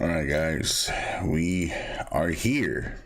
All right, guys, we are here.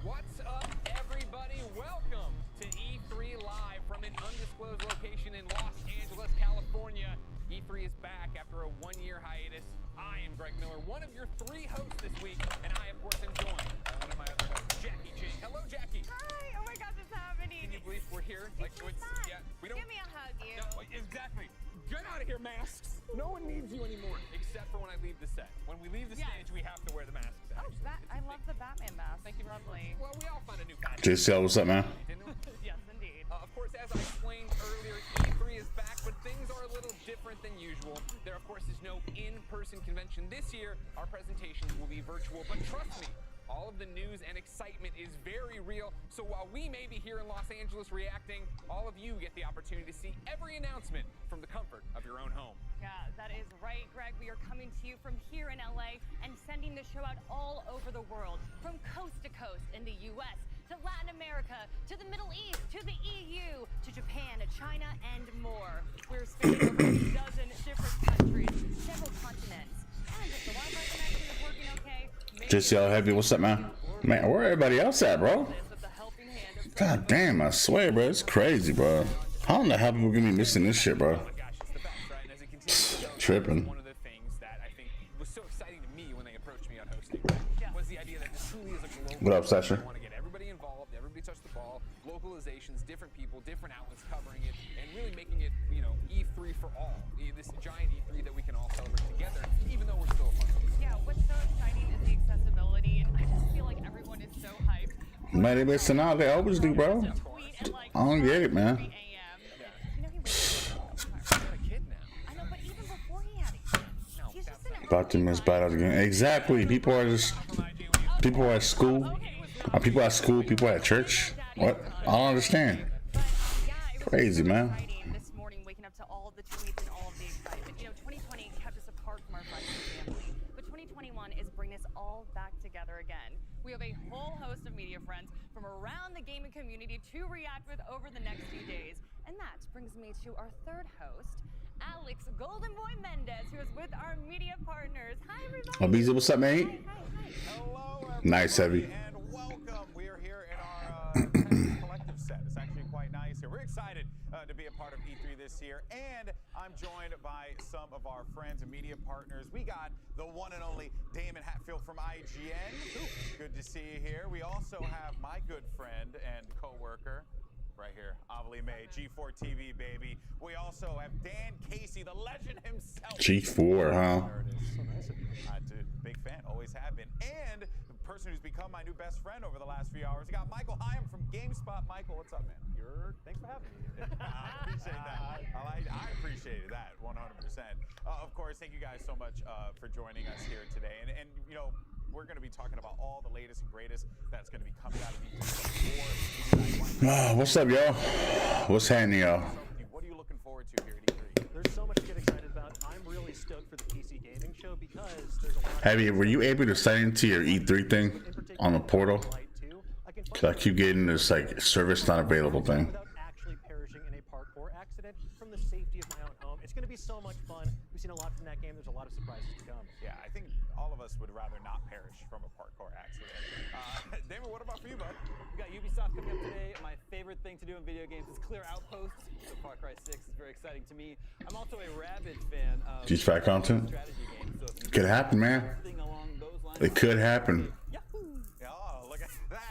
What's up, everybody? Welcome to E3 Live from an undisclosed location in Los Angeles, California. E3 is back after a one-year hiatus. I am Greg Miller, one of your three hosts this week, and I, of course, am joined by one of my other hosts, Jackie Jane. Hello, Jackie. Hi. Oh my gosh, it's happening. Can you believe we're here? We don't. Give me a hug, you. No, exactly. Get out of here, masks. No one needs you anymore, except for when I leave the set. When we leave the stage, we have to wear the masks. Oh, I love the Batman mask. Thank you. Lovely. Well, we all find a new fashion. JCL, what's up, man? Yes, indeed. Of course, as I explained earlier, E3 is back, but things are a little different than usual. There, of course, is no in-person convention this year. Our presentations will be virtual, but trust me, all of the news and excitement is very real. So while we may be here in Los Angeles reacting, all of you get the opportunity to see every announcement from the comfort of your own home. Yeah, that is right, Greg. We are coming to you from here in LA and sending the show out all over the world, from coast to coast in the US, to Latin America, to the Middle East, to the EU, to Japan, to China, and more. We're spanning over a dozen different countries, several continents. And if the Wi-Fi connection is working okay, JCL Heavy, what's up, man? Man, where everybody else at, bro? God damn, I swear, bro, it's crazy, bro. How in the hell people gonna be missing this shit, bro? Tripping. One of the things that I think was so exciting to me when they approached me on hosting was the idea that this truly is a global. What up, Sasha? I want to get everybody involved, everybody touch the ball, localizations, different people, different outlets covering it, and really making it, you know, E3 for all. This giant E3 that we can all celebrate together, even though we're still apart. Yeah, what's so exciting is the accessibility, and I just feel like everyone is so hyped. Man, they missing out. They always do, bro. I don't get it, man. About to miss battles again. Exactly. People are at school. People at school. People at church. What? I don't understand. Crazy, man. This morning, waking up to all of the tweets and all of the excitement. You know, 2020 kept us apart from our friends and family, but 2021 is bringing us all back together again. We have a whole host of media friends from around the gaming community to react with over the next few days, and that brings me to our third host, Alex Golden Boy Mendez, who is with our media partners. Hi, everybody. Abiza, what's up, man? Hi. Hello, everybody. Nice, Heavy. And welcome. We are here in our collective set. It's actually quite nice here. We're excited to be a part of E3 this year, and I'm joined by some of our friends and media partners. We got the one and only Damon Hatfield from IGN. Good to see you here. We also have my good friend and co-worker, right here, Avali May, G4 TV, baby. We also have Dan Casey, the legend himself. G4, huh? There it is. So nice of you. Dude, big fan, always have been. And the person who's become my new best friend over the last few hours, we got Michael Hyam from GameSpot. Michael, what's up, man? Thanks for having me. I appreciate that. I appreciated that 100%. Of course, gamers, thank you guys so much for joining us here today. And you know, we're going to be talking about all the latest and greatest that's going to be coming out of E3. What's up, y'all? What's happening, y'all? What are you looking forward to here at E3? There's so much to get excited about. I'm really stoked for the PC gaming show because there's a lot. Heavy, were you able to sign into your E3 thing on the portal? Cause I keep getting this like service not available thing. Without actually perishing in a parkour accident from the safety of my own home. It's going to be so much fun. We've seen a lot from that game. There's a lot of surprises to come. Yeah, I think all of us would rather not perish from a parkour accident. Damon, what about for you, bud? We got Ubisoft coming up today. My favorite thing to do in video games is clear outposts. So Far Cry 6 is very exciting to me. I'm also a rabid fan of G5 content. strategy games. So if you Could happen, man. something along those lines, It could happen. Yahoo! Oh, look at that.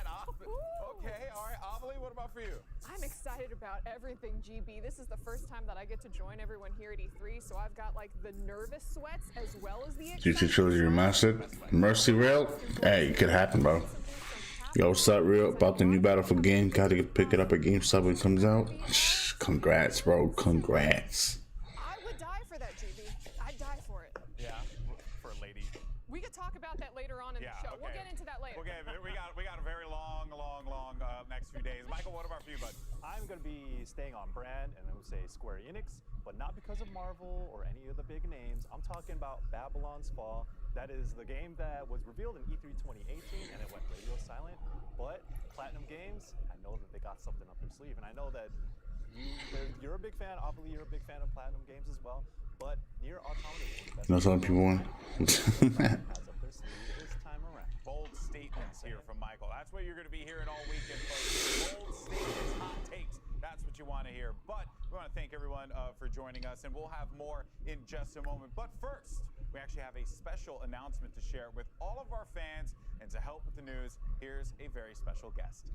Okay, all right. Amelie, what about for you? I'm excited about everything, GB. This is the first time that I get to join everyone here at E3, so I've got like the nervous sweats as well as the GT Trilogy Remastered. Mercy Rail. Hey, it could happen, bro. Yo, what's up, real? About the new Battlefield game. Gotta pick it up at GameStop when it comes out. Congrats, bro. Congrats. I would die for that, GB. I'd die for it. Yeah, for a lady. We could talk about that later on in the show. We'll get into that later. Okay, we got a very long next few days. Michael, what about for you, bud? I'm going to be staying on brand, and I would say Square Enix, but not because of Marvel or any of the big names. I'm talking about Babylon's Fall. That is the game that was revealed in E3 2018, and it went radio silent. But Platinum Games, I know that they got something up their sleeve, and I know that you're a big fan. Obviously, you're a big fan of Platinum Games as well. But Nier Automata is the best. No, some people want. has up their sleeve this time around. Bold statements here from Michael. That's what you're going to be hearing all weekend, folks. Bold statements, hot takes. That's what you want to hear. But we want to thank everyone for joining us, and we'll have more in just a moment. But first, we actually have a special announcement to share with all of our fans. And to help with the news, here's a very special guest.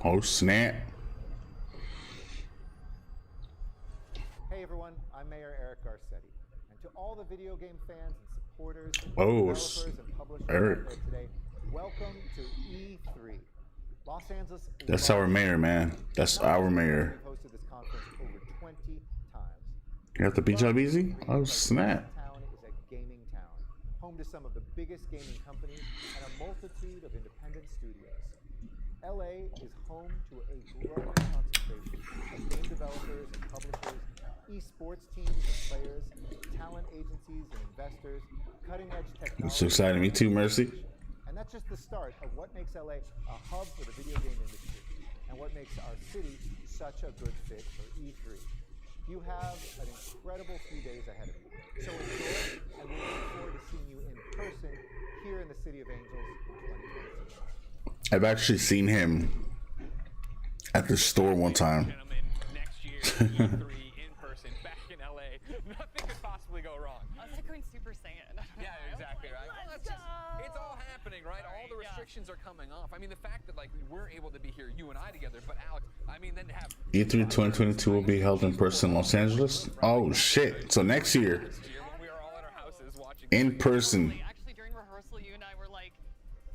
Oh, snap. Hey everyone, I'm Mayor Eric Garcetti, and to all the video game fans and supporters, Oh, developers and publishers Eric. out there today, welcome to E3. Los Angeles. That's our mayor, man. That's our mayor. We've hosted this conference over 20 times. You have to beat job easy? Oh, snap. This town is a gaming town, home to some of the biggest gaming companies and a multitude of independent studios. LA is home to a growing concentration of game developers and publishers, esports teams and players, talent agencies and investors, cutting-edge technology. It's exciting. Me too, Mercy. And that's just the start of what makes LA a hub for the video game industry and what makes our city such a good fit for E3. You have an incredible few days ahead of you. So enjoy, and we look forward to seeing you in person here in the City of Angels in 2026. I've actually seen him at the store one time. Gentlemen, next year, E3 in person, back in LA. Nothing could possibly go wrong. I was like going Super Saiyan. I don't know Yeah, why. I was exactly like, right. Well, let's that's just, go. it's all happening, right? All the Yeah. restrictions are coming off. I mean, the fact that like we're able to be here, you and I together, but Alex, I mean, then to have E3 2022 will be held in person in Los Angeles. Oh, shit. So next year, next year when we are all at our houses watching in person. Actually, during rehearsal, you and I were like,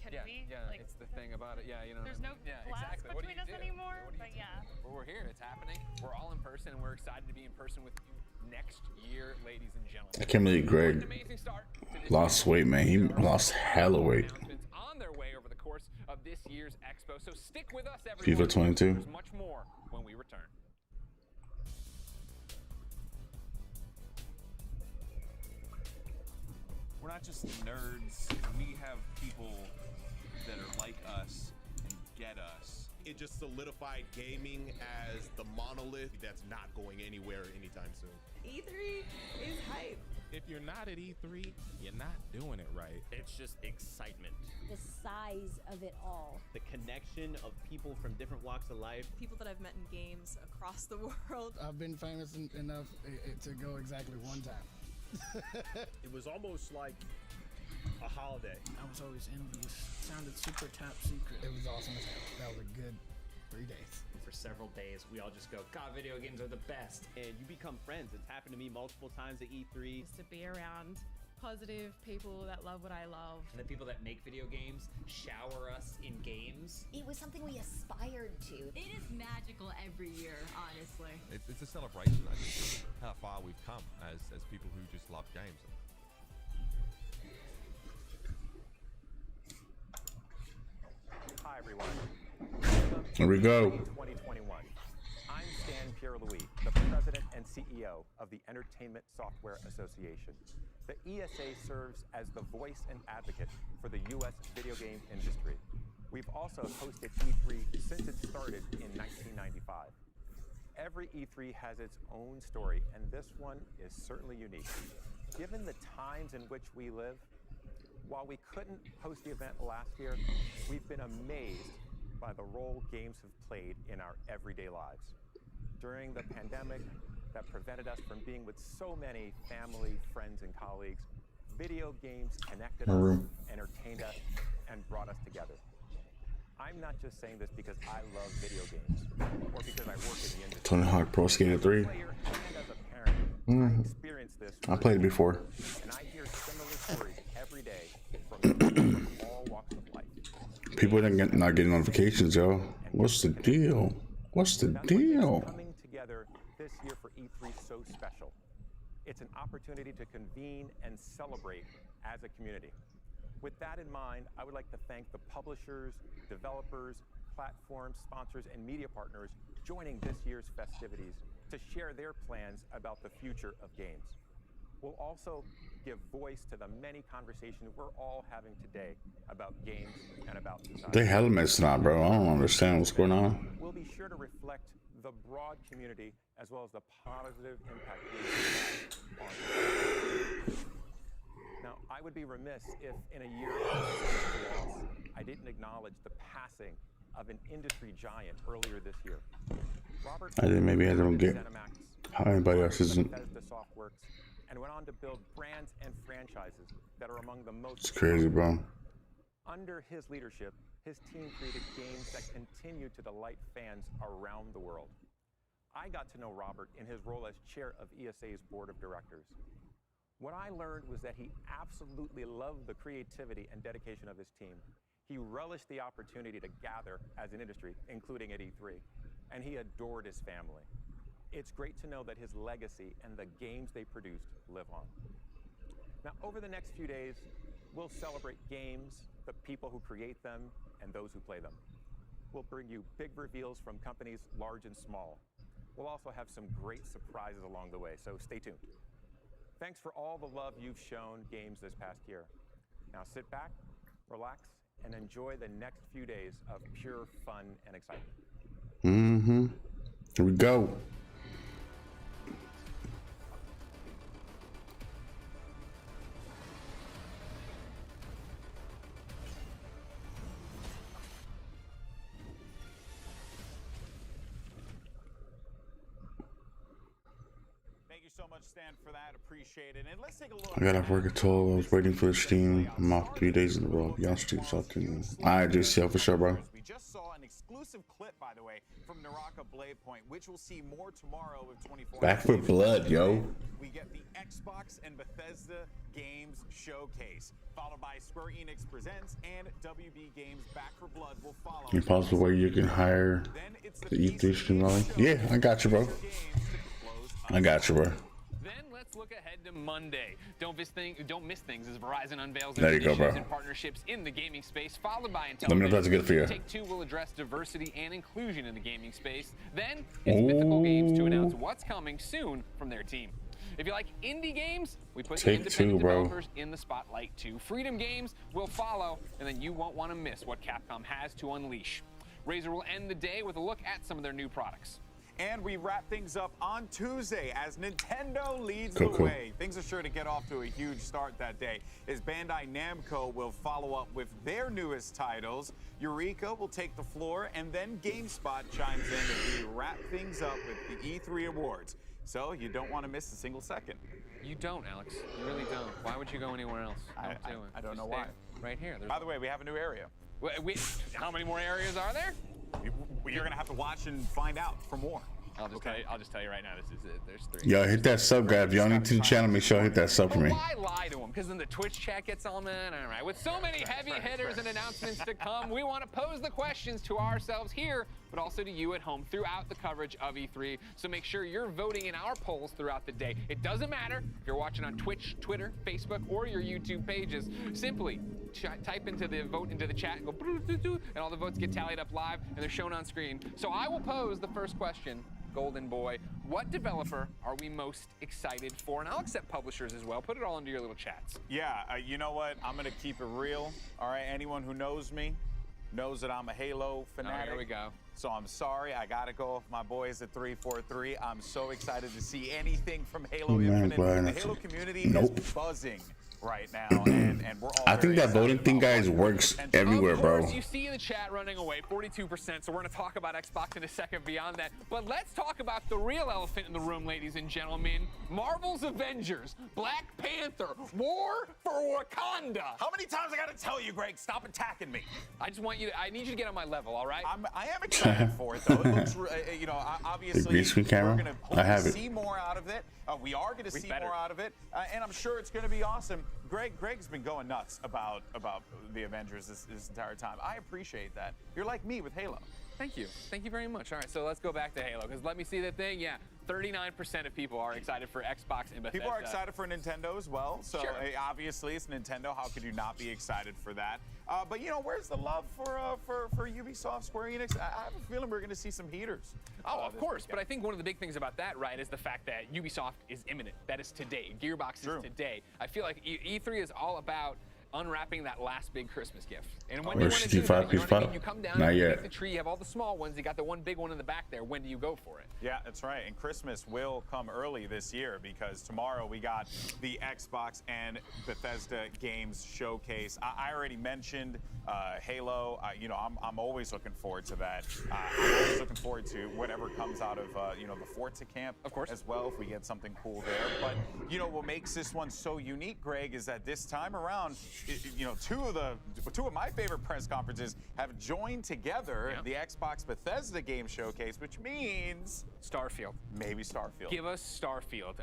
can Yeah, we? yeah, Like, it's the thing about it. Yeah, you know. there's no yeah, glass exactly. What do between you us do? anymore, What do you but do? yeah. Well, we're here. It's happening. We're all in person, and we're excited to be in person with you next year, ladies and gentlemen. I can't believe An Greg amazing start to this lost weight, man. He lost hella weight. announcements on their way over the course of this year's expo. So stick with us, everyone. FIFA 22. There's much more when we return. We're not just nerds. We have people that are like us and get us. It just solidified gaming as the monolith that's not going anywhere anytime soon. E3 is hype. If you're not at E3, you're not doing it right. It's just excitement. The size of it all. The connection of people from different walks of life. People that I've met in games across the world. I've been famous enough to go exactly one time. It was almost like a holiday. I was always envious. Sounded super top secret. It was awesome as hell. That was a good 3 days. For several days, we all just go, God, video games are the best. And you become friends. It's happened to me multiple times at E3. Just to be around positive people that love what I love. And the people that make video games shower us in games. It was something we aspired to. It is magical every year, honestly. It's a celebration, I think, of how far we've come as people who just love games. Hi, everyone. Here we go. 2021. I'm Stan Pierre-Louis, the president and CEO of the Entertainment Software Association. The ESA serves as the voice and advocate for the U.S. video game industry. We've also hosted E3 since it started in 1995. Every E3 has its own story, and this one is certainly unique. Given the times in which we live, while we couldn't host the event last year, we've been amazed by the role games have played in our everyday lives. During the pandemic that prevented us from being with so many family, friends, and colleagues, video games connected us, entertained us, and brought us together. I'm not just saying this because I love video games or because I work in the industry. Tony Hawk Pro Skater 3. As a player and as a parent, I experienced this. I played it before. And I hear similar stories every day from all walks of life. People not getting notifications, yo. What's the deal? What's the deal? Coming together this year for E3 so special. It's an opportunity to convene and celebrate as a community. With that in mind, I would like to thank the publishers, developers, platforms, sponsors, and media partners joining this year's festivities to share their plans about the future of games. We'll also give voice to the many conversations we're all having today about games and about society. They hella messing up, bro. I don't understand what's going on. We'll be sure to reflect the broad community as well as the positive impact games have on society. Now, I would be remiss if in a year of loss, I didn't acknowledge the passing of an industry giant earlier this year. Robert I think maybe I don't get how anybody else isn't. Bethesda Softworks, and went on to build brands and franchises that are among the most. It's crazy, bro. Under his leadership, his team created games that continue to delight fans around the world. I got to know Robert in his role as chair of ESA's board of directors. What I learned was that he absolutely loved the creativity and dedication of his team. He relished the opportunity to gather as an industry, including at E3, and he adored his family. It's great to know that his legacy and the games they produced live on. Now, over the next few days, we'll celebrate games, the people who create them, and those who play them. We'll bring you big reveals from companies large and small. We'll also have some great surprises along the way, so stay tuned. Thanks for all the love you've shown games this past year. Now sit back, relax, and enjoy the next few days of pure fun and excitement. Here we go. So much, Stan, for that. Appreciate it. And let's take a look. I got off work at 12. I was waiting for the stream. I'm off 3 days in a row. Y'all stream something. Alright, JCL for sure, bro. We just saw an exclusive clip, by the way, from Naraka Blade Point, which we'll see more tomorrow with 24. Back for blood, yo. We get the Xbox and Bethesda Games Showcase, followed by Square Enix Presents and WB Games Back for Blood will follow. You pause the way you can hire the E3 stream line. Yeah, I got you, bro. I got you, bro. Then let's look ahead to Monday. Don't miss things as Verizon unveils There you go, bro. and partnerships in the gaming space, followed by Intelligence. Let me know if that's good for you. Take-Two will address diversity and inclusion in the gaming space. Then it's Mythical Games to announce what's coming soon from their team. If you like indie games, we put the independent developers in the spotlight too. Freedom Games will follow, and then you won't want to miss what Capcom has to unleash. Razer will end the day with a look at some of their new products. And we wrap things up on Tuesday as Nintendo leads the way. Things are sure to get off to a huge start that day as Bandai Namco will follow up with their newest titles. Eureka will take the floor, and then GameSpot chimes in as we wrap things up with the E3 Awards. So you don't want to miss a single second. You don't, Alex. You really don't. Why would you go anywhere else? I don't know why. Right here. By the way, we have a new area. How many more areas are there? You're going to have to watch and find out for more. I'll just tell you right now, this is it. There's 3. Yo, hit that sub, guys. If y'all new to the channel, make sure I hit that sub for me. Why lie to them? Because then the Twitch chat gets all mad. All right. With so many heavy hitters and announcements to come, we want to pose the questions to ourselves here, but also to you at home throughout the coverage of E3. So make sure you're voting in our polls throughout the day. It doesn't matter if you're watching on Twitch, Twitter, Facebook, or your YouTube pages. Simply type into the vote into the chat and go, and all the votes get tallied up live and they're shown on screen. So I will pose the first question. Golden Boy, what developer are we most excited for? And I'll accept publishers as well. Put it all into your little chats. Yeah, you know what? I'm gonna keep it real. All right, anyone who knows me knows that I'm a Halo fanatic. Oh, here we go. So I'm sorry, I gotta go with my boys at 343. I'm so excited to see anything from Halo Infinite. The Halo community is buzzing right now, and we're all I think that voting thing, guys, works everywhere, bro. You see the chat running away, 42%, so we're going to talk about Xbox in a second beyond that. But let's talk about the real elephant in the room, ladies and gentlemen. Marvel's Avengers, Black Panther, War for Wakanda. How many times I gotta tell you, Greg, stop attacking me? I just want you to, I need you to get on my level, all right? I am excited for it, though. It looks, you know, obviously, the green screen camera? we're going to hopefully see more out of it. We are going to see more out of it, and I'm sure it's going to be awesome. Greg's been going nuts about the Avengers this entire time. I appreciate that. You're like me with Halo. Thank you. Thank you very much. All right, so let's go back to Halo, because let me see the thing. Yeah, 39% of people are excited for Xbox and Bethesda. People are excited for Nintendo as well. So sure. Obviously, it's Nintendo. How could you not be excited for that? But you know, where's the love for Ubisoft, Square Enix? I have a feeling we're going to see some heaters. Oh, of course. But I think one of the big things about that, right, is the fact that Ubisoft is imminent. That is today. Gearbox is today. I feel like E3 is all about unwrapping that last big Christmas gift. And when do you want to do that? You know what I mean? You come down, you take the tree, you have all the small ones, you got the one big one in the back there. When do you go for it? Yeah, that's right. And Christmas will come early this year, because tomorrow we got the Xbox and Bethesda games showcase. I already mentioned Halo. You know, I'm always looking forward to that. I'm always looking forward to whatever comes out of you know, the Forza camp, of course, as well, if we get something cool there. But you know, what makes this one so unique, Greg, is that this time around, you know, two of my favorite press conferences have joined together the Xbox Bethesda game showcase, which means Starfield. Maybe Starfield. Give us Starfield.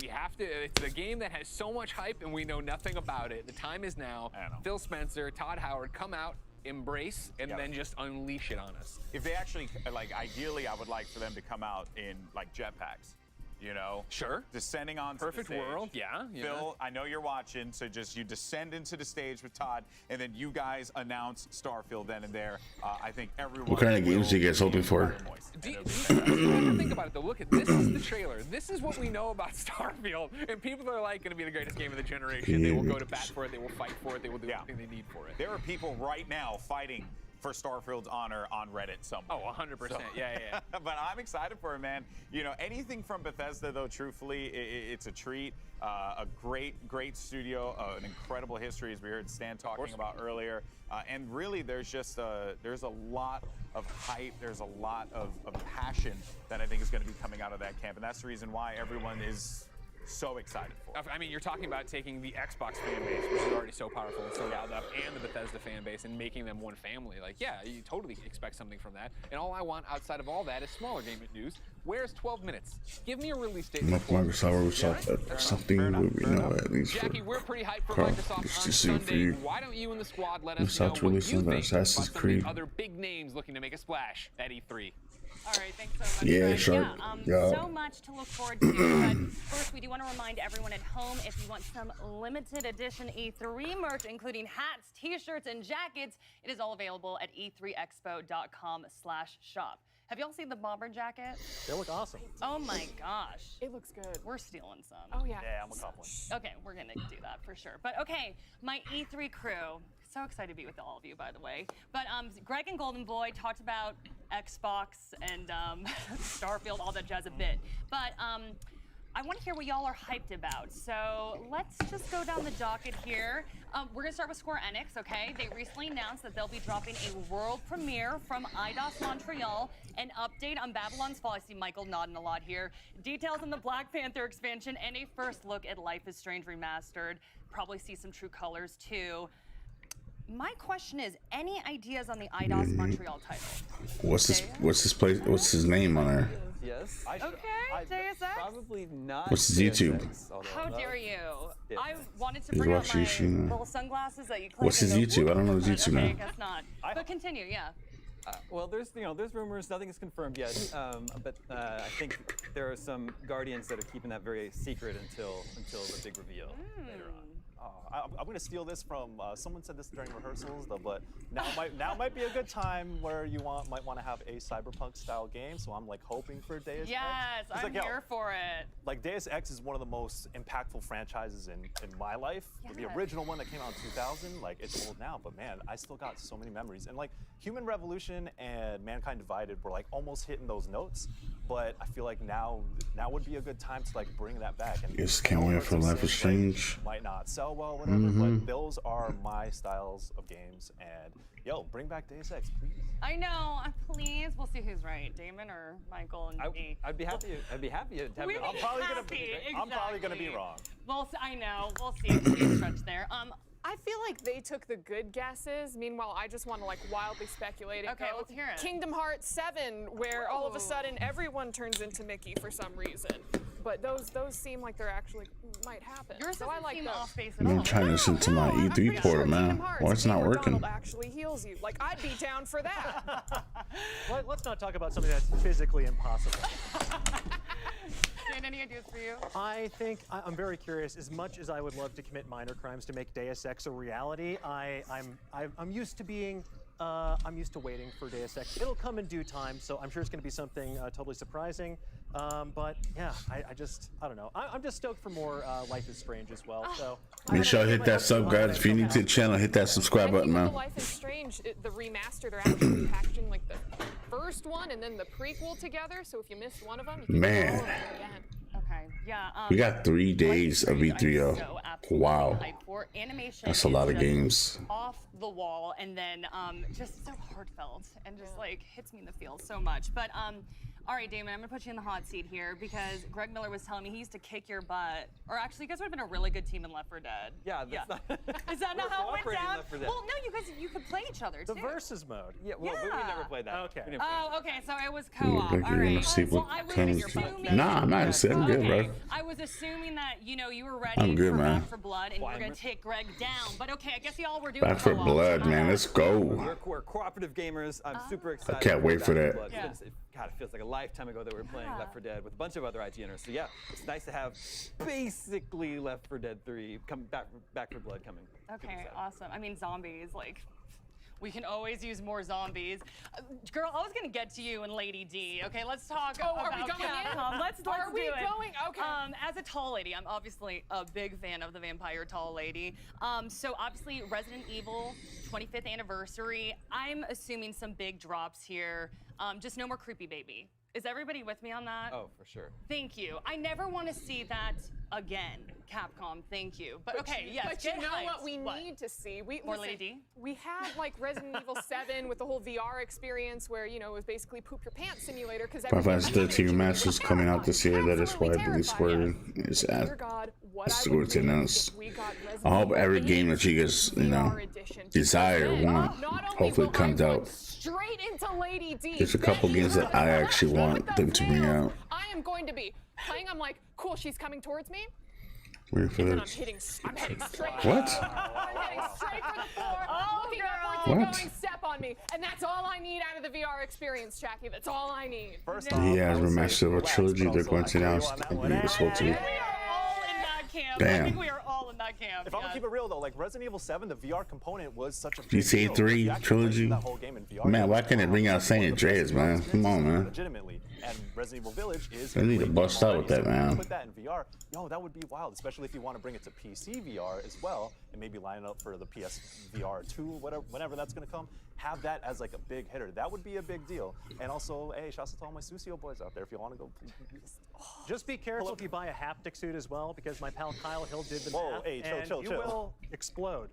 We have to. It's a game that has so much hype and we know nothing about it. The time is now. Phil Spencer, Todd Howard, come out, embrace, and then just unleash it on us. If they actually, like, ideally, I would like for them to come out in like jetpacks. You know, sure. Descending onto perfect the stage. world, yeah. Phil, I know you're watching, so just you descend into the stage with Todd, and then you guys announce Starfield then and there. I think everyone. What kind of games do you guys hoping for? Think about it though. Look at this. Is the trailer. This is what we know about Starfield, and people are like going to be the greatest game of the generation. They will go to bat for it. They will fight for it. They will do everything they need for it. There are people right now fighting for Starfield's honor on Reddit somewhere. Oh, 100%. Yeah. But I'm excited for it, man. You know, anything from Bethesda, though, truthfully, it's a treat. A great studio, an incredible history, as we heard Stan talking about earlier. And really, there's a lot of hype. There's a lot of passion that I think is going to be coming out of that camp. And that's the reason why everyone is so excited for it. I mean, you're talking about taking the Xbox fan base, which is already so powerful and so dialed up, and the Bethesda fan base, and making them one family. Like, yeah, you totally expect something from that. And all I want outside of all that is smaller gaming news. Where's 12 minutes? Give me a release date. Something we know at least. Jackie, we're pretty hyped for Microsoft on Sunday. Why don't you and the squad let us know what you think about some of the other big names looking to make a splash at E3? All right, thanks so much. Yeah, sure. So much to look forward to. But first, we do want to remind everyone at home, if you want some limited edition E3 merch, including hats, t-shirts, and jackets, it is all available at e3expo.com/shop. Have y'all seen the bomber jacket? They look awesome. Oh my gosh. It looks good. We're stealing some. Oh yeah. Yeah, I'm a couple. Okay, we're gonna do that for sure. But okay, my E3 crew. So excited to be with all of you, by the way. But Greg and Golden Boy talked about Xbox and Starfield, all that jazz a bit. But I want to hear what y'all are hyped about. So let's just go down the docket here. We're going to start with Square Enix, okay? They recently announced that they'll be dropping a world premiere from IDOS Montreal, an update on Babylon's Fall. I see Michael nodding a lot here. Details on the Black Panther expansion, and a first look at Life is Strange Remastered. Probably see some true colors, too. My question is, any ideas on the IDOS Montreal title? What's this place? What's his name on there? Yes. Deus Ex? Probably not. What's his Deus YouTube? Ex, although How that- dare you? Yeah. I wanted to He's bring out watching my you. little sunglasses that you click. What's his and go, YouTube? I don't know his but YouTube okay, now. I guess not. But continue, yeah. Well, there's rumors. Nothing is confirmed yet. But I think there are some guardians that are keeping that very secret until the big reveal later on. I'm going to steal this from someone said this during rehearsals, though, but now might be a good time where you might want to have a cyberpunk style game. So I'm like hoping for Deus Ex. Yes, I'm like, yo, here for it. Like Deus Ex is one of the most impactful franchises in my life. The Yes. original one that came out in 2000, like it's old now, but man, I still got so many memories. And like Human Revolution and Mankind Divided were like almost hitting those notes, but I feel like now would be a good time to like bring that back. And Just can't wait for Life is Strange. Might not sell well, whatever, but those are my styles of games. And yo, bring back Deus Ex, please. I know. Please, we'll see who's right, Damon or Michael and me. I'd be happy. I'd be happy to have it. I'm probably gonna be wrong. Well, I know. We'll see. It's a stretch there. I feel like they took the good guesses. Meanwhile, I just want to like wildly speculate. And Okay, go let's hear it. Kingdom Hearts 7, where all of a sudden everyone turns into Mickey for some reason. But those seem like they're actually might happen. Yours so doesn't I like seem those. off base at all. I'm trying to listen to my E3 portal, man. Why it's not working? Donald actually heals you. Like I'd be down for that. Let's not talk about something that's physically impossible. Dan, any ideas for you? I think I'm very curious. As much as I would love to commit minor crimes to make Deus Ex a reality, I'm used to being. I'm used to waiting for Deus Ex. It'll come in due time, so I'm sure it's going to be something totally surprising. But yeah, I don't know. I'm just stoked for more Life is Strange as well. So Make sure to hit that sub, guys. If you're new to the channel, hit that subscribe button, The man. Life is Strange, the remaster, they're actually packaging like the first one and then the prequel together. So if you missed one of them, you can Man. get all of them again. Okay, yeah. We got 3 days of E3, yo. Wow. For animation, That's a lot is of just games. Off the wall, and then just so heartfelt and just like hits me in the feels so much. But all right, Damon, I'm gonna put you in the hot seat here because Greg Miller was telling me he used to kick your butt. Or actually, you guys would have been a really good team in Left 4 Dead. Yeah, that's not. Is that not how it went cooperating down? Left 4 Dead. Well, no, you could play each other the too. versus mode. Yeah, well, we never played that. Okay. We didn't play Oh, okay, so it was Yeah, co-op. Greg, All you're gonna right. see Well, what I was comes. assuming. Nah, I'm not saying I'm good, bro. I was assuming that you were ready I'm good, for man. Back 4 Blood and you were gonna take Greg down. But okay, I guess y'all were doing Back 4 co-op. Blood, man. Let's go. We're cooperative gamers. I'm super excited. I can't wait Back for 4 that. Blood. Yeah. God, it feels like a lifetime ago that we were playing Left 4 Dead with a bunch of other IGNers. So yeah, it's nice to have basically Left 4 Dead 3 come Back 4 Blood coming. Okay, awesome. I mean, zombies, like, we can always use more zombies. Girl, I was gonna get to you and Lady D. Okay, let's talk about are we going Capcom. in? Let's Are we do it. going? Okay. As a tall lady, I'm obviously a big fan of the vampire tall lady. So obviously, Resident Evil 25th anniversary. I'm assuming some big drops here. Just no more creepy baby. Is everybody with me on that? Oh, for sure. Thank you. I never want to see that again, Capcom. Thank you. But okay, yes. But you get know hyped. what we need to see? More Listen, Lady D? We had like Resident Evil 7 with the whole VR experience where, it was basically poop your pants simulator because Final Fantasy 13 Remaster's coming out this year. That is why I believe Square is going to announce. I hope every game that you guys, desire, want, hopefully comes out. Straight into Lady D. There's a couple games that I actually want them to bring out. I am going to be playing. I'm like, cool, she's coming towards me. Wait for And then that. I'm heading straight. What? I'm heading straight for the floor. Looking upwards What? and going, step on me. And that's all I need out of the VR experience, Jackie. That's all I need. First He has remastered a trilogy they're going to announce. It's supposed to be. Camp. Damn. I think we are all in that camp. If I'm gonna keep it real though, like Resident Evil 7, the VR component was such a big GTA deal. 3 You actually trilogy. played that whole game in VR. Man, why can't they bring out San Andreas, man? Come on, man. Legitimately, and Resident Evil Village is. They need to bust out with that, man. Put that in VR. Yo, that would be wild, especially if you want to bring it to PC VR as well, and maybe line it up for the PS VR 2, whenever that's gonna come. Have that as like a big hitter. That would be a big deal. And also, hey, shouts to all my Susio boys out there. If you want to go. Just be careful if you buy a haptic suit as well, because my pal Kyle Hill did the math, hey, and chill. you will explode.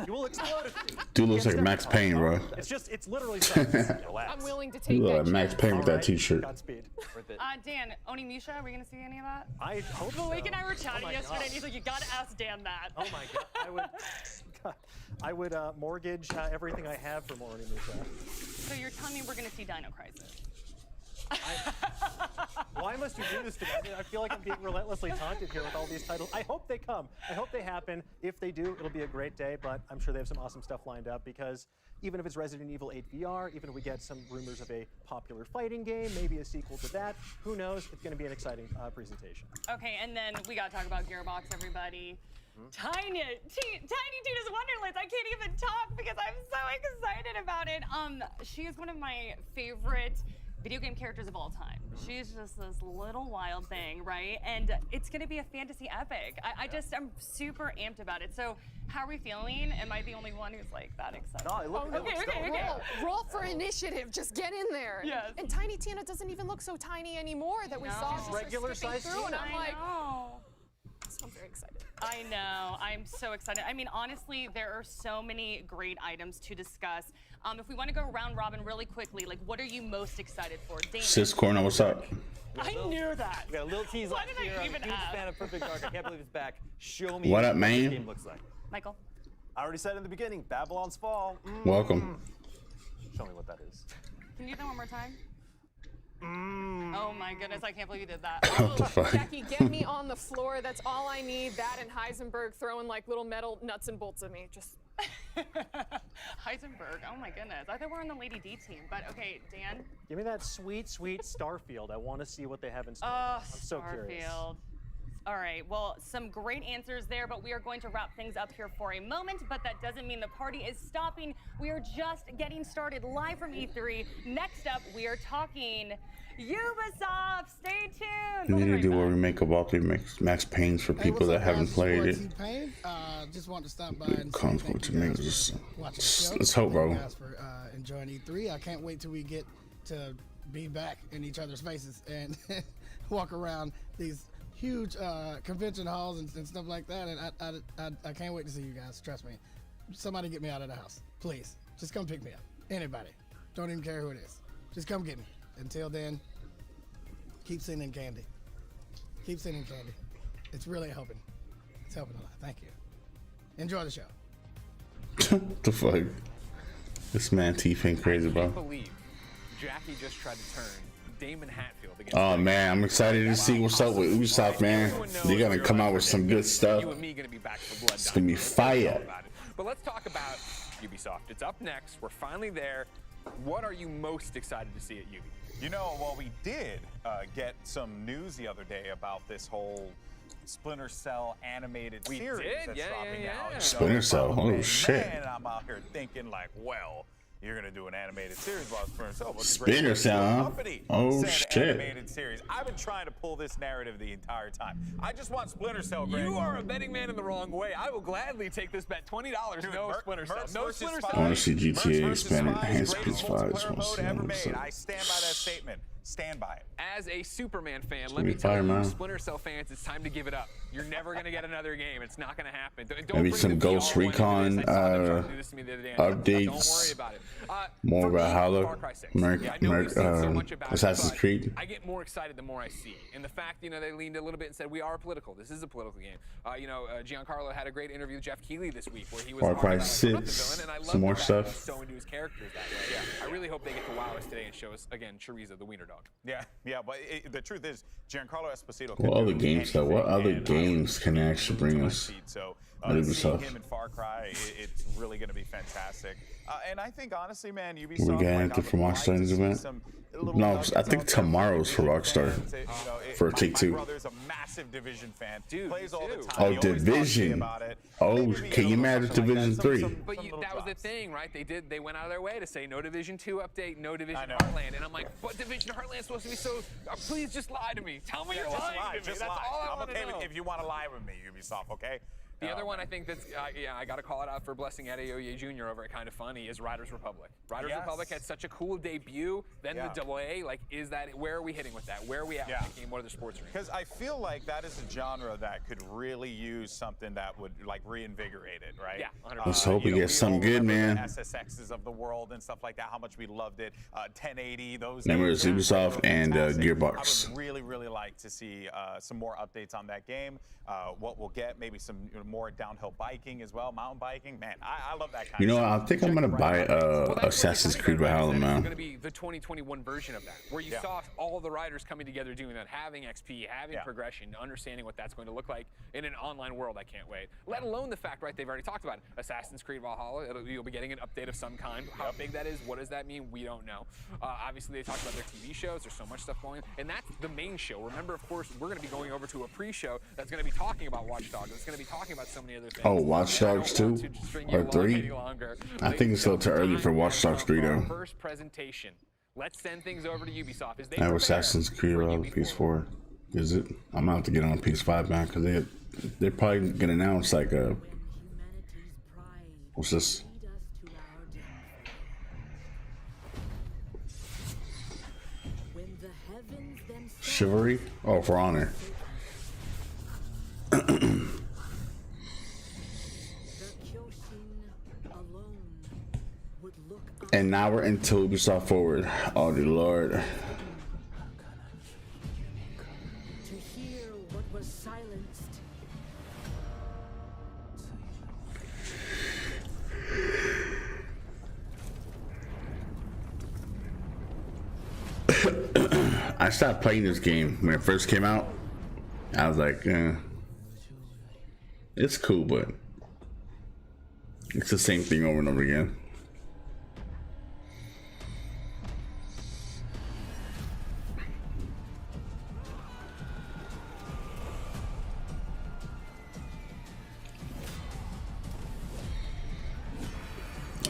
You will explode. Dude looks like Max Payne, bro. It's literally something. I'm willing to You take look that like Max chance. Payne with that t-shirt. Godspeed. Dan, Onimusha, are we going to see any of that? I hope so. Blake and I were chatting my yesterday, God. and he's like, you got to ask Dan that. Oh my God. I would mortgage everything I have for more Onimusha. So you're telling me we're going to see Dino Crisis? Why must you do this to me? I feel like I'm being relentlessly taunted here with all these titles. I hope they come. I hope they happen. If they do, it'll be a great day, but I'm sure they have some awesome stuff lined up because even if it's Resident Evil 8 VR, even if we get some rumors of a popular fighting game, maybe a sequel to that, who knows? It's going to be an exciting presentation. Okay, and then we got to talk about Gearbox, everybody. Tiny Tina's Wonderlands. I can't even talk because I'm so excited about it. She is one of my favorite video game characters of all time. She's just this little wild thing, right? And it's gonna be a fantasy epic. I'm super amped about it. So how are we feeling? Am I the only one who's like that excited? No, it looks okay. Roll for initiative. Just get in there. Yes. And Tiny Tina doesn't even look so tiny anymore that we saw. She's regular size through, and I'm like, know. so I'm very excited. I know. I'm so excited. I mean, honestly, there are so many great items to discuss. If we want to go round robin really quickly, like, what are you most excited for? Damon. Sis Corner, what's up? I knew that. We got a little tease Why left did I here. I'm a even huge ask? fan of Perfect Dark. I can't believe it's back. Show me What up, this man? game looks like. Michael. I already said in the beginning, Babylon's Fall. Welcome. Show me what that is. Can you do that one more time? Oh my goodness, I can't believe you did that. What the fuck? Jackie, get me on the floor. That's all I need. That and Heisenberg throwing like little metal nuts and bolts at me. Just Heisenberg, oh my goodness. I thought we were on the Lady D team, but okay, Dan. Give me that sweet, sweet Starfield. I want to see what they have in store. Oh, I'm so curious. Starfield. All right, well, some great answers there, but we are going to wrap things up here for a moment, but that doesn't mean the party is stopping. We are just getting started live from E3. Next up, we are talking Ubisoft. Stay tuned. We We'll be need to right do where back. we make a walkthrough Max Payne's for people that haven't played it. Just wanted to stop by and say Comes thank with you me. guys Just, for watching the show. let's hope, Thank bro. you guys for enjoying E3. I can't wait till we get to be back in each other's faces and walk around these huge convention halls and stuff like that. And I can't wait to see you guys. Trust me. Somebody get me out of the house, please. Just come pick me up. Anybody. Don't even care who it is. Just come get me. Until then, keep sending candy. Keep sending candy. It's really helping. It's helping a lot. Thank you. Enjoy the show. What the fuck? This man teeth ain't crazy, I bro. can't believe Jackie just tried to turn Damon Hatfield against Oh man, I'm excited to see what's up with Ubisoft, man. They're gonna come out with some good stuff. You and me gonna be back for blood. It's gonna be fire. But let's talk about Ubisoft. It's up next. We're finally there. What are you most excited to see at Ubi? You know, well, we did get some news the other day about this whole Splinter Cell animated series did? that's Yeah, dropping yeah, out. yeah. Splinter Cell, oh shit. Man, I'm out here thinking like, well, you're gonna do an animated series about Splinter Cell. What's a great Splinter way to do a Cell, huh? company Oh said shit. Animated series. I've been trying to pull this narrative the entire time. I just want Splinter Cell. Greg. You are a betting man in the wrong way. I will gladly take this bet. $20. No Splinter Cell. Mercs No versus Splinter Spies. Cell. I want to see GTA versus expanded Spies, enhanced greatest PS5. multiplayer What's mode ever what's made. up? I stand by that statement. Stand by it. As a Superman fan, let gonna me be tell fire, you, man. Splinter Cell fans, it's time to give it up. You're never going to get another game. It's not going to happen. Don't Maybe bring some the VR Ghost one into Recon this. I saw them trying to do this to me the other day. Don't worry updates. about it. More for me, about Halo, Far Cry 6. Yeah, I know we've seen so much about Assassin's it, but Creed. I get more excited the more I see. And the fact, you know, they leaned a little bit and said, we are political. This is a political game. Giancarlo had a great interview with Jeff Keighley this week where he was Far talking Cry about, like, I'm not the 6, villain, and I love some more the fact that stuff. he's so into his characters that way. Yeah, I really hope they get to wow us today and show us, again, Chorizo, the wiener dog. Yeah, but the truth is, Giancarlo Esposito. What other games though? What other games can actually bring us? So at seeing Ubisoft? him in Far Cry, it's really going to be fantastic. And I think honestly, man, Ubisoft. We got anything from Rockstar in this event? No, I think tomorrow's for Rockstar. For Take Two. My brother's a massive Division fan. Dude, plays all the time. Oh, He always talks to me Division. about it. Oh, Maybe we can get a you little mad at something like Division that. 3? But that was the thing, right? They went out of their way to say no Division 2 update, no Division Heartland, and I'm like, but Division Heartland's supposed to be so. Please just lie to me. Tell me you're lying to me. Just That's lie. all I I'm want okay to know. if you want to lie with me, Ubisoft. Okay. The other one I think that's, I got to call it out for blessing Adeoye Jr. over at Kind of Funny is Riders Republic. Riders Republic had such a cool debut, then the delay. Like, where are we hitting with that? Where are we at with the game? What are the sports arenas? Because I feel like that is a genre that could really use something that would like reinvigorate it, right? Yeah, 100%. Let's hope we get something good, man. The SSXs of the world and stuff like that. How much we loved it. 1080. Those. Remember, it's Ubisoft and fantastic. Gearbox. I would really like like to see some more updates on that game. What we'll get, maybe some more downhill biking as well, mountain biking. Man, I love that kind You of know, stuff. I think I'm gonna buy Assassin's Creed Valhalla, It's man. going to be the 2021 version of that, where you saw all the riders coming together doing that, having XP, having progression, understanding what that's going to look like in an online world. I can't wait. Let alone the fact, right, they've already talked about it. Assassin's Creed Valhalla, you'll be getting an update of some kind. How big that is, what does that mean? We don't know. Obviously, they talked about their TV shows. There's so much stuff going on. And that's the main show. Remember, of course, we're going to be going over to a pre-show that's going to be talking about Watch Dogs. It's going to be talking about so many other things. Oh, Watch Dogs 2 or 3? I think it's still too early for Watch Dogs 3 though. First presentation. Let's send things over to Ubisoft. As they I have prepare Assassin's Creed on PS4. Is it? I'm gonna have to get on PS5 man, because they're probably gonna announce like a what's this? Chivalry? Oh, For Honor. And now we're into Ubisoft Forward. Oh, dear Lord. To hear what was silenced. I stopped playing this game when it first came out. I was like, it's cool, but it's the same thing over and over again.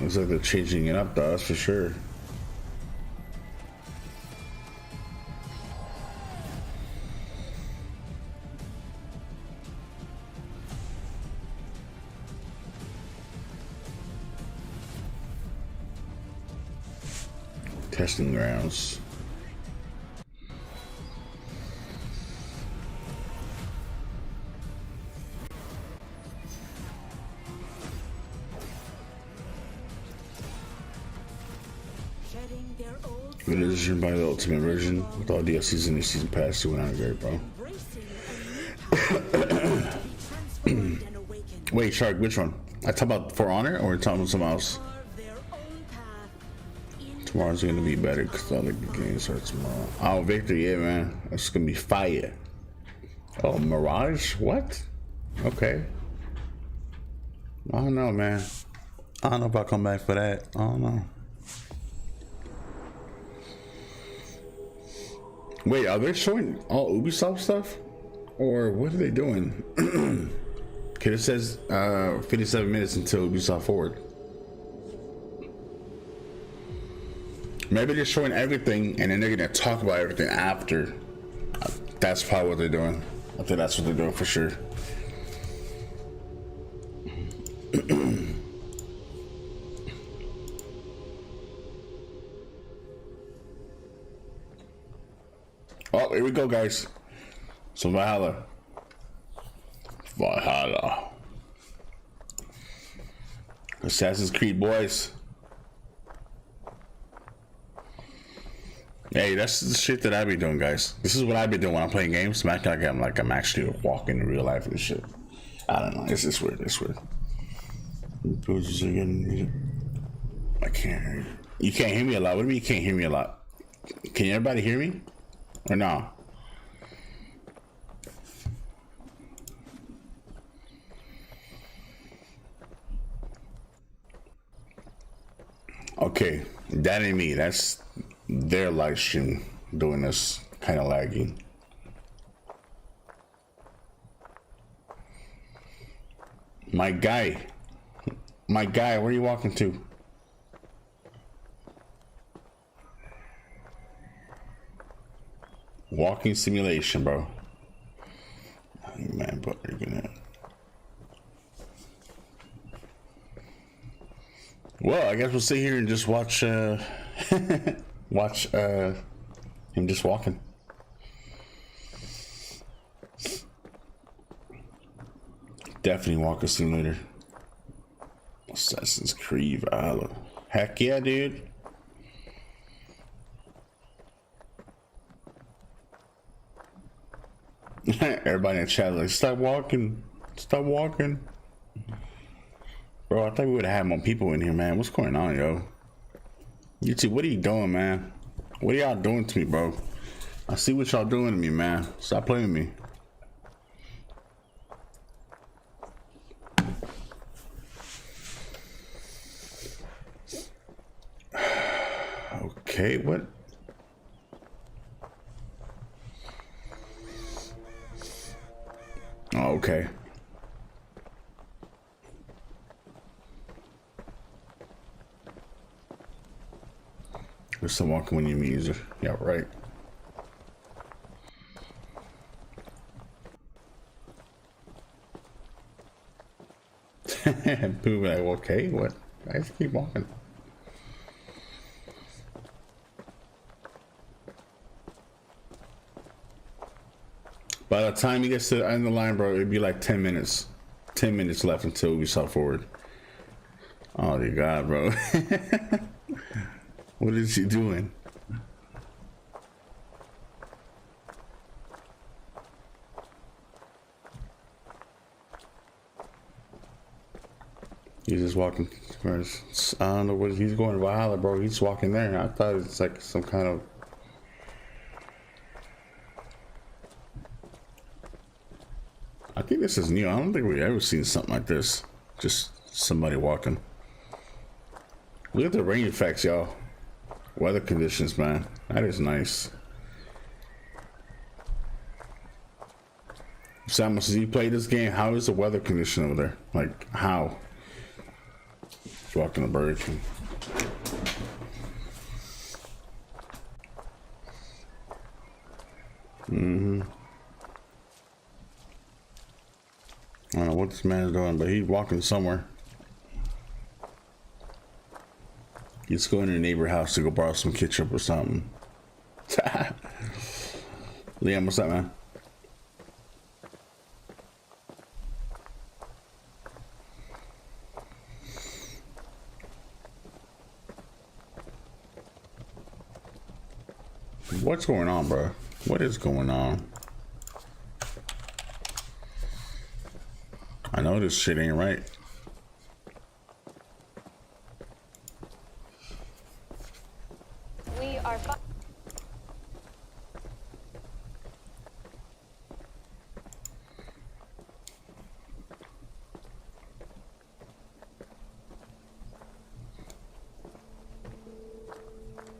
Looks like they're changing it up though, that's for sure. Testing grounds. Edition by the ultimate version with all DLCs and the season pass to great, bro. Wait, Shark, which one? I talk about For Honor or talking about something else? Tomorrow's gonna be better because I like the game starts tomorrow. Oh, Victor, yeah, man, it's gonna be fire. Oh, Mirage, what? Okay. I don't know, man. I don't know if I'll come back for that. I don't know. Wait, are they showing all Ubisoft stuff? Or what are they doing? Okay, it says 57 minutes until Ubisoft Forward. Maybe they're showing everything and then they're gonna talk about everything after. That's probably what they're doing. I think that's what they're doing for sure. Oh, here we go, guys. So Valhalla. Assassin's Creed, boys. Hey, that's the shit that I be doing, guys. This is what I be doing when I'm playing games. I'm actually walking in real life and shit. I don't know. It's just weird. It's weird. I can't hear you. You can't hear me a lot. What do you mean you can't hear me a lot? Can everybody hear me? Or no? Okay, that ain't me. That's their live stream doing this kind of lagging. My guy, where are you walking to? Walking simulation, bro. Man, but you're gonna. Well, I guess we'll sit here and just watch watch him just walking. Definitely walk a simulator. Assassin's Creed Valhalla. Heck yeah, dude. Everybody in the chat like, stop walking. Stop walking. Bro, I thought we would have had more people in here, man. What's going on, yo? YouTube, what are you doing, man? What are y'all doing to me, bro? I see what y'all doing to me, man. Stop playing with me. Okay, what? Oh, okay. There's some walking when you meet user. Yeah, right. Boom, like, okay, what? I just keep walking. By the time he gets to the end of the line, bro, it'd be like 10 minutes. 10 minutes left until we start forward. Oh, dear God, bro. What is he doing? He's just walking. I don't know what he's going to Valhalla, bro. He's walking there. I thought it's like some kind of. I think this is new. I don't think we've ever seen something like this. Just somebody walking. Look at the rain effects, y'all. Weather conditions, man. That is nice. Samus, as you play this game, how is the weather condition over there? Like, how? Just walking the Burger King. I don't know what this man is doing, but he's walking somewhere. He's going to the neighbor house to go borrow some ketchup or something. Liam, what's up, man? What's going on, bro? What is going on? I know this shit ain't right. We are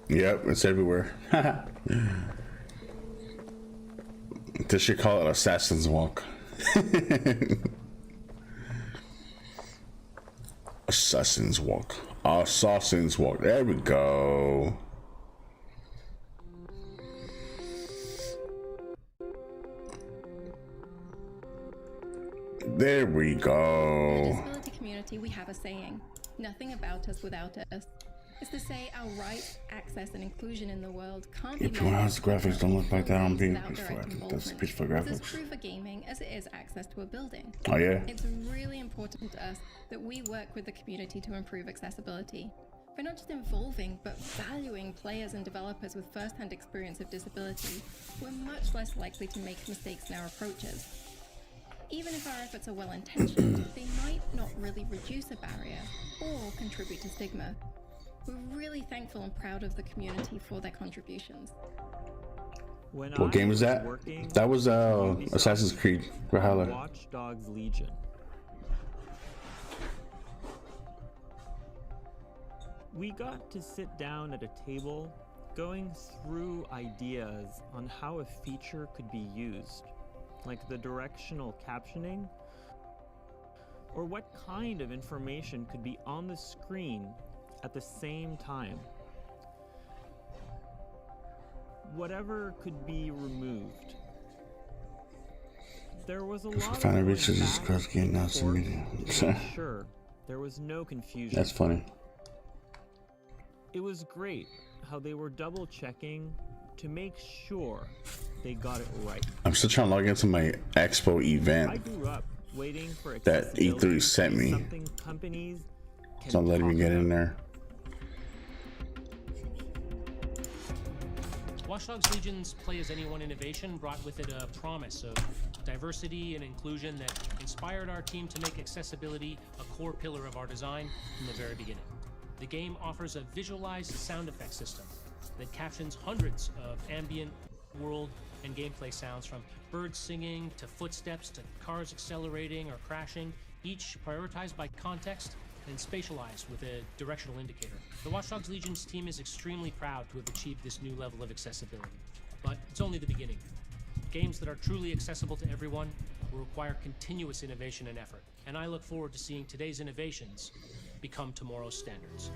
Yep, it's everywhere. They should call it Assassin's Walk. Assassin's Walk. Assassin's Walk. There we go. There we go. In the disability community, we have a saying: nothing about us without us. It's to say our rights, access, and inclusion in the world can't be If you want the graphics don't look like that on being PS4, I think that's PS4 graphics. It's true for gaming as it is access to a building. Oh yeah. It's really important to us that we work with the community to improve accessibility. By not just involving, but valuing players and developers with first-hand experience of disability, we're much less likely to make mistakes in our approaches. Even if our efforts are well-intentioned, they might not really reduce a barrier or contribute to stigma. We're really thankful and proud of the community for their contributions. What game was that? That was Assassin's Creed Valhalla. Watch Dogs Legion. We got to sit down at a table going through ideas on how a feature could be used, like the directional captioning, or what kind of information could be on the screen at the same time. Whatever could be removed. There was a lot Finally of reaches this cross game now. Sure, there was no confusion. That's funny. It was great how they were double checking to make sure they got it right. I'm still trying to log into my Expo event I grew up waiting for that E3 sent me. Something companies It's not letting me get in there. Watch Dogs Legion's Play As Anyone innovation brought with it a promise of diversity and inclusion that inspired our team to make accessibility a core pillar of our design from the very beginning. The game offers a visualized sound effect system that captions hundreds of ambient world and gameplay sounds, from birds singing to footsteps to cars accelerating or crashing, each prioritized by context and spatialized with a directional indicator. The Watch Dogs Legion's team is extremely proud to have achieved this new level of accessibility. But it's only the beginning. Games that are truly accessible to everyone will require continuous innovation and effort, and I look forward to seeing today's innovations become tomorrow's standards.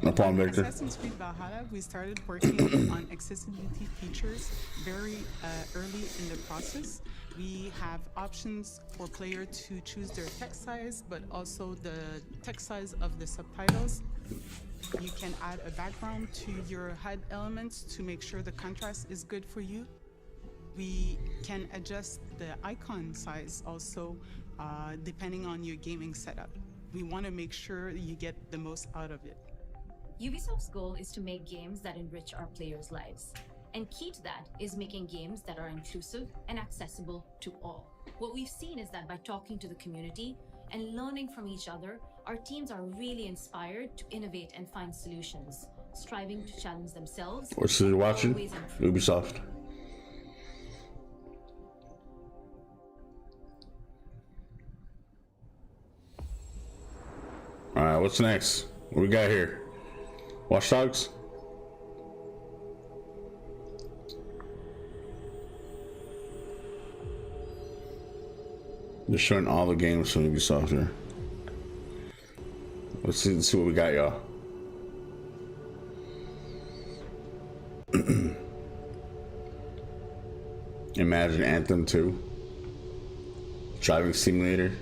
No problem, Victor. Assassin's Creed Valhalla, we started working on accessibility features very early in the process. We have options for player to choose their text size, but also the text size of the subtitles. You can add a background to your HUD elements to make sure the contrast is good for you. We can adjust the icon size also depending on your gaming setup. We want to make sure you get the most out of it. Ubisoft's goal is to make games that enrich our players' lives. And key to that is making games that are inclusive and accessible to all. What we've seen is that by talking to the community and learning from each other, our teams are really inspired to innovate and find solutions, striving to challenge themselves. What's you watching? Ubisoft. Alright, what's next? What we got here? Watch Dogs? They're showing all the games from Ubisoft here. Let's see what we got, y'all. Imagine Anthem 2. Driving Simulator.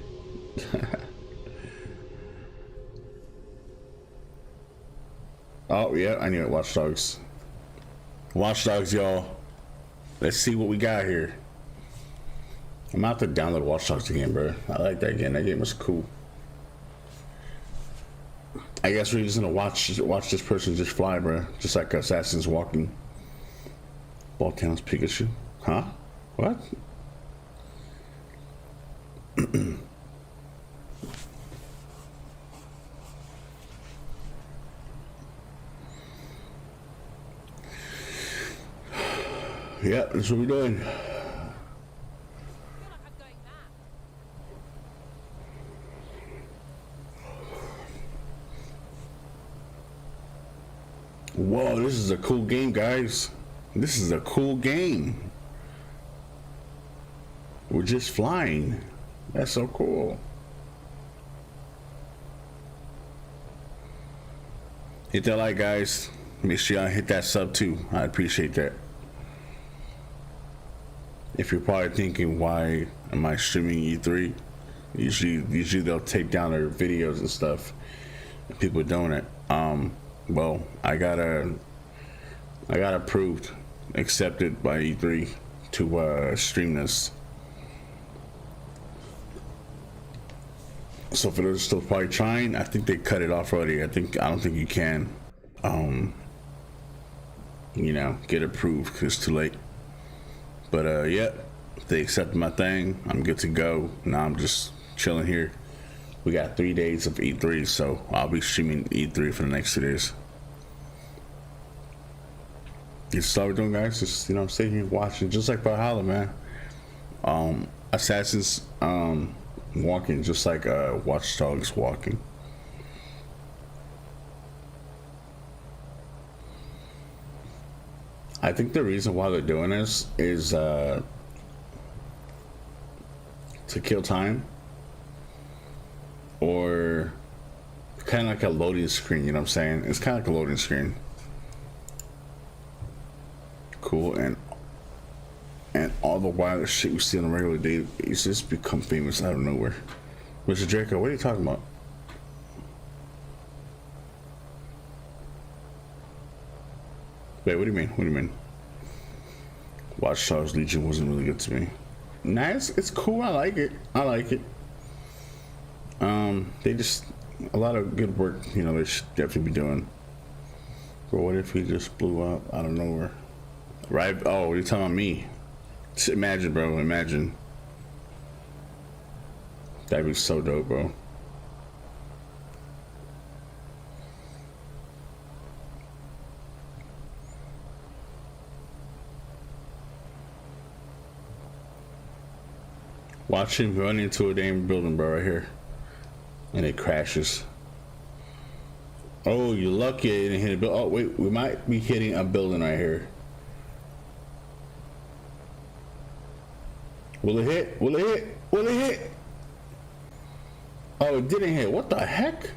Oh, yeah, I knew it. Watch Dogs. Watch Dogs, y'all. Let's see what we got here. I'm about to download Watch Dogs again, bro. I like that game. That game was cool. I guess we're just gonna watch this person just fly, bro. Just like Assassin's Walking. Balltown's Pikachu. Huh? What? Yeah, that's what we're doing. Whoa, this is a cool game, guys. This is a cool game. We're just flying. That's so cool. Hit that like, guys. Make sure y'all hit that sub too. I appreciate that. If you're probably thinking, why am I streaming E3? Usually they'll take down their videos and stuff. And people doing it. Well, I got approved, accepted by E3 to stream this. So for those still probably trying, I think they cut it off already. I don't think you can, you know, get approved because it's too late. But yeah, they accepted my thing. I'm good to go. Now I'm just chilling here. We got 3 days of E3, so I'll be streaming E3 for the next 2 days. That's all we're doing, guys. Just, you know, sitting here watching, just like Valhalla, man. Assassin's walking, just like Watch Dogs walking. I think the reason why they're doing this is to kill time, or kind of like a loading screen, you know what I'm saying? It's kind of like a loading screen. Cool, and all the wild shit we see on a regular day, it's just become famous out of nowhere. Mr. Draco, what are you talking about? Wait, what do you mean? What do you mean? Watch Dogs Legion wasn't really good to me. Nah, it's cool. I like it. I like it. They just, a lot of good work, you know, they should definitely be doing. Bro, what if he just blew up out of nowhere? Right? Oh, you're talking about me. Just imagine, bro. Imagine. That'd be so dope, bro. Watch him run into a damn building, bro, right here. And it crashes. Oh, you're lucky it didn't hit a building. Oh, wait, we might be hitting a building right here. Will it hit? Will it hit? Will it hit? Oh, it didn't hit. What the heck?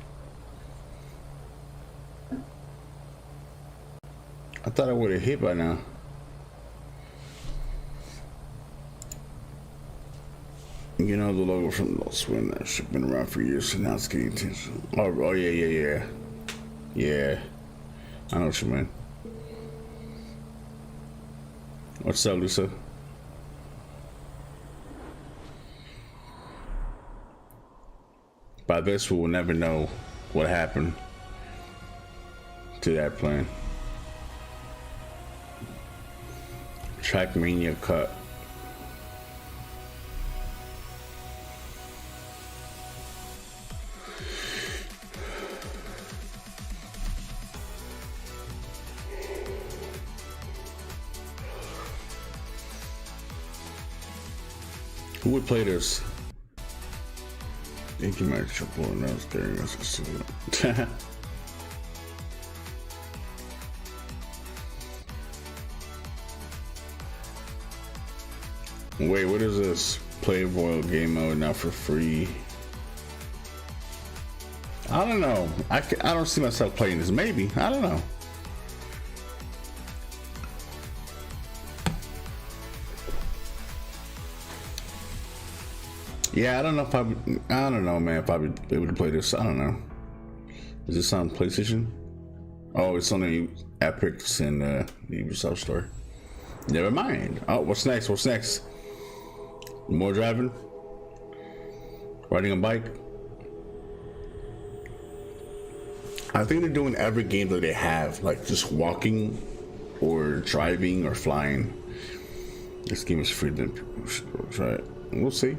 I thought I would have hit by now. You know the logo from Lost Wind that shit been around for years, so now it's getting attention. Oh yeah. Yeah. I know what you mean. What's up, Lisa? By this, we will never know what happened to that plane. Trackmania cut. Who would play this? I think you might triple and that was carrying us. Wait, what is this? Playable game mode now for free. I don't know. I don't see myself playing this. Maybe. I don't know. Yeah, I don't know if I don't know, man, if I would be able to play this. I don't know. Is this on PlayStation? Oh, it's on the Epics and the Ubisoft store. Never mind. Oh, what's next? What's next? More driving? Riding a bike? I think they're doing every game that they have, like just walking or driving or flying. This game is free, then people should go try it. We'll see.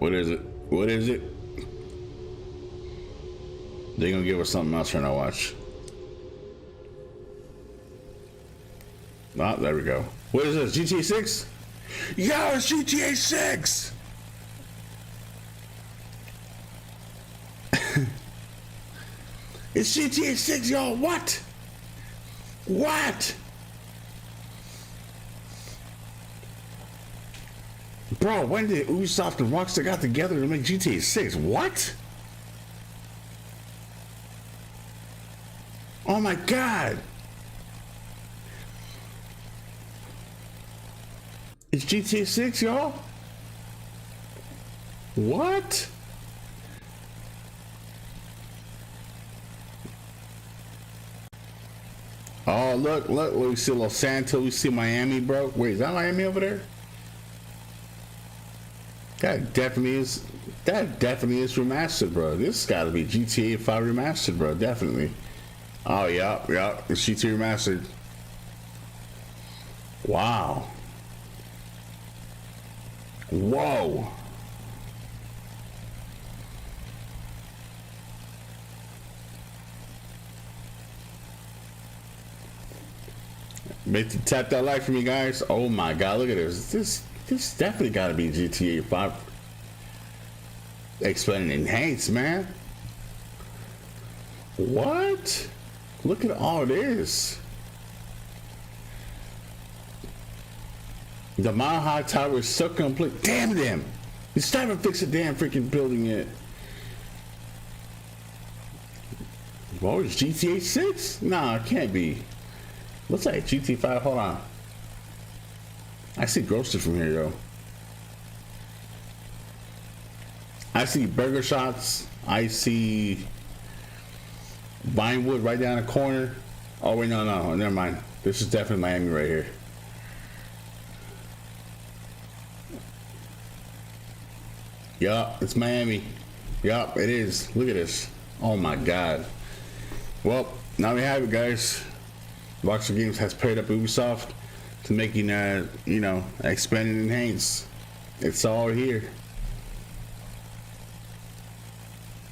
What is it? What is it? They're gonna give us something else trying to watch. Ah, there we go. What is this? GTA 6? Yo, it's GTA 6! It's GTA 6, y'all. What? What? Bro, when did Ubisoft and Rockstar got together to make GTA 6? What? Oh my god. It's GTA 6, y'all? What? Oh, look, we see Los Santos, we see Miami, bro. Wait, is that Miami over there? That definitely is remastered, bro. This gotta be GTA 5 remastered, bro. Definitely. Oh, yeah. It's GTA remastered. Wow. Whoa. Tap that like for me, guys. Oh my god, look at this. This definitely gotta be GTA 5 expanded and enhanced, man. What? Look at all this. The Mile High Tower is so complete. Damn them! It's time to fix the damn freaking building yet. What was GTA 6? Nah, it can't be. Looks like GTA 5. Hold on. I see Grocery from here, though. I see Burger Shots. I see Vinewood right down the corner. Oh, wait, no. Never mind. This is definitely Miami right here. Yup, it's Miami. Yup, it is. Look at this. Oh my god. Well, now we have it, guys. Rockstar Games has paired up Ubisoft to making you know, expand and enhance. It's all here.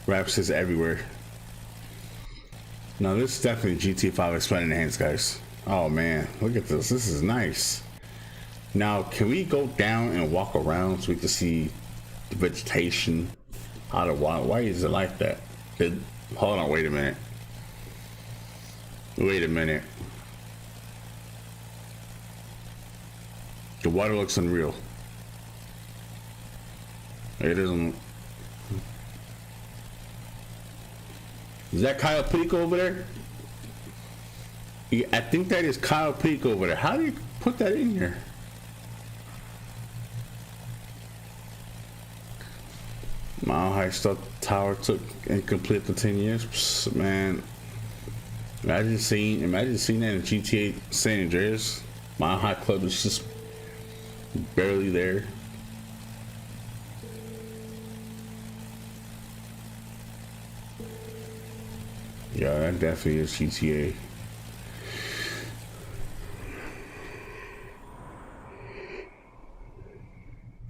Raps is everywhere. Now this is definitely GTA 5 expand and enhance, guys. Oh man, look at this. This is nice. Now, can we go down and walk around so we can see the vegetation? How to walk? Why is it like that? Hold on, wait a minute. Wait a minute. The water looks unreal. It doesn't. Is that Kyle Peak over there? Yeah, I think that is Kyle Peak over there. How do you put that in here? Mile High Tower took and completed the 10 years. Psst, man, imagine seeing that in GTA San Andreas. Mile High Club is just barely there. Yeah, that definitely is GTA.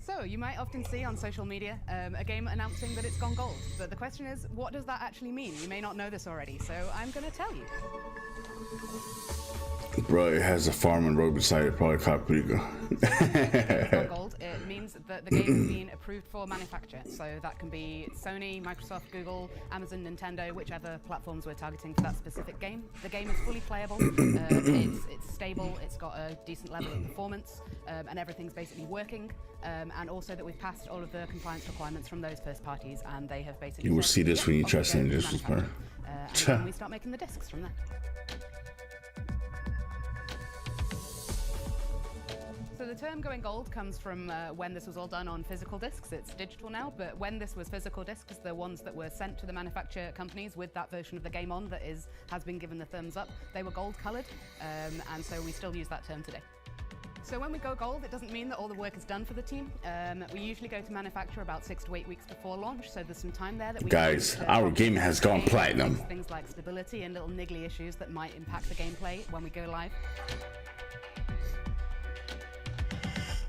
So, you might often see on social media a game announcing that it's gone gold. But the question is, what does that actually mean? You may not know this already, so I'm going to tell you. Bro, it has a farm and road beside it, probably Caprico. Gold, it means that the game has been approved for manufacture. So that can be Sony, Microsoft, Google, Amazon, Nintendo, whichever platforms we're targeting for that specific game. The game is fully playable, it's stable, it's got a decent level of performance, and everything's basically working. And also that we've passed all of the compliance requirements from those first parties, and they have basically. You will see this when you try San Andreas, bro. And then we start making the discs from there. So the term going gold comes from when this was all done on physical discs. It's digital now, but when this was physical discs, the ones that were sent to the manufacturer companies with that version of the game on that has been given the thumbs up, they were gold colored, and so we still use that term today. So when we go gold, it doesn't mean that all the work is done for the team. We usually go to manufacture about 6 to 8 weeks before launch, so there's some time there that we guys, our game has gone platinum. Things like stability and little niggly issues that might impact the gameplay when we go live.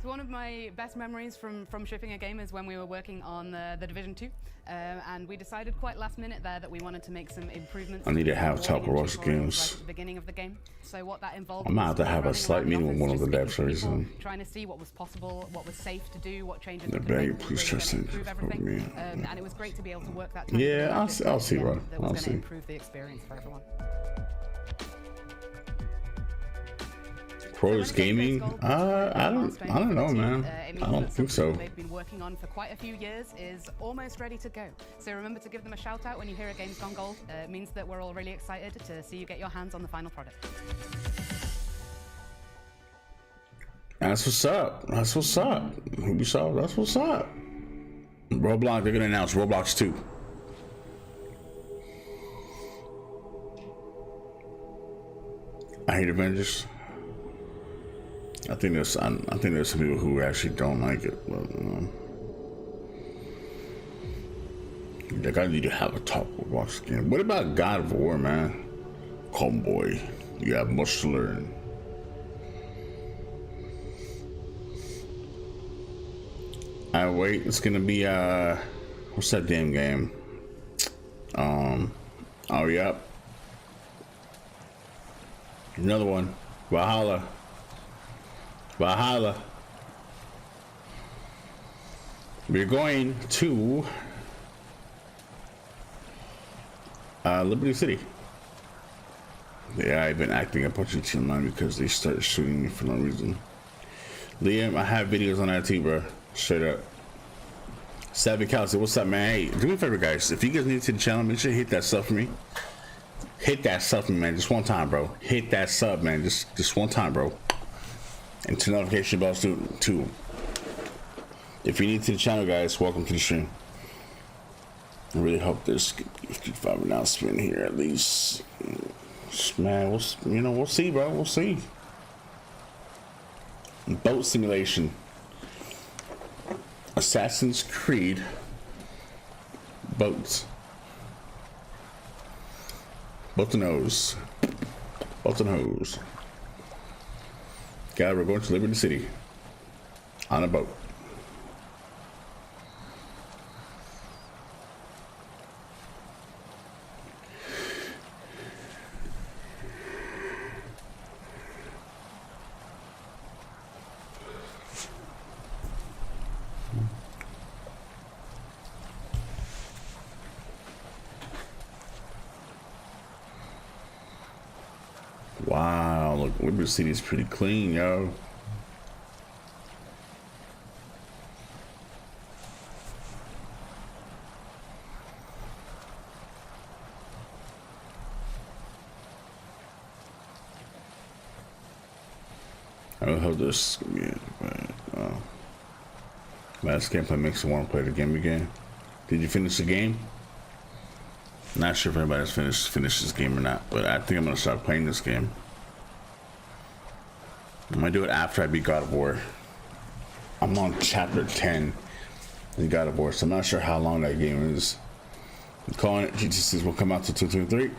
So one of my best memories from shipping a game is when we were working on the Division 2, and we decided quite last minute there that we wanted to make some improvements. I need to have talk with Rockstar Games. Right at the beginning of the game. So what that involved, I might have to have a slight meeting with one of the devs very soon. Trying to see what was possible, what was safe to do, what changes The we could bag, make, please trust improve everything. And it was great to be able to work that. Time yeah, I'll see, bro. That was going to improve the experience for everyone. Pros Gaming? I don't know, man. I don't think so. They've been working on for quite a few years is almost ready to go. So remember to give them a shout out when you hear a game's gone gold. It means that we're all really excited to see you get your hands on the final product. That's what's up. That's what's up. Ubisoft, that's what's up. Roblox, they're gonna announce Roblox 2. I hate Avengers. I think there's some people who actually don't like it, but like I need to have a talk with Rockstar Games. What about God of War, man? Come boy, you have much to learn. Wait, it's gonna be what's that damn game? Oh yep, another one, Valhalla. We're going to Liberty City. Yeah, I've been acting a bunch of team line because they started shooting me for no reason. Liam, I have videos on that too, bro. Straight up. Savvy Kelsey, what's up, man? Hey, do me a favor, guys. If you guys need to the channel, make sure you hit that sub for me. Hit that sub for me, man. Just one time, bro. Hit that sub, man. Just one time, bro. And to notification bells too. If you're new to the channel, guys, welcome to the stream. I really hope there's 55 announcement here at least. Man, we'll see, bro. We'll see. Boat simulation. Assassin's Creed boats. Both the nose. Both the nose. God, we're going to Liberty City. On a boat. Wow, look, Liberty City is pretty clean, yo. I don't know how this is gonna be, but last gameplay makes me want to play the game again. Did you finish the game? Not sure if anybody's finished this game or not, but I think I'm gonna start playing this game. I'm gonna do it after I beat God of War. I'm on chapter 10 in God of War, so I'm not sure how long that game is. I'm calling it GT6 will come out to 2023.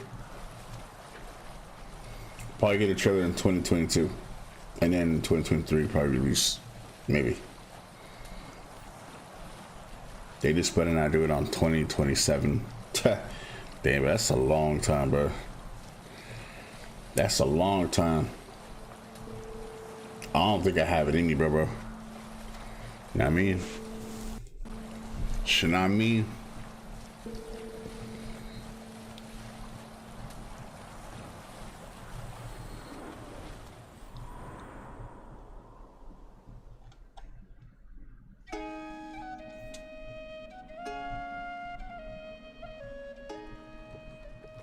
Probably get a trailer in 2022, and then in 2023 probably release, maybe. They just better not do it on 2027. Damn, that's a long time, bro. That's a long time. I don't think I have it in me, bro. You know what I mean? Should I mean?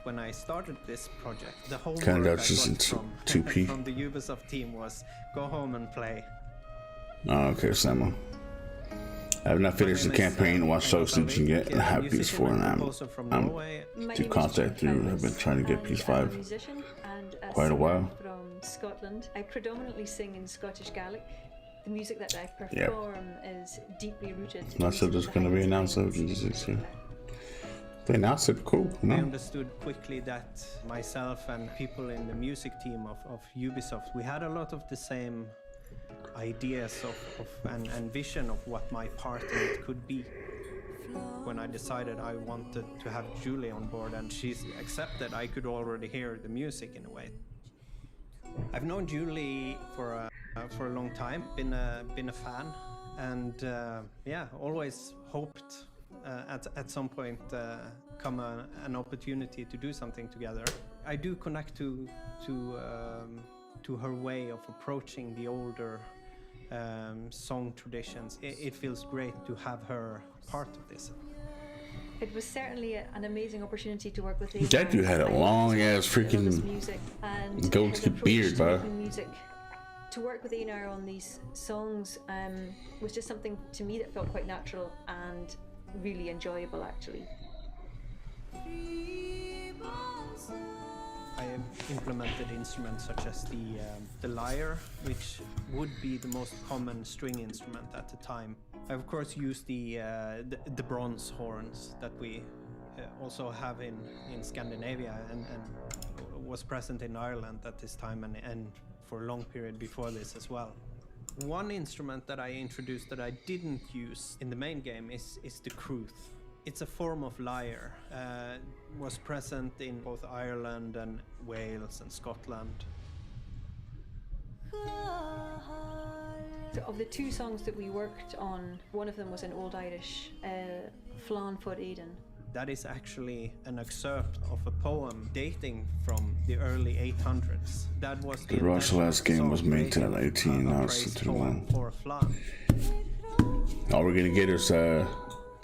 When I started this project, the whole Kind work of I just in got 2p. from the Ubisoft team was go home and play. Oh, okay, Samuel. I have not finished the campaign. Watch Dogs Legion yet, and I have PS4, and I'm to contact through. I've been trying to get PS5 musician and a quite a while. From Scotland. I predominantly sing in Scottish Gaelic. The music that I Yep. perform is deeply rooted. Not sure there's gonna be announced of Jesus here. They announced it, cool. I No? understood quickly that myself and people in the music team of Ubisoft, we had a lot of the same ideas and vision of what my part in it could be. When I decided I wanted to have Julie on board and she's accepted, I could already hear the music in a way. I've known Julie for a long time, been a fan, and yeah, always hoped at some point come an opportunity to do something together. I do connect to her way of approaching the older song traditions. It feels great to have her part of this. It was certainly an amazing opportunity to work with That dude had a long ass freaking music and goatee beard, bro. music. To work with Einar on these songs was just something to me that felt quite natural and really enjoyable, actually. I have implemented instruments such as the lyre, which would be the most common string instrument at the time. I of course used the bronze horns that we also have in Scandinavia and was present in Ireland at this time and for a long period before this as well. One instrument that I introduced that I didn't use in the main game is the crwth. It's a form of lyre. Was present in both Ireland and Wales and Scotland. Of the two songs that we worked on, one of them was an Old Irish, Flan for Eden. That is actually an excerpt of a poem dating from the early 800s. That was The Rush last game was made to 18, now it's to 21. For Flan. All we're gonna get is The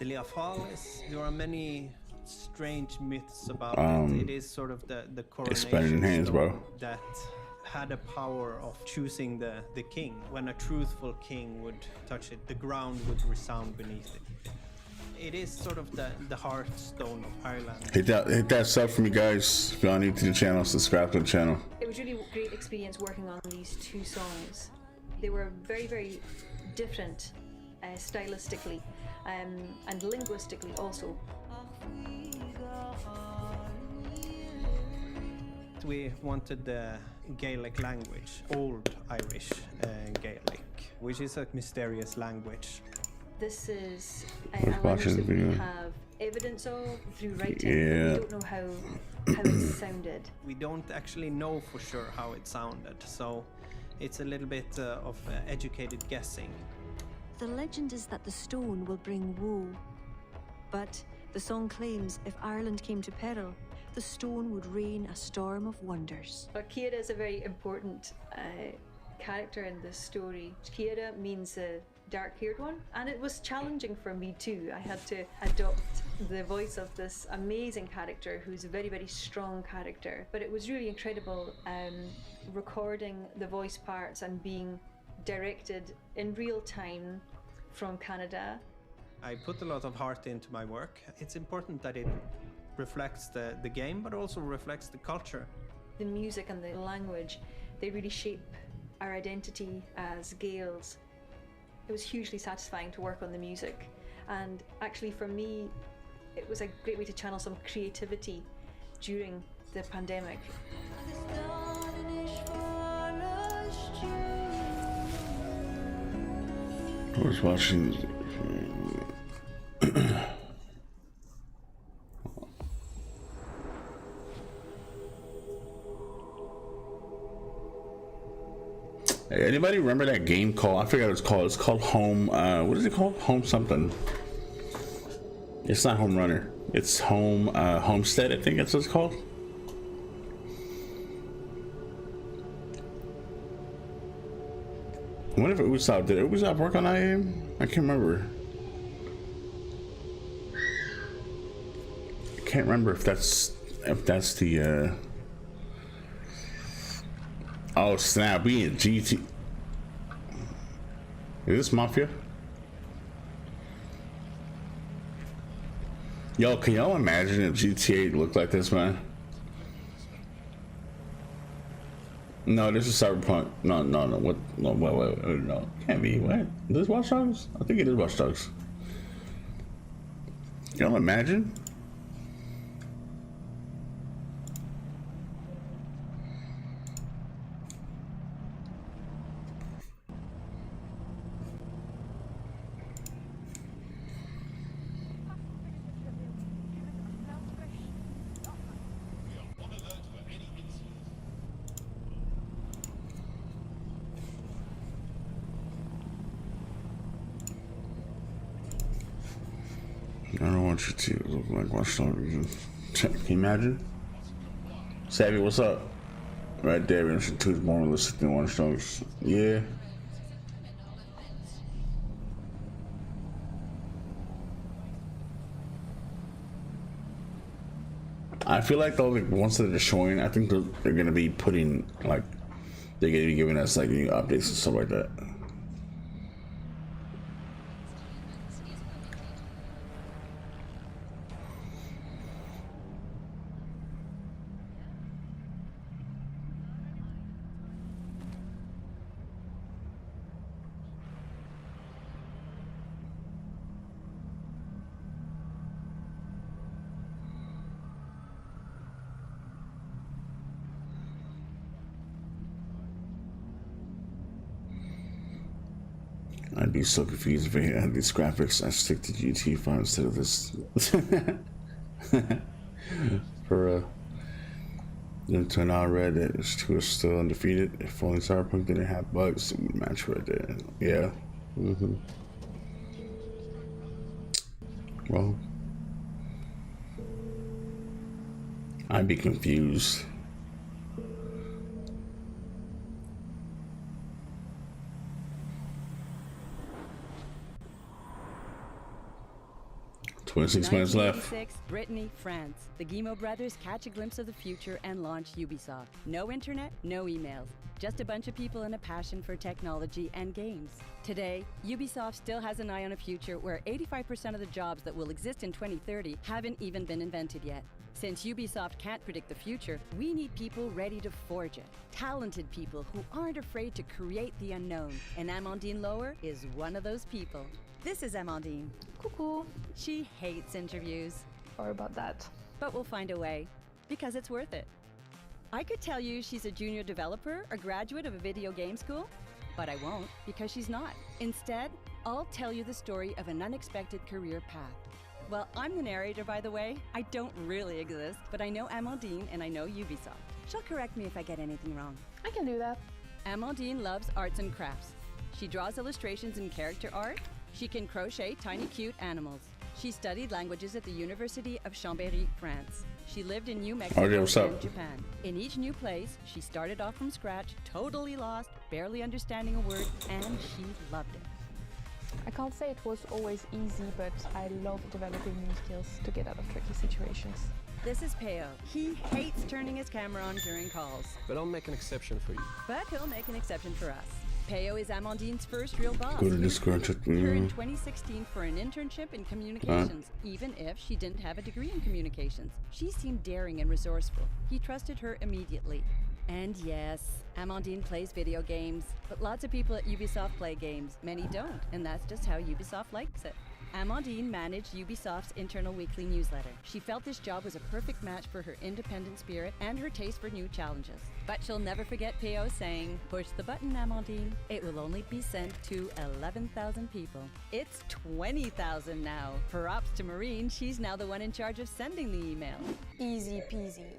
Liafalis, there are many strange myths about it. It is sort of the coronation hands, bro. stone that had a power of choosing the king. When a truthful king would touch it, the ground would resound beneath it. It is sort of the heartstone of Ireland. hit that sub for me, guys. If y'all new to the channel, subscribe to the channel. It was really a great experience working on these two songs. They were very, very different stylistically and linguistically also. that, we wanted the Gaelic language, Old Irish Gaelic, which is a mysterious language. This is a Watching language the that we video. have evidence of through writing, Yeah. but we don't know how it sounded. We don't actually know for sure how it sounded, so it's a little bit of educated guessing. The legend is that the stone will bring woe. But the song claims if Ireland came to peril, the stone would rain a storm of wonders. Ciara is a very important character in this story. Ciara means a dark-haired one, and it was challenging for me too. I had to adopt the voice of this amazing character who's a very, very strong character. But it was really incredible recording the voice parts and being directed in real time from Canada. I put a lot of heart into my work. It's important that it reflects the game, but also reflects the culture. The music and the language, they really shape our identity as Gaels. It was hugely satisfying to work on the music, and actually for me it was a great way to channel some creativity during the pandemic. I was watching. Hey, anybody remember that game called? I forgot what it's called. It's called Home. What is it called? Home something. It's not Home Runner. It's Home Homestead. I think that's what it's called. I wonder if Ubisoft did Ubisoft work on that game? I can't remember. I can't remember if that's the oh snap, we in GT. Is this Mafia? Yo, can y'all imagine if GTA looked like this, man? No, this is Cyberpunk. No, what? No, wait, no. Can't be. What? Is this Watch Dogs? I think it is Watch Dogs. Y'all imagine? I don't want you to look like Watch Dogs. Can you imagine? Savvy, what's up? Right there, Redemption 2 is more realistic than Watch Dogs. Yeah. I feel like though, like once they're showing, I think they're gonna be putting like they're gonna be giving us like new updates and stuff like that. I'd be so confused if I had these graphics. I'd stick to GT5 instead of this. For then turn out red that it's two is still undefeated. If only Cyberpunk didn't have bugs, it would match right there. Yeah. Well, I'd be confused. Six minutes left. 1986, Brittany, France. The Guillemot brothers catch a glimpse of the future and launch Ubisoft. No internet, no emails. Just a bunch of people and a passion for technology and games. Today, Ubisoft still has an eye on a future where 85% of the jobs that will exist in 2030 haven't even been invented yet. Since Ubisoft can't predict the future, we need people ready to forge it. Talented people who aren't afraid to create the unknown. And Amandine Lower is one of those people. This is Amandine. Coucou. She hates interviews. Sorry about that. But we'll find a way, because it's worth it. I could tell you she's a junior developer or graduate of a video game school, but I won't because she's not. Instead, I'll tell you the story of an unexpected career path. Well, I'm the narrator, by the way. I don't really exist, but I know Amandine and I know Ubisoft. She'll correct me if I get anything wrong. I can do that. Amandine loves arts and crafts. She draws illustrations and character art. She can crochet tiny cute animals. She studied languages at the University of Chambéry, France. She lived in New Mexico and Japan. In each new place, she started off from scratch, totally lost, barely understanding a word, and she loved it. I can't say it was always easy, but I love developing new skills to get out of tricky situations. This is Peo. He hates turning his camera on during calls. But I'll make an exception for you. But he'll make an exception for us. Peo is Amandine's first real boss. Go to Discord, check me Her in out. 2016 for an internship in communications, even if she didn't have a degree in communications. She seemed daring and resourceful. He trusted her immediately. And yes, Amandine plays video games, but lots of people at Ubisoft play games. Many don't, and that's just how Ubisoft likes it. Amandine managed Ubisoft's internal weekly newsletter. She felt this job was a perfect match for her independent spirit and her taste for new challenges. But she'll never forget Peo saying, "Push the button, Amandine. It will only be sent to 11,000 people." It's 20,000 now. Props to Marine, she's now the one in charge of sending the email. Easy peasy.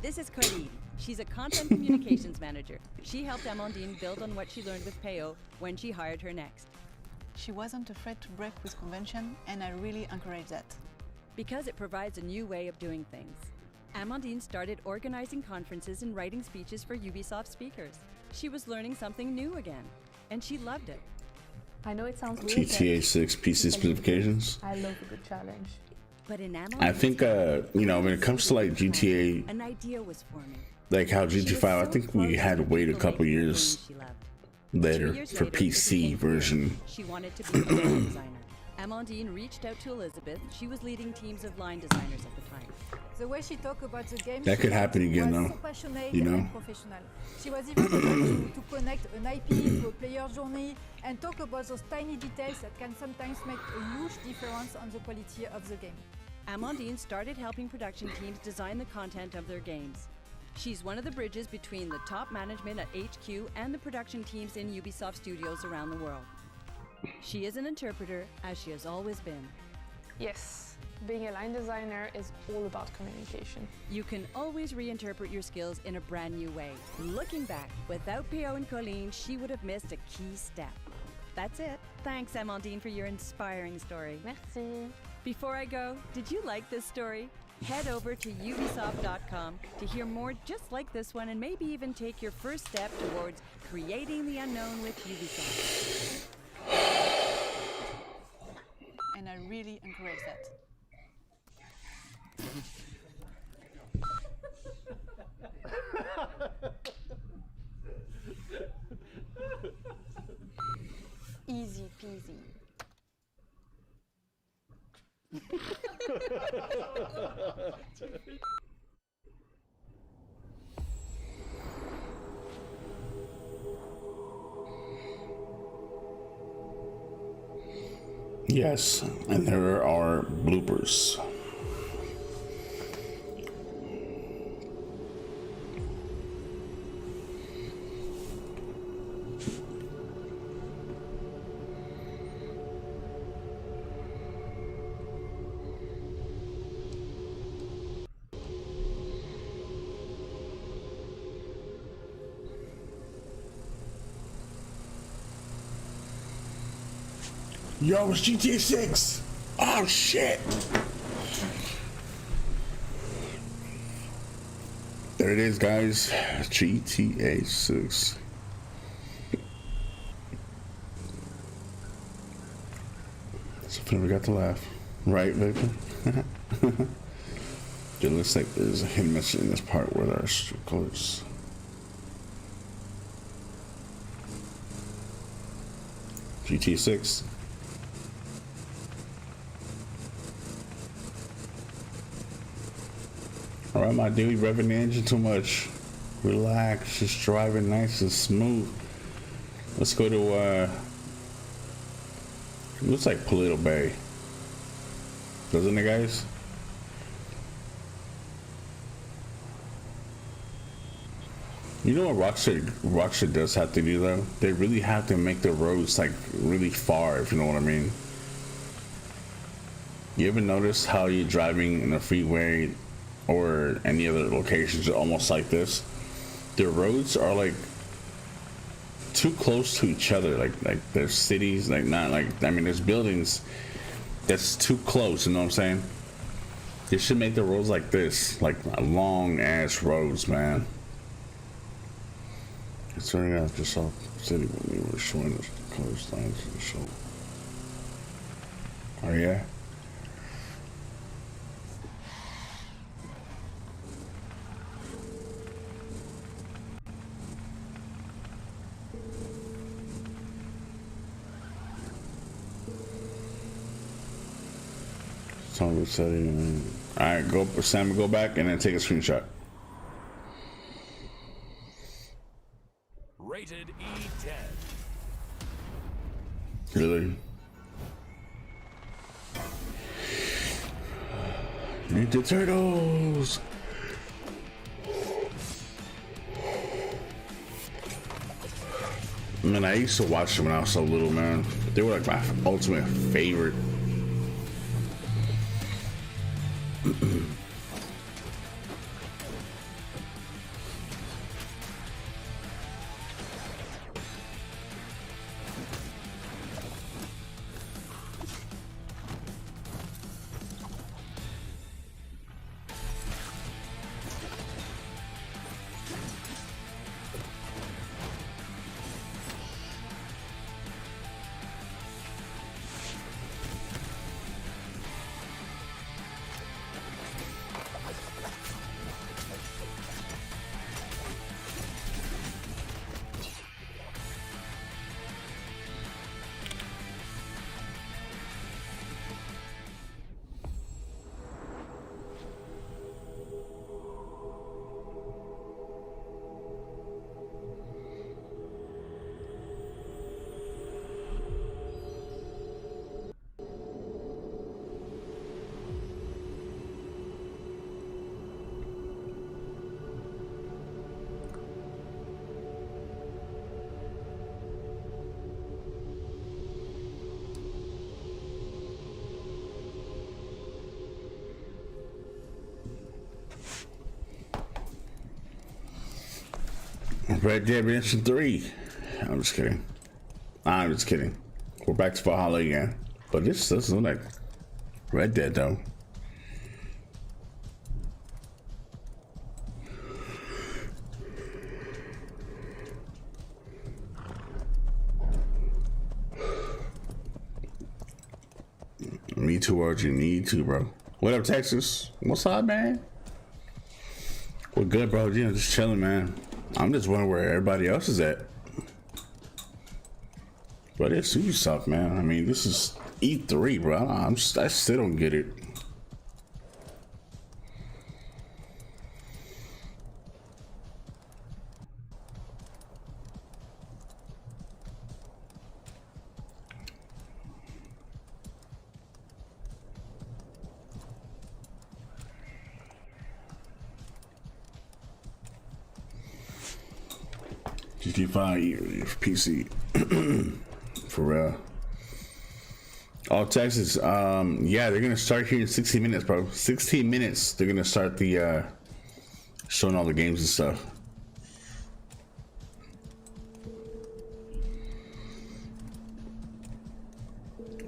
This is Khalid. She's a content communications manager. She helped Amandine build on what she learned with Peo when she hired her next. She wasn't afraid to break with convention, and I really encourage that. Because it provides a new way of doing things. Amandine started organizing conferences and writing speeches for Ubisoft speakers. She was learning something new again, and she loved it. I know it sounds weird. GTA 6 PC specifications. I love a good challenge. But in I think, you know, when it comes to like GTA, an idea was forming. like how GTA 5, I think we had to wait a couple years later for PC version. She wanted to be a line designer. Amandine reached out to Elizabeth. She was leading teams of line designers at the time. The way she talked about the game, That could happen again, was though, so passionate you know? and professional. She was even able to connect an IP to a player journey and talk about those tiny details that can sometimes make a huge difference on the quality of the game. Amandine started helping production teams design the content of their games. She's one of the bridges between the top management at HQ and the production teams in Ubisoft studios around the world. She is an interpreter, as she has always been. Yes, being a line designer is all about communication. You can always reinterpret your skills in a brand new way. Looking back, without Peo and Colleen, she would have missed a key step. That's it. Thanks, Amandine, for your inspiring story. Merci. Before I go, did you like this story? Head over to Ubisoft.com to hear more just like this one and maybe even take your first step towards creating the unknown with Ubisoft. And I really encourage that. Easy peasy. Yes, and there are bloopers. Yo, it's GTA 6. Oh shit. There it is, guys. GTA 6. So we got to laugh. Right, baby? It looks like there's a hidden message in this part where there are street colors. GTA 6. Alright, my dude, you revving the engine too much. Relax, just driving nice and smooth. Let's go to, looks like Paleto Bay. Doesn't it, guys? You know what Rockstar does have to do though? They really have to make the roads like really far, if you know what I mean. You ever notice how you're driving in a freeway or any other locations almost like this? The roads are like too close to each other. Like there's cities, like not like, I mean, there's buildings that's too close, you know what I'm saying? They should make the roads like this, like long ass roads, man. It's turning out just off city when we were showing us close lines to the show. Oh yeah? Some setting. All right, go, Sam. Go back and then take a screenshot. Rated E10. Really? Ninja Turtles. Man, I used to watch them when I was so little, man. They were like my ultimate favorite. Red Dead Redemption 3. I'm just kidding. I'm just kidding. We're back to Valhalla again. But this doesn't look like Red Dead though. Me too, RG. Need to, bro. What up, Texas? What's up, man? We're good, bro. Yeah, just chilling, man. I'm just wondering where everybody else is at. But it's Ubisoft, man. I mean, this is E3, bro. I still don't get it. GT5 PC. For real. Oh, Texas. Yeah, they're gonna start here in 16 minutes, bro. 16 minutes. They're gonna start the showing all the games and stuff.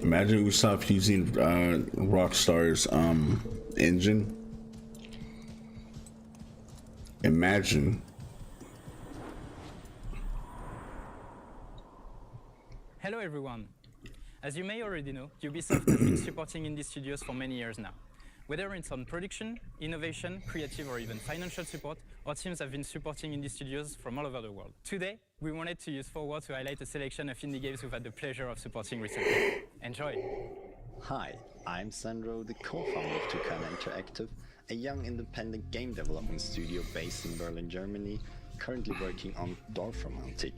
Imagine Ubisoft using Rockstar's engine. Imagine. Hello everyone. As you may already know, Ubisoft has been supporting indie studios for many years now. Whether it's on production, innovation, creative or even financial support, our teams have been supporting indie studios from all over the world. Today, we wanted to use Forward to highlight a selection of indie games we've had the pleasure of supporting recently. Enjoy! Hi, I'm Sandro, the co-founder of Tucana Interactive, a young independent game development studio based in Berlin, Germany, currently working on Dorfromantik.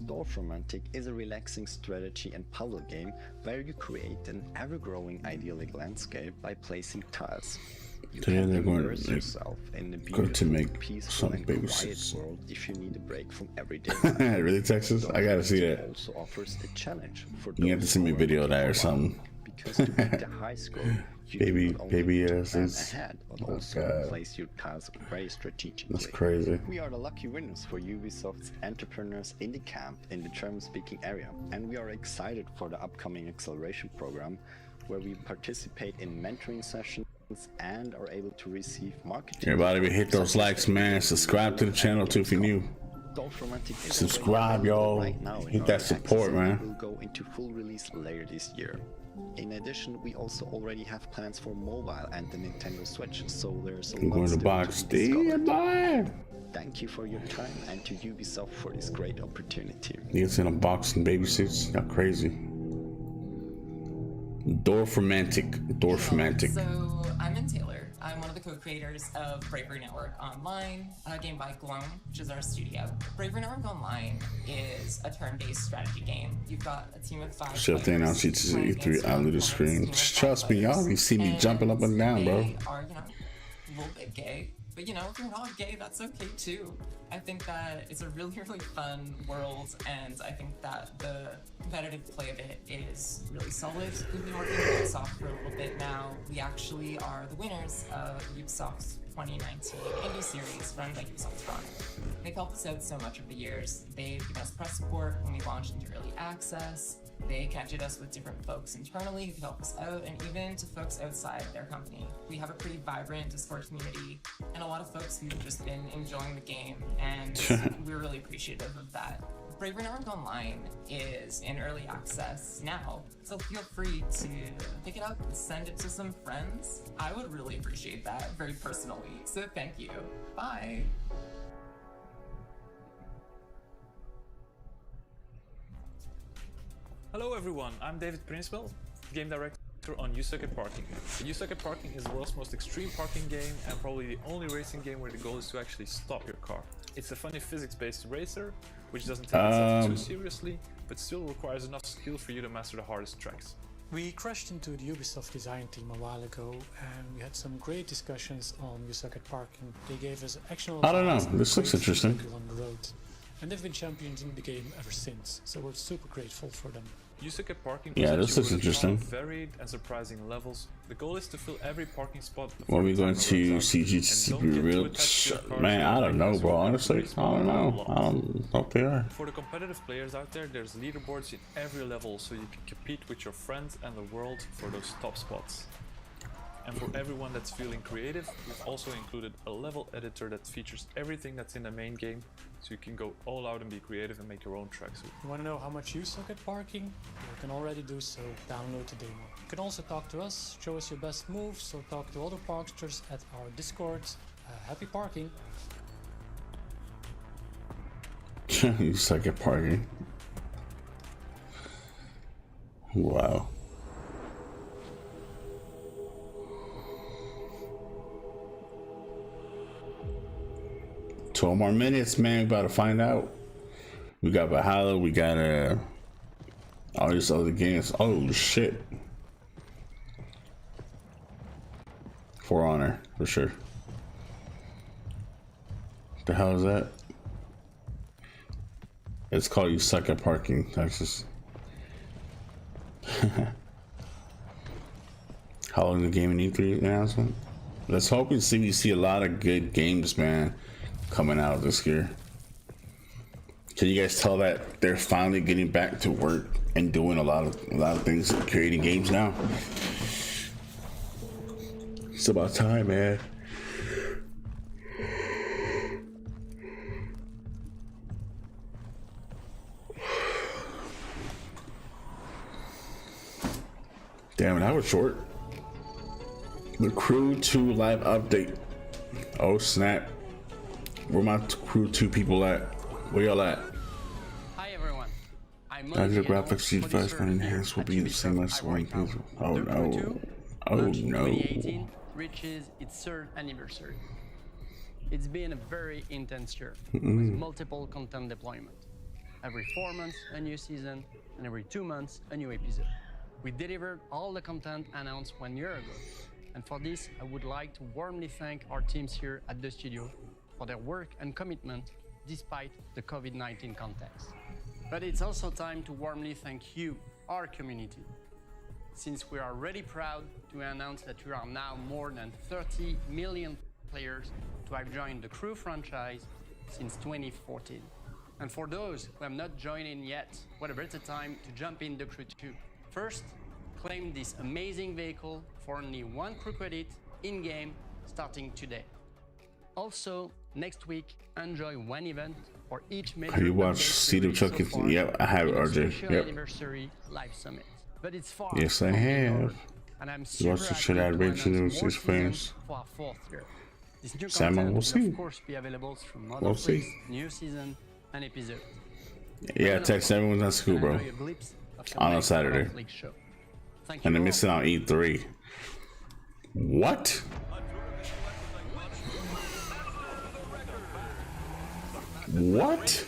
Dorfromantik is a relaxing strategy and puzzle game where you create an ever-growing idyllic landscape by placing tiles. You So yeah, can they're going immerse to yourself in the go to beautiful, make peaceful, some and baby quiet suits. world if you need a break from everyday life. Really, Texas? I gotta see that. Also offers a challenge for You have to those send me a who are video of that or looking for one. something. Because to beat the high score, you baby not only need to plan asses. ahead, but Oh, also God. place your tasks very strategically. That's crazy. We are the lucky winners for Ubisoft's Entrepreneurs Indie Camp in the German-speaking area, and we are excited for the upcoming acceleration program, where we participate in mentoring sessions and are able to receive marketing. Everybody hit those likes, man. Subscribe to the channel too if you're new. Subscribe, y'all. Hit that support, man. Will go into full release later this year. In addition, we also already have plans for mobile and the Nintendo Switch, so there's a I'm lot going to still box. be discovered. Bye. Thank you for your time and to Ubisoft for this great opportunity. Niggas in a box and baby suits. Y'all crazy. Dorfromantic. So I'm in Taylor. I'm one of the co-creators of Bravery Network Online, a game by Gloam, which is our studio. Bravery Network Online is a turn-based strategy game. You've got a team of 5 Shut the announce you to E3 out of the screen. Trust me, y'all. You see me jumping up and down, bro. They are, a little bit gay. But if you're not gay, that's okay too. I think that it's a really, really fun world, and I think that the competitive play of it is really solid. We've been working with Ubisoft for a little bit now. We actually are the winners of Ubisoft's 2019 Indie Series run by Ubisoft Toronto. They've helped us out so much over the years. They've given us press support when we launched into early access. They connected us with different folks internally who could help us out, and even to folks outside their company. We have a pretty vibrant Discord community and a lot of folks who've just been enjoying the game, and we're really appreciative of that. Bravery Network Online is in early access now, so feel free to pick it up and send it to some friends. I would really appreciate that very personally, so thank you. Bye. Hello everyone, I'm David Princewell, game director on You Suck at Parking. You Suck at Parking is the world's most extreme parking game and probably the only racing game where the goal is to actually stop your car. It's a funny physics-based racer, which doesn't take itself too seriously, but still requires enough skill for you to master the hardest tracks. We crashed into the Ubisoft design team a while ago, and we had some great discussions on You Suck at Parking. They gave us actionable I don't know. advice and This looks great interesting. feedback on the road. And they've been championing the game ever since, so we're super grateful for them. You Suck at Parking Yeah, this looks presents you with a ton interesting. of varied and surprising levels. The goal is to fill every parking spot before When we the going timer to runs out. CG And to don't be get too real, attached to your car man, so I you don't can know, race bro. with Honestly, race I don't mode know. locked. I don't know if they are. For the competitive players out there, there's leaderboards in every level so you can compete with your friends and the world for those top spots. And for everyone that's feeling creative, we've also included a level editor that features everything that's in the main game, so you can go all out and be creative and make your own tracks. You want to know how much you suck at parking? You can already do so. Download the demo. You can also talk to us, show us your best moves, or talk to other parksters at our Discord. Happy parking! You suck at parking. Wow. Twelve more minutes, man. We about to find out. We got Valhalla. We got all these other games. Oh shit! For Honor, for sure. What the hell is that? It's called You Suck at Parking, Texas. How long the game in E3 announcement? Let's hope we see a lot of good games, man, coming out this year. Can you guys tell that they're finally getting back to work and doing a lot of things, creating games now? It's about time, man. Damn, that was short. The Crew 2 live update. Oh snap. Where my Crew 2 people at? Where y'all at? Hi everyone. I'm The graphics G5 enhanced will be the same as one people. Oh no. Oh no. 2018 reaches its 3rd anniversary. It's been a very intense year with multiple content deployment. Every 4 months a new season, and every 2 months a new episode. We delivered all the content announced 1 year ago. And for this, I would like to warmly thank our teams here at the studio for their work and commitment despite the COVID-19 context. But it's also time to warmly thank you, our community, since we are really proud to announce that we are now more than 30 million players to have joined the Crew franchise since 2014. And for those who have not joined in yet, what a better time to jump in the Crew 2. First, claim this amazing vehicle for only 1 Crew credit in-game starting today. Also, next week, enjoy one event for each major. Have you watched Seed of Chuck? Yep, I have it, RJ. Yep. Anniversary live summit. But it's far. Yes, I have. And I'm You watched the shit out of Rachel and his friends. Salmon, we'll see. Of course, be available through We'll see. new season and episode. Yeah, text everyone's at school, bro. On a Saturday. And they're missing out E3. What? What?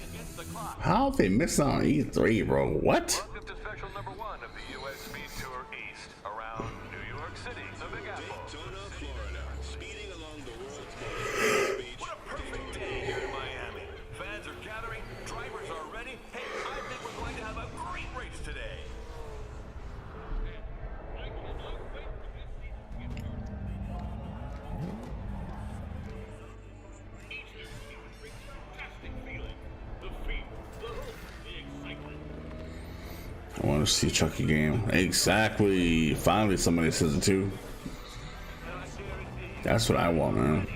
How are they missing out on E3, bro? What? Welcome to special number 1 of the US Speed Tour East around New York City, the Big Apple. Daytona, Florida, speeding along the world's most beach. What a perfect day here in Miami. Fans are gathering, drivers are ready. Hey, I think we're going to have a great race today. I want to see a Chucky game. Exactly. Finally, somebody says it too. That's what I want, man.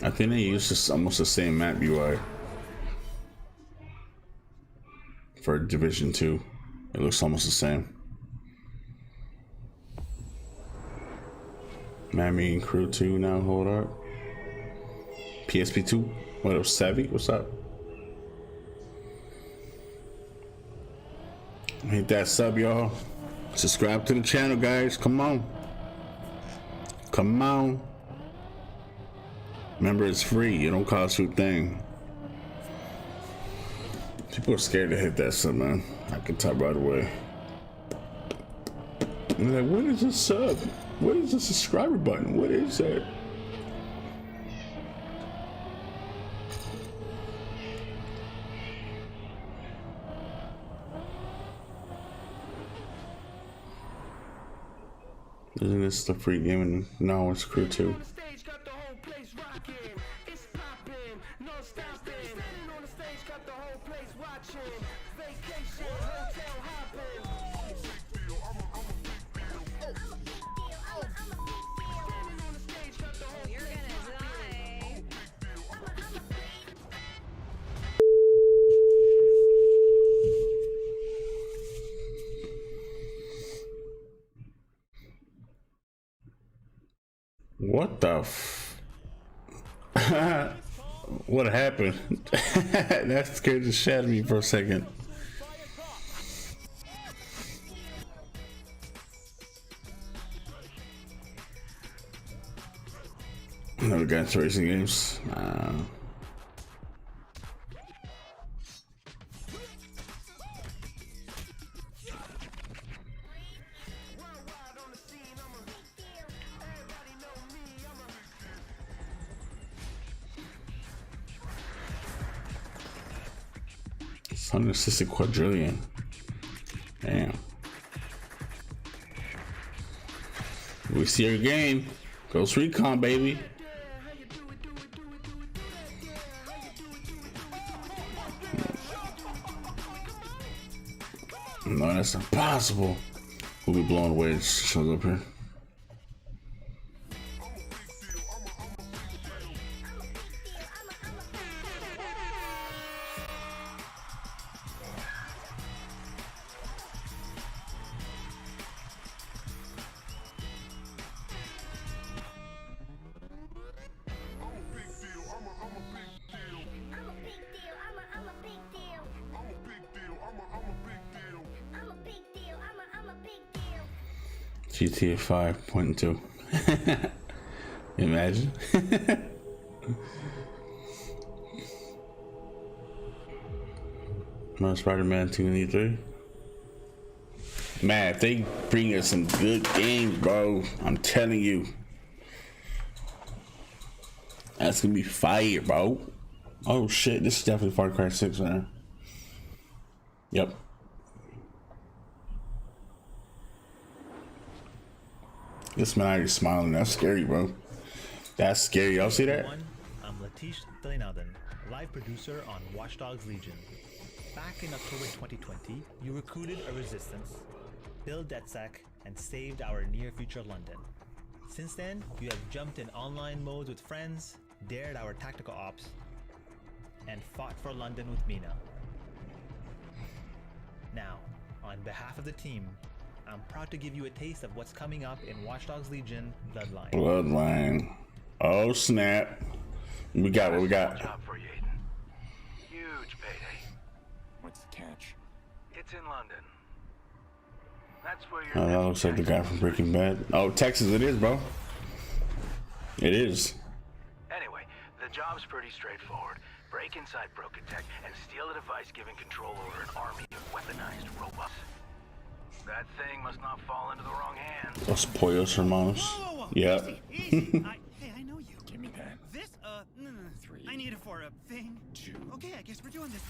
I think they use this almost the same map UI for Division 2. It looks almost the same. Miami and Crew 2 now, hold up. PSP 2? What up, Savvy? What's up? Hit that sub, y'all. Subscribe to the channel, guys. Come on. Come on. Remember, it's free. It don't cost you a thing. People are scared to hit that sub, man. I can tell right away. I'm like, what is a sub? What is the subscriber button? What is that? Isn't this the free game? And now it's Crew 2. What the what happened? That scared the shit out of me for a second. Never got into racing games. Unassisted quadrillion. Damn. We see her game. Ghost Recon, baby. No, that's impossible. We'll be blown away. It shows up here. GTA 5.2. Imagine. No Spider-Man 2 and E3. Man, if they bring us some good games, bro, I'm telling you, that's gonna be fire, bro. Oh shit, this is definitely Far Cry 6, man. Yep. This man already smiling. That's scary, bro. That's scary. Y'all see that? I'm Latish Thainadan, live producer on Watch Dogs Legion. Back in October 2020, you recruited a resistance, built DedSec, and saved our near-future London. Since then, you have jumped in online modes with friends, dared our tactical ops, and fought for London with Mina. Now, on behalf of the team, I'm proud to give you a taste of what's coming up in Watch Dogs Legion Bloodline. Bloodline. Oh snap. We got what we got. Job for you, Aiden. Huge payday. What's the catch? It's in London. That's where Oh, that looks like the guy from Breaking Bad. Oh, Texas it is, bro. It is. Anyway, the job's pretty straightforward. Break inside Brokatech and steal a device giving control over an army of weaponized robots. That thing must not fall into the wrong hands. Los Pollos Hermanos. Yep. Hey, I know you. Give me that. This, no. 3. I need it for a thing. 2. Okay, I guess we're doing this.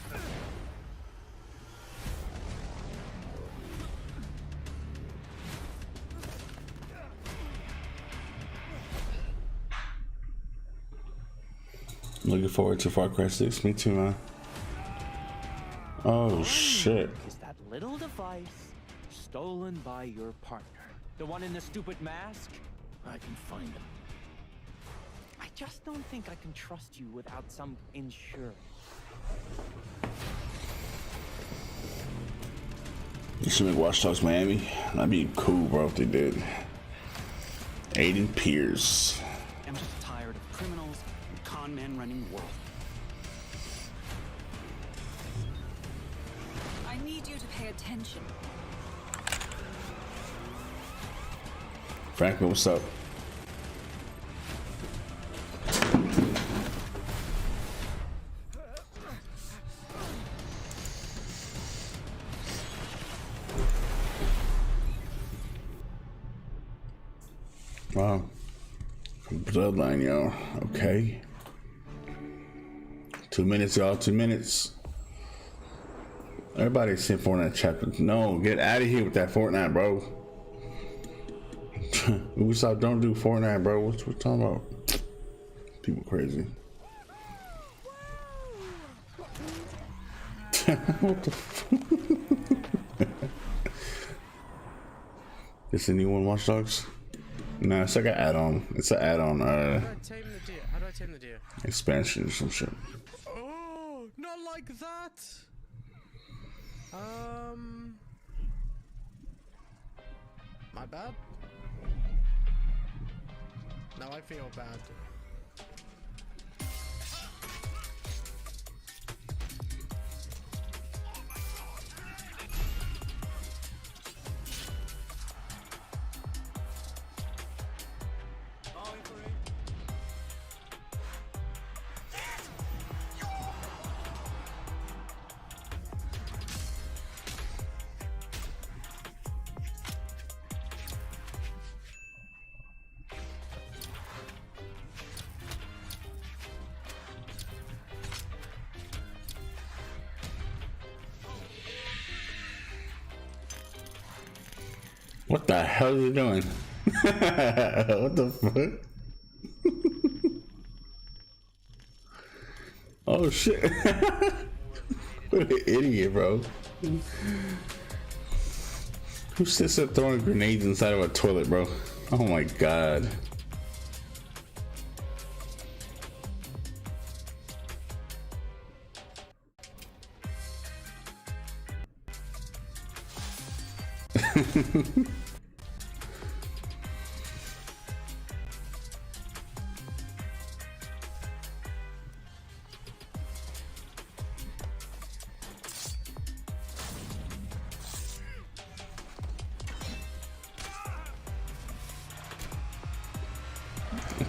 Looking forward to Far Cry 6. Me too, man. Oh shit. Is that little device stolen by your partner? The one in the stupid mask? I can find him. I just don't think I can trust you without some insurance. You should make Watch Dogs Miami. That'd be cool, bro, if they did. Aiden Pierce. I'm just tired of criminals and con men running the world. I need you to pay attention. Franklin, what's up? Wow. Bloodline, y'all. Okay. 2 minutes, y'all. 2 minutes. Everybody sent Fortnite chapter. No, get out of here with that Fortnite, bro. Ubisoft don't do Fortnite, bro. What we talking about? People crazy. What the fuck? This a new one, Watch Dogs? Nah, it's like an add-on. It's an add-on. How do I tame the deer? How do I tame the deer? Expansion or some shit. Oh, not like that. My bad. Now I feel bad. What the hell is he doing? What the fuck? Oh shit. What an idiot, bro. Who sits there throwing grenades inside of a toilet, bro? Oh my god.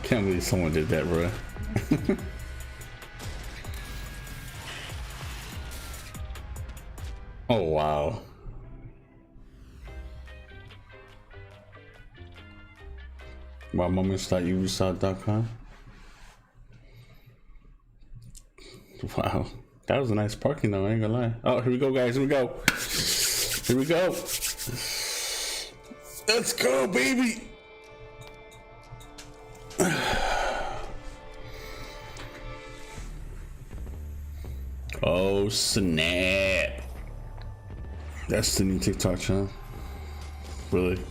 Can't believe someone did that, bro. Oh wow. My moments.ubisoft.com. Wow, that was a nice parking though, I ain't gonna lie. Oh, here we go, guys, here we go. Here we go. Let's go, baby. Oh, snap. That's the new TikTok channel. Really?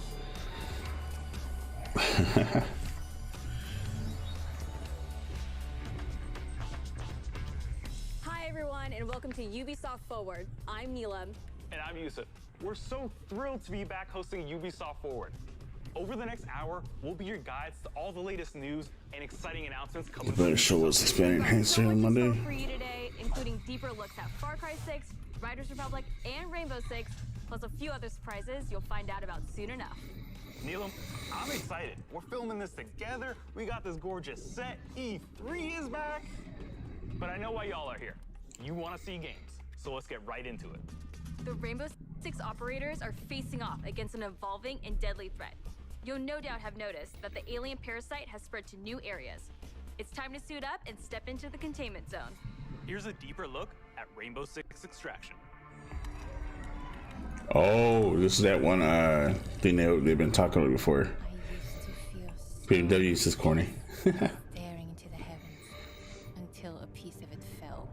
Hi everyone and welcome to Ubisoft Forward. I'm Neelam. And I'm Yusuf. We're so thrilled to be back hosting Ubisoft Forward. Over the next hour, we'll be your guides to all the latest news and exciting announcements coming. Better show us expanding enhancer on Monday. For you today, including deeper looks at Far Cry 6, Riders Republic, and Rainbow Six, plus a few other surprises you'll find out about soon enough. Neelam, I'm excited. We're filming this together. We got this gorgeous set. E3 is back. But I know why y'all are here. You want to see games, so let's get right into it. The Rainbow Six operators are facing off against an evolving and deadly threat. You'll no doubt have noticed that the alien parasite has spread to new areas. It's time to suit up and step into the containment zone. Here's a deeper look at Rainbow Six Extraction. Oh, this is that one thing they've been talking about before. BMW is corny. Staring into the heavens until a piece of it fell.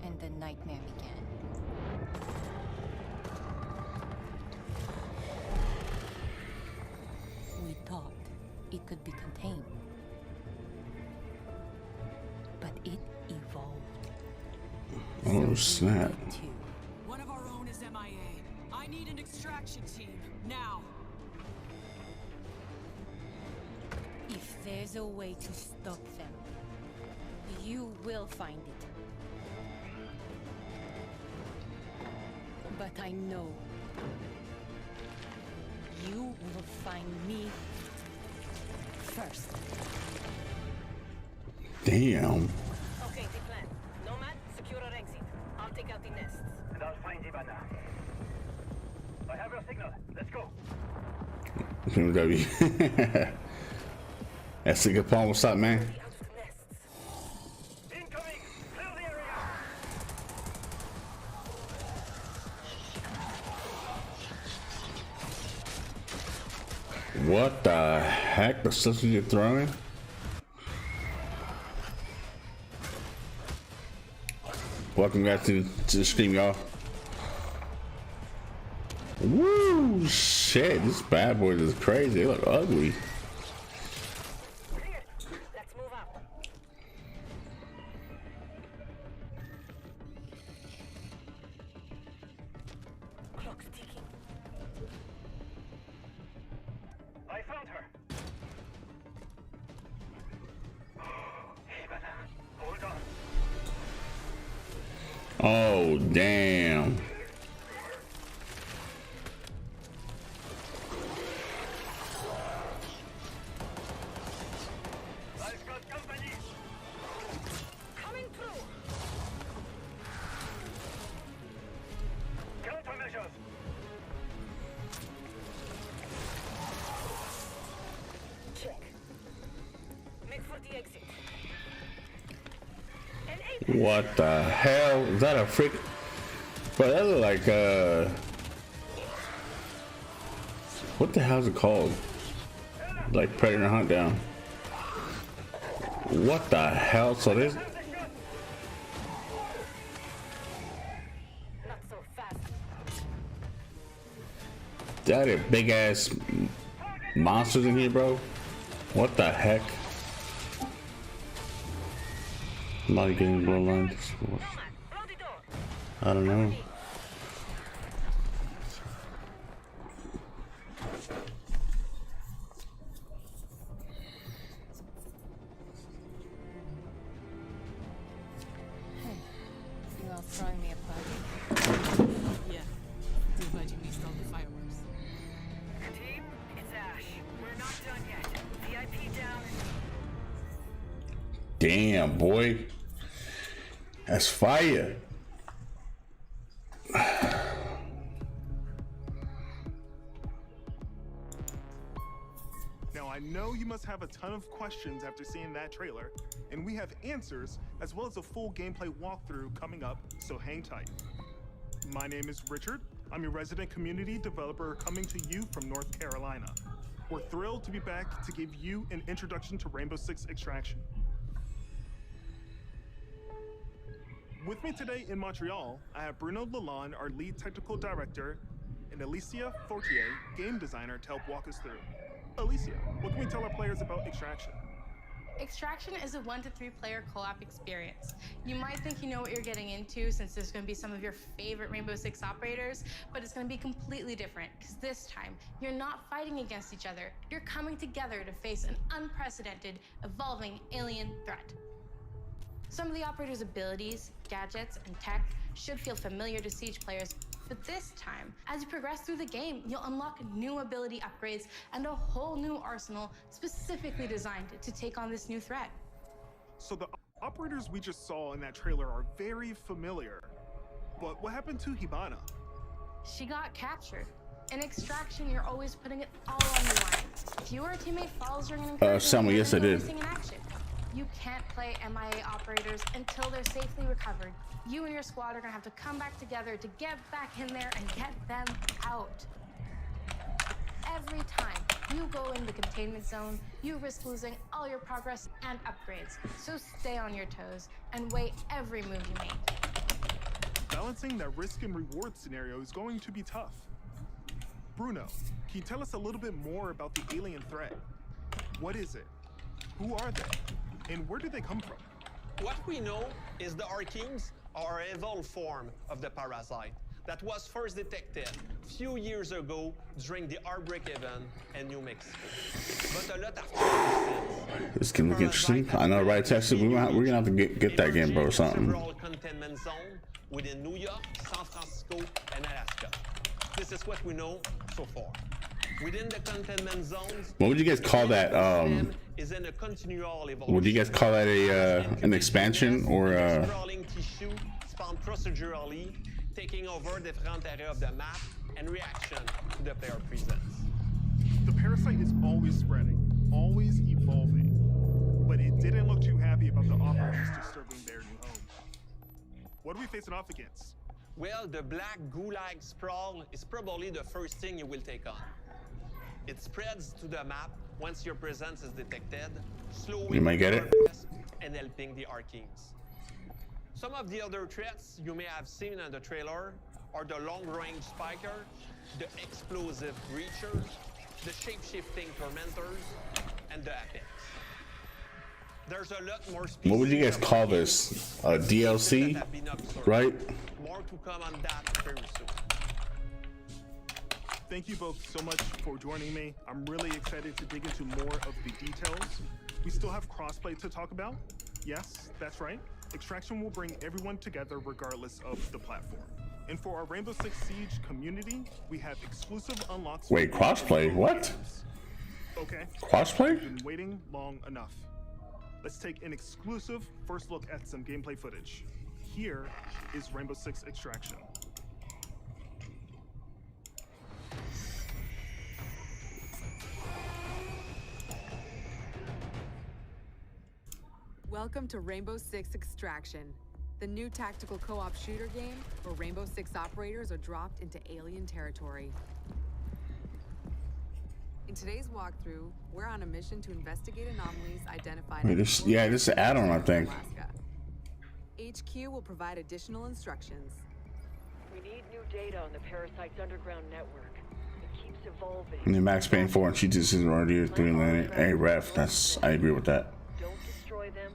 And the nightmare began. We thought it could be contained, but it evolved. Oh, snap. One of our own is MIA. I need an extraction team, now. If there's a way to stop them, you will find it. But I know you will find me first. Damn. Okay, the plan. Nomad, secure our exit. I'll take out the nests. And I'll find Ivana. I have your signal. Let's go. BMW. That's a good palm. What's up, man? Incoming! Clear the area! What the heck? The stuff you're throwing? Welcome back to the stream, y'all. Woo! Shit, this bad boy is crazy. They look ugly. Let's move out. Clock's ticking. I found her. Ivana, hold on. Oh, damn. I've got company. Coming through. Countermeasures. Check. Make for the exit. What the hell? Is that a freak? But that look like what the hell is it called? Like Predator Hunt Down. What the hell? So this Not so fast. that are big ass monsters in here, bro. What the heck? I'm not getting bloodlines. I don't know. You all throwing me a on the fireworks. Team, it's Ash. We're not done yet. VIP down. Damn, boy. That's fire. Now, I know you must have a ton of questions after seeing that trailer, and we have answers as well as a full gameplay walkthrough coming up, so hang tight. My name is Richard. I'm your resident community developer coming to you from North Carolina. We're thrilled to be back to give you an introduction to Rainbow Six Extraction. With me today in Montreal, I have Bruno Lalonde, our lead technical director, and Alicia Fortier, game designer, to help walk us through. Alicia, what can we tell our players about Extraction? Extraction is a 1 to 3 player co-op experience. You might think you know what you're getting into since there's going to be some of your favorite Rainbow Six operators, but it's going to be completely different because this time you're not fighting against each other. You're coming together to face an unprecedented, evolving alien threat. Some of the operators' abilities, gadgets, and tech should feel familiar to Siege players, but this time, as you progress through the game, you'll unlock new ability upgrades and a whole new arsenal specifically designed to take on this new threat. So the operators we just saw in that trailer are very familiar, but what happened to Hibana? She got captured. In Extraction, you're always putting it all on the line. If you or a teammate falls during an incursion, Salmon, yes, I did. missing in action. You can't play MIA operators until they're safely recovered. You and your squad are gonna have to come back together to get back in there and get them out. Every time you go in the containment zone, you risk losing all your progress and upgrades. So stay on your toes and weigh every move you make. Balancing that risk and reward scenario is going to be tough. Bruno, can you tell us a little bit more about the alien threat? What is it? Who are they? And where did they come from? What we know is the Arkeens are an evolved form of the parasite that was first detected a few years ago during the outbreak event in New Mexico. But a lot of This can look interesting. I know, right, Texas? We're gonna have to get that game, bro, or something. several containment zones within New York, San Francisco, and Alaska. This is what we know so far. Within the containment zones, What would you guys call that? is in a continual evolution. Would you guys call that an expansion or Crawling tissue spawned procedurally, taking over different areas of the map and reaction to the player presence. The parasite is always spreading, always evolving, but it didn't look too happy about the operators disturbing their new home. What are we facing off against? Well, the black goo-like sprawl is probably the first thing you will take on. It spreads to the map once your presence is detected, slowing You might get it. progress and helping the Arkeens. Some of the other threats you may have seen in the trailer are the long-range spiker, the explosive breachers, the shape-shifting tormentors, and the apex. There's a lot more species. what would you guys call this? DLC, right? More to come on that very soon. Thank you both so much for joining me. I'm really excited to dig into more of the details. We still have crossplay to talk about. Yes, that's right. Extraction will bring everyone together regardless of the platform. And for our Rainbow Six Siege community, we have exclusive unlocks. Wait, crossplay? What? Okay. Crossplay? We've been waiting long enough. Let's take an exclusive first look at some gameplay footage. Here is Rainbow Six Extraction. Welcome to Rainbow Six Extraction, the new tactical co-op shooter game where Rainbow Six operators are dropped into alien territory. In today's walkthrough, we're on a mission to investigate anomalies identified. Wait, this is an add-on, I think. Alaska. HQ will provide additional instructions. We need new data on the parasite's underground network. It keeps evolving. And then Max Payne 4 and she just isn't already doing that. Hey, ref, I agree with that.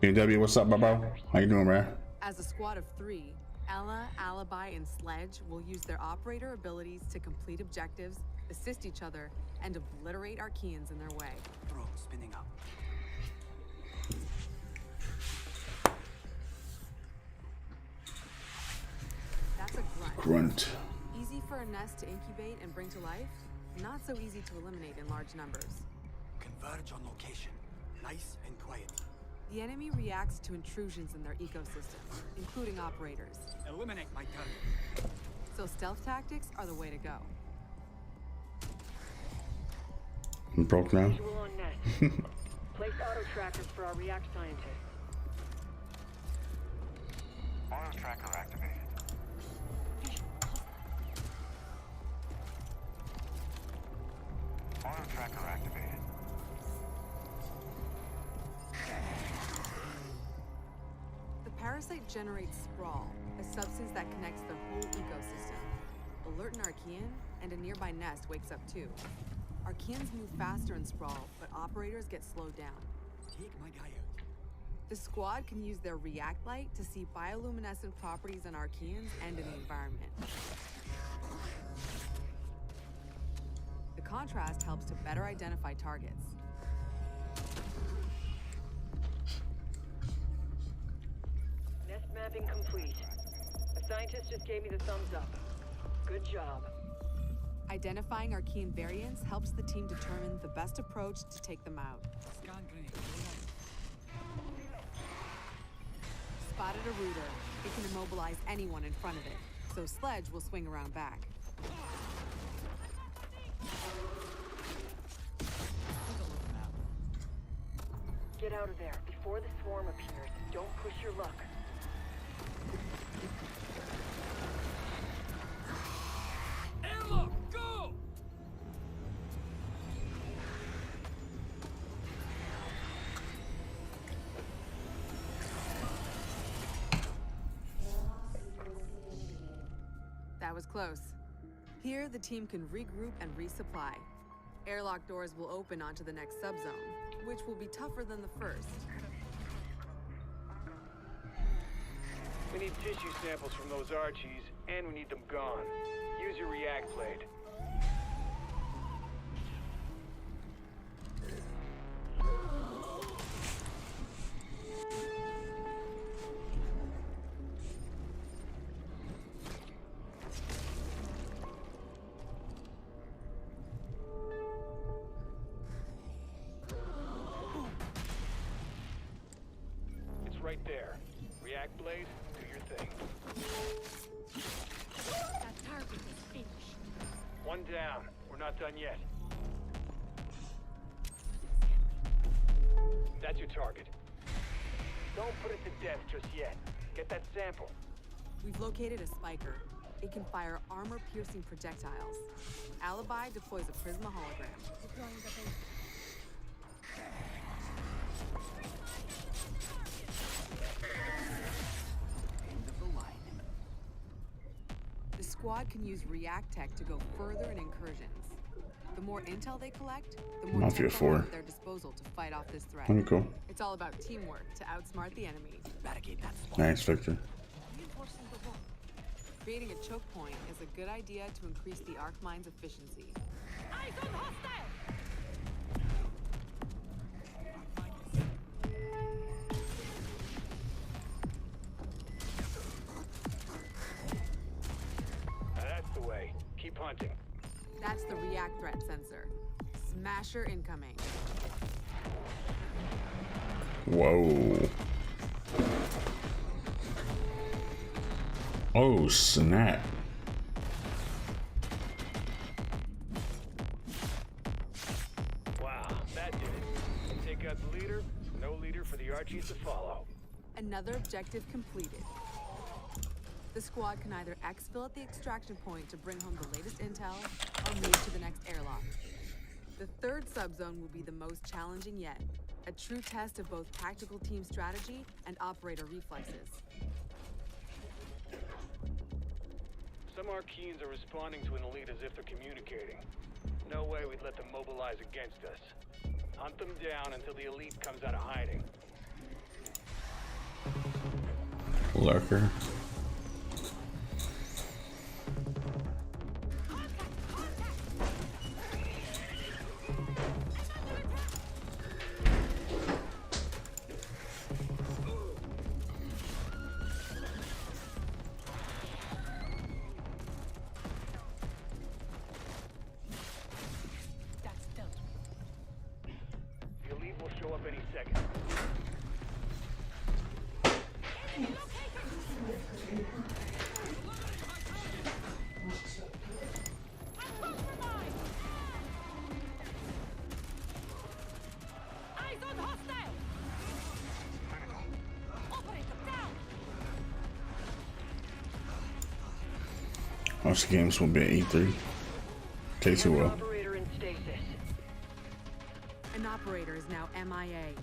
W, what's up, bro? How you doing, man? As a squad of 3, Ella, Alibi, and Sledge will use their operator abilities to complete objectives, assist each other, and obliterate Arkeans in their way. Throw spinning up. That's a grunt. Grunt. Easy for a nest to incubate and bring to life? Not so easy to eliminate in large numbers. Converge on location. Nice and quiet. The enemy reacts to intrusions in their ecosystem, including operators. Eliminate my target. So stealth tactics are the way to go. I'm broke now. Visual on nest. Place auto trackers for our React scientists. Auto tracker activated. Auto tracker activated. The parasite generates sprawl, a substance that connects the whole ecosystem. Alert an Archean, and a nearby nest wakes up too. Archeans move faster in sprawl, but operators get slowed down. Take my guy out. The squad can use their React light to see bioluminescent properties in Archeans and in the environment. The contrast helps to better identify targets. Nest mapping complete. A scientist just gave me the thumbs up. Good job. Identifying Archean variants helps the team determine the best approach to take them out. Spotted a rooter. It can immobilize anyone in front of it, so Sledge will swing around back. Get out of there before the swarm appears. Don't push your luck. Airlock, go! That was close. Here, the team can regroup and resupply. Airlock doors will open onto the next subzone, which will be tougher than the first. We need tissue samples from those Archies, and we need them gone. Use your React blade. It's right there. React blade, do your thing. That target is finished. One down. We're not done yet. That's your target. Don't put it to death just yet. Get that sample. We've located a spiker. It can fire armor-piercing projectiles. Alibi deploys a Prisma hologram. Deploying the base. End of the line. The squad can use React Tech to go further in incursions. The more intel they collect, the more Mafia tech they'll 4. have at their disposal to fight off this threat. Pretty cool. It's all about teamwork to outsmart the enemy. Eradicate that spot. Nice, Victor. Reinforcing the wall. Creating a choke point is a good idea to increase the arc mine's efficiency. Eyes on hostile! That's the way. Keep hunting. That's the React threat sensor. Smasher incoming. Whoa. Oh, snap. Wow, that did it. Take out the leader, no leader for the Archies to follow. Another objective completed. The squad can either exfil at the extraction point to bring home the latest intel, or move to the next airlock. The third subzone will be the most challenging yet. A true test of both tactical team strategy and operator reflexes. Some Archeans are responding to an elite as if they're communicating. No way we'd let them mobilize against us. Hunt them down until the elite comes out of hiding. Lurker. any second. Eyes on hostile! Operator down! Most games will be at E3. Takes a while. Operator in stasis. An operator is now MIA.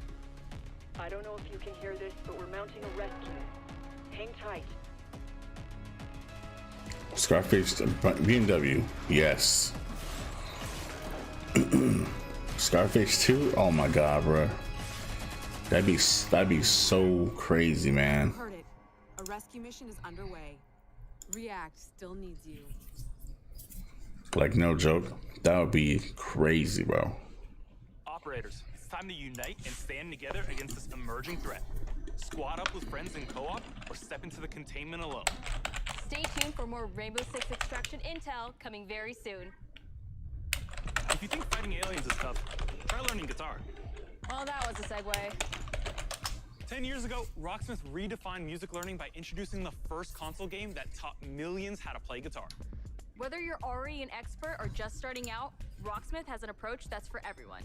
I don't know if you can hear this, but we're mounting a rescue. Hang tight. Scarface BMW, yes. Scarface 2, oh my god, bro. That'd be so crazy, man. You heard it. A rescue mission is underway. React still needs you. Like, no joke, that would be crazy, bro. Operators, it's time to unite and stand together against this emerging threat. Squad up with friends in co-op or step into the containment alone. Stay tuned for more Rainbow Six Extraction intel coming very soon. If you think fighting aliens is tough, try learning guitar. Well, that was a segue. 10 years ago, Rocksmith redefined music learning by introducing the first console game that taught millions how to play guitar. Whether you're already an expert or just starting out, Rocksmith has an approach that's for everyone.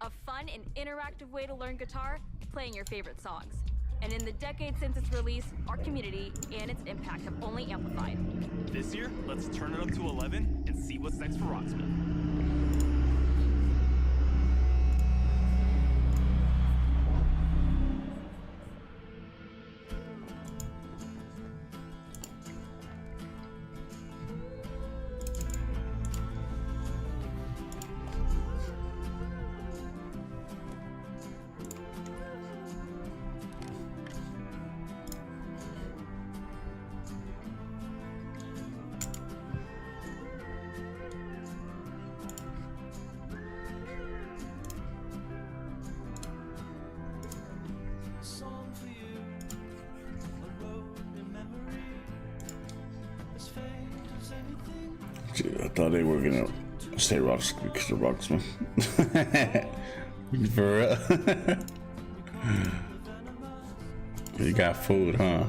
A fun and interactive way to learn guitar, playing your favorite songs. And in the decade since its release, our community and its impact have only amplified. This year, let's turn it up to 11 and see what's next for Rocksmith. Dude, I thought they were gonna say Rocks because of Rocksmith. For real. You got food, huh?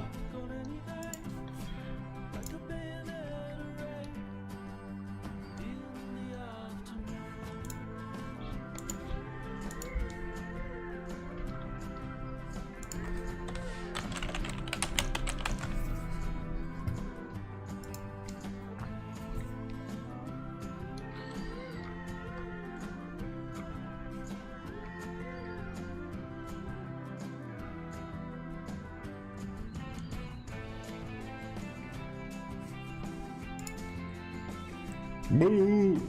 Boo!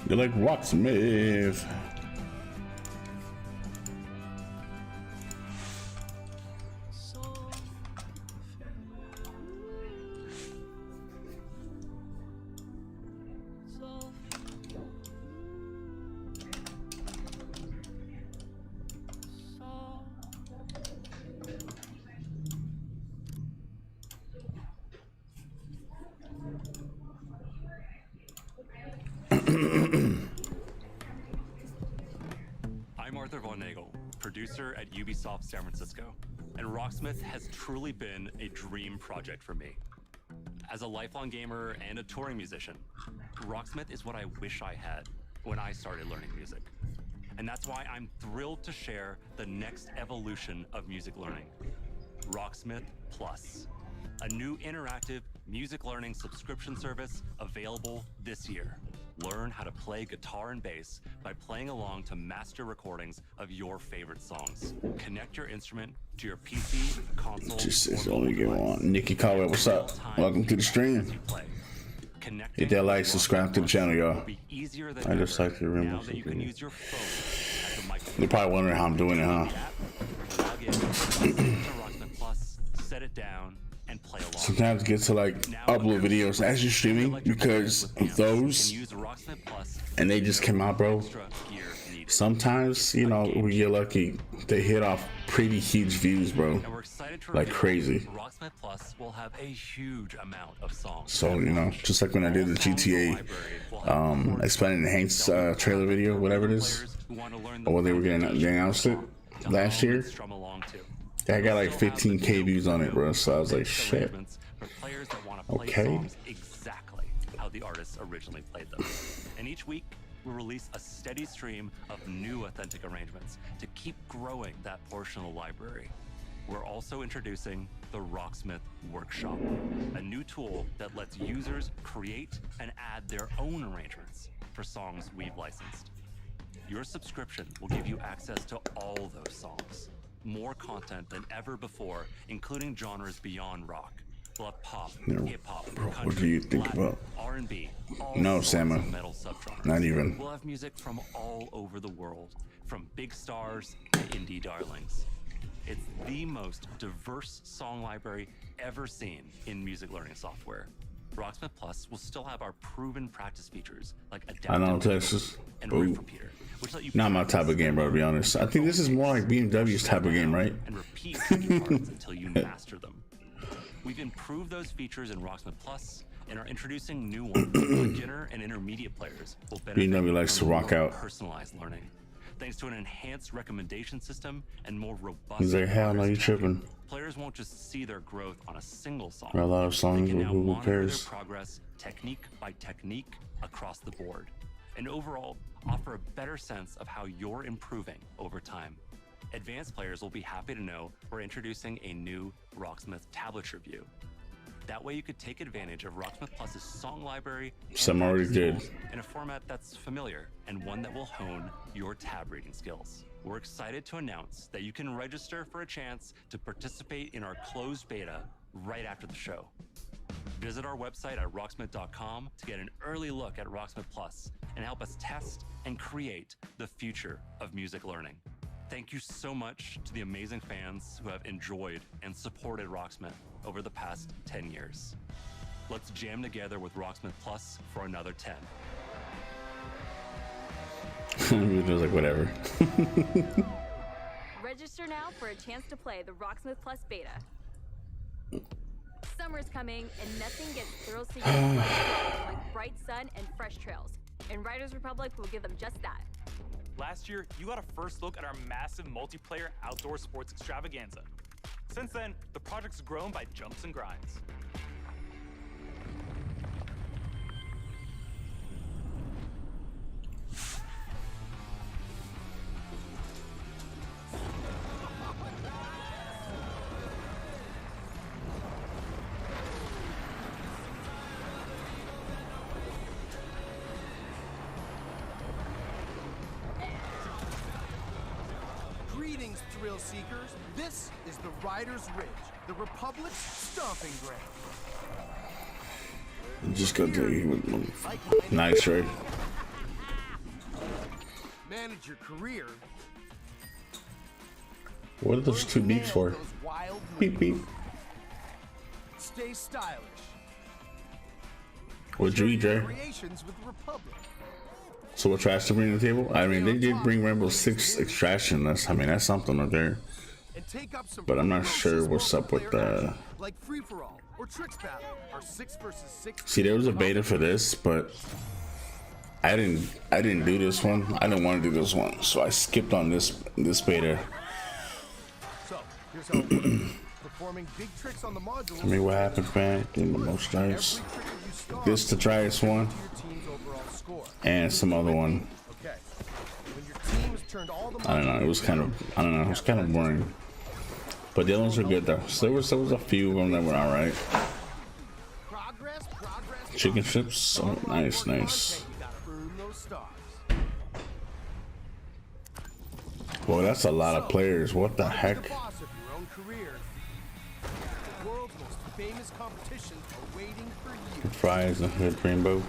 You're like Rocksmith. Producer at Ubisoft San Francisco, and Rocksmith has truly been a dream project for me. As a lifelong gamer and a touring musician, Rocksmith is what I wish I had when I started learning music. And that's why I'm thrilled to share the next evolution of music learning, Rocksmith Plus, a new interactive music learning subscription service available this year. Learn how to play guitar and bass by playing along to master recordings of your favorite songs. Connect your instrument to your PC, console, Just is only get on. Nikki Caldwell, what's up? Welcome to the stream. Hit that like, subscribe to the channel, y'all. I just like your Rainbow Six. You're probably wondering how I'm doing it, huh? Set it down and play along. Sometimes get to like upload videos as you're streaming because of those, and they just came out, bro. Sometimes, you know, we get lucky. They hit off pretty huge views, bro. And we're excited to Like reveal crazy. Rocksmith Plus will have a huge amount of songs. So, you know, just like when I did the GTA expanded enhanced trailer video, whatever it is, or when they were getting they announced it last year. I got like 15K views on it, bro. So I was like, shit. Okay. Exactly how the artists originally played them. And each week, we release a steady stream of new authentic arrangements to keep growing that portion of the library. We're also introducing the Rocksmith Workshop, a new tool that lets users create and add their own arrangements for songs we've licensed. Your subscription will give you access to all those songs, more content than ever before, including genres beyond rock. We'll have pop, hip-hop, country, What do you think Latin, about? R&B, all No, sorts Sama. of metal subgenres. Not even. We'll have music from all over the world, from big stars to indie darlings. It's the most diverse song library ever seen in music learning software. Rocksmith Plus will still have our proven practice features like I know, adaptive Texas. and Ooh. riff repeater, which let you Not my type of game, bro, to be honest. I think this is more like BMW's type of game, right? and repeat tricky parts until you master them. We've improved those features in Rocksmith Plus and are introducing new ones. Beginner and intermediate players will benefit BMW likes to from rock more out. personalized learning, thanks to an enhanced recommendation system and more robust. He's like, hell no, you tripping. Players won't just see their growth on a single song. A lot of songs, They can now who monitor cares? their progress technique by technique across the board, and overall offer a better sense of how you're improving over time. Advanced players will be happy to know we're introducing a new Rocksmith tablet review. That way you could take advantage of Rocksmith Plus's song library and Some already practice did. tools in a format that's familiar and one that will hone your tab reading skills. We're excited to announce that you can register for a chance to participate in our closed beta right after the show. Visit our website at rocksmith.com to get an early look at Rocksmith Plus and help us test and create the future of music learning. Thank you so much to the amazing fans who have enjoyed and supported Rocksmith over the past 10 years. Let's jam together with Rocksmith Plus for another 10. It was like, whatever. Register now for a chance to play the Rocksmith Plus beta. Summer's coming, and nothing gets thrill-seeking like bright sun and fresh trails. And Riders Republic will give them just that. Last year, you got a first look at our massive multiplayer outdoor sports extravaganza. Since then, the project's grown by jumps and grinds. Greetings, thrill seekers. This is the Riders Ridge, the Republic's stomping ground. Just go do nice, right? Manage your career. What are those two beeps for? Beep beep. Stay stylish. What'd you eat, Jay? Creations with the Republic. So what trash to bring to the table? I mean, they did bring Rainbow Six Extraction. That's something up there. And take up some But I'm not sure what's up with the. like free for all or tricks battle. Our 6 versus 6. See, there was a beta for this, but I didn't do this one. I didn't want to do this one, so I skipped on this beta. So here's how it works. Performing big tricks on the module. I mean, what happened, man? Give me the most dice. This the driest one, and some other one. Okay. When your team has turned all the I don't know. It was kind of boring. But the other ones were good though. So there was a few of them that were all right. Chicken strips, oh, nice. Boy, that's a lot of players. What the heck? The world's most famous competition awaiting for you. Fries and hood rainbow.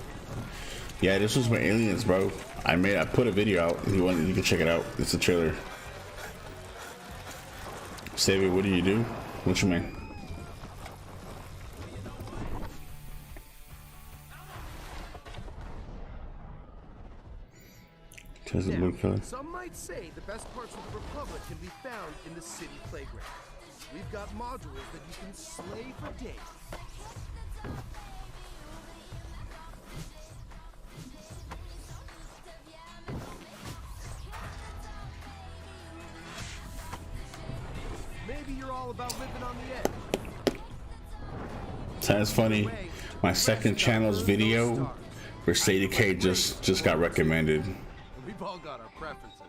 Yeah, this was with aliens, bro. I put a video out. If you want, you can check it out. It's a trailer. Save it. What do you do? What you mean? Has a blue color. Some might say the best parts of the Republic can be found in the city playground. We've got modules that you can slay for days. Maybe you're all about living on the edge. Sounds funny. My second channel's video for State of K just got recommended. We've all got our preferences.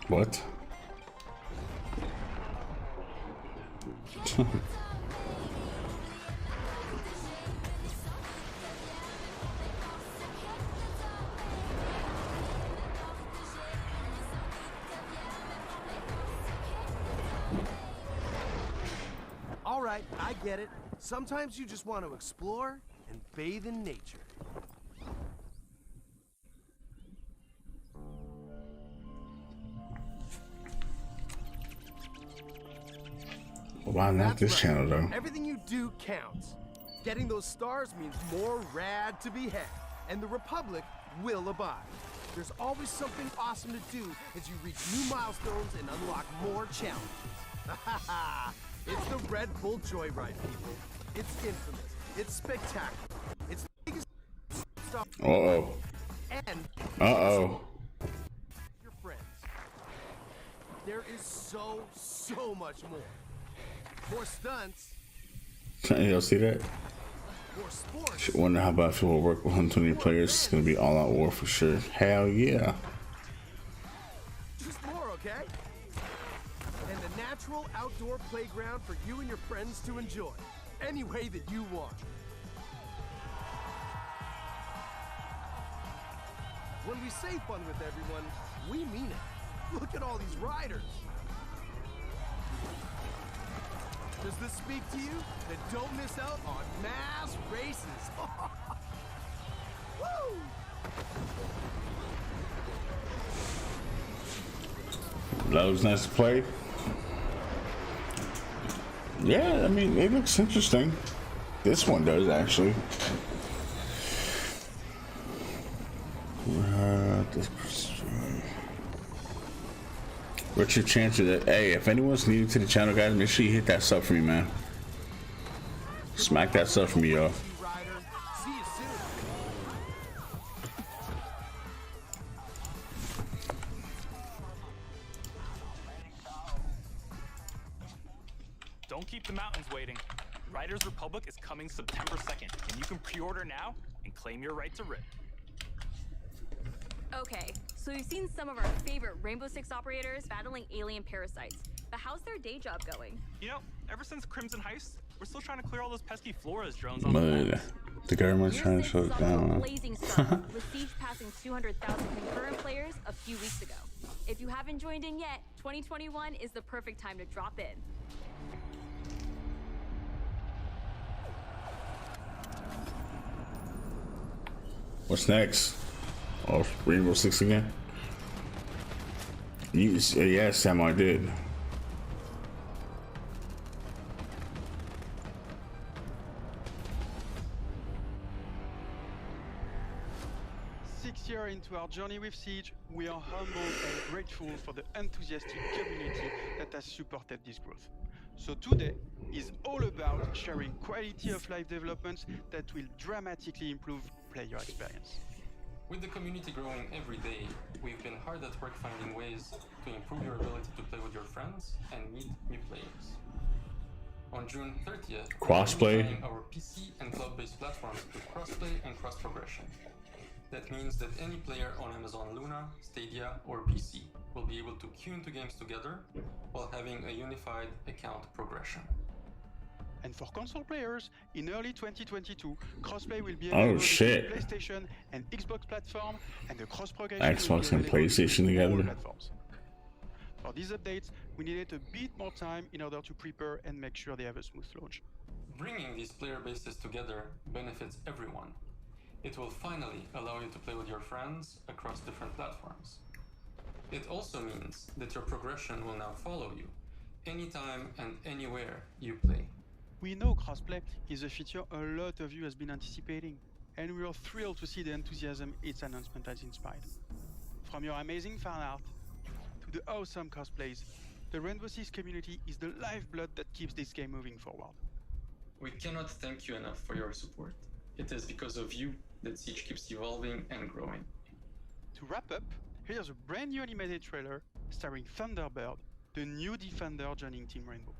What? All right, I get it. Sometimes you just want to explore and bathe in nature. Why not this channel though? Everything you do counts. Getting those stars means more rad to be had, and the Republic will abide. There's always something awesome to do as you reach new milestones and unlock more challenges. It's the Red Bull Joyride, people. It's infamous. It's spectacular. It's the biggest stop. Uh-oh. And uh-oh. Your friends. There is so much more. More stunts. Y'all see that? More sports. Shit, wonder how about if it will work with 120 players. It's gonna be all out war for sure. Hell yeah. Just more, okay? And a natural outdoor playground for you and your friends to enjoy. Any way that you want. When we say fun with everyone, we mean it. Look at all these riders. Does this speak to you? Then don't miss out on mass races. Woo! That was nice to play. Yeah, I mean, it looks interesting. This one does, actually. Richard Chancellor, hey, if anyone's new to the channel, guys, make sure you hit that sub for me, man. Smack that sub for me, y'all. Don't keep the mountains waiting. Riders Republic is coming September 2nd, and you can pre-order now and claim your right to rip. Okay, so we've seen some of our favorite Rainbow Six operators battling alien parasites, but how's their day job going? You know, ever since Crimson Heist, we're still trying to clear all those pesky Flores drones on The government's trying to shut it down. Blazing start, with Siege passing 200,000 concurrent players a few weeks ago. If you haven't joined in yet, 2021 is the perfect time to drop in. What's next? Oh, Rainbow Six again? Yeah, Sam, I did. Year into our journey with Siege, we are humbled and grateful for the enthusiastic community that has supported this growth. So today is all about sharing quality of life developments that will dramatically improve player experience. With the community growing every day, we've been hard at work finding ways to improve your ability to play with your friends and meet new players. On June 30th, crossplay. we're bringing our PC and cloud-based platforms to crossplay and cross-progression. That means that any player on Amazon Luna, Stadia, or PC will be able to queue into games together while having a unified account progression. And for console players, in early 2022, crossplay will be available on PlayStation and Xbox platform, and the cross-progression Xbox and PlayStation together. For these updates, we needed a bit more time in order to prepare and make sure they have a smooth launch. Bringing these player bases together benefits everyone. It will finally allow you to play with your friends across different platforms. It also means that your progression will now follow you, anytime and anywhere you play. We know crossplay is a feature a lot of you has been anticipating, and we are thrilled to see the enthusiasm its announcement has inspired. From your amazing fan art to the awesome cosplays, the Rainbow Six community is the lifeblood that keeps this game moving forward. We cannot thank you enough for your support. It is because of you that Siege keeps evolving and growing. To wrap up, here's a brand new animated trailer starring Thunderbird, the new Defender joining Team Rainbow.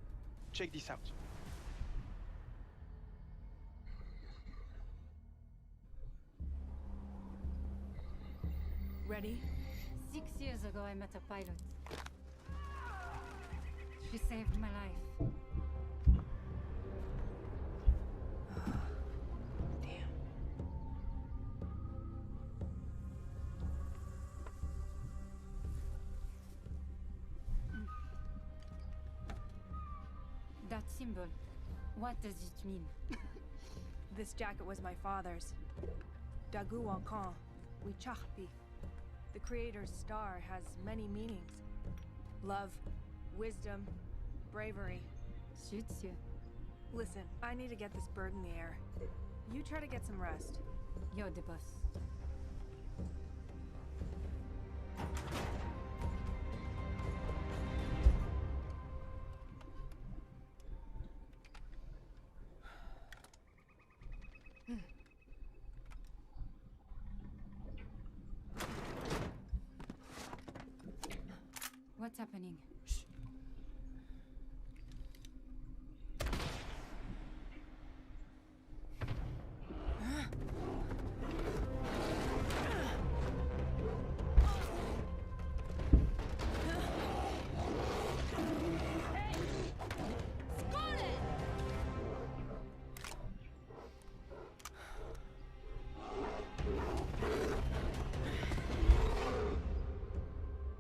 Check this out. Ready? 6 years ago, I met a pilot. She saved my life. Damn. That symbol, what does it mean? This jacket was my father's. Dagu Wankan, Wichahpi. The creator's star has many meanings. Love, wisdom, bravery. Suits you. Listen, I need to get this bird in the air. You try to get some rest. You're the boss. What's happening?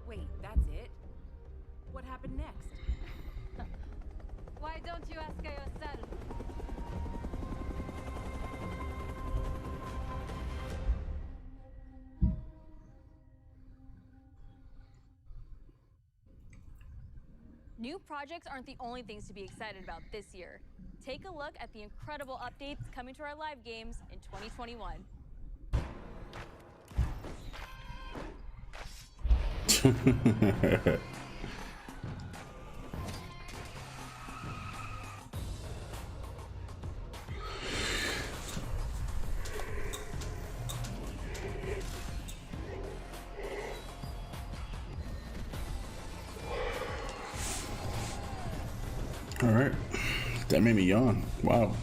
Wait, that's it? What happened next? Why don't you ask her yourself? New projects aren't the only things to be excited about this year. Take a look at the incredible updates coming to our live games in 2021. All right, that made me yawn. Wow.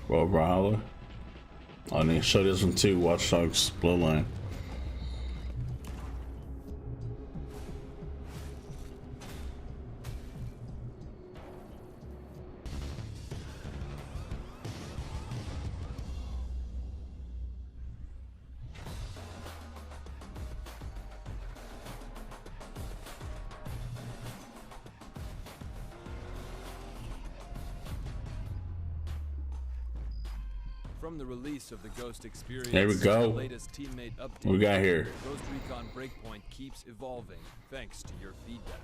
Well, Valhalla. I need to show this one too. Watch Dogs Bloodline. From the release of the Ghost experience, There we go. the latest teammate update, What we got here? Ghost Recon Breakpoint keeps evolving thanks to your feedback.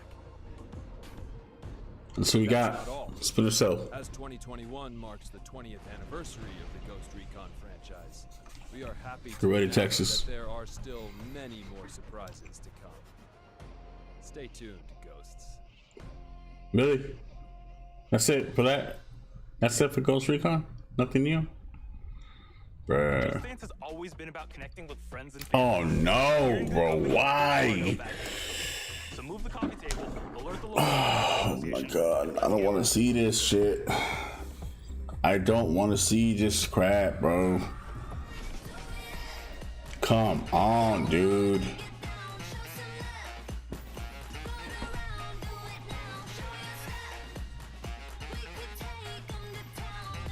That's what we got. That's not all. Splinter Cell. As 2021 marks the 20th anniversary of the Ghost Recon franchise, we are happy to Ready, announce Texas. that there are still many more surprises to come. Stay tuned, Ghosts. Really? That's it for that? That's it for Ghost Recon? Nothing new? Bruh. Dance has always been about connecting with friends and Oh family. no, bro. Why? So move the coffee table, alert the Oh my god. I don't want to see this shit. I don't want to see just crap, bro. Come on, dude.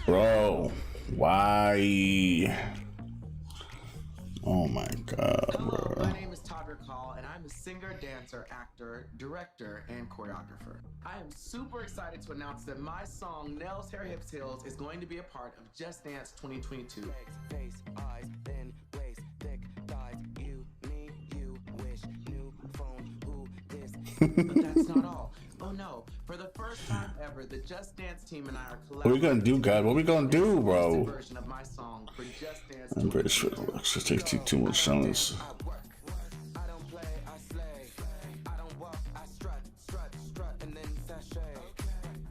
Bro, why? Oh my god, Hello, bro. my name is Todd Recall, and I'm a singer, dancer, actor, director, and choreographer. I am super excited to announce that my song Nails, Hair, Hips, Heels is going to be a part of Just Dance 2022. Face, eyes, thin, waist, thick, thighs, you, me, you, wish, new phone, who, this. But that's not all. Oh no, for the first time ever, the Just Dance team and I are collaborating. What we gonna do, God? What we gonna do, bro? Version of my song for Just Dance. I'm pretty sure it should take too much songs.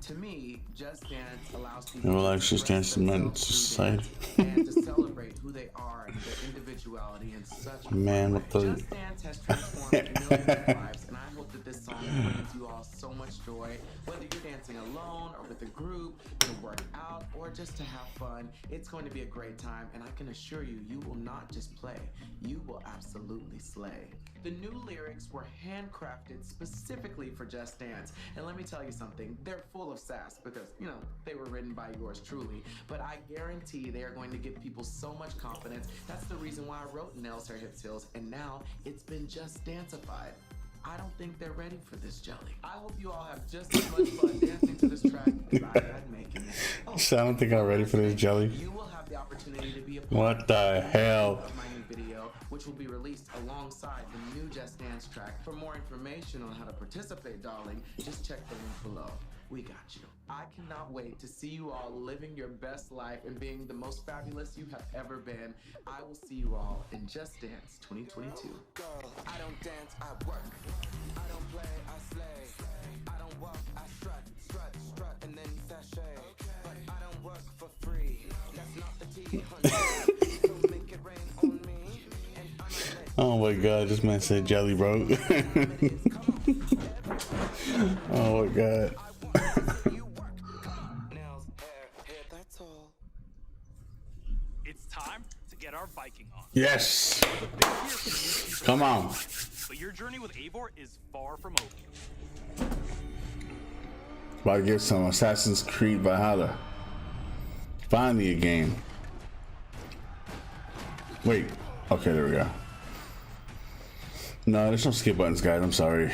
To me, Just Dance allows You people know, like to Just Dance in society. and to celebrate who they are and their individuality in such a Man, what the? Just Dance has transformed millions of lives, and I hope that this song brings you all so much joy. Whether you're dancing alone or with a group, to work out, or just to have fun, it's going to be a great time, and I can assure you, you will not just play, you will absolutely slay. The new lyrics were handcrafted specifically for Just Dance, and let me tell you something, they're full of sass because, you know, they were written by yours truly, but I guarantee they are going to give people so much confidence. That's the reason why I wrote Nails, Hair, Hips, Heels, and now it's been Just Danceified. I don't think they're ready for this jelly. I hope you all have just as much fun dancing to this track as I had making it. Oh, So I don't think I'm ready for this jelly. you will have the opportunity to be a part What the hell? of my new video, which will be released alongside the new Just Dance track. For more information on how to participate, darling, just check the link below. We got you. I cannot wait to see you all living your best life and being the most fabulous you have ever been. I will see you all in Just Dance 2022. Girl, I don't dance, I work. I don't play, I slay. I don't walk, I strut, strut, strut, and then sashay. But I don't work for free. That's not the tea, honey. So make it rain on me. And I'm Oh my god, this man said jelly, bro. Oh my god. It's time to get our Viking on. Yes. Come on. But your journey with Eivor is far from over. About to get some Assassin's Creed Valhalla. Finally a game. Wait. Okay, there we go. No, there's no skip buttons, guys. I'm sorry.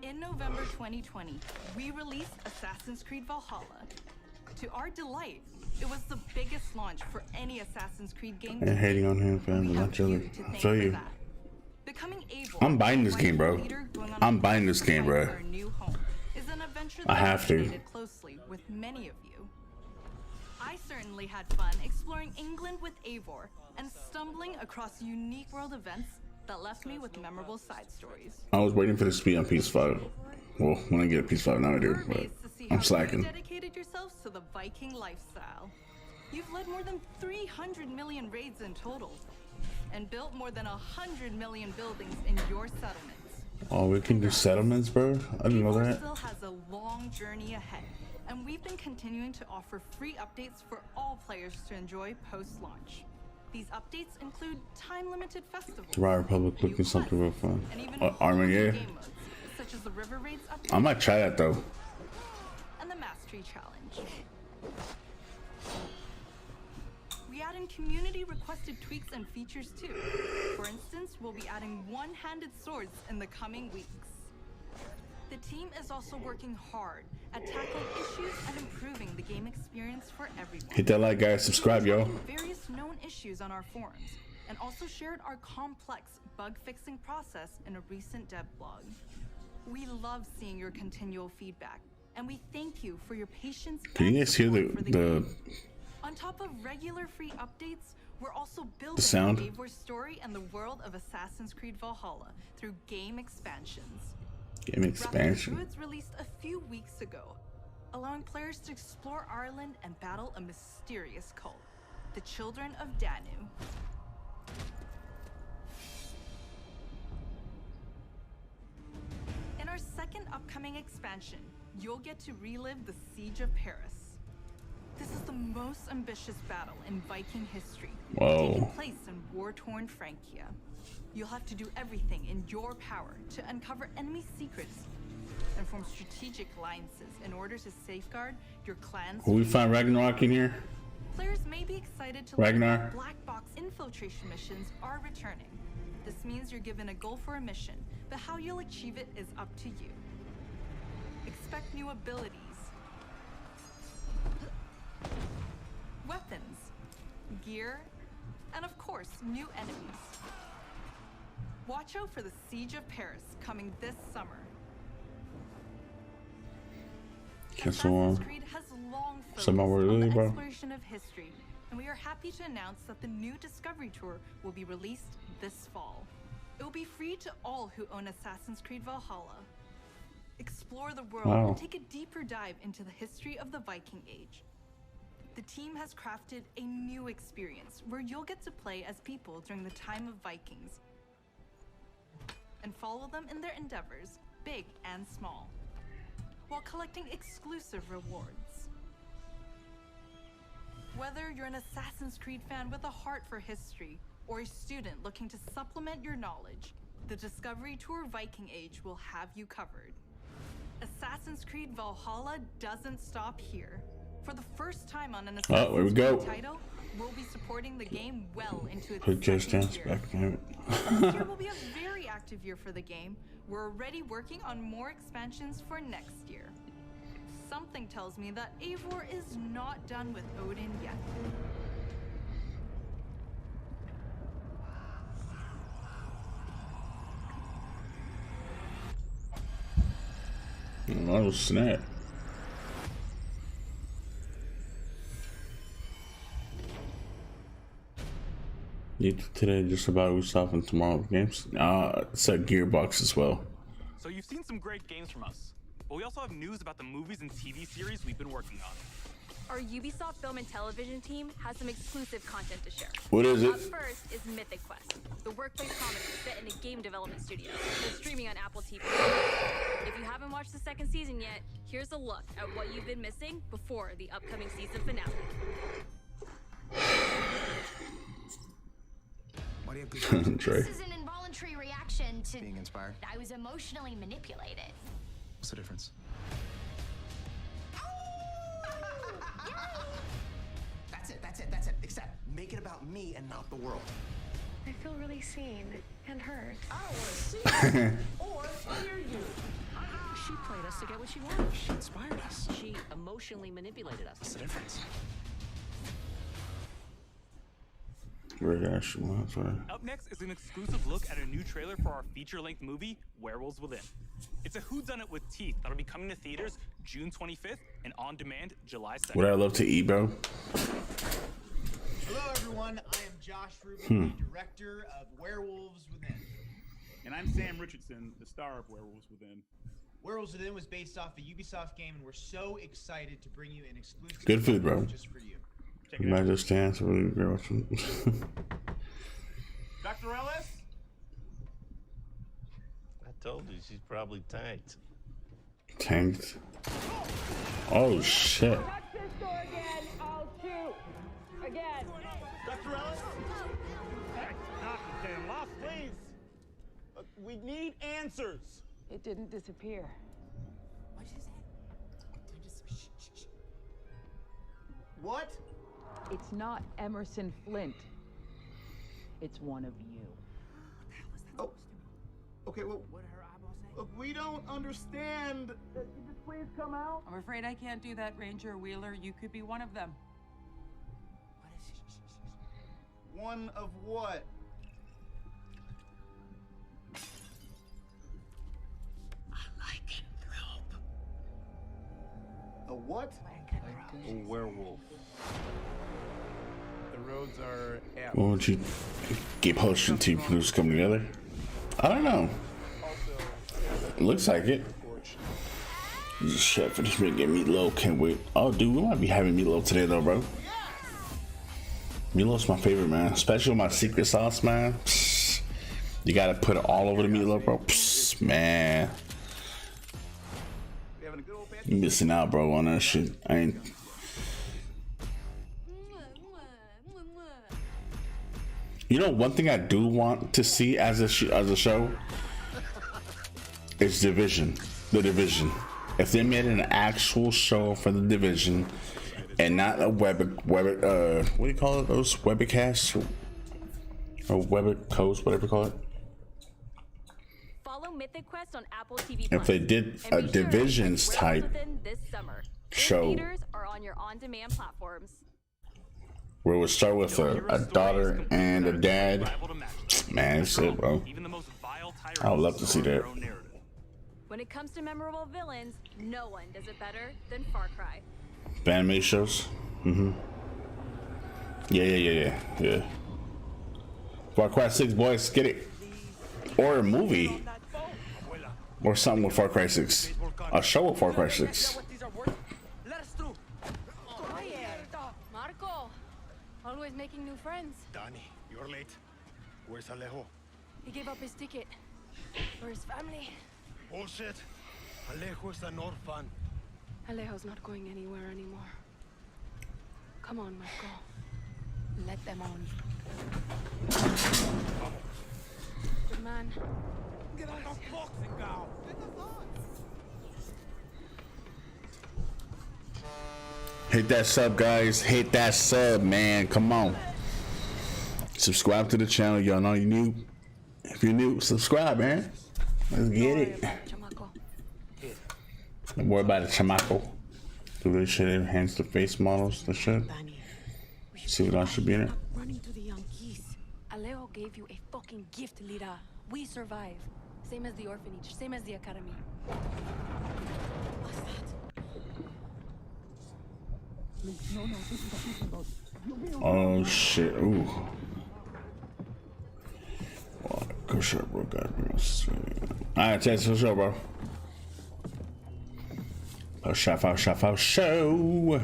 In November 2020, we released Assassin's Creed Valhalla. To our delight, it was the biggest launch for any Assassin's Creed game. And hating on him, fam. I'm not jelly. I'll show you. I'm buying this game, bro. I'm buying this game, bro. I have to. Closely with many of you. I certainly had fun exploring England with Eivor and stumbling across unique world events that left me with memorable side stories. I was waiting for this to be on PS5. Well, when I get a PS5 now I do, but I'm slacking. Dedicated yourselves to the Viking lifestyle. You've led more than 300 million raids in total and built more than 100 million buildings in your settlements. Oh, we can do settlements, bro? I didn't know that. Still has a long journey ahead, and we've been continuing to offer free updates for all players to enjoy post-launch. These updates include time-limited festivals, The Riot Republic looking something real fun. and even Army, yeah. game modes, such as the River Raids update I might try that though. and the Mastery Challenge. We add in community-requested tweaks and features too. For instance, we'll be adding one-handed swords in the coming weeks. The team is also working hard at tackling issues and improving the game experience for everyone. Hit that like, guys. Subscribe, yo. Various known issues on our forums, and also shared our complex bug-fixing process in a recent dev blog. We love seeing your continual feedback, and we thank you for your patience. Can you guys hear the On top of regular free updates, we're also building sound? the Eivor story and the world of Assassin's Creed Valhalla through game expansions. game expansion? Druids released a few weeks ago, allowing players to explore Ireland and battle a mysterious cult, the Children of Danu. upcoming expansion, you'll get to relive the Siege of Paris. This is the most ambitious battle in Viking history, taking place in war-torn Francia. You'll have to do everything in your power to uncover enemy secrets and form strategic alliances in order to safeguard your clan's. Will we find Ragnarok in here? Players may be excited to Ragnar. learn that black box infiltration missions are returning. This means you're given a goal for a mission, but how you'll achieve it is up to you. Expect new abilities, weapons, gear, and of course, new enemies. Watch out for the Siege of Paris coming this summer. Assassin's Creed has long focused on the exploration of history, and we are happy to announce that the new Discovery Tour will be released this fall. It will be free to all who own Assassin's Creed Valhalla. Explore the world and take a deeper dive into the history of the Viking Age. The team has crafted a new experience where you'll get to play as people during the time of Vikings and follow them in their endeavors, big and small, while collecting exclusive rewards. Whether you're an Assassin's Creed fan with a heart for history or a student looking to supplement your knowledge, the Discovery Tour Viking Age will have you covered. Assassin's Creed Valhalla doesn't stop here. For the first time on an Assassin's Creed title, we'll be supporting the game well into its second year. This year will be a very active year for the game. We're already working on more expansions for next year. Something tells me that Eivor is not done with Odin yet. Oh snap. Today just about Ubisoft and tomorrow games. It's at Gearbox as well. So you've seen some great games from us, but we also have news about the movies and TV series we've been working on. Our Ubisoft Film and Television team has some exclusive content to share. What is it? Up first is Mythic Quest, the workplace comedy set in a game development studio that's streaming on Apple TV. If you haven't watched the second season yet, here's a look at what you've been missing before the upcoming season finale. This is an involuntary reaction to being inspired. I was emotionally manipulated. What's the difference? That's it. Except make it about me and not the world. I feel really seen and heard. I don't want to see you or hear you. She played us to get what she wanted. She inspired us. She emotionally manipulated us. What's the difference? Up next is an exclusive look at a new trailer for our feature-length movie, Werewolves Within. It's a whodunit with teeth that'll be coming to theaters June 25th and on demand July 2nd. What I love to eat, bro. Hello, everyone. I am Josh Rubin, the director of Werewolves Within. And I'm Sam Richardson, the star of Werewolves Within. Werewolves Within was based off a Ubisoft game, and we're so excited to bring you an exclusive Good food, bro. just for you. You might just dance really girl. Dr. Ellis? I told you she's probably tanked. Tanked? Oh shit. Touch this door again, I'll shoot. Again. Dr. Ellis? Hey, stop the damn lost, please. We need answers. It didn't disappear. What did you say? What? It's not Emerson Flint. It's one of you. Oh. Okay, well, what did her eyeball say? Look, we don't understand. Could you just please come out? I'm afraid I can't do that, Ranger Wheeler. You could be one of them. What is one of what? A what? A werewolf. The roads are at. Won't you get Post and Team Blues come together? I don't know. It looks like it. Chef, finish making meatloaf. Can't wait. Oh, dude, we might be having meatloaf today, though, bro. Meatloaf's my favorite, man. Especially with my secret sauce, man. Psst. You gotta put it all over the meatloaf, bro. Psst, man. having a good old You missing out, bro, on that shit. I ain't. You know, one thing I do want to see as a show is Division. The Division. If they made an actual show for the Division and not a what do you call it? Those webcasts or webcodes, whatever you call it. Follow Mythic Quest on Apple TV+. If they did a Divisions type show Theaters are on your on-demand platforms. where it would start with a daughter and a dad, man, it's it, bro. I would love to see that. When it comes to memorable villains, no one does it better than Far Cry. Anime shows? Yeah. Far Cry 6, boys, get it. Or a movie. Or something with Far Cry 6. A show with Far Cry 6. Marco, always making new friends. Danny, you're late. Where's Alejo? He gave up his ticket for his family. Bullshit. Alejo is an orphan. Alejo's not going anywhere anymore. Come on, Marco. Let them on. Good man. Get out of boxing now. Hit that sub, guys. Hit that sub, man. Come on. Subscribe to the channel. Y'all know you new. If you're new, subscribe, man. Let's get it. Don't worry about the chamaco. Do this shit enhance the face models, the shit. See what else should be in it. Running to the Yankees. Alejo gave you a fucking gift, Lira. We survive. Same as the orphanage, same as the academy. What's that? Oh shit. Ooh. Oh, good shot, bro. Alright, test for the show, bro. Show.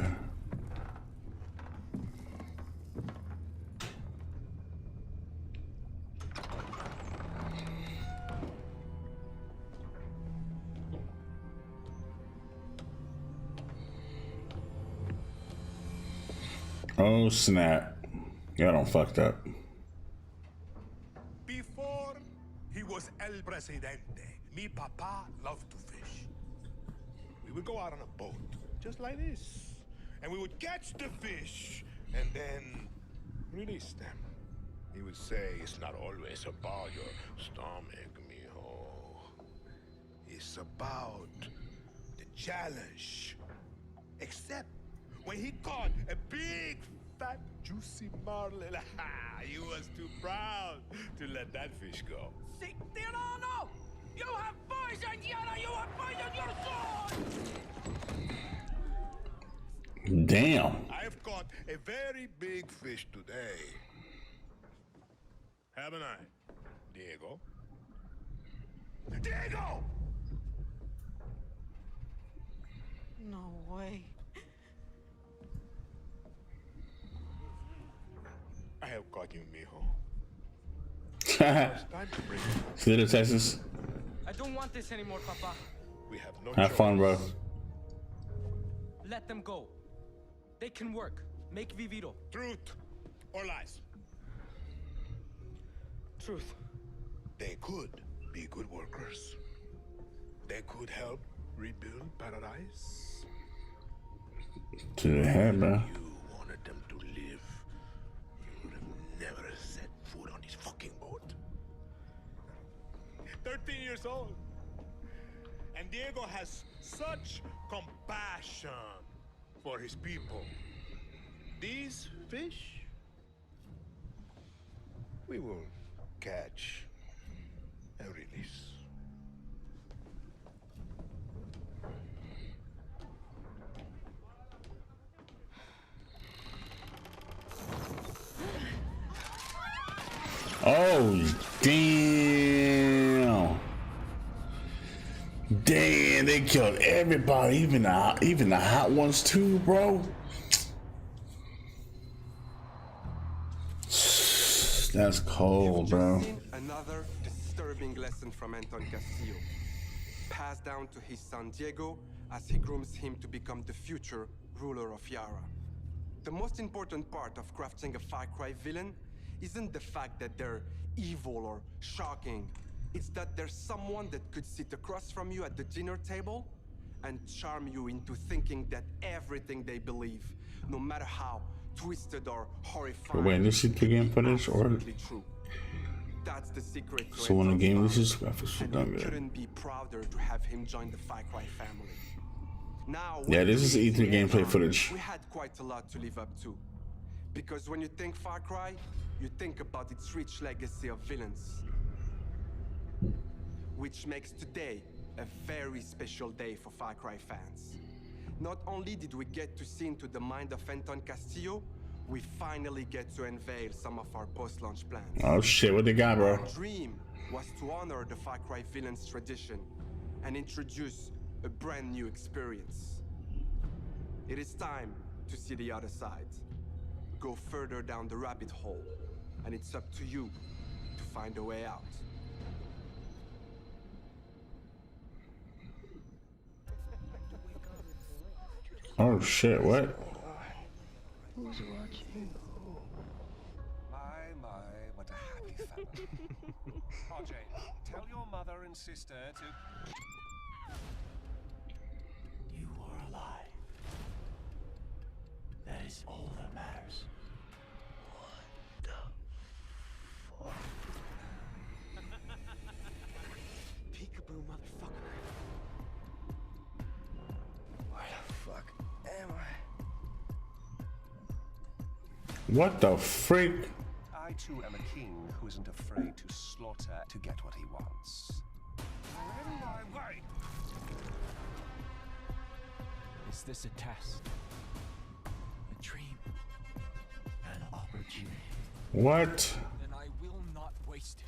Oh snap. Y'all don't fucked up. Before he was El Presidente, mi papa loved to fish. We would go out on a boat, just like this, and we would catch the fish and then release them. He would say, it's not always about your stomach, mijo. It's about the challenge. Except when he caught a big, fat, juicy marlin, he was too proud to let that fish go. See, Tirano! You have poison, Yara! You have poison your sword! Damn. I have caught a very big fish today. Haven't I, Diego? Diego! No way. I have caught you, mijo. See the Texas. I don't want this anymore, Papa. We have no Have fun, bro. Let them go. They can work. Make Viviro. Truth or lies? Truth. They could be good workers. They could help rebuild paradise. To the head, bro. You wanted them to live. You would have never set foot on this fucking boat. 13 years old. And Diego has such compassion for his people. These fish, we will catch and release. Oh, damn. Damn, they killed everybody, even the hot ones too, bro. That's cold, bro. Another disturbing lesson from Anton Castillo, passed down to his son Diego as he grooms him to become the future ruler of Yara. The most important part of crafting a Far Cry villain isn't the fact that they're evil or shocking. It's that there's someone that could sit across from you at the dinner table and charm you into thinking that everything they believe, no matter how twisted or horrifying, Wait, this is the game footage or? true. That's the secret to So when the Anton's game power, releases, graphics are and done we good. couldn't be prouder to have him join the Far Cry family. Now, Yeah, this is when E3 gameplay footage. we had quite a lot to live up to. Because when you think Far Cry, you think about its rich legacy of villains. Which makes today a very special day for Far Cry fans. Not only did we get to see into the mind of Anton Castillo, we finally get to unveil some of our post-launch plans. Oh shit, what they got, bro? Our dream was to honor the Far Cry villains' tradition and introduce a brand new experience. It is time to see the other side. Go further down the rabbit hole, and it's up to you to find a way out. Oh shit, what? Who's watching? My, what a happy family. RJ, tell your mother and sister to... You are alive. That is all that matters. What the fuck? Peekaboo, motherfucker. Where the fuck am I? What the freak? I too am a king who isn't afraid to slaughter to get what he wants. In my way. Is this a test? A dream? An opportunity? What? Then I will not waste it.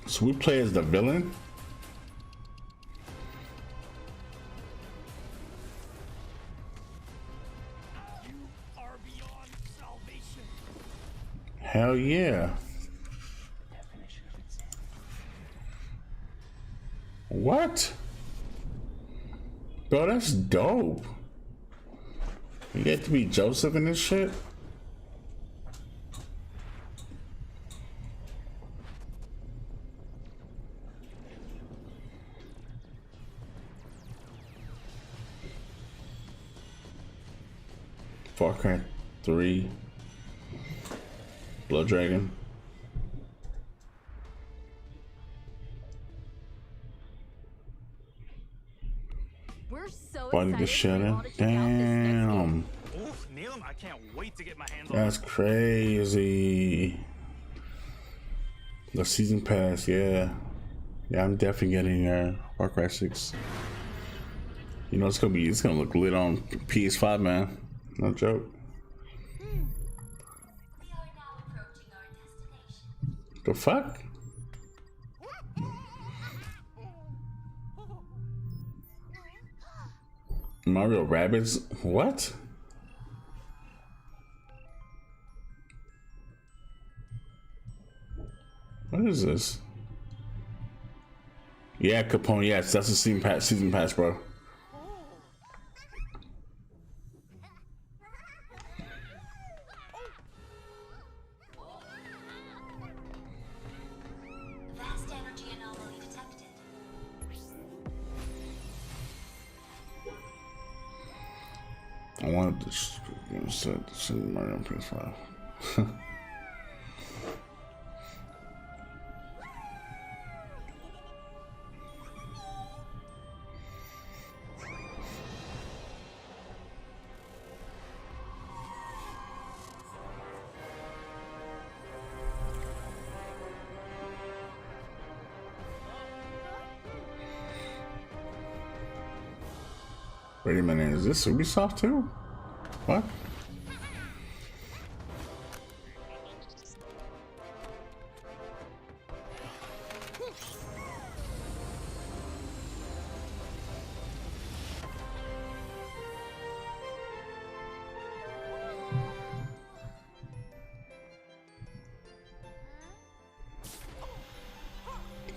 So we play as the villain? Hell yeah. What? Bro, that's dope. You get to be Joseph in this shit? Far Cry 3. Blood Dragon. We're so Body the excited shit for you in. all to check out this next game. Damn. Oof, Neelam, I can't wait to get my hands on That's crazy. The season pass, yeah. Yeah, I'm definitely getting Far Cry 6. You know it's gonna look lit on PS5, man. No joke. The fuck? Mario Rabbids? What? What is this? Yeah, Capone, yes, that's the season pass, bro. Vast energy anomaly detected. I wanted to set Mario on PS5. Wait a minute, is this Ubisoft too? What?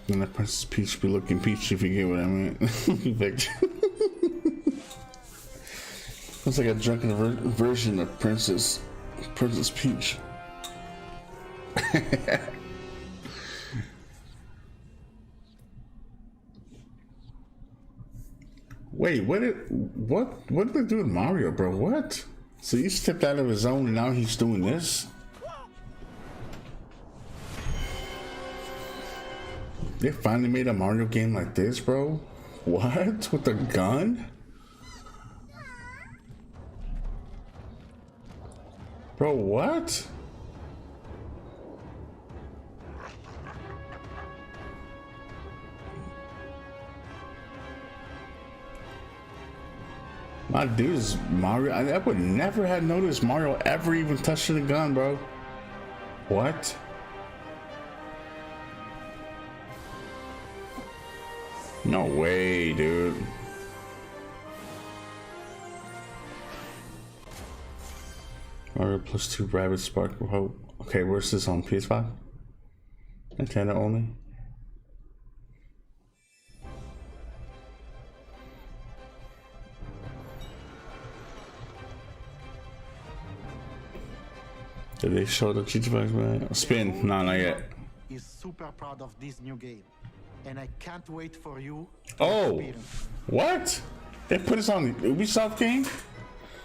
And the Princess Peach be looking peachy, if you get what I mean. Victor. It's like a drunken version of Princess Peach. Wait, what did they do with Mario, bro? What? So he stepped out of his zone and now he's doing this? They finally made a Mario game like this, bro? What? With a gun? Bro, what? My dude is Mario. I would never have noticed Mario ever even touching a gun, bro. What? No way, dude. Mario plus 2 Rabbit Spark of Hope. Okay, where's this on PS5? Nintendo only. Did they show the GeForce, man? Spin? No, not yet. Is super proud of this new game, and I can't wait for you. Oh, what? They put this on the Ubisoft game?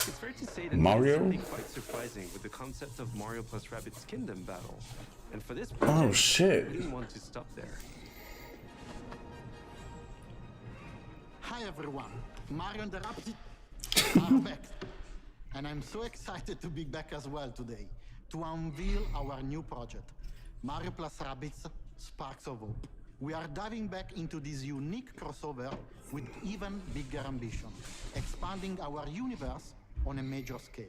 It's fair to say that Mario? something quite surprising with the concept of Mario plus Rabbids Kingdom Battle, and for this Oh project, shit! we didn't want to stop there. Hi everyone, Mario and the Rabbids are back, and I'm so excited to be back as well today to unveil our new project, Mario plus Rabbids Sparks of Hope. We are diving back into this unique crossover with even bigger ambition, expanding our universe on a major scale.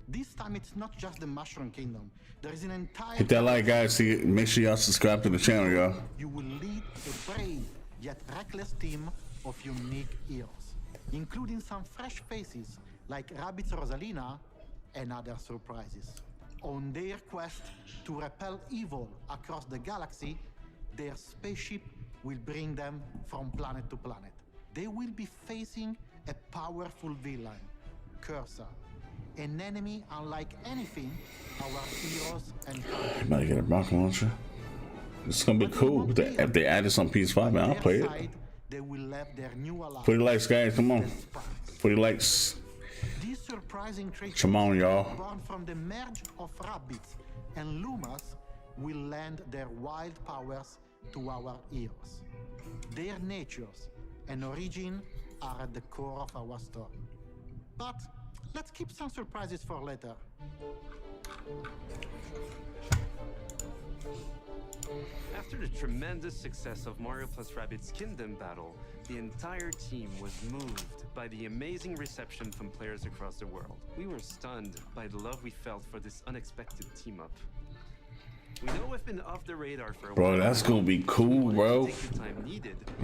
This time it's not just the Mushroom Kingdom. There is an entire... Hit that like, guys. See, make sure y'all subscribe to the channel, y'all. You will lead a brave yet reckless team of unique heroes, including some fresh faces like Rabbids Rosalina and other surprises. On their quest to repel evil across the galaxy, their spaceship will bring them from planet to planet. They will be facing a powerful villain, Corsair, an enemy unlike anything our heroes encounter. I'm about to get a rocket launcher. It's gonna be cool if they add this on PS5, man. I'll play it. They will have their new ally. 40 likes, guys. Come on. 40 likes. These surprising creatures, Come on, y'all. born from the merge of Rabbids and Lumas, will lend their wild powers to our heroes. Their natures and origin are at the core of our story. But let's keep some surprises for later. After the tremendous success of Mario plus Rabbids Kingdom Battle, the entire team was moved by the amazing reception from players across the world. We were stunned by the love we felt for this unexpected team-up. We know we've been off the radar for a while. Bro, that's gonna be cool, bro.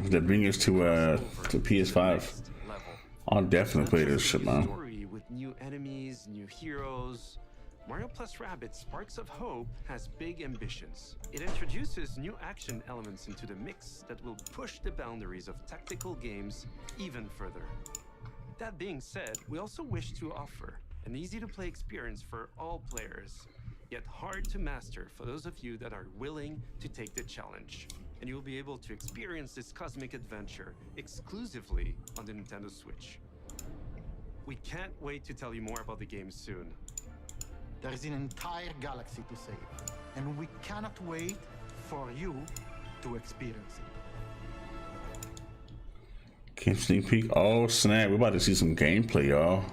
They bring us to PS5. I'll definitely play this shit, man. Story with new enemies, new heroes. Mario plus Rabbids Sparks of Hope has big ambitions. It introduces new action elements into the mix that will push the boundaries of tactical games even further. That being said, we also wish to offer an easy-to-play experience for all players, yet hard to master for those of you that are willing to take the challenge. And you will be able to experience this cosmic adventure exclusively on the Nintendo Switch. We can't wait to tell you more about the game soon. There is an entire galaxy to save, and we cannot wait for you to experience it. Game sneak peek. Oh snap! We're about to see some gameplay, y'all.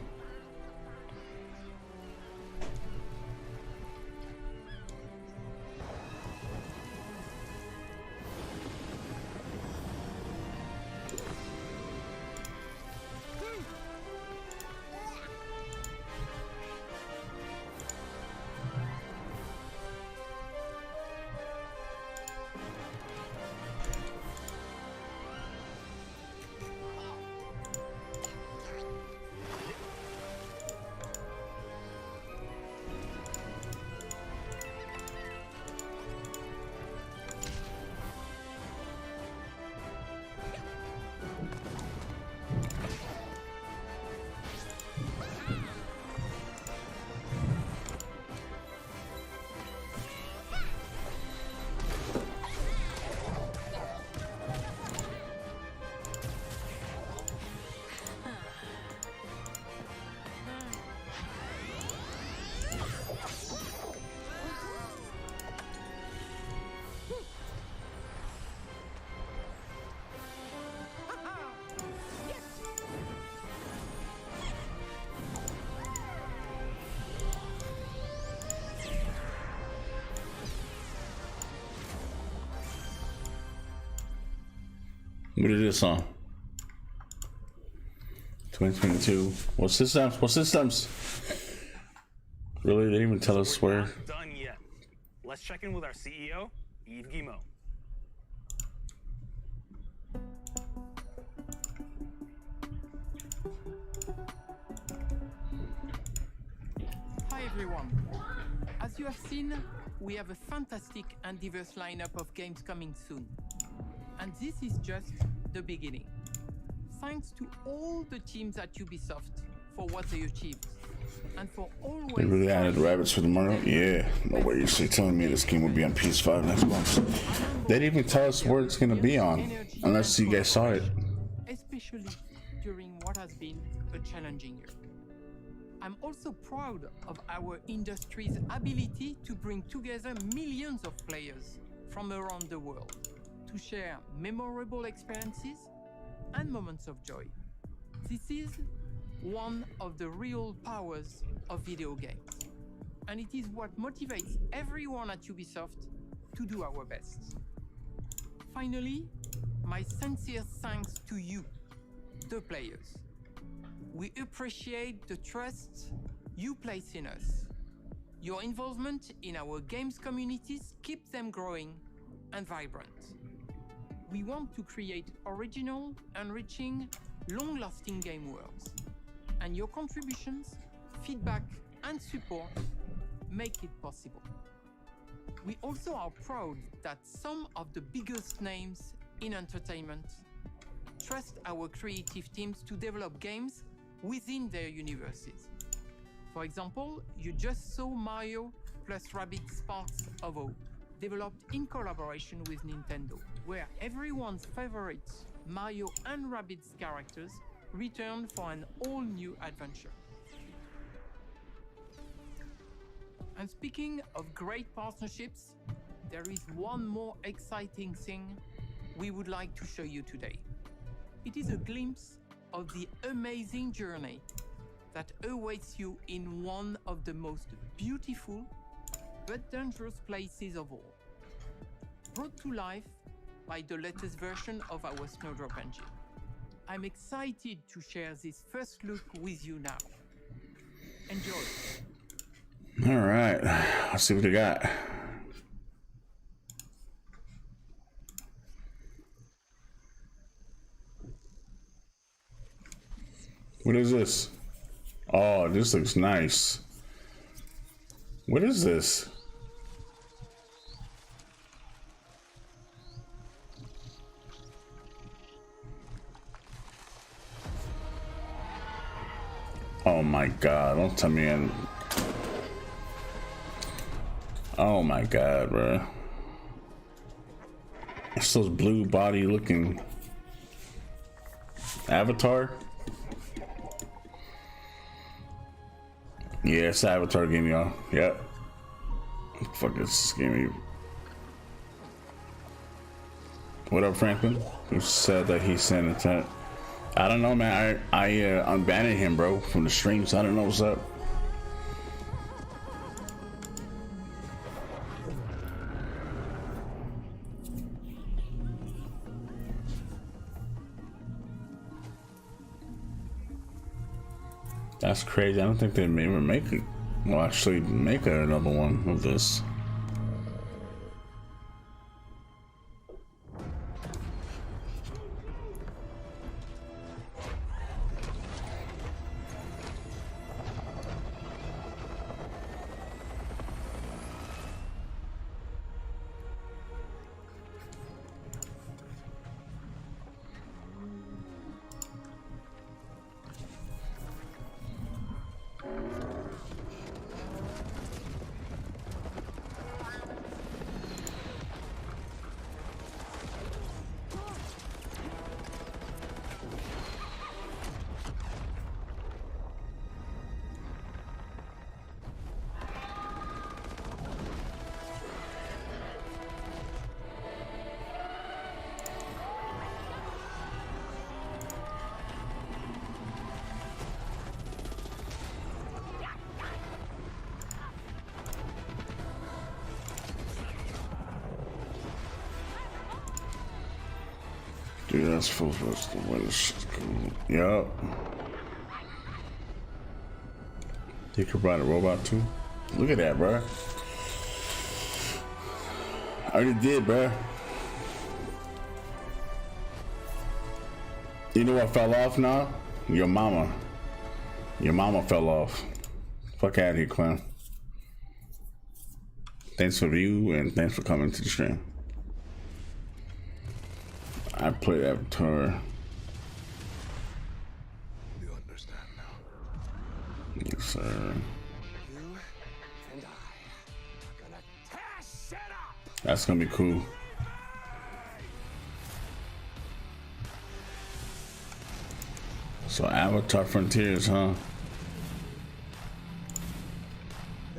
What is this on? 2022. What systems? What systems? Really? They didn't even tell us where. Not done yet. Let's check in with our CEO, Yves Guillemot. Hi everyone. As you have seen, we have a fantastic and diverse lineup of games coming soon. And this is just the beginning. Thanks to all the teams at Ubisoft for what they achieved. And for always... They really added rabbits for tomorrow? Yeah. No way you're still telling me this game will be on PS5 next month. They didn't even tell us where it's gonna be on. Unless you guys saw it. Especially during what has been a challenging year. I'm also proud of our industry's ability to bring together millions of players from around the world to share memorable experiences and moments of joy. This is one of the real powers of video games, and it is what motivates everyone at Ubisoft to do our best. Finally, my sincere thanks to you, the players. We appreciate the trust you place in us. Your involvement in our games communities keeps them growing and vibrant. We want to create original, enriching, long-lasting game worlds. And your contributions, feedback, and support make it possible. We also are proud that some of the biggest names in entertainment trust our creative teams to develop games within their universes. For example, you just saw Mario plus Rabbids Sparks of Hope, developed in collaboration with Nintendo, where everyone's favorite Mario and Rabbids characters return for an all-new adventure. And speaking of great partnerships, there is one more exciting thing we would like to show you today. It is a glimpse of the amazing journey that awaits you in one of the most beautiful but dangerous places of all, brought to life by the latest version of our Snowdrop engine. I'm excited to share this first look with you now. Enjoy. All right, let's see what they got. What is this? Oh, this looks nice. What is this? Oh my god, don't tell me in. Oh my god, bro. It's those blue body looking Avatar. Yeah, it's Avatar game, y'all. Yep. Fuck this game. What up, Franklin? Who said that he sent a tent? I don't know, man. I unbanned him, bro, from the stream, so I don't know what's up. That's crazy. I don't think they may even make it. Well, actually make another one of this. Dude, that's full first. This shit's cool. Yup. You could ride a robot too. Look at that, bro. I already did, bro. You know what fell off now? Your mama. Your mama fell off. Fuck out of here, clown. Thanks for the view and thanks for coming to the stream. I played Avatar. You understand now? Yes, sir. You and I are gonna tear shit up. That's gonna be cool. So Avatar Frontiers, huh?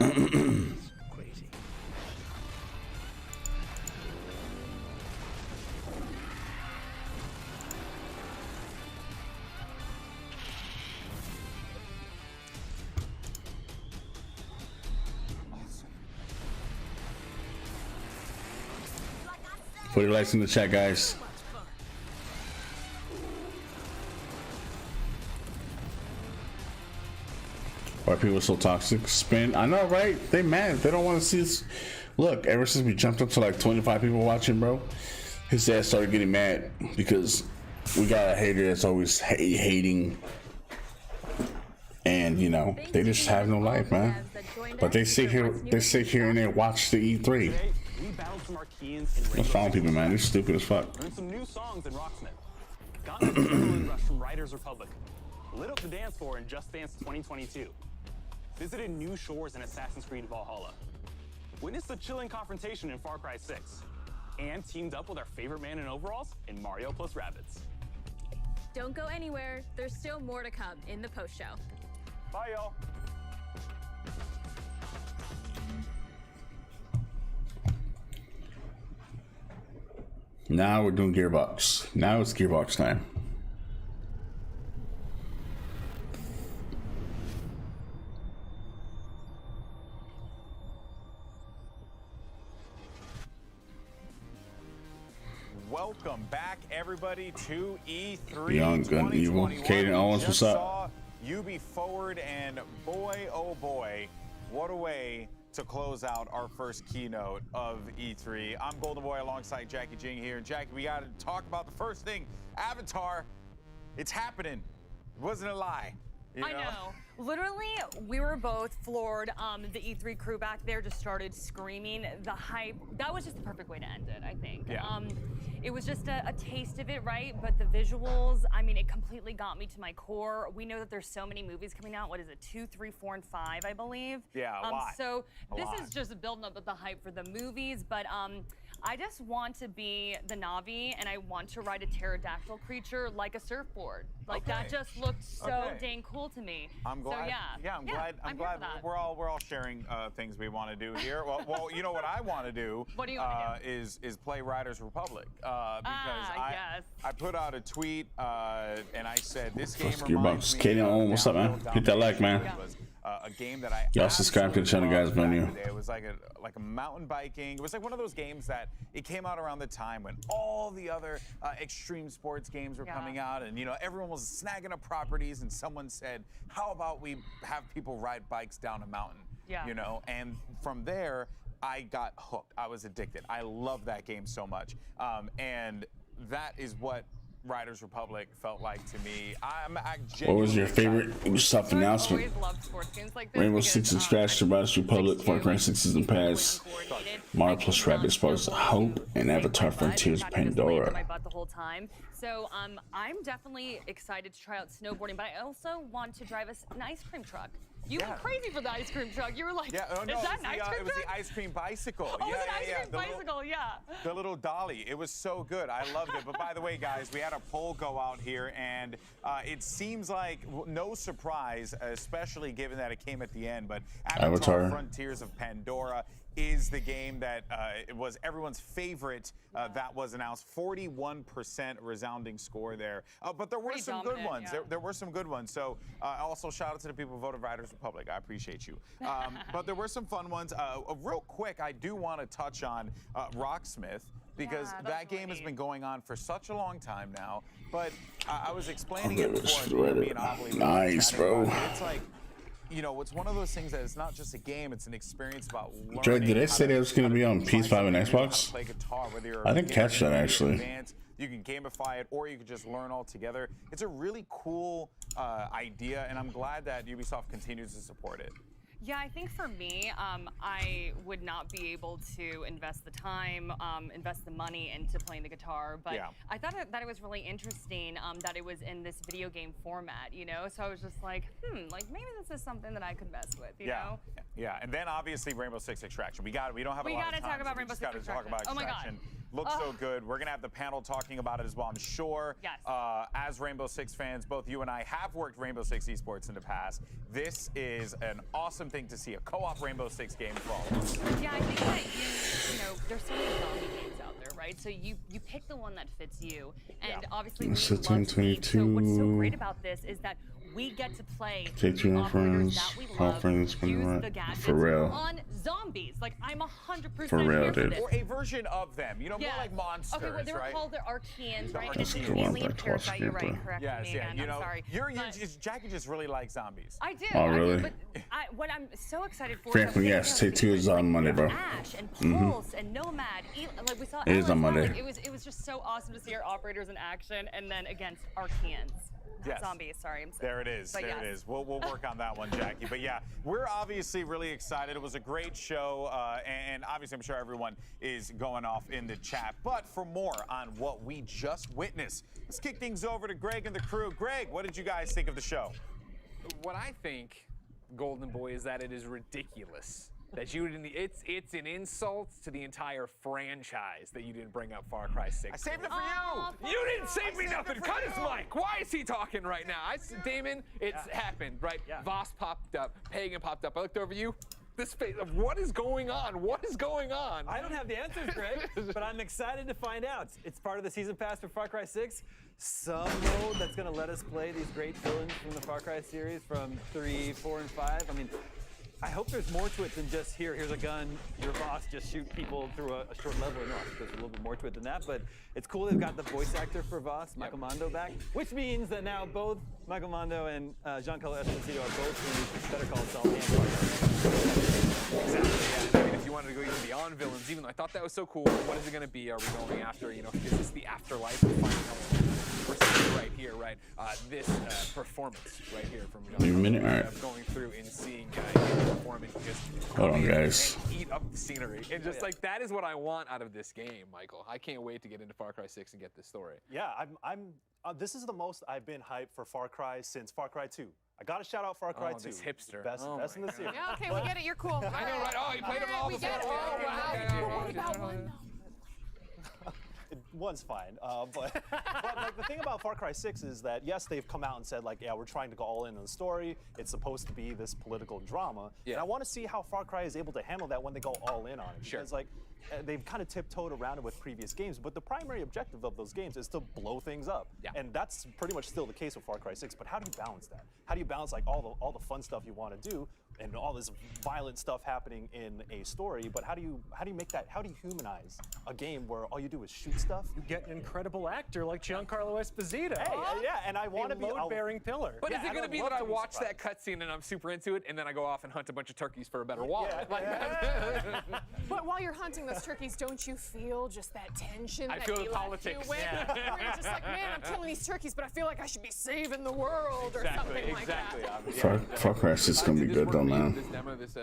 Crazy. Put your likes in the chat, guys. Why are people so toxic? Spin. I know, right? They mad. They don't want to see us. Look, ever since we jumped up to like 25 people watching, bro, his dad started getting mad because we got a hater that's always hating. And you know, they just have no life, man. But they sit here and they watch the E3. What's wrong with people, man? They're stupid as fuck. Learned some new songs in Rocksmith. Got an adrenaline rush from Riders Republic. Lit up the dance floor in Just Dance 2022. Visited new shores in Assassin's Creed Valhalla. Witnessed a chilling confrontation in Far Cry 6. And teamed up with our favorite man in overalls in Mario plus Rabbids. Don't go anywhere. There's still more to come in the post-show. Bye, y'all. Now we're doing Gearbox. Now it's Gearbox time. Welcome back, everybody, to E3 Young Gun Evil. 2021. Caden Owens, what's up? Saw UB Forward, and boy, oh boy, what a way to close out our first keynote of E3. I'm Golden Boy alongside Jackie Jing here. Jackie, we got to talk about the first thing, Avatar. It's happening. It wasn't a lie. I know. Literally, we were both floored. The E3 crew back there just started screaming. The hype, that was just the perfect way to end it, I think. Yeah. It was just a taste of it, right? But the visuals, I mean, it completely got me to my core. We know that there's so many movies coming out. What is it, 2, 3, 4, and 5, I believe? Yeah, a lot. So this lot. is just building up the hype for the movies, but I just want to be the Na'vi, and I want to ride a pterodactyl creature like a surfboard. Like that just looked so dang cool to me. I'm glad. So, I'm glad. I'm glad we're all sharing things we want to do here. Well, you know what I want to do? What do you want to do? Is play Riders Republic because I put out a tweet and I said this game reminds me Kaden Owens, what's up, man? Hit that like, man. A game that I y'all subscribe to the channel, guys. Venue. It was like a mountain biking. It was like one of those games that it came out around the time when all the other extreme sports games were coming out, and you know everyone was snagging up properties, and someone said, "How about we have people ride bikes down a mountain?" Yeah. You know, and from there I got hooked. I was addicted. I love that game so much, and that is what Riders Republic felt like to me. What was your favorite Ubisoft announcement? Rainbow Six and Scratch to Riders Republic, Far Cry 6 Season Pass, Mario plus Rabbids Sparks of Hope, and Avatar Frontiers Pandora. The whole time. So I'm definitely excited to try out snowboarding, but I also want to drive an ice cream truck. You went crazy for the ice cream truck. You were like, is that an ice cream truck? It was the ice cream bicycle. Oh, it was an ice cream bicycle, The little dolly. It was so good. I loved it. But by the way, guys, we had a poll go out here, and it seems like no surprise, especially given that it came at the end, but Avatar Frontiers of Pandora is the game that it was everyone's favorite that was announced. 41% resounding score there. But there were some good ones. There were some good ones. So also shout out to the people who voted Riders Republic. I appreciate you. But there were some fun ones. Real quick, I do want to touch on Rocksmith. because Yeah, that game has been going on for such a long time now. But I was explaining I'll it never before. shred Me it. and Holly were Nice, chatting bro. about it. It's like, you know, it's one of those things that it's not just a game; it's an experience about learning. Drake, did they say that it was going to be on PS5 and Xbox? Play guitar, whether you're I didn't catch that actually. advanced, you can gamify it, or you can just learn all together. It's a really cool idea, and I'm glad that Ubisoft continues to support it. Yeah, I think for me, I would not be able to invest the time, invest the money into playing the guitar. But Yeah. I thought that it was really interesting that it was in this video game format, you know? So I was just like, like maybe this is something that I could mess with, you know? Yeah, and then obviously Rainbow Six Extraction. We don't have a lot of time. We gotta talk about so we Rainbow just Six gotta talk about Extraction. Oh my God. Extraction. Looks so good. We're gonna have the panel talking about it as well, I'm sure. Yes. As Rainbow Six fans, both you and I have worked Rainbow Six esports in the past. This is an awesome thing to see, a co-op Rainbow Six game for all of us. Yeah, I think that you know, there's so many zombie games out there, right? So you pick the one that fits you, and obviously we love to see. So what's so great about this is that we get to play Take two operators friends, that we all love, friends, use the gadgets for real. on zombies. Like I'm 100% For real, here for dude. this. Or a version of them, you know, more like monsters, Okay, well, they were right? called the Archeans, right? And Let's it's go an on alien back to parasite. You're right. Gameplay. Correct Yes, me yeah, again. you know, I'm sorry. Jackie just really likes zombies. I do. Oh, really? I do, but what I'm so excited for. Frankly, is yes. Take Two is on Monday, bro. Ash and Pulse and Nomad, like we saw. It is on Monday. Like, it was just so awesome to see our operators in action, and then against Archeans. Yes. Zombies, sorry. There it is. But There it is. We'll work on that one, Jackie. But yeah, we're obviously really excited. It was a great show, and obviously I'm sure everyone is going off in the chat. But for more on what we just witnessed, let's kick things over to Greg and the crew. Greg, what did you guys think of the show? What I think, Golden Boy, is that it is ridiculous that you didn't. It's an insult to the entire franchise that you didn't bring up Far Cry 6. I saved it for you. You didn't save me nothing. Cut his mic. Why is he talking right now? Damon, it's happened, right? Voss popped up. Pagan popped up. I looked over you. This face of what is going on? What is going on? I don't have the answers, Greg, but I'm excited to find out. It's part of the season pass for Far Cry 6. Some mode that's going to let us play these great villains from the Far Cry series from 3, 4, and 5. I mean, I hope there's more to it than just here's a gun, your boss, just shoot people through a short level. No, I think there's a little bit more to it than that, but it's cool they've got the voice actor for Voss, Michael Mondo, back, which means that now both Michael Mondo and Giancarlo Esposito are both in Better Call Saul and Far Cry. Exactly, yeah. I mean, if you wanted to go even beyond villains, even though I thought that was so cool, what is it going to be? Are we going after, is this the afterlife? We're finding out we're seeing right here, right? This performance right here from New minute, all right. going through and seeing him performing just Hold on, guys. and eat up the scenery. And just like, that is what I want out of this game, Michael. I can't wait to get into Far Cry 6 and get this story. Yeah, this is the most I've been hyped for Far Cry since Far Cry 2. I gotta shout out Far Cry 2. This hipster. Best in the series. Yeah, okay, we get it. You're cool. I know, right? Oh, you played them all we before. get it. Oh, wow. What about one? One's fine, but like the thing about Far Cry 6 is that yes, they've come out and said like, yeah, we're trying to go all in on the story. It's supposed to be this political drama, and I want to see how Far Cry is able to handle that when they go all in on it. Sure. Because like they've kind of tiptoed around it with previous games, but the primary objective of those games is to blow things up, and that's pretty much still the case with Far Cry 6. But how do you balance that? How do you balance like all the fun stuff you want to do and all this violent stuff happening in a story? But how do you make that? How do you humanize a game where all you do is shoot stuff? You get an incredible actor like Giancarlo Esposito. Hey, yeah, and I want to be a load-bearing pillar. But is it going to be that I watch that cutscene and I'm super into it, and then I go off and hunt a bunch of turkeys for a better wallet? But while you're hunting those turkeys, don't you feel just that tension I that feel he the left politics. you with? Yeah. Where you're just like, man, I'm killing these turkeys, but I feel like I should be saving the world or something like that. Far Cry 6 is gonna be good though, man. This demo, this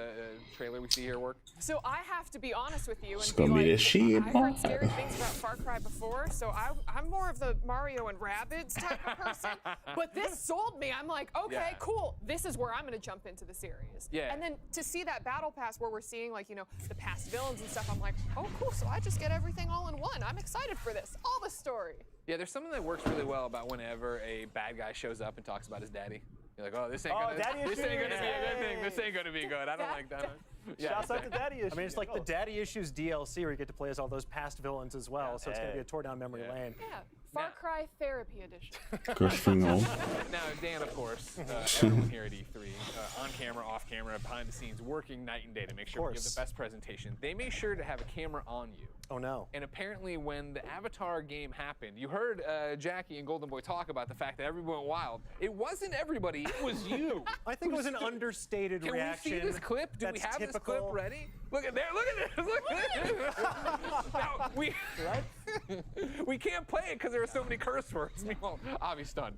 trailer we see here work? So I have to be honest with you It's and gonna be be like, the shit, I've boy. heard scary things about Far Cry before, so I'm more of the Mario and Rabbids type of person. But this sold me. I'm like, okay, cool. This is where I'm going to jump into the series. Yeah. And then to see that battle pass where we're seeing like, the past villains and stuff, I'm like, oh, cool. So I just get everything all in one. I'm excited for this. All the story. Yeah, there's something that works really well about whenever a bad guy shows up and talks about his daddy. You're like, oh, this ain't gonna be a good thing. This ain't gonna be good. I don't like that. Shouts out to Daddy Issues. I mean, it's like the Daddy Issues DLC where you get to play as all those past villains as well, so it's going to be a tore down memory lane. Yeah. Far Cry Therapy Edition. Now, Dan, of course, everyone here at E3, on camera, off camera, behind the scenes, working night and day to make sure we give the best presentation. They made sure to have a camera on you. Oh no. And apparently when the Avatar game happened, you heard Jackie and Golden Boy talk about the fact that everybody went wild. It wasn't everybody, it was you. I think it was an understated reaction. Can we see this clip? Do we have this clip ready? Look at there, look at this, look at this. Now, we can't play it because there are so many curse words. Meanwhile, Avi's stunned.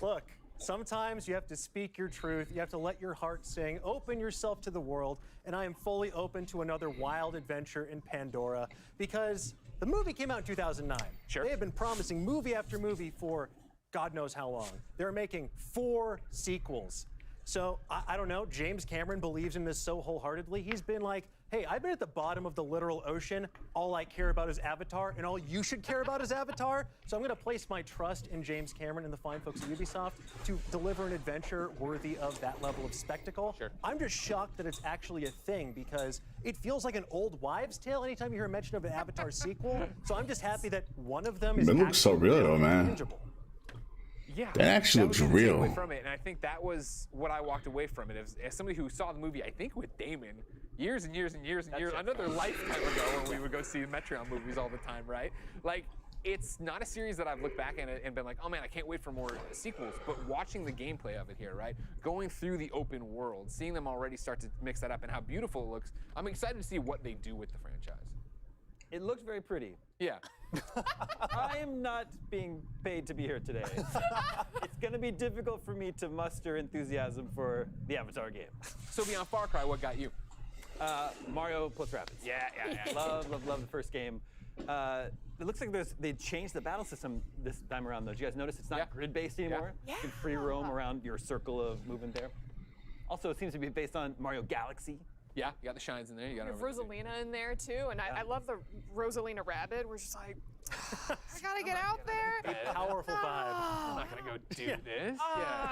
Look, sometimes you have to speak your truth. You have to let your heart sing. Open yourself to the world. And I am fully open to another wild adventure in Pandora because the movie came out in 2009. Sure. They have been promising movie after movie for God knows how long. They're making 4 sequels. So, I don't know, James Cameron believes in this so wholeheartedly. He's been like, hey, I've been at the bottom of the literal ocean. All I care about is Avatar, and all you should care about is Avatar. So I'm gonna place my trust in James Cameron and the fine folks at Ubisoft to deliver an adventure worthy of that level of spectacle. Sure. I'm just shocked that it's actually a thing because it feels like an old wives' tale anytime you hear a mention of an Avatar sequel. So I'm just happy that one of them is It looks so real though, man. tangible. Yeah, that actually looks was the real. takeaway from it, and I think that was what I walked away from it. As somebody who saw the movie, I think with Damon, years and years and years and years, another lifetime ago, when we would go see Metreon movies all the time, right? Like, it's not a series that I've looked back at and been like, oh man, I can't wait for more sequels. But watching the gameplay of it here, right? Going through the open world, seeing them already start to mix that up and how beautiful it looks, I'm excited to see what they do with the franchise. It looks very pretty. Yeah. I am not being paid to be here today. It's going to be difficult for me to muster enthusiasm for the Avatar game. So beyond Far Cry, what got you? Mario plus Rabbids. Yeah. Love the first game. It looks like they changed the battle system this time around, though. Did you guys notice it's not grid-based anymore? Yeah. You can free roam around your circle of movement there. Also, it seems to be based on Mario Galaxy. Yeah, you got the shines in there. You got Rosalina in there too, and I love the Rosalina rabbit. We're just like, I gotta get out there. A powerful vibe. I'm not gonna go do this.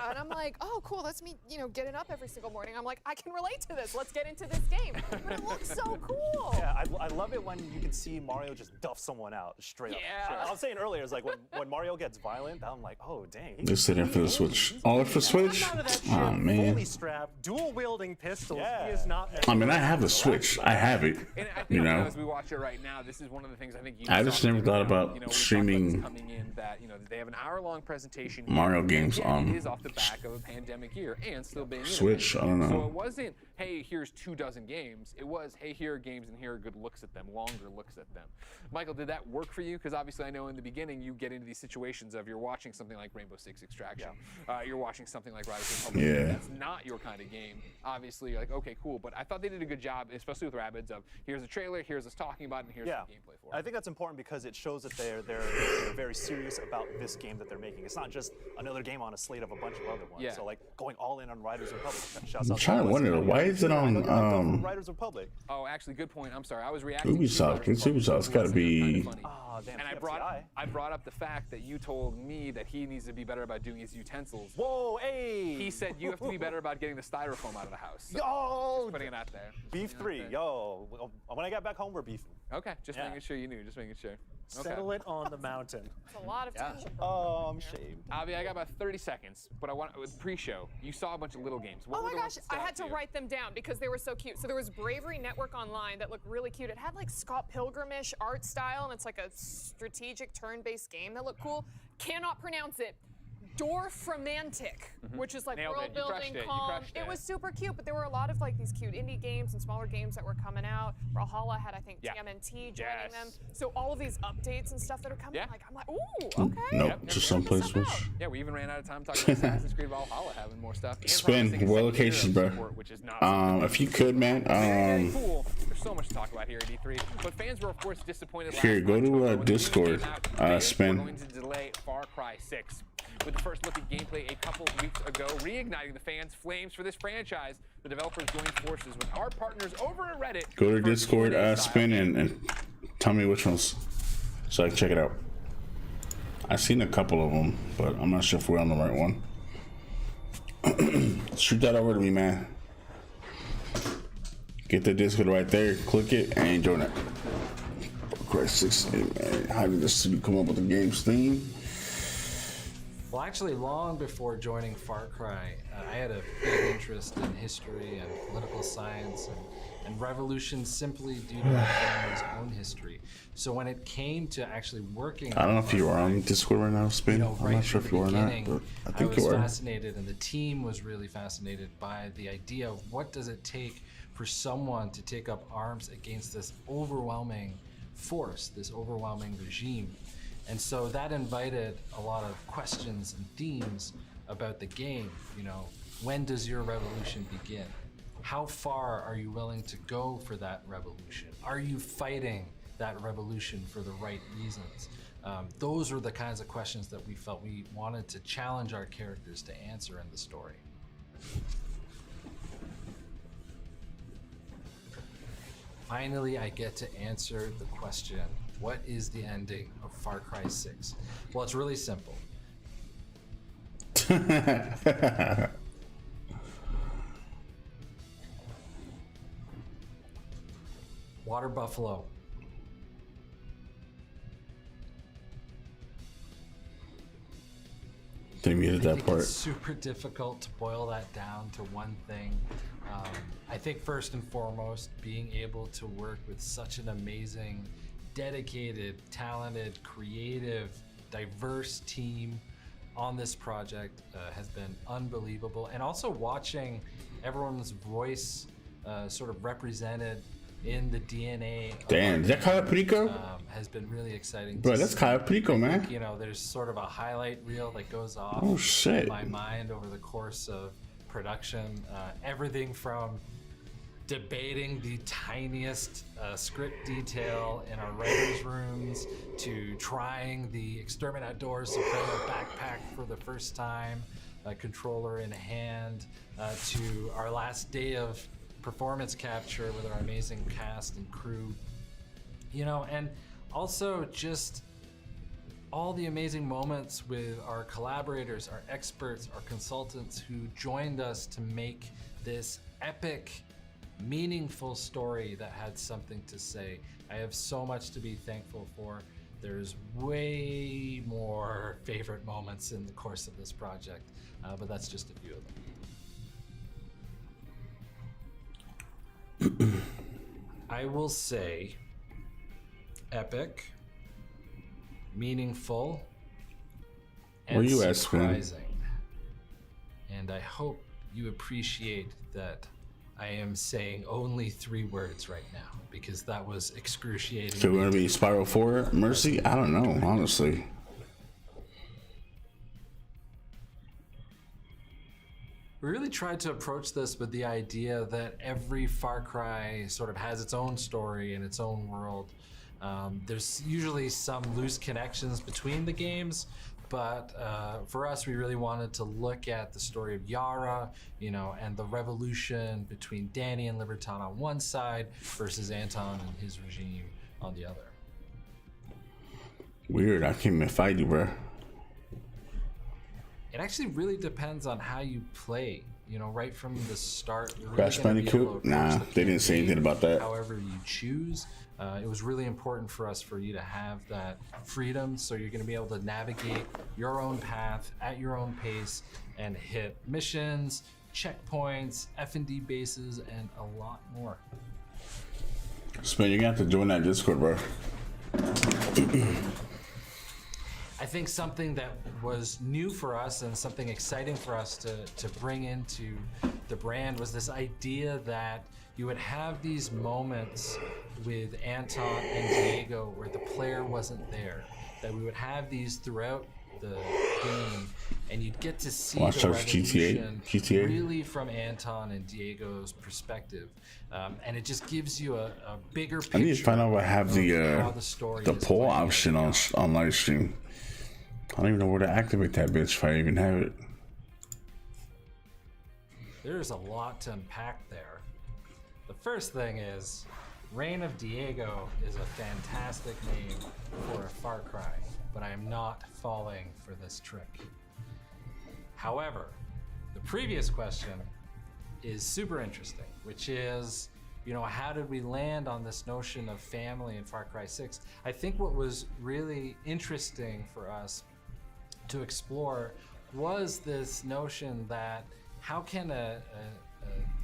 And I'm like, oh, cool. That's me, getting up every single morning. I'm like, I can relate to this. Let's get into this game. But it looks so cool. Yeah, I love it when you can see Mario just duff someone out straight up. Yeah. I was saying earlier, it's like when Mario gets violent, I'm like, oh dang. They're sitting for the Switch. All for Switch? Oh man. Fully strapped, dual wielding pistols. He is not. I mean, I have the Switch. I have it. And I think, you know. as we watch it right now, this is one of the things I think I just never thought about streaming coming in that they have an hour-long presentation Mario games on it is off the back of a pandemic year and still being Switch. I don't know. So it wasn't, hey, here's 24 games. It was, hey, here are games and here are good looks at them, longer looks at them. Michael, did that work for you? Because obviously I know in the beginning you get into these situations of you're watching something like Rainbow Six Extraction. You're watching something like Riders of the Republic. Yeah. That's not your kind of game. Obviously you're like, okay, cool. But I thought they did a good job, especially with Rabbids, of here's a trailer, here's us talking about it, and here's the gameplay for it. I think that's important because it shows that they're very serious about this game that they're making. It's not just another game on a slate of a bunch of other ones. Yeah. So like going all in on Riders Republic. Shouts I'm out trying to wonder why is it on Riders Republic. Oh, actually, good point. I'm sorry. I was reacting Ubisoft? to It's Ubisoft. It's got to be. Oh, damn. And I brought up the fact that you told me that he needs to be better about doing his utensils. Whoa, hey! He said you have to be better about getting the styrofoam out of the house. So Yo! just putting it out there. Beef 3. Yo. When I got back home, we're beefing. Okay, just making sure you knew. Just making sure. Okay. Settle it on the mountain. It's a lot of tension. Oh, I'm ashamed. Avi, I got about 30 seconds, but I want with pre-show. You saw a bunch of little games. What Oh were my the gosh, ones that I stood out had to you? write them down because they were so cute. So there was Bravery Network Online that looked really cute. It had like Scott Pilgrim-ish art style, and it's like a strategic turn-based game that looked cool. Cannot pronounce it. Dorfromantic, which is like Nailed it. world You crushed building, it. You calm. crushed It it. was super cute, but there were a lot of like these cute indie games and smaller games that were coming out. Brawlhalla had, I think, TMNT joining them. So all of these updates and stuff that are coming, I'm like, ooh, okay. Nope, just someplace Switch. Yeah, we even ran out of time talking about Assassin's Creed Valhalla having more stuff. And Spin, promising a what second location, year of bro? support, which is not If you could, man. very cool. There's so much to talk about here at E3. But fans were, of course, disappointed last Here, go to October when the news Discord. came out. Fans Spin. were going to delay Far Cry 6. With the first look at gameplay a couple weeks ago, reigniting the fans' flames for this franchise, the developers joined forces with our partners over at Reddit. Go to Discord, Spin, and tell me which ones so I can check it out. I've seen a couple of them, but I'm not sure if we're on the right one. Shoot that over to me, man. Get the Discord right there, click it, and join it. Christ, 16, man. How did the studio come up with the game's theme? Well, actually, long before joining Far Cry, I had a big interest in history and political science and revolution simply due to my family's own history. So when it came to actually working, I don't know if you were on Discord right now, Spin. I'm not sure if you were or not, but I think you was were. Fascinated, and the team was really fascinated by the idea of what does it take for someone to take up arms against this overwhelming force, this overwhelming regime. And so that invited a lot of questions and themes about the game. You know, when does your revolution begin? How far are you willing to go for that revolution? Are you fighting that revolution for the right reasons? Those were the kinds of questions that we felt we wanted to challenge our characters to answer in the story. Finally, I get to answer the question, what is the ending of Far Cry 6? Well, it's really simple. Water buffalo. They muted that part. It's super difficult to boil that down to one thing. I think first and foremost, being able to work with such an amazing, dedicated, talented, creative, diverse team on this project has been unbelievable. And also watching everyone's voice sort of represented in the DNA. Damn, is that Cayo Perico? Has been really exciting. Bro, that's Cayo Perico, man. You know, there's sort of a highlight reel that goes off Oh, shit. in my mind over the course of production. Everything from debating the tiniest script detail in our writers' rooms to trying the Exterminador Supremo backpack for the first time, a controller in hand, to our last day of performance capture with our amazing cast and crew. You know, and also just all the amazing moments with our collaborators, our experts, our consultants who joined us to make this epic, meaningful story that had something to say. I have so much to be thankful for. There's way more favorite moments in the course of this project, but that's just a few of them. I will say epic, meaningful, and Where you at, Spin? surprising. And I hope you appreciate that I am saying only 3 words right now, because that was excruciating. So we're gonna be Spiral 4 Mercy? I don't know, honestly. We really tried to approach this with the idea that every Far Cry sort of has its own story and its own world. There's usually some loose connections between the games, but for us, we really wanted to look at the story of Yara, you know, and the revolution between Danny and Liberton on one side versus Anton and his regime on the other. Weird, I can't even fight you, bro. It actually really depends on how you play, you know, right from the start. You're really Crash gonna be able Bandicoot? to Nah, approach the they didn't say anything about that. However you choose. It was really important for us for you to have that freedom, so you're going to be able to navigate your own path at your own pace and hit missions, checkpoints, F&D bases, and a lot more. Spin, you're gonna have to join that Discord, bro. I think something that was new for us and something exciting for us to bring into the brand was this idea that you would have these moments with Anton and Diego where the player wasn't there, that we would have these throughout the game, and you'd get to see Watch the out for GTA. really from Anton and Diego's perspective, and it just gives you a bigger picture. I need to find out if I have the story poll option on Livestream. I don't even know where to activate that bitch if I even have it. There's a lot to unpack there. The first thing is, Reign of Diego is a fantastic name for a Far Cry, but I am not falling for this trick. However, the previous question is super interesting, which is, you know, how did we land on this notion of family in Far Cry 6? I think what was really interesting for us to explore was this notion that how can a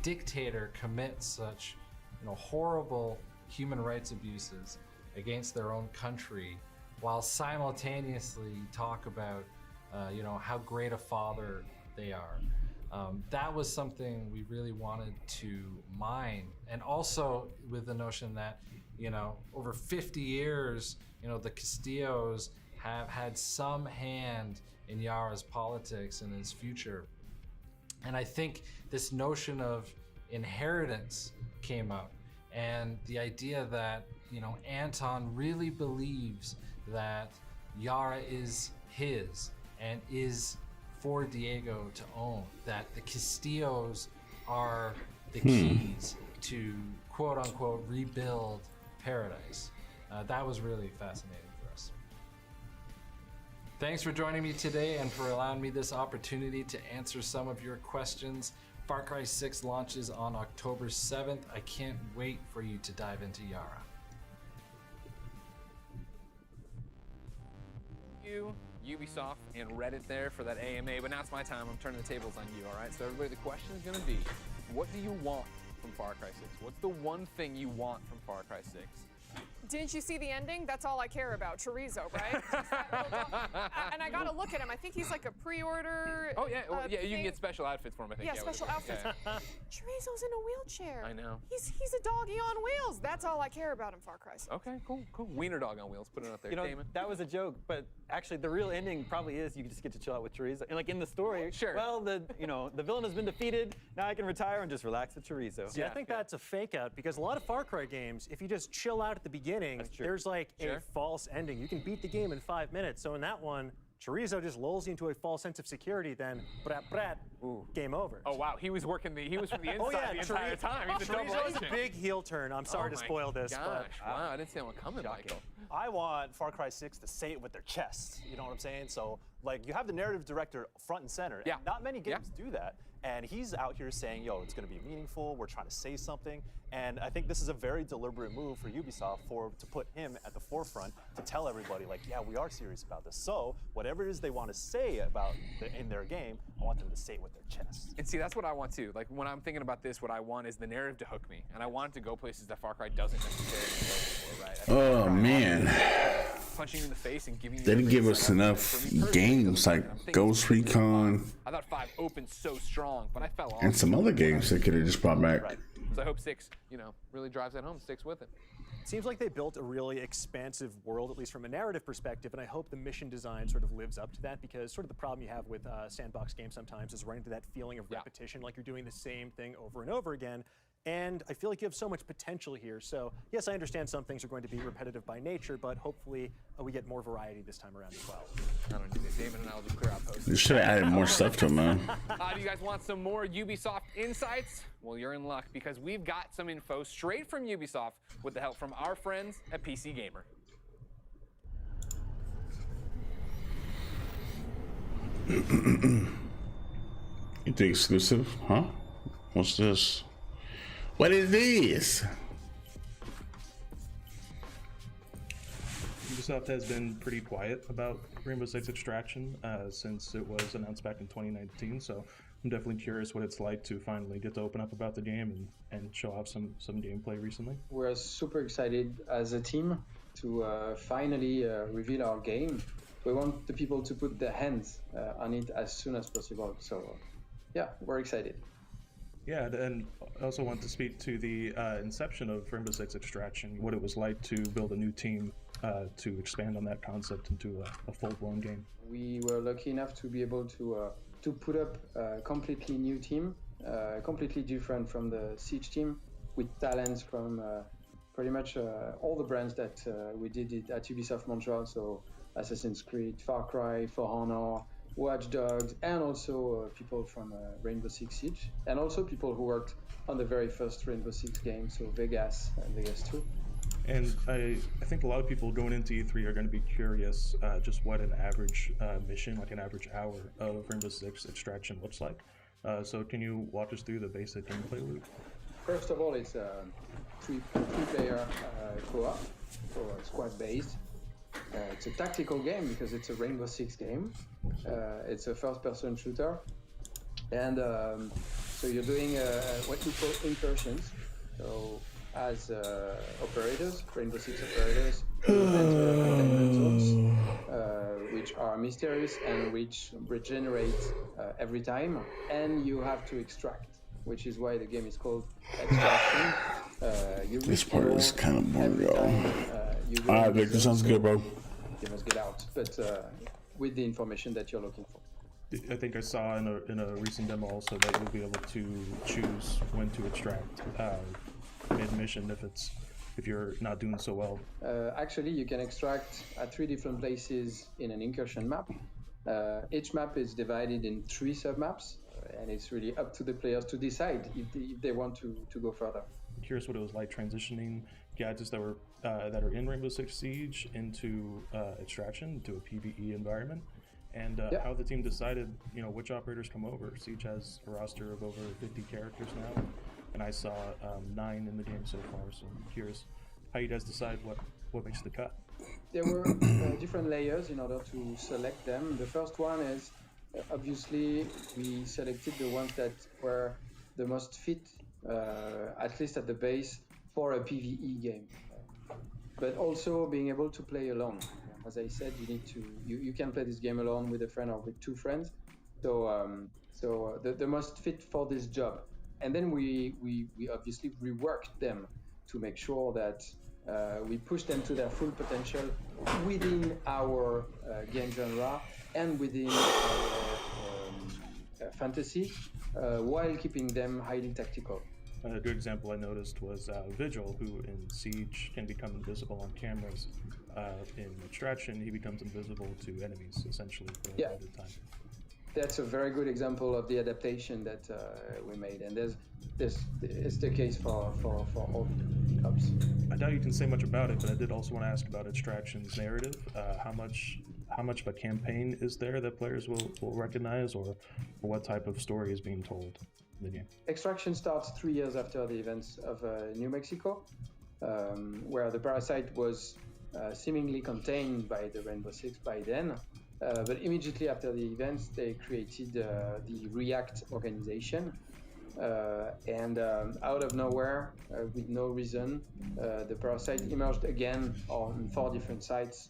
dictator commit such, you know, horrible human rights abuses against their own country while simultaneously talk about, you know, how great a father they are. That was something we really wanted to mine. And also with the notion that, you know, over 50 years, you know, the Castillos have had some hand in Yara's politics and his future. And I think this notion of inheritance came up, and the idea that, you know, Anton really believes that Yara is his and is for Diego to own, that the Castillos are the keys to quote unquote rebuild paradise. That was really fascinating for us. Thanks for joining me today and for allowing me this opportunity to answer some of your questions. Far Cry 6 launches on October 7th. I can't wait for you to dive into Yara. Ubisoft and Reddit there for that AMA, but now it's my time. I'm turning the tables on you, all right? So everybody, the question is going to be, what do you want from Far Cry 6? What's the one thing you want from Far Cry 6? Didn't you see the ending? That's all I care about. Chorizo, right? And I gotta look at him. I think he's like a pre-order. Oh yeah, well, yeah. You can get special outfits for him. I think. Yeah, special outfits. Yeah. Chorizo's in a wheelchair. I know. He's a doggy on wheels. That's all I care about in Far Cry 6. Okay, cool. Wiener dog on wheels. Put it up there. You know, Damon. that was a joke, but actually the real ending probably is you just get to chill out with chorizo. And like in the story, sure. Well, the villain has been defeated. Now I can retire and just relax with chorizo. See, I think that's a fake out, because a lot of Far Cry games, if you just chill out at the beginning, there's like a false ending. You can beat the game in 5 minutes. So in that one, chorizo just lulls you into a false sense of security, then brat, game over. Oh wow, he was from the inside the entire time. He's a double Chorizo's agent. a big heel turn. I'm sorry to spoil this, Gosh, but wow, I didn't see that one coming, Michael. I want Far Cry 6 to say it with their chest. You know what I'm saying? So, like, you have the narrative director front and center. Yeah. And not many games do that. And he's out here saying, yo, it's going to be meaningful. We're trying to say something. And I think this is a very deliberate move for Ubisoft to put him at the forefront to tell everybody, like, yeah, we are serious about this. So whatever it is they want to say about in their game, I want them to say it with their chest. And see, that's what I want too. Like when I'm thinking about this, what I want is the narrative to hook me, and I want it to go places that Far Cry doesn't necessarily go for, right? Oh man. Punching you in the face and giving you. They didn't give us enough games like Ghost Recon. I thought 5 opened so strong, but I fell off. And some other games they could have just brought back. Right. So I hope 6, really drives that home, sticks with it. Seems like they built a really expansive world, at least from a narrative perspective, and I hope the mission design sort of lives up to that, because sort of the problem you have with sandbox games sometimes is running into that feeling of repetition, like you're doing the same thing over and over again. And I feel like you have so much potential here. So yes, I understand some things are going to be repetitive by nature, but hopefully we get more variety this time around as well. I don't need it. Damon and I will do clear out posts. You should have added more stuff to it, man. Do you guys want some more Ubisoft insights? Well, you're in luck, because we've got some info straight from Ubisoft with the help from our friends at PC Gamer. You think exclusive? Huh? What's this? What is this? Ubisoft has been pretty quiet about Rainbow Six Extraction since it was announced back in 2019, so I'm definitely curious what it's like to finally get to open up about the game and show off some gameplay recently. We're super excited as a team to finally reveal our game. We want the people to put their hands on it as soon as possible, so yeah, we're excited. Yeah, and I also want to speak to the inception of Rainbow Six Extraction, what it was like to build a new team to expand on that concept into a full-blown game. We were lucky enough to be able to put up a completely new team, completely different from the Siege team, with talents from pretty much all the brands that we did it at Ubisoft Montreal, so Assassin's Creed, Far Cry, For Honor, Watch Dogs, and also people from Rainbow Six Siege, and also people who worked on the very first Rainbow Six game, so Vegas and Vegas 2. And I think a lot of people going into E3 are going to be curious just what an average mission, like an average hour of Rainbow Six Extraction looks like. So can you walk us through the basic gameplay loop? first of all, it's a three-player co-op, so squad-based. It's a tactical game because it's a Rainbow Six game. It's a first-person shooter, and so you're doing what we call incursions. So as operators, Rainbow Six operators, you enter containment zones, which are mysterious and which regenerate every time, and you have to extract, which is why the game is called Extraction. This part is kind of boring, y'all. Alright, Victor, sounds good, bro. You must get out, but with the information that you're looking for. I think I saw in a recent demo also that you'll be able to choose when to extract mid-mission if you're not doing so well. Actually, you can extract at 3 different places in an incursion map. Each map is divided in 3 sub-maps, and it's really up to the players to decide if they want to go further. I'm curious what it was like transitioning gadgets that are in Rainbow Six Siege into Extraction, to a PvE environment, and how the team decided, which operators come over. Siege has a roster of over 50 characters now, and I saw 9 in the game so far. So I'm curious how you guys decide what makes the cut. There were different layers in order to select them. The first one is obviously we selected the ones that were the most fit, at least at the base, for a PvE game. But also being able to play alone. As I said, you can play this game alone with a friend or with 2 friends. So the most fit for this job. And then we obviously reworked them to make sure that we push them to their full potential within our game genre and within fantasy, while keeping them highly tactical. A good example I noticed was Vigil, who in Siege can become invisible on cameras. In Extraction, he becomes invisible to enemies, essentially, for a limited time. That's a very good example of the adaptation that we made, and it's the case for all the ops. I doubt you can say much about it, but I did also want to ask about Extraction's narrative. How much of a campaign is there that players will recognize, or what type of story is being told in the game? Extraction starts 3 years after the events of New Mexico, where the parasite was seemingly contained by the Rainbow Six by then. But immediately after the events, they created the React organization. And out of nowhere, with no reason, the parasite emerged again on 4 different sites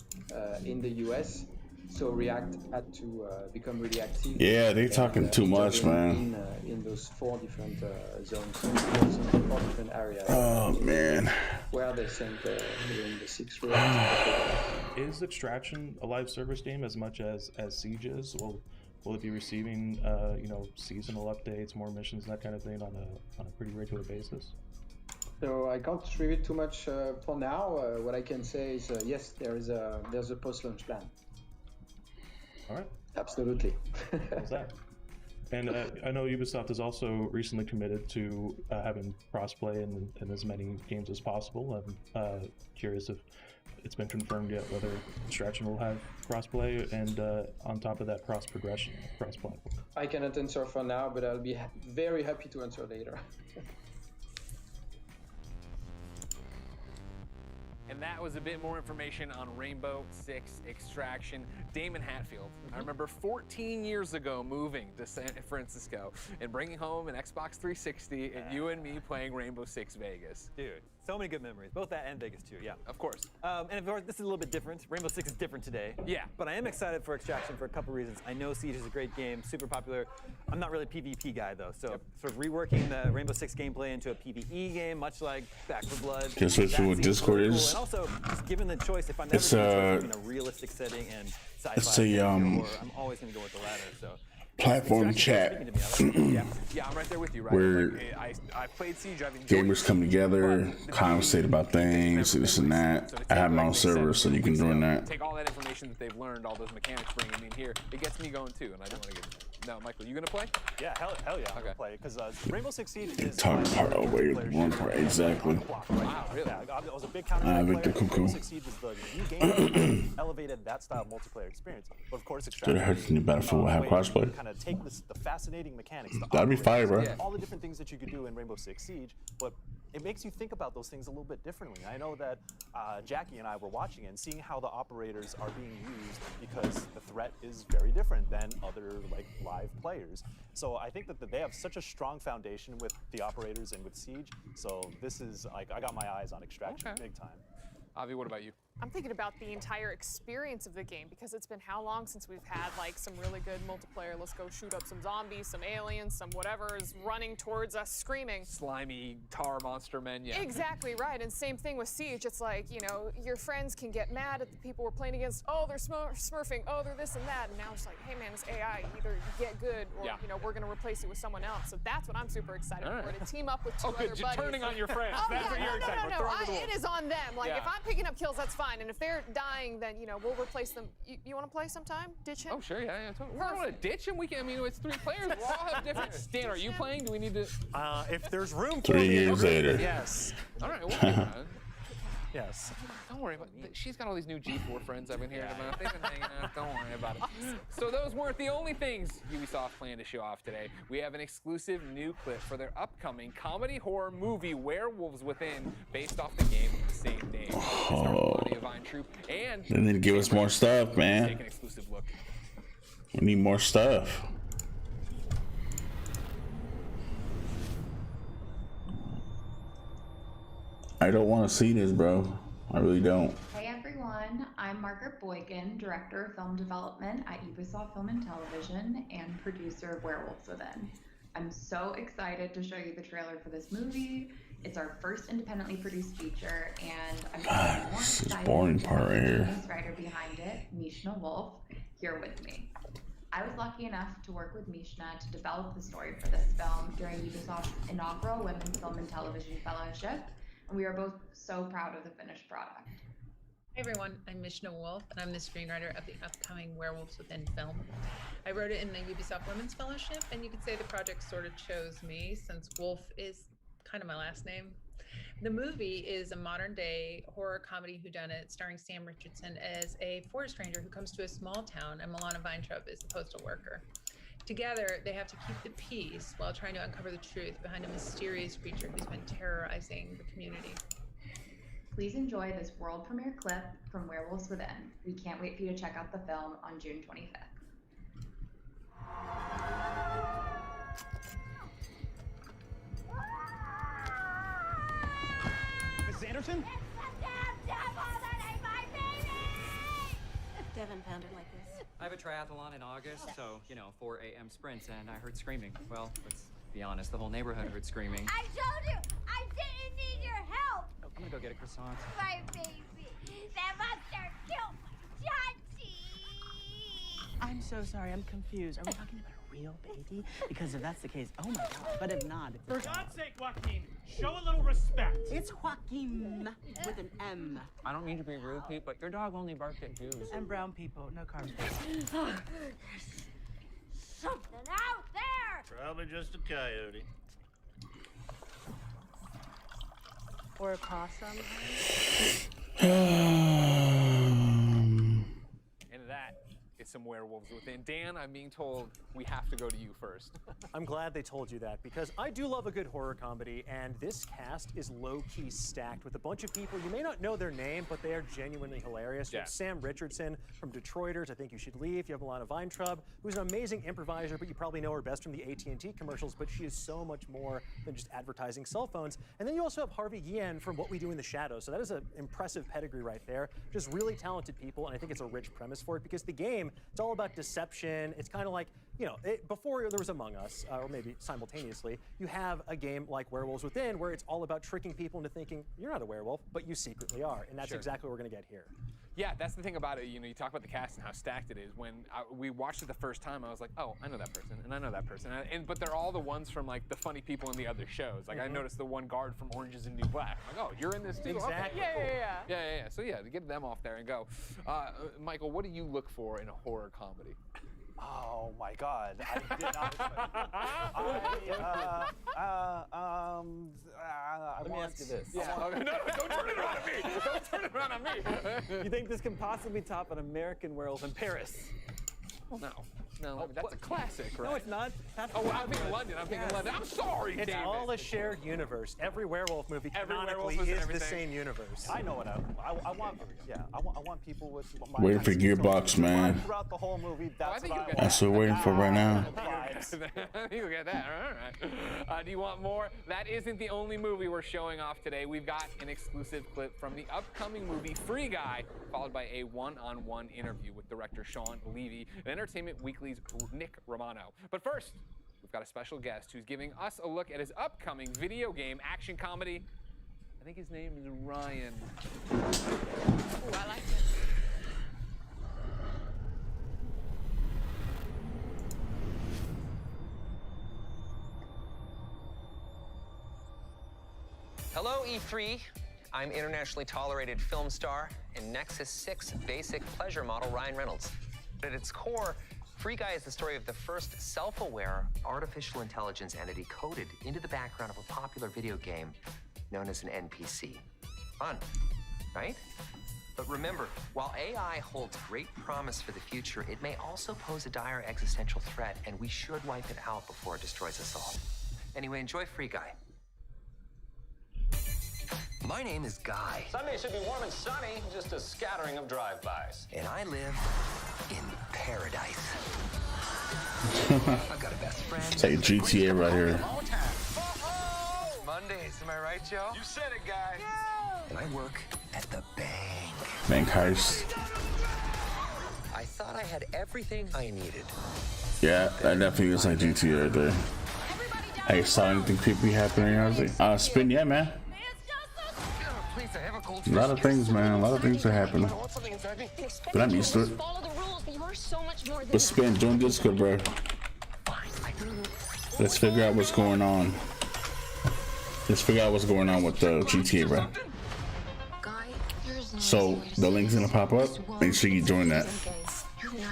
in the US. So React had to become really active. Yeah, they talking too much, man. In those 4 different zones, 4 different areas. Oh, man. Where they sent the Six React. Is Extraction a live service game as much as Siege is? Will it be receiving seasonal updates, more missions, that kind of thing on a pretty regular basis? So I can't reveal too much for now. What I can say is yes, there's a post-launch plan. All right. Absolutely. How's that? And I know Ubisoft has also recently committed to having crossplay in as many games as possible. I'm curious if it's been confirmed yet whether Extraction will have crossplay, and on top of that, cross-progression, cross-platform. I cannot answer for now, but I'll be very happy to answer later. And that was a bit more information on Rainbow Six Extraction. Damon Hatfield, I remember 14 years ago moving to San Francisco and bringing home an Xbox 360 and you and me playing Rainbow Six Vegas. Dude, so many good memories. Both that and Vegas too, yeah. Of course. And of course, this is a little bit different. Rainbow Six is different today. Yeah. But I am excited for Extraction for a couple reasons. I know Siege is a great game, super popular. I'm not really a PvP guy though, so sort of reworking the Rainbow Six gameplay into a PvE game, much like Back 4 Blood. Guess what Discord cool. is? And also, just given the choice, if I'm never going to in a realistic setting and sci-fi, it's a I'm always going to go with the latter. So. Platform chat. Yeah, I'm right there with you, right? Where like, I played Siege, I've enjoyed gamers come together, conversate about things, this and that. I have my own server, so you can join that. Take all that information that they've learned, all those mechanics bringing in here, it gets me going too, and I don't want to get No, Michael, you gonna play? Yeah, hell yeah, I'm gonna play because Rainbow Six Siege is Talk part over one part exactly. Wow, really? Yeah, I was a big counter Victor player. Cuckoo. Rainbow Six Siege is the new game that elevated that style of multiplayer experience. But of course, Should have heard the new Battlefield will have crossplay. Kind of take the fascinating mechanics. That'd be fire, bro. All the different things that you could do in Rainbow Six Siege, but it makes you think about those things a little bit differently. I know that Jackie and I were watching it and seeing how the operators are being used because the threat is very different than other like live players. So I think that they have such a strong foundation with the operators and with Siege. So this is like I got my eyes on Extraction big time. Avi, what about you? I'm thinking about the entire experience of the game because it's been how long since we've had like some really good multiplayer. Let's go shoot up some zombies, some aliens, some whatever is running towards us screaming. Slimy tar monster men, yeah. Exactly right, and same thing with Siege. It's like, you know, your friends can get mad at the people we're playing against. Oh, they're smurfing. Oh, they're this and that. And now it's like, hey man, it's AI. Either you get good or you know we're gonna replace you with someone else. So that's what I'm super excited for, to team up with two other buddies. You're turning on your friends. Oh, That's what you're excited for. It is on them. Like if I'm picking up kills, that's fine. And if they're dying, then you know we'll replace them. You want to play sometime? Ditch him? Oh sure, yeah. Totally. We don't want to ditch him. We can. I mean, it's 3 players. We all have different. Dan, are you playing? Do we need to? If there's room. 3 years later. Yes. All right. Well, yes. Don't worry about it. She's got all these new G4 friends I've been hearing about. They've been hanging out. Don't worry about it. So those weren't the only things Ubisoft planned to show off today. We have an exclusive new clip for their upcoming comedy horror movie, Werewolves Within, based off the game with the same name. And they need to give us more stuff, man. Take an exclusive look. We need more stuff. I don't want to see this, bro. I really don't. Hey everyone, I'm Margaret Boykin, Director of Film Development at Ubisoft Film and Television and producer of Werewolves Within. I'm so excited to show you the trailer for this movie. It's our first independently produced feature, and I'm more this is excited boring to part have right the here. genius writer behind it, Mishna Wolf, here with me. I was lucky enough to work with Mishna to develop the story for this film during Ubisoft's inaugural Women's Film and Television Fellowship, and we are both so proud of the finished product. Hey everyone, I'm Mishna Wolf, and I'm the screenwriter of the upcoming Werewolves Within film. I wrote it in the Ubisoft Women's Fellowship, and you could say the project sort of chose me, since Wolf is kind of my last name. The movie is a modern-day horror comedy whodunit starring Sam Richardson as a forest ranger who comes to a small town, and Milana Weintraub is the postal worker. Together, they have to keep the peace while trying to uncover the truth behind a mysterious creature who's been terrorizing the community. Please enjoy this world premiere clip from Werewolves Within. We can't wait for you to check out the film on June 25th. Mrs. Anderson? Devin found it like this. I have a triathlon in August, so, 4 a.m. sprints, and I heard screaming. Well, let's be honest, the whole neighborhood heard screaming. I showed you! I didn't need your help! Oh, I'm gonna go get a croissant. My baby! That monster killed Chachi! I'm so sorry, I'm confused. Are we talking about a real baby? Because if that's the case, oh my god. But if not, For God's sake, Joaquin, show a little respect. It's Joaquin with an M. I don't mean to be rude, Pete, but your dog only barked at Jews. And brown people, no carbs. Something out there! Probably just a coyote. Or a possum. And that is some Werewolves Within. Dan, I'm being told we have to go to you first. I'm glad they told you that because I do love a good horror comedy, and this cast is low-key stacked with a bunch of people. You may not know their name, but they are genuinely hilarious. You have Sam Richardson from Detroiters, I Think You Should Leave. You have Milana Weintraub, who's an amazing improviser, but you probably know her best from the AT&T commercials, but she is so much more than just advertising cell phones. And then you also have Harvey Guillen from What We Do in the Shadows. So that is an impressive pedigree right there. Just really talented people, and I think it's a rich premise for it because the game, it's all about deception. It's kind of like, before there was Among Us, or maybe simultaneously, you have a game like Werewolves Within where it's all about tricking people into thinking you're not a werewolf, but you secretly are. And that's exactly what we're going to get here. Yeah, that's the thing about it. You talk about the cast and how stacked it is. When we watched it the first time, I was like, oh, I know that person, and I know that person. But they're all the ones from, like, the funny people in the other shows. Like, I noticed the one guard from Orange is the New Black. I'm like, oh, you're in this too? Exactly. Okay, cool. Yeah. So, yeah, to get them off there and go. Michael, what do you look for in a horror comedy? Oh my God! I did not. Let me ask you this. Yeah. No, don't turn it around on me. Don't turn it around on me. You think this can possibly top an American Werewolf in Paris? No. No, that's a classic, right? No, it's not. Oh, I'm thinking London. I'm thinking London. I'm sorry, It's David. all a shared universe. Every werewolf movie Every canonically werewolf is is the everything. same universe. I know what I want. Yeah, I want people with my Waiting for Gearbox, man. throughout the whole movie. That's think what you'll I get want. That's what we're waiting for right now. You'll get that. All right. Do you want more? That isn't the only movie we're showing off today. We've got an exclusive clip from the upcoming movie Free Guy, followed by a one-on-one interview with director Sean Levy and Entertainment Weekly's Nick Romano. But first, we've got a special guest who's giving us a look at his upcoming video game action comedy. I think his name is Ryan. Ooh, I like it. Hello, E3. I'm internationally tolerated film star and Nexus 6 basic pleasure model Ryan Reynolds. At its core, Free Guy is the story of the first self-aware artificial intelligence entity coded into the background of a popular video game known as an NPC. Fun, right? But remember, while AI holds great promise for the future, it may also pose a dire existential threat, and we should wipe it out before it destroys us all. Anyway, enjoy Free Guy. My name is Guy. Sunday should be warm and sunny, just a scattering of drive-bys. And I live in paradise. I've got a best friend. It's like GTA right here. Mondays, am I right, Joe? You said it, Guy. And I work at the bank. Bank heist. I thought I had everything I needed. Yeah, that definitely looks like GTA right there. Hey, saw anything creepy happening? I was like, spin, yeah, man. A lot of things, man. A lot of things are happening. But I'm used to it. But spin, join Discord, bro. Let's figure out what's going on. Let's figure out what's going on with the GTA, bro. So the link's gonna pop up. Make sure you join that. And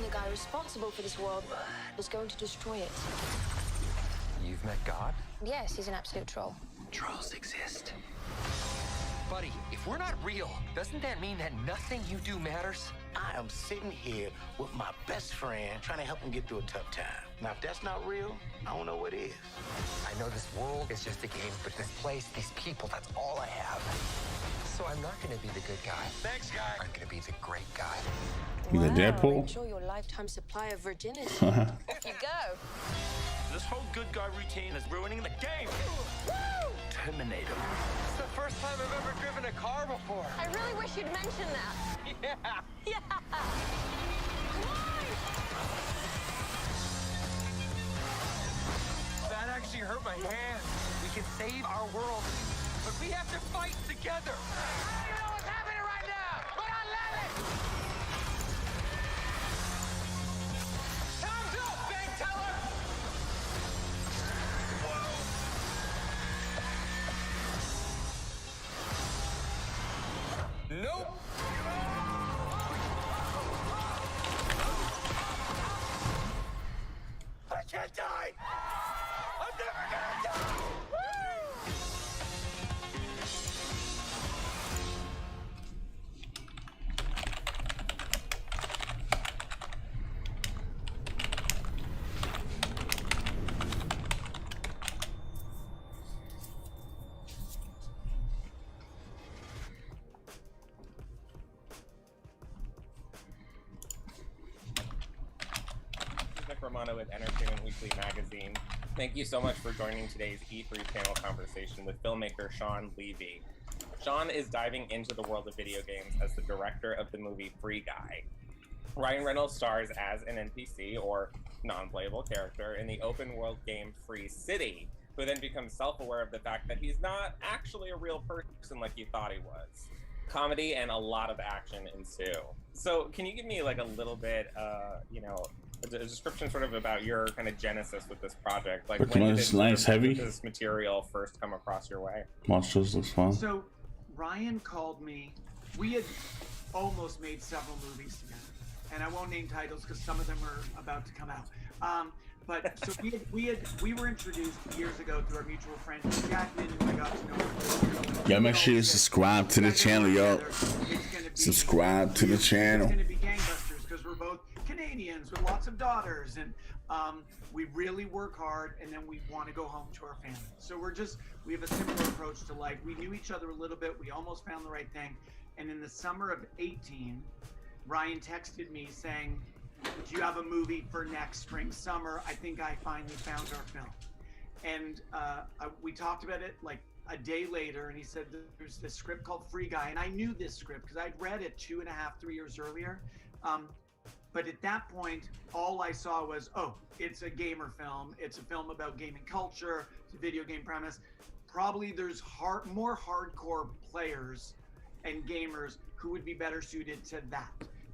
the guy responsible for this world was going to destroy it. You've met God? Yes, he's an absolute troll. Trolls exist. Buddy, if we're not real, doesn't that mean that nothing you do matters? I am sitting here with my best friend trying to help him get through a tough time. Now, if that's not real, I don't know what is. I know this world is just a game, but this place, these people, that's all I have. So I'm not gonna be the good guy. Thanks, Guy. I'm gonna be the great guy. You the Deadpool? Enjoy your lifetime supply of virginity. Off you go. This whole good guy routine is ruining the game. Terminator. It's the first time I've ever driven a car before. I really wish you'd mention that. Yeah. Yeah. That actually hurt my hand. We can save our world, but we have to fight together. You know what's happening right now, but I love it. Time's up, bank teller. Nope. I can't die. I'm never gonna die. Nick Romano with Entertainment Weekly magazine. Thank you so much for joining today's E3 panel conversation with filmmaker Sean Levy. Sean is diving into the world of video games as the director of the movie Free Guy. Ryan Reynolds stars as an NPC, or non-playable character, in the open-world game Free City, who then becomes self-aware of the fact that he's not actually a real person like he thought he was. Comedy and a lot of action ensue. So can you give me like a little bit, a description sort of about your kind of genesis with this project? Like, when did this material first come across your way? Monsters looks fun. So Ryan called me we had almost made several movies together, and I won't name titles because some of them are about to come out. But so we were introduced years ago through our mutual friend Jackman, who I got to know. Yeah, make sure you subscribe to the channel, y'all. Subscribe to the channel. It's going to be gangbusters because we're both Canadians with lots of daughters, and we really work hard, and then we want to go home to our family. So we have a similar approach to life. We knew each other a little bit. We almost found the right thing. And in the summer of 18, Ryan texted me saying, "Do you have a movie for next spring, summer? I think I finally found our film." And we talked about it like a day later, and he said there's this script called Free Guy, and I knew this script because I'd read it 2.5, 3 years earlier. But at that point, all I saw was, oh, it's a gamer film. It's a film about gaming culture. It's a video game premise. Probably there's more hardcore players and gamers who would be better suited to that.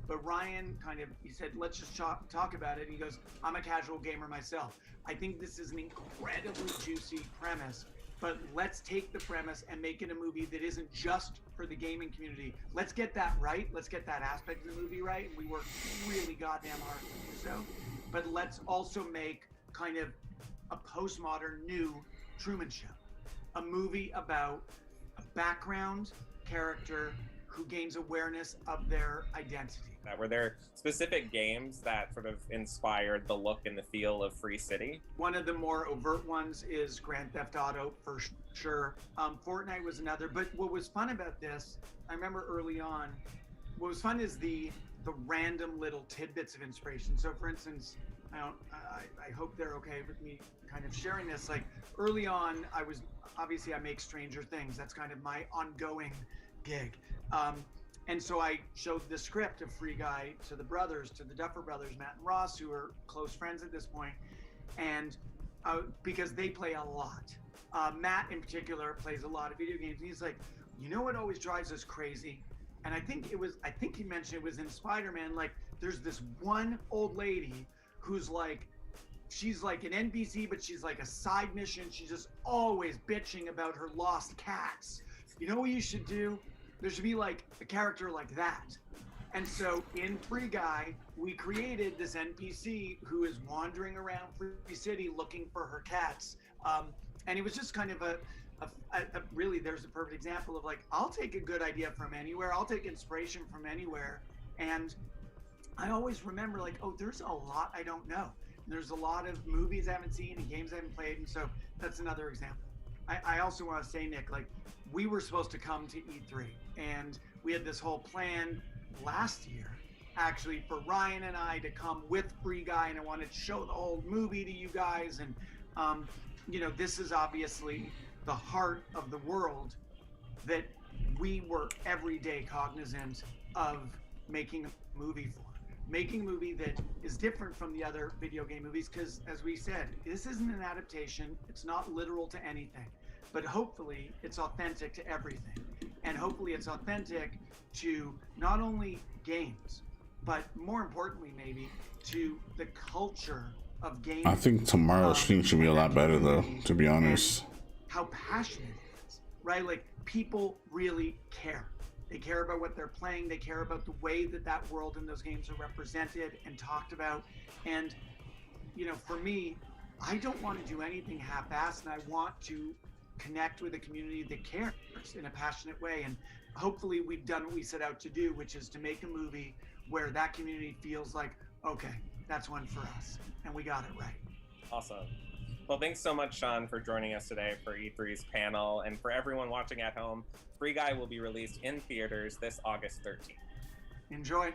But Ryan he said, let's just talk about it. And he goes, I'm a casual gamer myself. I think this is an incredibly juicy premise, but let's take the premise and make it a movie that isn't just for the gaming community. Let's get that right. Let's get that aspect of the movie right. And we worked really goddamn hard to do so. But let's also make kind of a postmodern new Truman Show. A movie about a background character who gains awareness of their identity. Were there specific games that sort of inspired the look and the feel of Free City? One of the more overt ones is Grand Theft Auto, for sure. Fortnite was another. But what was fun about this, I remember early on, what was fun is the random little tidbits of inspiration. So for instance, I hope they're okay with me kind of sharing this. Like early on, I make Stranger Things. That's kind of my ongoing gig. And so I showed the script of Free Guy to the Duffer brothers, Matt and Ross, who are close friends at this point. And because they play a lot. Matt in particular plays a lot of video games. And he's like, you know what always drives us crazy? And I think he mentioned it was in Spider-Man, like there's this one old lady who's like, she's like an NPC, but she's like a side mission. She's just always bitching about her lost cats. You know what you should do? There should be like a character like that. And so in Free Guy, we created this NPC who is wandering around Free City looking for her cats. And it was just kind of really, there's a perfect example of like, I'll take a good idea from anywhere. I'll take inspiration from anywhere. And I always remember like, oh, there's a lot I don't know. There's a lot of movies I haven't seen and games I haven't played. And so that's another example. I also want to say, Nick, like we were supposed to come to E3 and we had this whole plan last year, actually, for Ryan and I to come with Free Guy, and I wanted to show the whole movie to you guys. And, this is obviously the heart of the world that we were every day cognizant of making a movie for. Making a movie that is different from the other video game movies, because as we said, this isn't an adaptation. It's not literal to anything, but hopefully it's authentic to everything. And hopefully it's authentic to not only games, but more importantly maybe to the culture of games. I think tomorrow's stream should be a lot better though, to be honest. How passionate it is, right? Like people really care. They care about what they're playing. They care about the way that world and those games are represented and talked about. And, for me, I don't want to do anything half-assed, and I want to connect with a community that cares in a passionate way. And hopefully we've done what we set out to do, which is to make a movie where that community feels like, okay, that's one for us. And we got it right. Awesome. Well, thanks so much, Sean, for joining us today for E3's panel. And for everyone watching at home, Free Guy will be released in theaters this August 13th. Enjoy.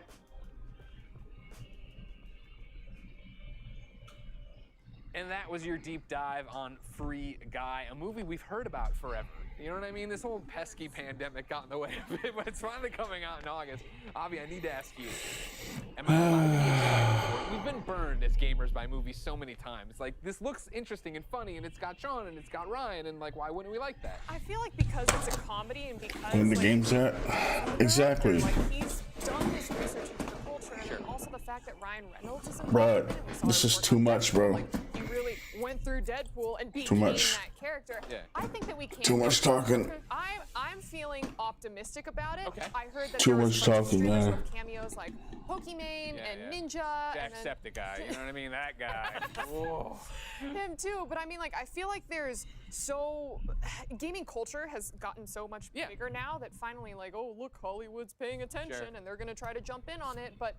And that was your deep dive on Free Guy, a movie we've heard about forever. You know what I mean? This whole pesky pandemic got in the way of it, but it's finally coming out in August. Avi, I need to ask you, am I allowed to be excited for it? We've been burned as gamers by movies so many times. Like, this looks interesting and funny, and it's got Sean, and it's got Ryan, and like, why wouldn't we like that? I feel like because it's a comedy and because When the game's at, exactly. like he's done this research into the culture, and then also the fact that Ryan Reynolds is involved Bro, in it. this is too much, bro. Like, he really went through Deadpool and Too became much. that character. Yeah. I think that we can. Too much talking. I'm feeling optimistic about it. Okay. I heard that Too there was much a bunch of talking, streamers man. with cameos like Pokimane and Ninja. and then Jacksepticeye, you know what I mean? That guy. Whoa. him too, but I mean, like, I feel like there's gaming culture has gotten so much bigger now that finally, like, oh, look, Hollywood's paying attention and they're gonna try to jump in on it. But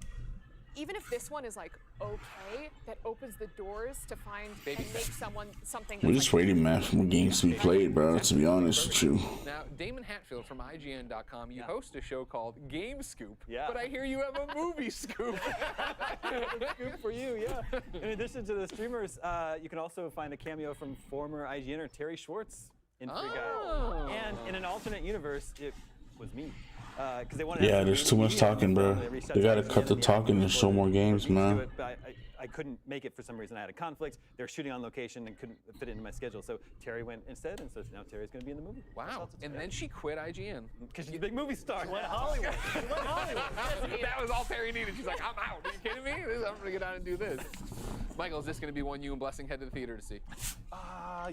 even if this one is like okay, that opens the doors to find and make something. We're just waiting, man, for more games to be played, bro. To be honest with you. Now, Damon Hatfield from IGN.com, you host a show called Game Scoop. Yeah. But I hear you have a movie scoop. Scoop for you, yeah. In addition to the streamers, you can also find a cameo from former IGNer Terry Schwartz in Free Guy. And in an alternate universe, it was me. They wanted Yeah, there's too much talking, bro. They gotta cut the talking and show more games, man. I couldn't make it for some reason. I had a conflict. They were shooting on location and couldn't fit it into my schedule. So Terry went instead, and so now Terry's going to be in the movie. Wow. And then she quit IGN. Because she's a big movie star. Went Hollywood. Went Hollywood. That was all Terry needed. She's like, I'm out. Are you kidding me? I'm going to get out and do this. Michael, is this going to be one you and Blessing head to the theater to see?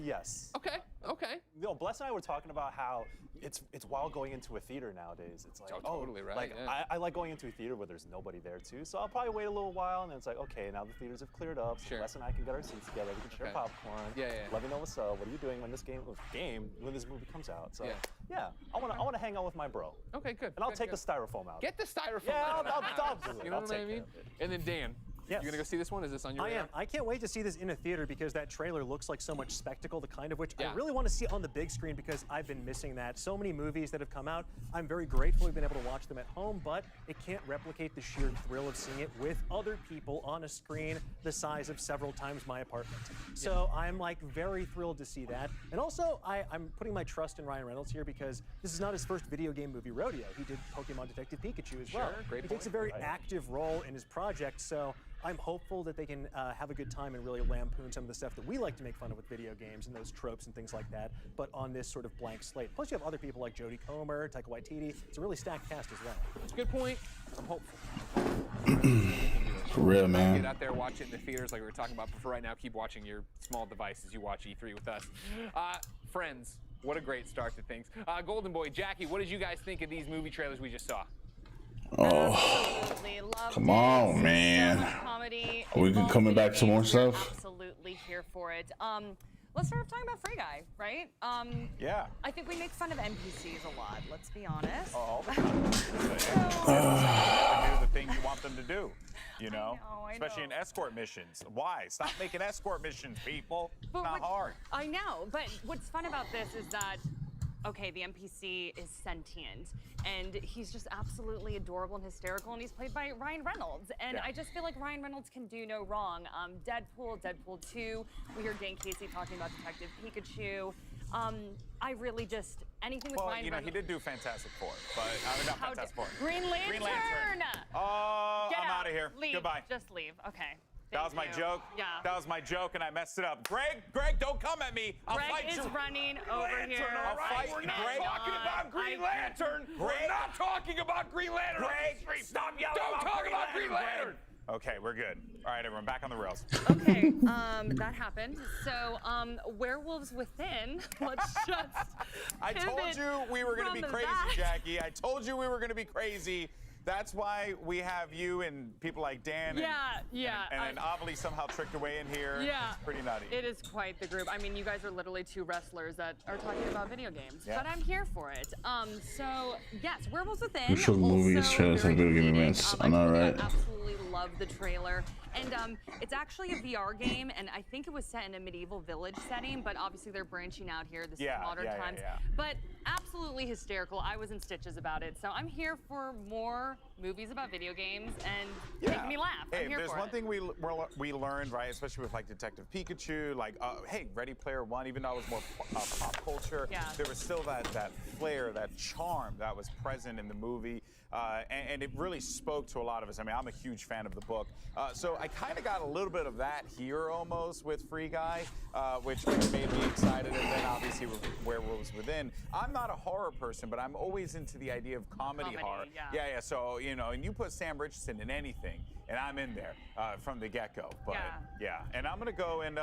Yes. Okay. Okay. You know, Bless and I were talking about how it's wild going into a theater nowadays. It's like, totally right. Like I like going into a theater where there's nobody there too. So I'll probably wait a little while, and then it's like, okay, now the theaters have cleared up. So Bless and I can get our seats together. We can share popcorn. Let me know what's up. What are you doing when this when this movie comes out? So yeah, I want to hang out with my bro. Okay, good. And I'll take the styrofoam out. Get the styrofoam out. out. I'll do it. You know what I mean? And then Dan. Yes. You gonna go see this one? Is this on your radar? I am. I can't wait to see this in a theater because that trailer looks like so much spectacle, the kind of which I really want to see on the big screen because I've been missing that. So many movies that have come out. I'm very grateful we've been able to watch them at home, but it can't replicate the sheer thrill of seeing it with other people on a screen the size of several times my apartment. So I'm like very thrilled to see that. And also, I'm putting my trust in Ryan Reynolds here because this is not his first video game movie rodeo. He did Pokemon Detective Pikachu as well. Great he takes a very active role in his project, so I'm hopeful that they can have a good time and really lampoon some of the stuff that we like to make fun of with video games and those tropes and things like that, but on this sort of blank slate. Plus, you have other people like Jodie Comer, Taika Waititi. It's a really stacked cast as well. That's a good point. I'm hopeful. For real, man. Get out there, watch it in the theaters like we were talking about. But for right now, keep watching your small devices. You watch E3 with us. Friends, what a great start to things. Golden Boy, Jackie, what did you guys think of these movie trailers we just saw? Absolutely loved come on, it. man. So much comedy. Are we coming back to more stuff? Absolutely here for it. Let's start off talking about Free Guy, right? Yeah. I think we make fun of NPCs a lot. Let's be honest. All the time. Do the thing you want them to do. You know, I especially in escort missions. Why? Stop making escort missions, people. It's But not hard. I know, but what's fun about this is that, okay, the NPC is sentient, and he's just absolutely adorable and hysterical, and he's played by Ryan Reynolds. And I just feel like Ryan Reynolds can do no wrong. Deadpool, Deadpool 2, we heard Dan Casey talking about Detective Pikachu. I really just, anything with Ryan you know, Reynolds. he did do Fantastic Four, but not Fantastic Four. Green Lantern! Green Lantern. Oh, Get I'm out of here. Leave. Goodbye. Just leave. Okay. That was my Thank you. joke. Yeah. That was my joke, and I messed it up. Greg, don't come at me. I'll Greg fight is you. running over here. I'll fight you. We're not Greg. talking about Green Lantern. We're not talking about Green Lantern. Greg, stop yelling. Don't talk about Green Lantern. Okay, we're good. All right, everyone, back on the rails. Okay, that happened. So, Werewolves Within, let's just I told pivot you we were going to be from crazy, that. Jackie. I told you we were going to be crazy. That's why we have you and people like Dan and Avali somehow tricked away in here. Yeah. It's pretty nutty. It is quite the group. I mean, you guys are literally two wrestlers that are talking about video games, Yeah. but I'm here for it. So, yes, Werewolves Within. We show movies, trailers, and video game events. I know, right? I absolutely love the trailer. And it's actually a VR game, and I think it was set in a medieval village setting, but obviously they're branching out here. This is modern times. But absolutely hysterical. I was in stitches about it. So I'm here for more movies about video games and making me laugh. Hey, I'm here there's for one it. thing we learned, right, especially with like Detective Pikachu, like, hey, Ready Player One, even though it was more pop culture, there was still that flair, that charm that was present in the movie. And it really spoke to a lot of us. I mean, I'm a huge fan of the book. So I kind of got a little bit of that here almost with Free Guy, which made me excited. And then obviously with Werewolves Within. I'm I'm not a horror person, but I'm always into the idea of comedy horror. Yeah. So, you know, and you put Sam Richardson in anything, and I'm in there from the get-go. But yeah, and I'm gonna go and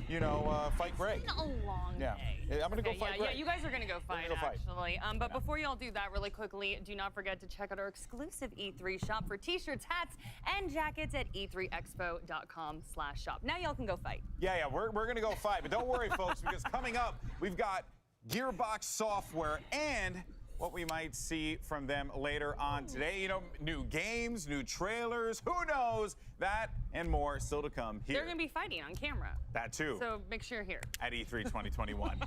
you know, fight Greg. It's been a long day. I'm gonna go fight Greg. Yeah, you guys are gonna go fight, actually. But before y'all do that, really quickly, do not forget to check out our exclusive E3 shop for t-shirts, hats, and jackets at e3expo.com/shop. Now y'all can go fight. Yeah, we're gonna go fight, but don't worry, folks, because coming up, we've got Gearbox software and what we might see from them later on today. You know, new games, new trailers, who knows? That and more still to come here. They're gonna be fighting on camera. That too. So make sure you're here. At E3 2021.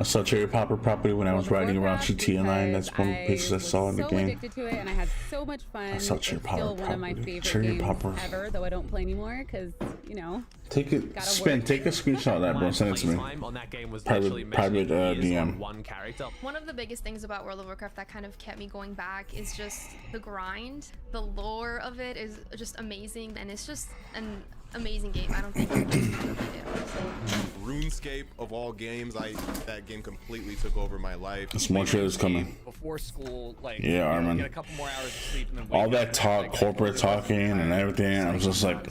I saw Cherry Popper property when I was riding around GTA 9. That's one of the places I saw in the game. Addicted to it, and I had so much fun. I saw Cherry Popper Still one of my property. favorite Cherry games Popper. ever, though I don't play anymore because, you know. Take a screenshot of that, bro. Send it to me. On that game was Private DM. one character. One of the biggest things about World of Warcraft that kind of kept me going back is just the grind. The lore of it is just amazing, and it's just an amazing game. I don't think you can beat it, honestly. RuneScape of all games, that game completely took over my life. There's more trailers coming. Before school, like Armin. get a couple more hours of sleep and then All that talk, corporate talking and everything, I was just like,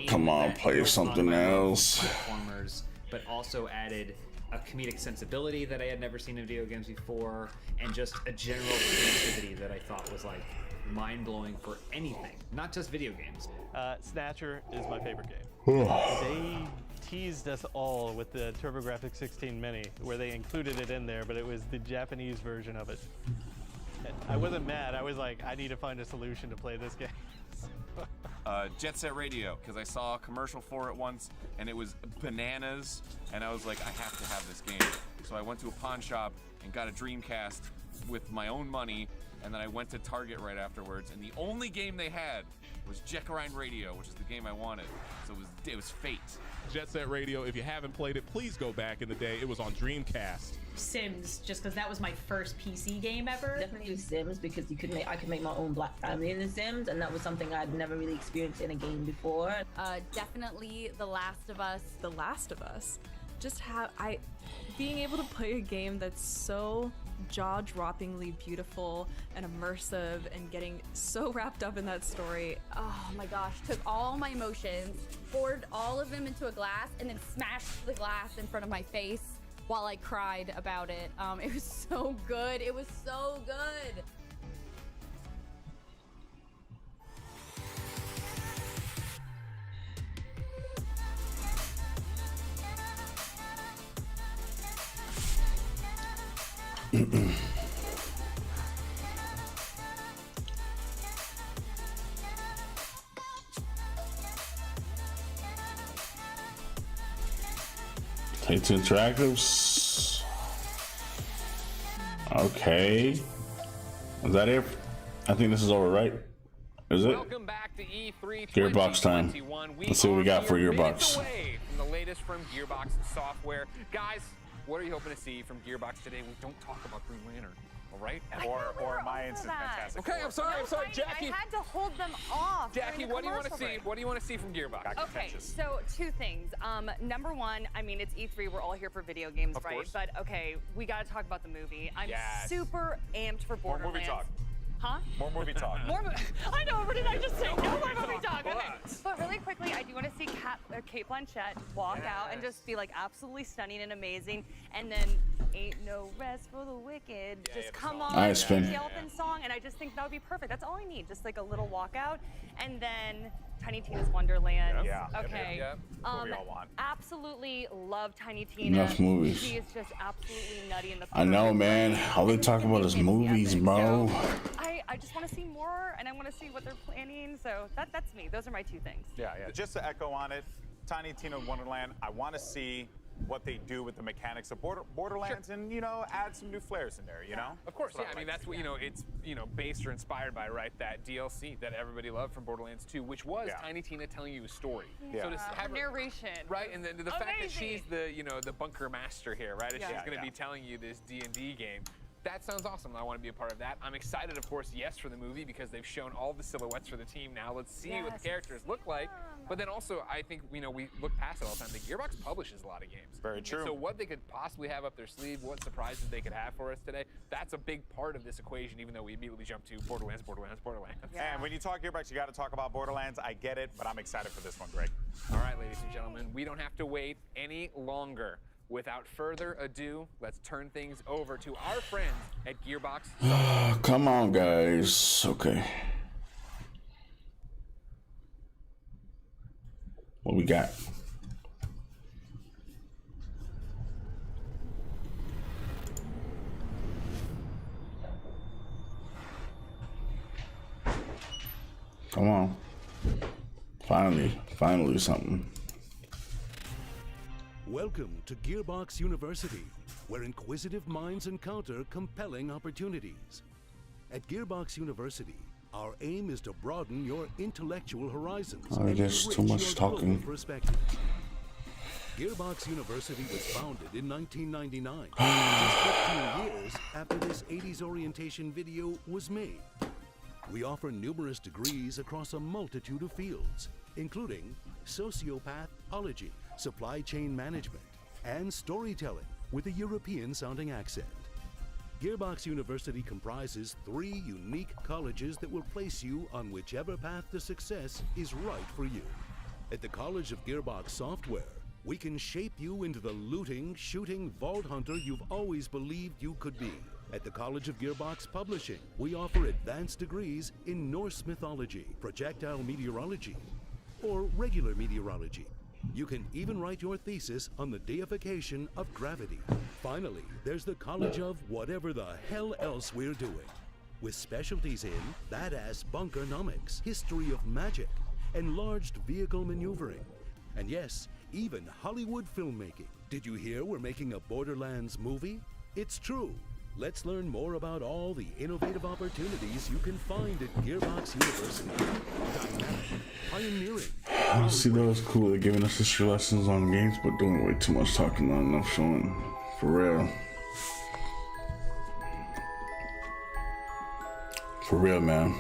come on, play something else. Platformers, but also added a comedic sensibility that I had never seen in video games before, and just a general creativity that I thought was like mind-blowing for anything, not just video games. Snatcher is my favorite game. They teased us all with the TurboGrafx 16 Mini, where they included it in there, but it was the Japanese version of it. I wasn't mad. I was like, I need to find a solution to play this game. Jet Set Radio, because I saw a commercial for it once, and it was bananas, and I was like, I have to have this game. So I went to a pawn shop and got a Dreamcast with my own money, and then I went to Target right afterwards, and the only game they had was Jet Grind Radio, which is the game I wanted. So it was fate. Jet Set Radio, if you haven't played it, please go back in the day. It was on Dreamcast. Sims, just because that was my first PC game ever. Definitely with Sims, because I could make my own black family in The Sims, and that was something I'd never really experienced in a game before. Definitely The Last of Us. The Last of Us. Just being able to play a game that's so jaw-droppingly beautiful and immersive and getting so wrapped up in that story. Oh my gosh, took all my emotions, poured all of them into a glass, and then smashed the glass in front of my face while I cried about it. It was so good. It was so good. Take two interactives. Okay. Is that it? I think this is over, right? Is it? Welcome back to E3 Gearbox time. Let's see what we got for Gearbox. From the latest from Gearbox software. Guys, what are you hoping to see from Gearbox today? We don't talk about Green Lantern, all right? Or my Instant Fantastic. Okay, I'm sorry, Jackie. I had to hold them off. Jackie, what do you want to see? What do you want to see from Gearbox? Okay, so two things. Number one, I mean, it's E3. We're all here for video games, right? Course. But okay, we got to talk about the movie. I'm super amped for Borderlands. More movie talk. Huh? More movie talk. I know, what did I just say? No more movie talk. Okay. But really quickly, I do want to see Kate Blanchett walk out and just be like absolutely stunning and amazing. And then Ain't No Rest for the Wicked. Just come on. Nice, Finn. The Elephant song. And I just think that would be perfect. That's all I need. Just like a little walkout. And then Tiny Tina's Wonderland. Yeah. Okay. What we all want. Absolutely love Tiny Tina. Enough movies. She is just absolutely nutty in the I know, man. All they talk about is movies, bro. I just want to see more, and I want to see what they're planning. So that's me. Those are my two things. Yeah. Just to echo on it, Tiny Tina Wonderland, I want to see what they do with the mechanics of Borderlands and, you know, add some new flares in there, you know? Of course, yeah. I mean, that's what, you know, it's, you know, based or inspired by, right, that DLC that everybody loved from Borderlands 2, which was Tiny Tina telling you a story. So to have narration. Right, and the fact that she's the, you know, the bunker master here, right? She's going to be telling you this D&D game. that sounds awesome. I want to be a part of that. I'm excited, of course, yes, for the movie because they've shown all the silhouettes for the team. Now let's see what the characters look like. But then also, I think, you know, we look past it all the time. The Gearbox publishes a lot of games. Very true. So what they could possibly have up their sleeve, what surprises they could have for us today, that's a big part of this equation, even though we immediately jump to Borderlands. And when you talk Gearbox, you got to talk about Borderlands. I get it, but I'm excited for this one, Greg. All right, ladies and gentlemen, we don't have to wait any longer. Without further ado, let's turn things over to our friends at Gearbox. Come on, guys. Okay. What we got? Come on. Finally something. Welcome to Gearbox University, where inquisitive minds encounter compelling opportunities. At Gearbox University, our aim is to broaden your intellectual horizons and guess enrich too much your talking. global perspective. Gearbox University was founded in 1999, just 15 years after this 80s orientation video was made. We offer numerous degrees across a multitude of fields, including sociopathology, supply chain management, and storytelling with a European-sounding accent. Gearbox University comprises 3 unique colleges that will place you on whichever path to success is right for you. At the College of Gearbox Software, we can shape you into the looting, shooting vault hunter you've always believed you could be. At the College of Gearbox Publishing, we offer advanced degrees in Norse mythology, projectile meteorology, or regular meteorology. You can even write your thesis on the deification of gravity. Finally, there's the College of whatever the hell else we're doing, with specialties in badass bunkernomics, history of magic, enlarged vehicle maneuvering, and yes, even Hollywood filmmaking. Did you hear we're making a Borderlands movie? It's true. Let's learn more about all the innovative opportunities you can find at Gearbox University. Dynamic, pioneering. See, that was cool. They're giving us history lessons on games, but doing way too much talking, not enough showing. For real. For real, man.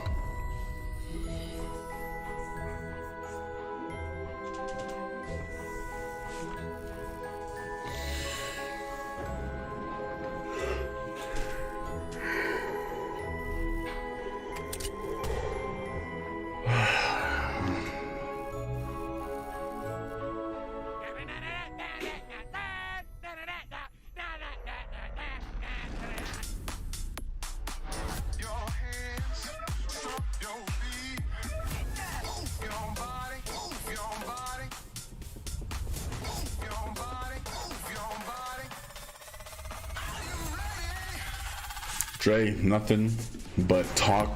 Dre, nothing but talk,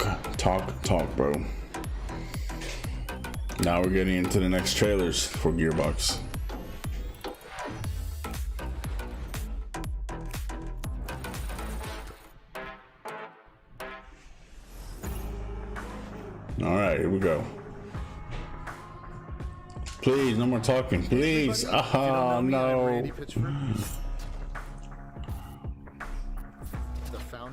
bro. Now we're getting into the next trailers for Gearbox. All right, here we go. Please, no more talking, please. Oh, no.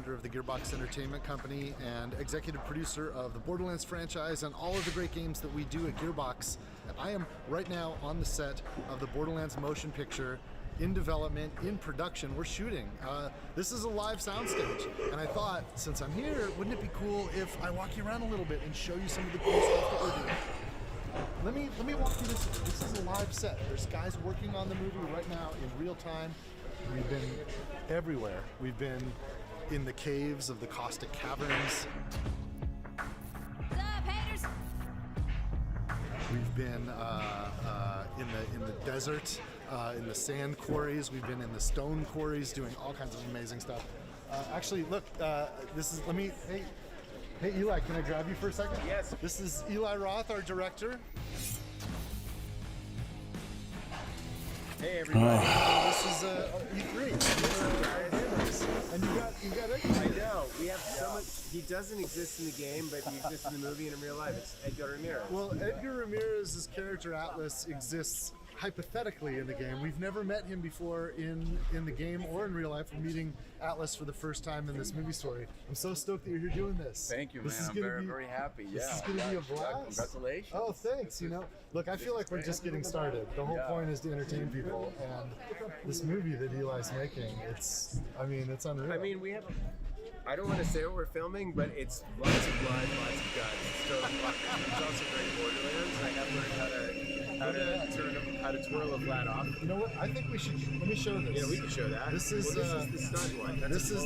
Of the Gearbox Entertainment Company and executive producer of the Borderlands franchise and all of the great games that we do at Gearbox. And I am right now on the set of the Borderlands motion picture, in development, in production. We're shooting. This is a live soundstage, and I thought, since I'm here, wouldn't it be cool if I walk you around a little bit and show you some of the cool stuff that we're doing? Let me walk through this. This is a live set. There's guys working on the movie right now in real time. We've been everywhere. We've been in the caves of the Caustic Caverns. What's up, haters? We've been in the desert, in the sand quarries. We've been in the stone quarries, doing all kinds of amazing stuff. Actually, look, this is. Hey, Eli, can I grab you for a second? Yes. This is Eli Roth, our director. Hey everybody, this is E3. And you got it? I know. We have so much. He doesn't exist in the game, but he exists in the movie and in real life. It's Edgar Ramirez. Well, Edgar Ramirez's character Atlas exists hypothetically in the game. We've never met him before in the game or in real life. We're meeting Atlas for the first time in this movie story. I'm so stoked that you're here doing this. Thank you, man. This is I'm gonna very, be, very happy. This Yeah. is going to be a blast. Congratulations. Oh, thanks. You know, look, I feel like we're just getting started. The whole point is to entertain people, and this movie that Eli's making, it's unreal. I mean, we have. I don't want to say what we're filming, but it's lots of blood, lots of guts. It's also very Borderlands. I have learned how to twirl a flat off. You know what? I think we should. Let me show this. Yeah, we can show that. This is the stunt one. This is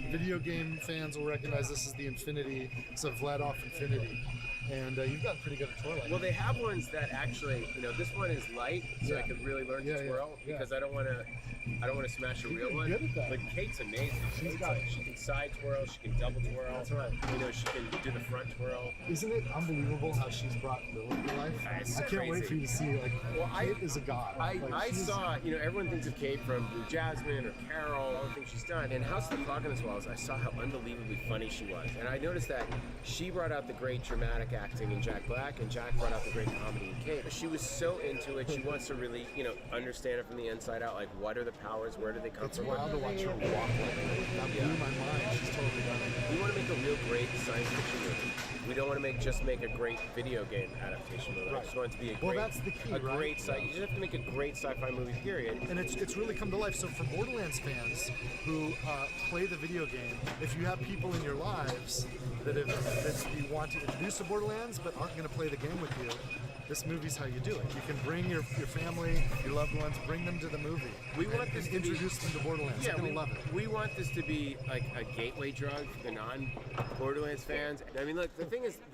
video game fans will recognize this is the Infinity. It's a Vladoff Infinity, and you've got pretty good at twirling. Well, they have ones that actually, this one is light, so I could really learn to twirl because I don't want to smash a real one. Good at that. But Kate's amazing. She can side twirl, she can double twirl. That's right. She can do the front twirl. Isn't it unbelievable how she's brought Lily to life? I can't wait for you to see. Kate is a god. I saw, everyone thinks of Kate from Blue Jasmine or Carol, all the things she's done. And House of the Clock on the Walls, I saw how unbelievably funny she was. And I noticed that she brought out the great dramatic acting in Jack Black, and Jack brought out the great comedy in Kate. She was so into it. She wants to really, understand it from the inside out. Like, what are the powers? Where do they come from? It's wild to watch her walk. That blew my mind. She's totally done it. We want to make a real great science fiction movie. We don't want to just make a great video game adaptation movie. I just want it to be that's the key, great you just have to make a great sci-fi movie, period. And it's really come to life. So for Borderlands fans who play the video game, if you have people in your lives that you want to introduce to Borderlands but aren't going to play the game with you, this movie's how you do it. You can bring your family, your loved ones, bring them to the movie. We want this to introduce them to Borderlands. Yeah, They're gonna love it. We want this to be like a gateway drug for the non-Borderlands fans. I mean, look, the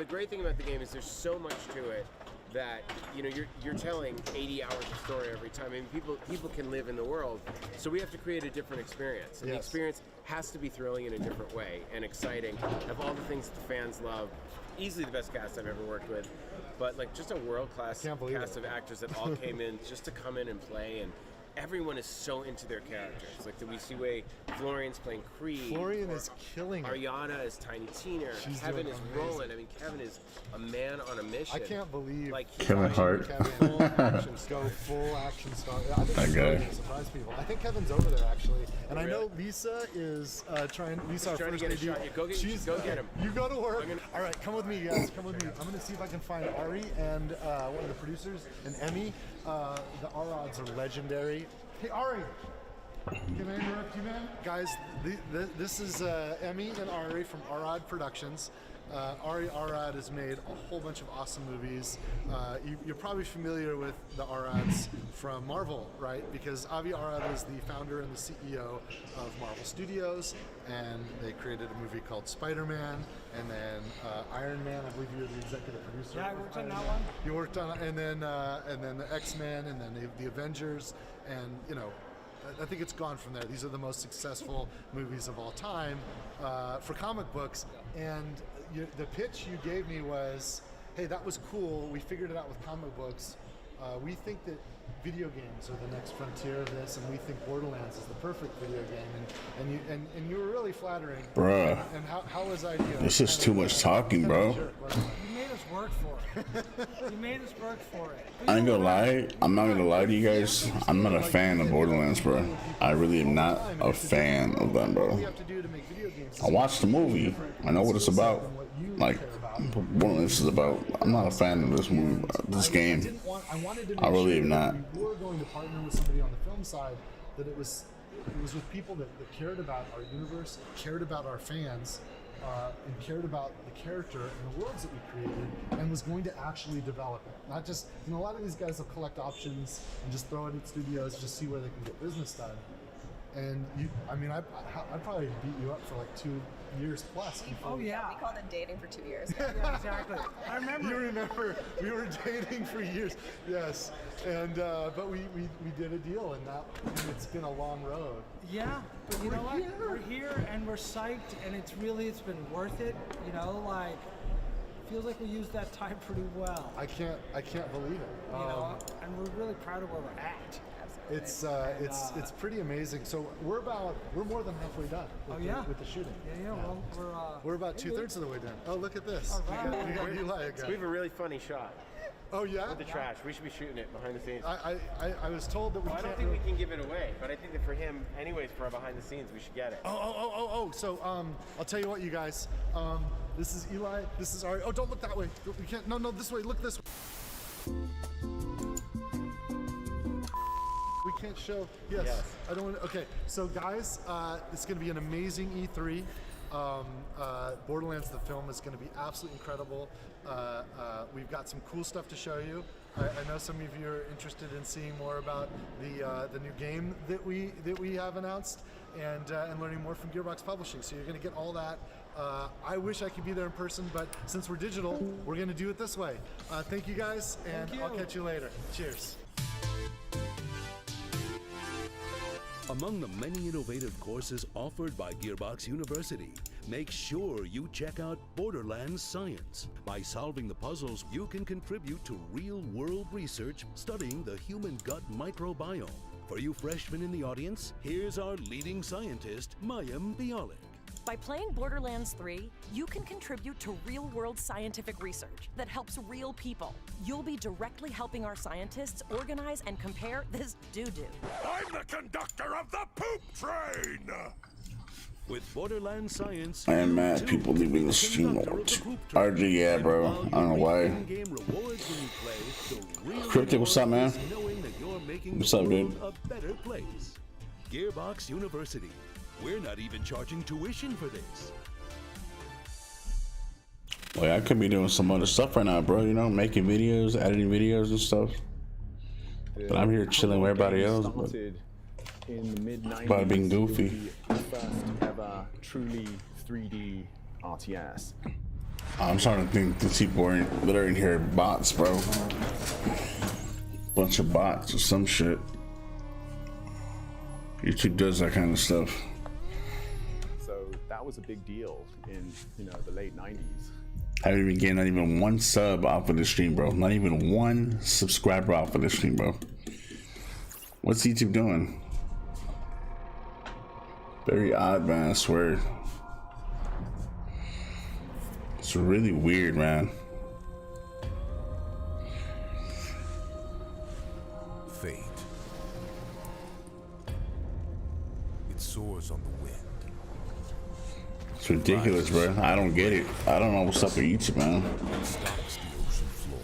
great thing about the game is there's so much to it that you're telling 80 hours of story every time. I mean, people can live in the world, so we have to create a different experience. And the experience has to be thrilling in a different way and exciting. Have all the things that the fans love. Easily the best cast I've ever worked with, but just a world-class cast of actors that all came in just to come in and play, and everyone is so into their characters. Like we see way Florian's playing Creed. Florian is killing it. Ariana is Tiny Tina. Kevin is rolling. I mean, Kevin is a man on a mission. I can't believe Kevin Hart. Full action star. I think he's going to surprise people. I think Kevin's over there actually, and I know Lisa is trying. Lisa, our trying to first get a shot. Go get him. You go to work. All right, come with me, guys. Come with me. I'm going to see if I can find Ari and one of the producers and Emmy. The R-Odds are legendary. Hey, Ari. Can I interrupt you, man? Guys, this is Emmy and Ari from R-Odd Productions. Ari Arad has made a whole bunch of awesome movies. You're probably familiar with the Arads from Marvel, right? Because Avi Arad is the founder and the CEO of Marvel Studios, and they created a movie called Spider-Man, and then Iron Man. I believe you're the executive producer. Yeah, I worked on that one. You worked on, and then the X-Men, and then the Avengers, and I think it's gone from there. These are the most successful movies of all time for comic books. And the pitch you gave me was, hey, that was cool. We figured it out with comic books. We think that video games are the next frontier of this, and we think Borderlands is the perfect video game. And you were really flattering. Bruh. And how was I doing? This is too much talking, bro. You made us work for it. You made us work for it. I ain't gonna lie. I'm not gonna lie to you guys. I'm not a fan of Borderlands, bro. I really am not a fan of them, bro. I watched the movie. I know what it's about. Like, Borderlands is about. I'm not a fan of this movie, this game. I really am not. We were going to partner with somebody on the film side that it was with people that cared about our universe, cared about our fans, and cared about the character and the worlds that we created, and was going to actually develop it. Not just, a lot of these guys will collect options and just throw it at studios, just see where they can get business done. And I probably beat you up for like 2 years plus. Oh yeah. We called it dating for 2 years. Yeah, exactly. I remember. You remember? We were dating for years. Yes. And but we did a deal, and it's been a long road. Yeah, but you know what? We're here and we're psyched, and it's been worth it. Feels like we used that time pretty well. I can't believe it. And we're really proud of where we're at. It's pretty amazing. So we're more than halfway done with the shooting. Yeah. Well, we're about 2/3 of the way done. Oh, look at this. All right. We got Eli again. We have a really funny shot. Oh yeah? With the trash. We should be shooting it behind the scenes. I was told that we I can't. don't think we can give it away, but I think that for him, anyways, for our behind the scenes, we should get it. Oh. So I'll tell you what, you guys. This is Eli. This is Ari. Oh, don't look that way. We can't. No, this way. Look this way. We can't show. Yes. I don't want to. Okay. So guys, it's going to be an amazing E3. Borderlands the film is going to be absolutely incredible. We've got some cool stuff to show you. I know some of you are interested in seeing more about the new game that we have announced and learning more from Gearbox Publishing. So you're going to get all that. I wish I could be there in person, but since we're digital, we're going to do it this way. Thank you guys, and I'll catch you later. Cheers. Among the many innovative courses offered by Gearbox University, make sure you check out Borderlands Science. By solving the puzzles, you can contribute to real-world research studying the human gut microbiome. For you freshmen in the audience, here's our leading scientist, Mayim Bialik. By playing Borderlands 3, you can contribute to real-world scientific research that helps real people. You'll be directly helping our scientists organize and compare this doo-doo. I'm the conductor of the poop train! With Borderlands Science, I am mad people leaving the stream mode. RG, yeah, bro. I don't know why. Cryptic, what's up, man? What's up, dude? A better place. Gearbox University. We're not even charging tuition for this. Well, I could be doing some other stuff right now, bro. You know, making videos, editing videos and stuff. But I'm here chilling with everybody else. But in the mid-90s, about being goofy. The first ever truly 3D RTS. I'm starting to think the people that are in here are bots, bro. Bunch of bots or some shit. YouTube does that kind of stuff. So that was a big deal in, the late 90s. I haven't even gained not even one sub off of the stream, bro. Not even one subscriber off of the stream, bro. What's YouTube doing? Very odd, man, I swear. It's really weird, man. Fate. It soars on the wind. It's ridiculous, bro. I don't get it. I don't know what's up with YouTube, man. Stops the ocean floor.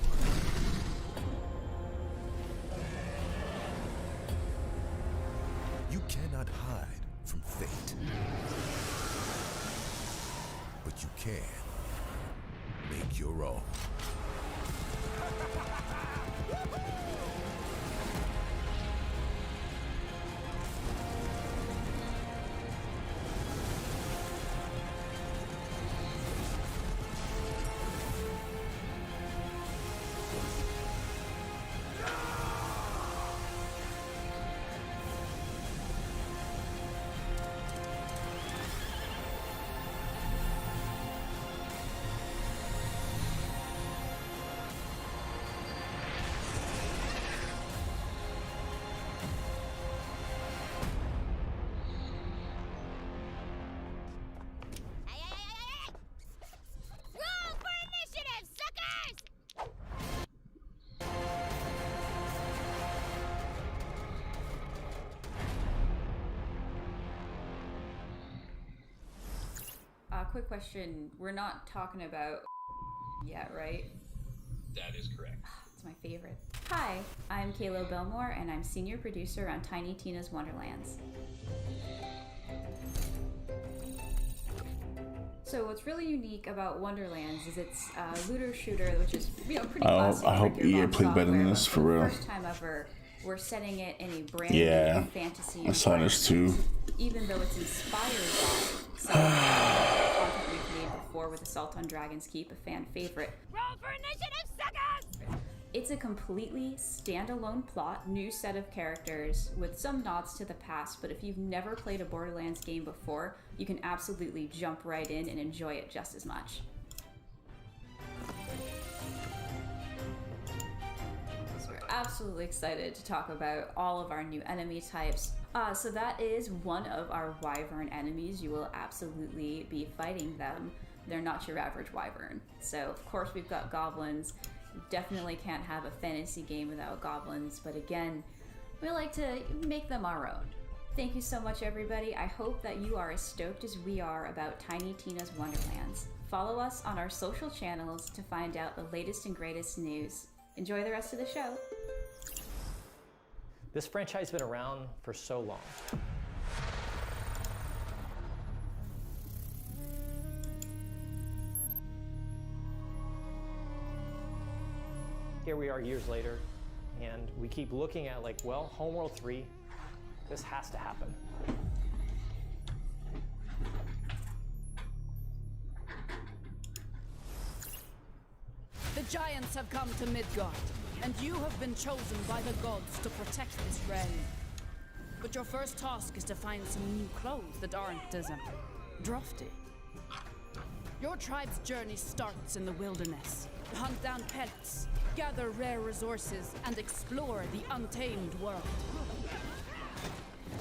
You cannot hide from fate. But you can make your own. Quick question. We're not talking about yet, right? That is correct. It's my favorite. Hi, I'm Kayla Belmore, and I'm senior producer on Tiny Tina's Wonderlands. So what's really unique about Wonderlands is it's a looter shooter, which is pretty classic. I hope EA played better than this, for real. First time ever, we're setting it in a brand new fantasy. I saw this too. Even though it's inspired by some content we've made before with Assault on Dragon's Keep, a fan favorite. Roll for initiative, suckers! It's a completely standalone plot, new set of characters with some nods to the past, but if you've never played a Borderlands game before, you can absolutely jump right in and enjoy it just as much. So we're absolutely excited to talk about all of our new enemy types. So that is one of our wyvern enemies. You will absolutely be fighting them. They're not your average wyvern. So of course we've got goblins definitely can't have a fantasy game without goblins, but again, we like to make them our own. Thank you so much, everybody. I hope that you are as stoked as we are about Tiny Tina's Wonderlands. Follow us on our social channels to find out the latest and greatest news. Enjoy the rest of the show. This franchise has been around for so long. Here we are years later, and we keep looking at like, well, Homeworld 3, this has to happen. The giants have come to Midgard, and you have been chosen by the gods to protect this realm. But your first task is to find some new clothes that aren't as drafty. Your tribe's journey starts in the wilderness. Hunt down pets, gather rare resources, and explore the untamed world.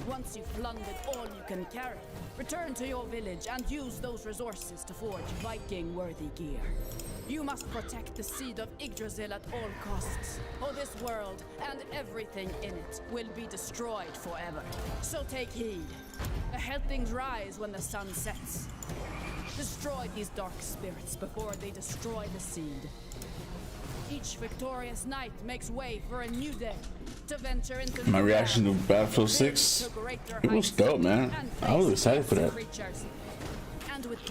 Once you've plundered all you can carry, return to your village and use those resources to forge Viking-worthy gear. You must protect the seed of Yggdrasil at all costs, or this world and everything in it will be destroyed forever. So take heed. Ahead things rise when the sun sets. Destroy these dark spirits before they destroy the seed. Each victorious knight makes way for a new day to venture into My reaction to Battlefield 6, it was dope, man. I was excited for that.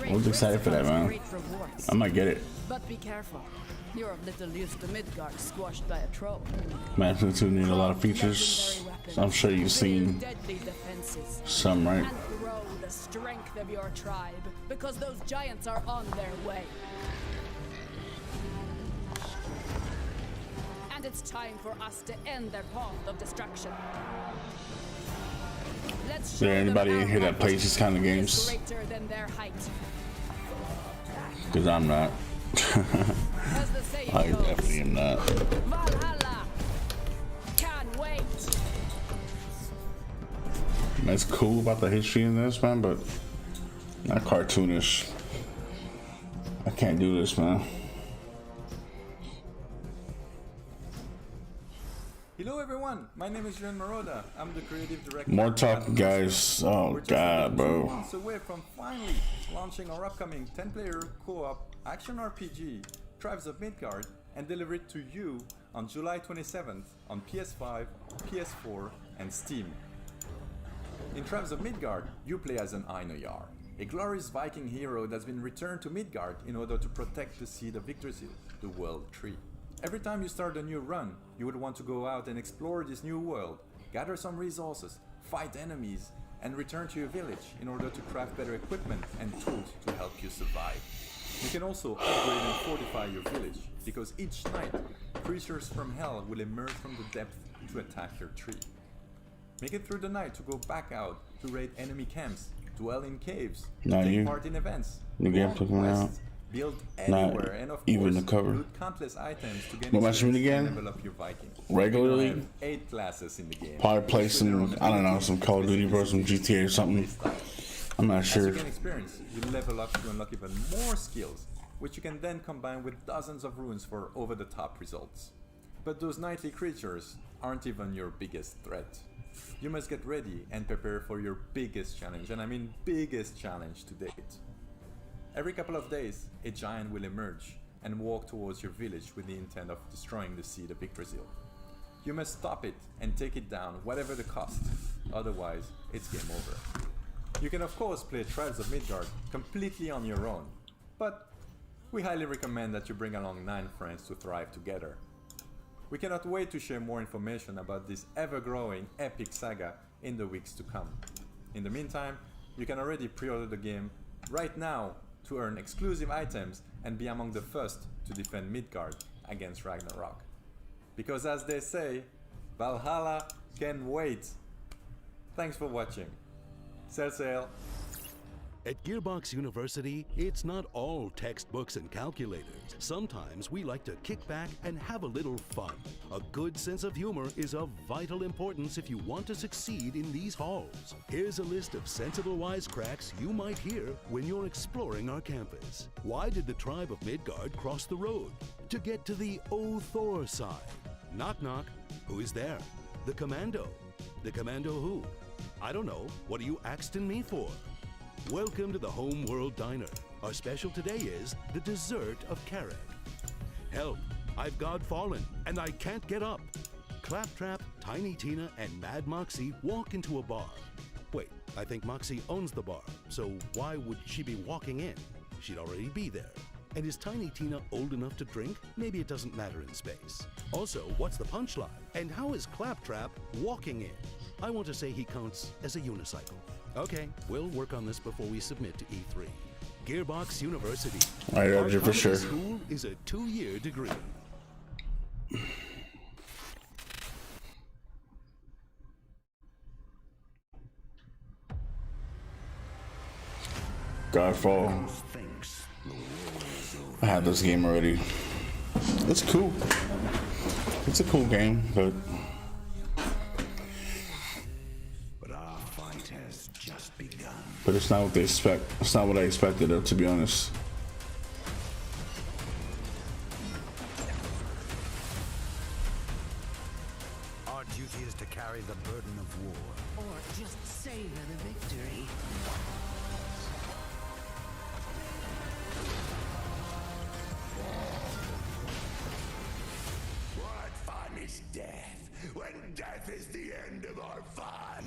I was excited for that, man. I might get it. But be careful. You're a little used to Midgard squashed by a troll. Battlefield 2 need a lot of features. So I'm sure you've seen some, right? And grow the strength of your tribe, because those giants are on their way. And it's time for us to end their path of destruction. Is there anybody in here that plays these kind of games? Greater than their height. Because I'm not. I definitely am not. Valhalla. Can't wait. That's cool about the history in this, man, but not cartoonish. I can't do this, man. Hello everyone, my name is Juan Maroda. I'm the creative director. More talking, guys. Oh god, bro. 2 months away from finally launching our upcoming 10-player co-op action RPG, Tribes of Midgard, and deliver it to you on July 27th on PS5, PS4, and Steam. In Tribes of Midgard, you play as an Einarjar, a glorious Viking hero that's been returned to Midgard in order to protect the seed of Yggdrasil, the World Tree. Every time you start a new run, you would want to go out and explore this new world, gather some resources, fight enemies, and return to your village in order to craft better equipment and tools to help you survive. You can also upgrade and fortify your village, because each night, creatures from hell will emerge from the depth to attack your tree. Make it through the night to go back out to raid enemy camps, dwell in caves, take part in events, The game took me out. build Not anywhere, and of even course, the cover. loot countless items to gain What match experience again? and level up your Viking. Regularly? You have 8 classes in the game. Probably play some, I don't know, some Call of Duty or some GTA or something. I'm not As sure. you gain experience, you level up to unlock even more skills, which you can then combine with dozens of runes for over-the-top results. But those nightly creatures aren't even your biggest threat. You must get ready and prepare for your biggest challenge, and I mean biggest challenge to date. Every couple of days, a giant will emerge and walk towards your village with the intent of destroying the seed of Yggdrasil. You must stop it and take it down, whatever the cost, otherwise it's game over. You can of course play Tribes of Midgard completely on your own, but we highly recommend that you bring along 9 friends to thrive together. We cannot wait to share more information about this ever-growing epic saga in the weeks to come. In the meantime, you can already pre-order the game right now to earn exclusive items and be among the first to defend Midgard against Ragnarok. Because as they say, Valhalla can wait. Thanks for watching. Sail sail. At Gearbox University, it's not all textbooks and calculators. Sometimes we like to kick back and have a little fun. A good sense of humor is of vital importance if you want to succeed in these halls. Here's a list of sensible wisecracks you might hear when you're exploring our campus. Why did the tribe of Midgard cross the road? To get to the Thor side. Knock knock. Who is there? The commando. The commando who? I don't know. What are you axing me for? Welcome to the Homeworld Diner. Our special today is the dessert of Carrick. Help! I've God fallen, and I can't get up. Claptrap, Tiny Tina, and Mad Moxie walk into a bar. Wait, I think Moxie owns the bar, so why would she be walking in? She'd already be there. And is Tiny Tina old enough to drink? Maybe it doesn't matter in space. Also, what's the punchline? And how is Claptrap walking in? I want to say he counts as a unicycle. Okay, we'll work on this before we submit to E3. Gearbox University. I urge it for sure. School is a 2-year degree. Godfall. I had this game already. It's cool. It's a cool game, but our fight has just begun. But it's not what they expect. It's not what I expected, though, to be honest. Our duty is to carry the burden of war. Or just savor the victory. What fun is death, when death is the end of our fun?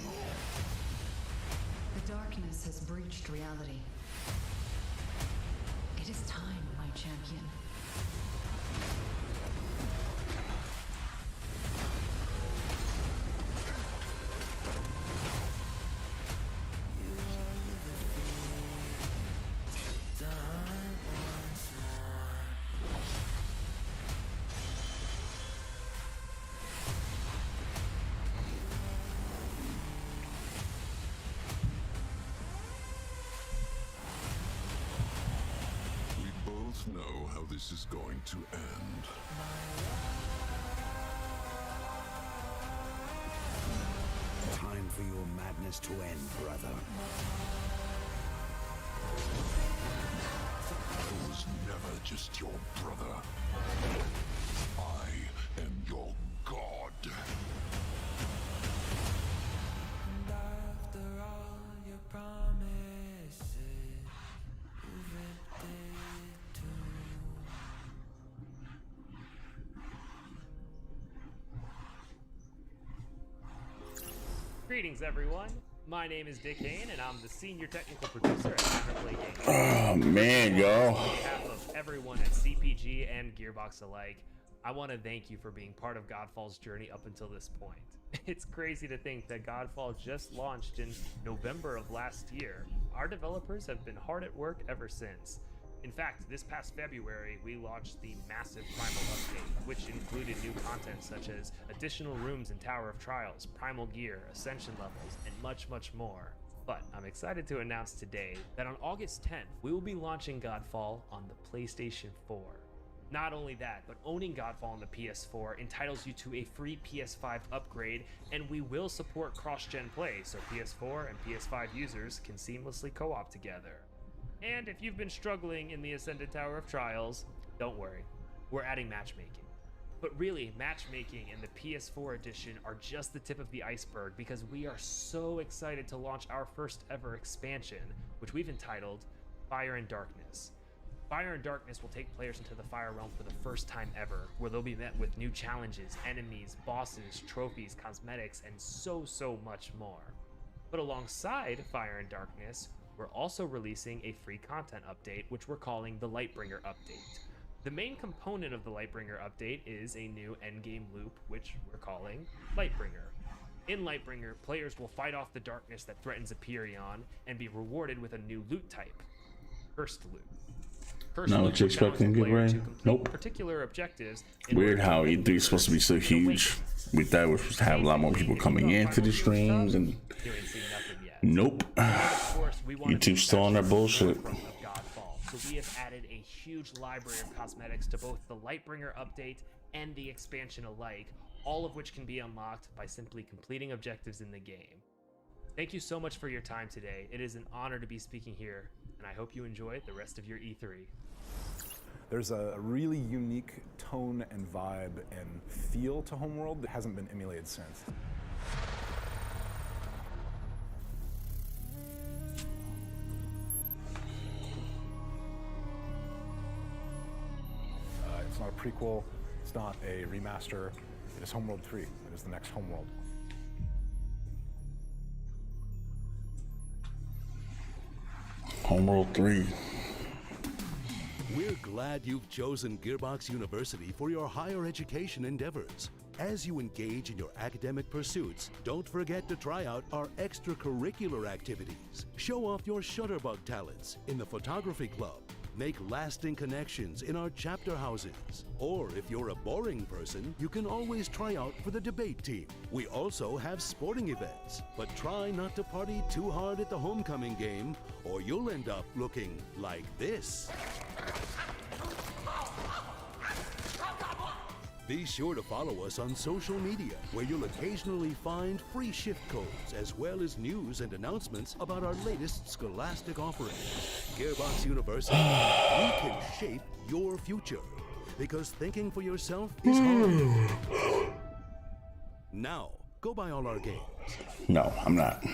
The darkness has breached reality. It is time, my champion. Know how this is going to end. Time for your madness to end, brother. I was never just your brother. I am your god. And after all your promises, you've ripped it too. Greetings, everyone. My name is Dick Hayne, and I'm the senior technical producer at XtremePro Desk. Oh man, y'all. On behalf of everyone at CPG and Gearbox alike, I want to thank you for being part of Godfall's journey up until this point. It's crazy to think that Godfall just launched in November of last year. Our developers have been hard at work ever since. In fact, this past February, we launched the massive Primal update, which included new content such as additional rooms in Tower of Trials, Primal gear, Ascension levels, and much, much more. But I'm excited to announce today that on August 10th, we will be launching Godfall on the PlayStation 4. Not only that, but owning Godfall on the PS4 entitles you to a free PS5 upgrade, and we will support cross-gen play, so PS4 and PS5 users can seamlessly co-op together. And if you've been struggling in the Ascended Tower of Trials, don't worry, we're adding matchmaking. But really, matchmaking and the PS4 edition are just the tip of the iceberg because we are so excited to launch our first ever expansion, which we've entitled Fire and Darkness. Fire and Darkness will take players into the Fire Realm for the first time ever, where they'll be met with new challenges, enemies, bosses, trophies, cosmetics, and so much more. But alongside Fire and Darkness, we're also releasing a free content update, which we're calling the Lightbringer update. The main component of the Lightbringer update is a new endgame loop, which we're calling Lightbringer. In Lightbringer, players will fight off the darkness that threatens Aperion and be rewarded with a new loot type, Cursed Loot. Not what you expecting, good Ray? Nope. Particular objectives. Weird how E3 is supposed to be so huge. We thought we were supposed to have a lot more people coming into the streams and yet. Nope. And of course, we want YouTube's still on that bullshit. of Godfall, so we have added a huge library of cosmetics to both the Lightbringer update and the expansion alike, all of which can be unlocked by simply completing objectives in the game. Thank you so much for your time today. It is an honor to be speaking here, and I hope you enjoy the rest of your E3. There's a really unique tone and vibe and feel to Homeworld that hasn't been emulated since. It's not a prequel, it's not a remaster, it is Homeworld 3. It is the next Homeworld. Homeworld 3. We're glad you've chosen Gearbox University for your higher education endeavors. As you engage in your academic pursuits, don't forget to try out our extracurricular activities. Show off your shutterbug talents in the photography club. Make lasting connections in our chapter houses. Or if you're a boring person, you can always try out for the debate team. We also have sporting events, but try not to party too hard at the homecoming game, or you'll end up looking like this. Be sure to follow us on social media, where you'll occasionally find free shift codes, as well as news and announcements about our latest scholastic offerings. Gearbox University, we can shape your future, because thinking for yourself is hard. Now, go buy all our games. No, I'm not.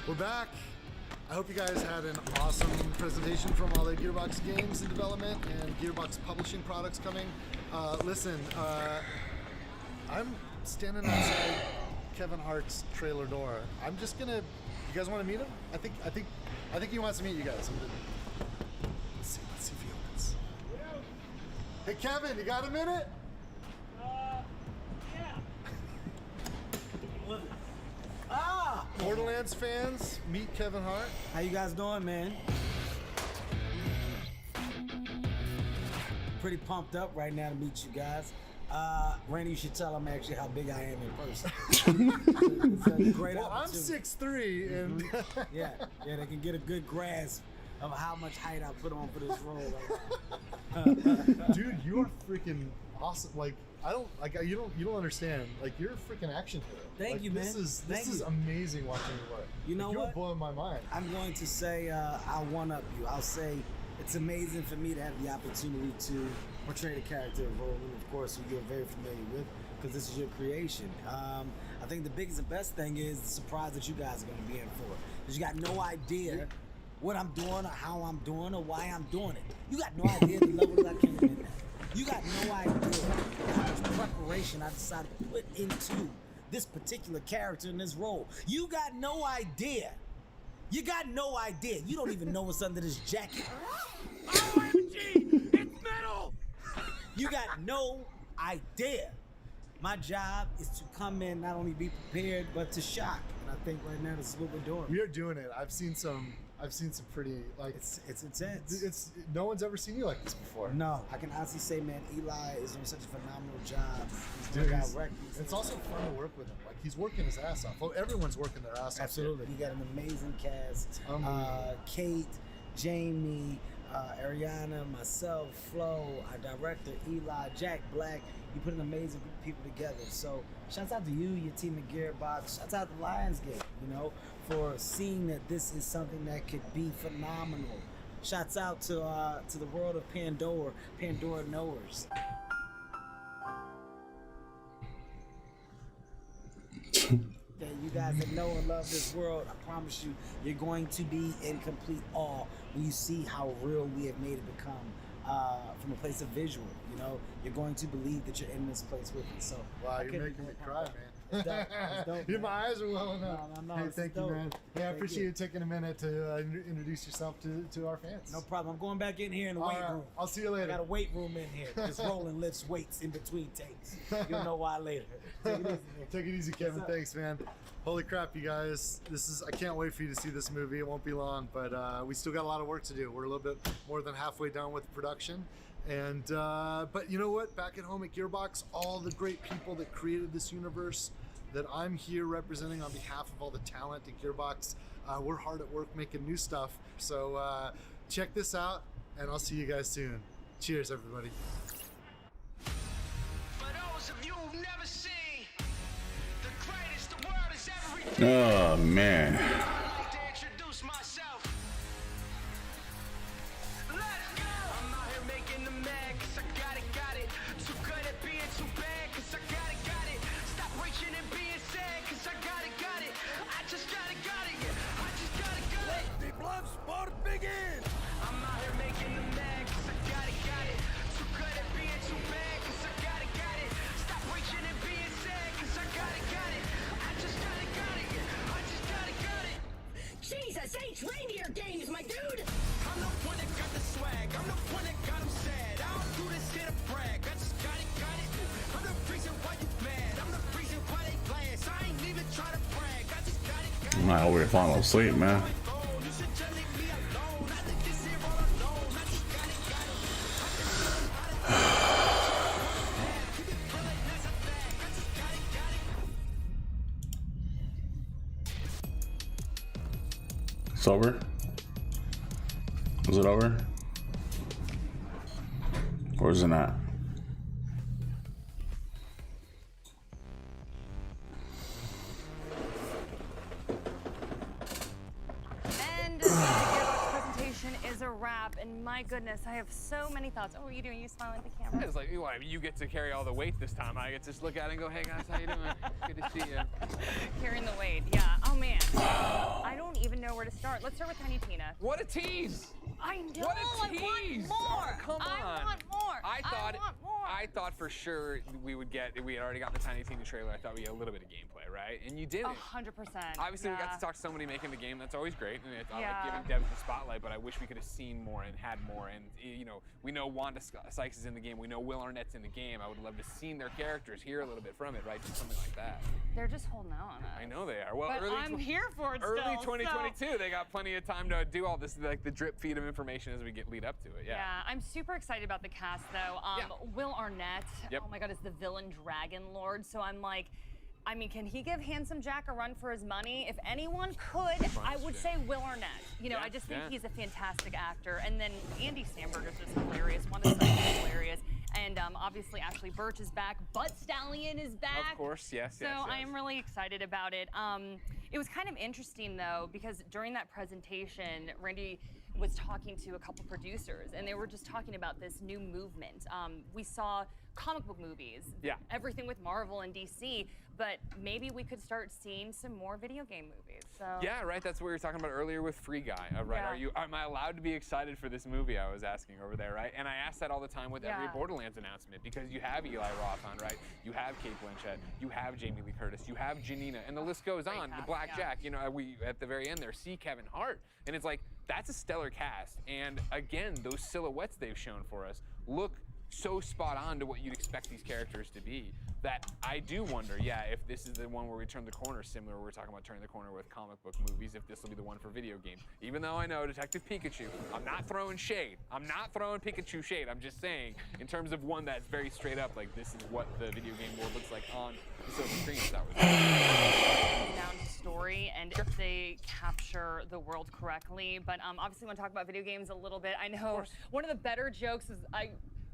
We're back. I hope you guys had an awesome presentation from all the Gearbox games in development and Gearbox publishing products coming. Listen, I'm standing outside Kevin Hart's trailer door. I'm just gonna. You guys want to meet him? I think he wants to meet you guys. Let's see if he opens. Hey Kevin, you got a minute? Borderlands fans, meet Kevin Hart. How you guys doing, man? Pretty pumped up right now to meet you guys. Randy, you should tell them actually how big I am in person. It's a great Well, I'm opportunity. 6'3", and yeah, they can get a good grasp of how much height I put on for this role right now. dude, you are freaking awesome. Like, you don't understand. Like, you're a freaking action hero. Thank you, man. This Thank is you. amazing watching you work. You know like, what? You're blowing my mind. I'm going to say I'll one-up you. I'll say it's amazing for me to have the opportunity to portray the character of Roland, of course, who you're very familiar with, because this is your creation. I think the biggest and best thing is the surprise that you guys are going to be in for. Because you got no idea what I'm doing or how I'm doing or why I'm doing it. You got no idea the level that I came in at. You got no idea how much preparation I decided to put into this particular character in this role. You got no idea. You got no idea. You don't even know what's under this jacket. OMG! It's metal! You got no idea. My job is to come in, not only be prepared, but to shock. And I think right now this is what we're doing. We are doing it. I've seen some pretty, like, it's intense. No one's ever seen you like this before. No, I can honestly say, man, Eli is doing such a phenomenal job. Dude, it's also fun to work with him. Like, he's working his ass off. Well, everyone's working their ass off. Absolutely. You got an amazing cast. Kate, Jamie, Ariana, myself, Flo, our director, Eli, Jack Black. You put an amazing group of people together. So shouts out to you, your team at Gearbox. Shouts out to Lionsgate, for seeing that this is something that could be phenomenal. Shouts out to the world of Pandora knowers. That you guys that know and love this world, I promise you, you're going to be in complete awe when you see how real we have made it become from a place of visual. You're going to believe that you're in this place with us. So wow, you're making me cry, man. It's dope. It's dope, man. My eyes are welling up. No, hey, it's thank you, dope. man. Hey, I Thank appreciate you. you taking a minute to introduce yourself to our fans. No problem. I'm going back in here in the weight room. I'll see you later. I got a weight room in here. Just rolling lifts weights in between takes. You'll know why later. Take it easy, man. Take it easy, Kevin. What's up? Thanks, man. Holy crap, you guys. I can't wait for you to see this movie. It won't be long, but we still got a lot of work to do. We're a little bit more than halfway done with production. And but you know what? Back at home at Gearbox, all the great people that created this universe that I'm here representing on behalf of all the talent at Gearbox. We're hard at work making new stuff. So check this out, and I'll see you guys soon. Cheers, everybody. Oh, man. Jesus H reindeer games, my dude! I'm the one that got the swag, I'm the one that got him sad. I don't do this here to brag, I just got it. I'm the reason why you mad, I'm the reason why they glass. I ain't even trying to brag, I just got it. I'm not over here falling asleep, man. It's over? Is it over? Or is it not? And the Gearbox presentation is a wrap, and my goodness, I have so many thoughts. Oh, what are you doing? You smiling at the camera? It's like, you get to carry all the weight this time. I get to just look at it and go, hey guys, how you doing? Good to see you. Carrying the weight, yeah. Oh man, I don't even know where to start. Let's start with Tiny Tina. What a tease! I know. What a tease! I want more. Come on. I want more. I thought for sure we had already got the Tiny Tina trailer. I thought we had a little bit of gameplay, right? And you didn't. 100%. Obviously, we got to talk to somebody making the game. That's always great. And I Yeah. like giving devs the spotlight, but I wish we could have seen more and had more. And we know Wanda Sykes is in the game. We know Will Arnett's in the game. I would love to have seen their characters, hear a little bit from it, right? Do something like that. They're just holding out on us. I know they are. Well, But I'm here for it early still, 2022, they got plenty of time to do all this, like the drip feed of information as we lead up to it. Yeah. I'm super excited about the cast though. Will Arnett, oh my God, is the villain Dragon Lord. So I'm like, I mean, can he give Handsome Jack a run for his money? If anyone could, I would say Will Arnett. I just think he's a fantastic actor. And then Andy Samberg is just hilarious. Wanda Sykes is hilarious. And obviously Ashley Birch is back. Butt Stallion is back. Of course, yes. So I am really excited about it. It was kind of interesting though, because during that presentation, Randy was talking to a couple producers, and they were just talking about this new movement. We saw comic book movies, everything with Marvel and DC, but maybe we could start seeing some more video game movies. So yeah, right. That's what we were talking about earlier with Free Guy. Right? Am I allowed to be excited for this movie? I was asking over there, right? And I ask that all the time with every Borderlands announcement, because you have Eli Roth on, right? You have Kate Blanchett, you have Jamie Lee Curtis, you have Janina, and the list goes on. The Blackjack, we at the very end there see Kevin Hart, and it's like that's a stellar cast. And again, those silhouettes they've shown for us look so spot on to what you'd expect these characters to be, that I do wonder, if this is the one where we turn the corner, similar we're talking about turning the corner with comic book movies, if this will be the one for video games. Even though I know Detective Pikachu, I'm not throwing shade. I'm not throwing Pikachu shade. I'm just saying, in terms of one that's very straight up, like this is what the video game world looks like on the silver screen. That was down to story, and if they capture the world correctly. But obviously, we want to talk about video games a little bit. I know one of the better jokes is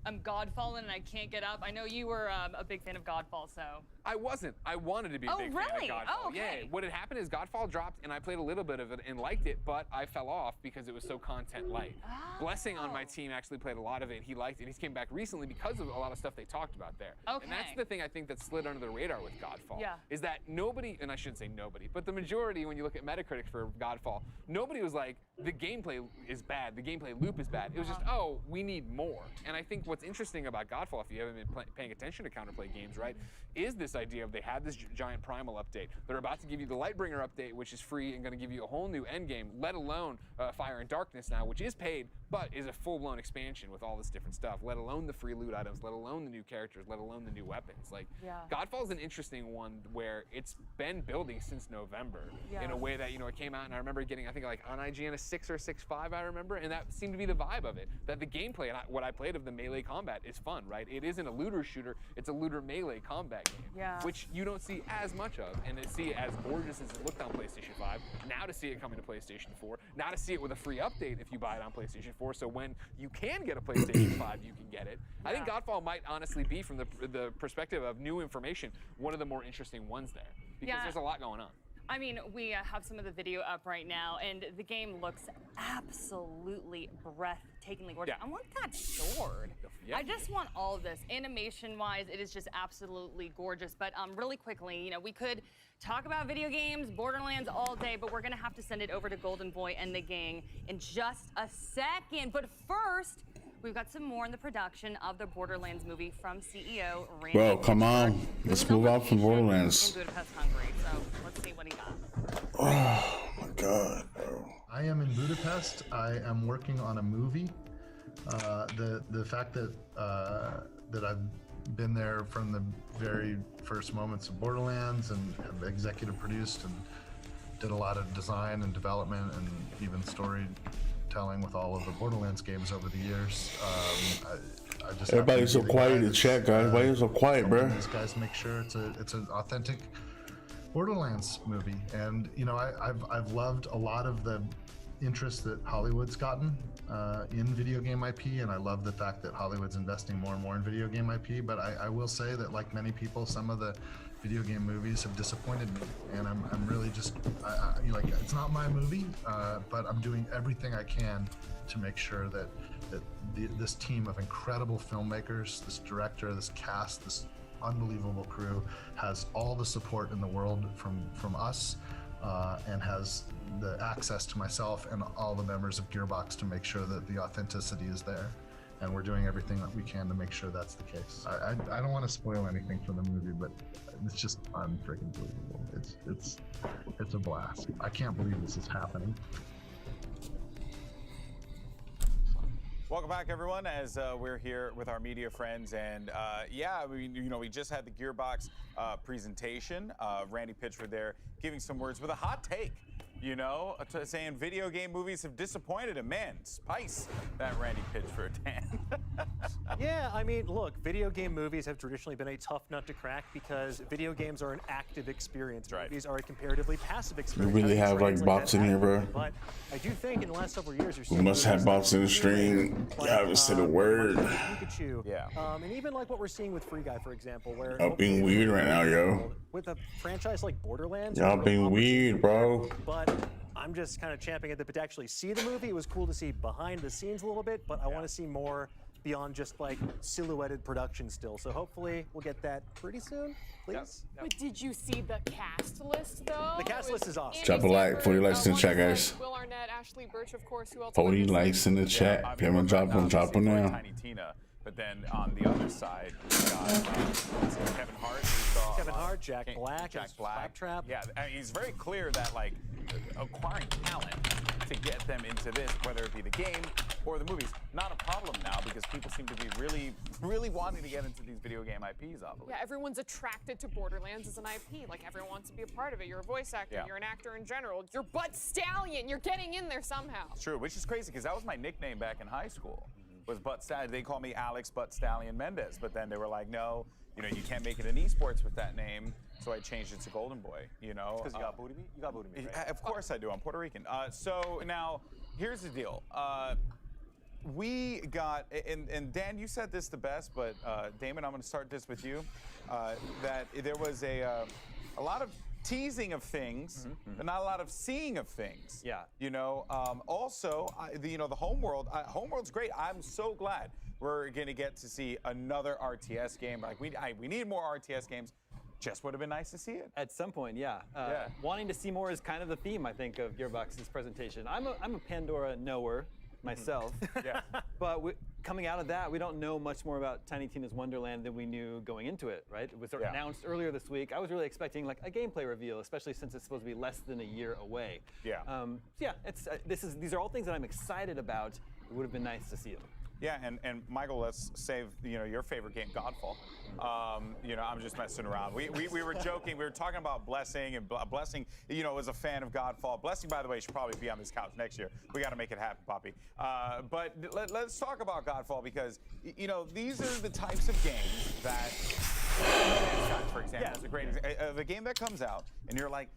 I'm Godfallen and I can't get up. I know you were a big fan of Godfall, so. I wasn't. I wanted to be a big fan of Godfall. Oh, okay. Yeah, what had happened is Godfall dropped and I played a little bit of it and liked it, but I fell off because it was so content light. Blessing on my team actually played a lot of it. He liked it. He's came back recently because of a lot of stuff they talked about there. Okay. And that's the thing I think that slid under the radar with Godfall. Yeah. Is that nobody, and I shouldn't say nobody, but the majority, when you look at Metacritic for Godfall, nobody was like, the gameplay is bad, the gameplay loop is bad. It was just, oh, we need more. And I think what's interesting about Godfall, if you haven't been paying attention to Counterplay games, right, is this idea of they had this giant Primal update. They're about to give you the Lightbringer update, which is free and going to give you a whole new endgame, let alone Fire and Darkness now, which is paid, but is a full-blown expansion with all this different stuff, let alone the free loot items, let alone the new characters, let alone the new weapons. Like, Godfall's an interesting one where it's been building since November in a way that, it came out, and I remember getting, I think, like on IGN a 6 or 6.5, I remember, and that seemed to be the vibe of it, that the gameplay and what I played of the melee combat is fun, right? It isn't a looter shooter, it's a looter melee combat game. Yeah. which you don't see as much of, and to see it as gorgeous as it looked on PlayStation 5, now to see it coming to PlayStation 4, now to see it with a free update if you buy it on PlayStation 4, so when you can get a PlayStation 5, you can get it. I think Godfall might honestly be, from the perspective of new information, one of the more interesting ones there, because there's a lot going on. I mean, we have some of the video up right now, and the game looks absolutely breathtakingly gorgeous. I want that sword. I just want all of this. Animation-wise, it is just absolutely gorgeous. But really quickly, you know, we could talk about video games, Borderlands all day, but we're going to have to send it over to Golden Boy and the gang in just a second. But first, we've got some more in the production of the Borderlands movie from CEO Randy. Bro, come on. Let's move on from Borderlands. In Budapest, Hungary. So let's see what he got. Oh my God, bro. I am in Budapest. I am working on a movie. The fact that that I've been there from the very first moments of Borderlands and have executive produced and did a lot of design and development and even storytelling with all of the Borderlands games over the years. I just Everybody's so quiet in chat, guys. Why are you so quiet, bro? These guys make sure it's an authentic Borderlands movie, and you know I've loved a lot of the interest that Hollywood's gotten in video game IP, and I love the fact that Hollywood's investing more and more in video game IP. But I will say that, like many people, some of the video game movies have disappointed me, and I'm really just like, it's not my movie, but I'm doing everything I can to make sure that this team of incredible filmmakers, this director, this cast, this unbelievable crew has all the support in the world from us, and has the access to myself and all the members of Gearbox to make sure that the authenticity is there. And we're doing everything that we can to make sure that's the case. I don't want to spoil anything for the movie, but it's just unfreaking believable. It's a blast. I can't believe this is happening. Welcome back, everyone, as we're here with our media friends, and yeah, I mean, you know, we just had the Gearbox presentation. Randy Pitchford there giving some words with a hot take, you know, saying video game movies have disappointed him. Man, spice that Randy Pitchford, Dan. Yeah, I mean, look, video game movies have traditionally been a tough nut to crack because video games are an active experience. Right. Movies are a comparatively passive We experience. really have like bots in here, bro. But I do think in the last several years, you're We seeing must have bots in the stream. I haven't said a word. Pikachu. Yeah. And even like what we're seeing with Free Guy, for example, where Y'all being weird right now, yo. with a franchise like Borderlands. Y'all being weird, bro. But I'm just kind of champing at the bit to actually see the movie. It was cool to see behind the scenes a little bit, but I want to see more beyond just like silhouetted production still. So hopefully we'll get that pretty soon, please. But did you see the cast list though? The cast list is awesome. Drop a like, 40 likes in the chat, guys. Will Arnett, Ashley Birch, of course. Who else? 40 likes in the chat. If you haven't dropped them, drop them now. Tiny Tina. But then on the other side, we got Kevin Hart. We saw Kevin Hart, Jack Black, Jack Black. Trap. Yeah, I mean, he's very clear that like acquiring talent to get them into this, whether it be the game or the movies, not a problem now because people seem to be really wanting to get into these video game IPs, obviously. Yeah, everyone's attracted to Borderlands as an IP. Like everyone wants to be a part of it. You're a voice actor. You're an actor in general. You're Butt Stallion. You're getting in there somehow. It's true, which is crazy because that was my nickname back in high school. Was Butt Stallion. They call me Alex Butt Stallion Mendez, but then they were like, no, you know, you can't make it in esports with that name, so I changed it to Golden Boy. You know, Because you got booty meat. You got booty meat, right? Of course I do. I'm Puerto Rican. So now, here's the deal. We got, and Dan, you said this the best, but Damon, I'm going to start this with you. That there was a lot of teasing of things, but not a lot of seeing of things. Yeah. You know, also, you know, the Homeworld. Homeworld's great. I'm so glad we're going to get to see another RTS game. Like we need more RTS games. Just would have been nice to see it. At some point, yeah. Wanting to see more is kind of the theme, I think, of Gearbox's presentation. I'm a Pandora knower myself. Yeah. But coming out of that, we don't know much more about Tiny Tina's Wonderland than we knew going into it, right? It was announced earlier this week. I was really expecting like a gameplay reveal, especially since it's supposed to be less than a year away. Yeah. Yeah, these are all things that I'm excited about. It would have been nice to see them. Yeah, and Michael, let's save your favorite game, Godfall. I'm just messing around. We were joking. We were talking about Blessing, and Blessing, was a fan of Godfall. Blessing, by the way, should probably be on this couch next year. We got to make it happen, Poppy. But let's talk about Godfall because these are the types of games that For example, is a great example of a game that comes out and you're like,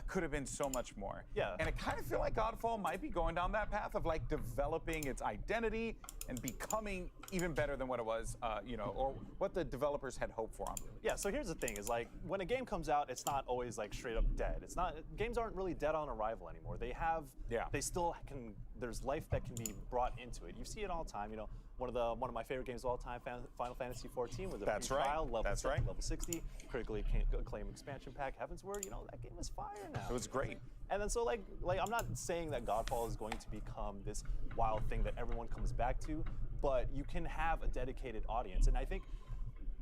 could have been so much more. Yeah. And I kind of feel like Godfall might be going down that path of like developing its identity and becoming even better than what it was, you know, or what the developers had hoped for on it. Yeah, so here's the thing, is like, when a game comes out, it's not always like straight up dead. It's not, games aren't really dead on arrival anymore. They have, they still can, there's life that can be brought into it. You see it all the time, you know. One of my favorite games of all time, Final Fantasy XIV, was a free trial, level 60, critically acclaimed expansion pack, Heavensward. You know, that game is fire now. It was great. And then so like I'm not saying that Godfall is going to become this wild thing that everyone comes back to, but you can have a dedicated audience. And I think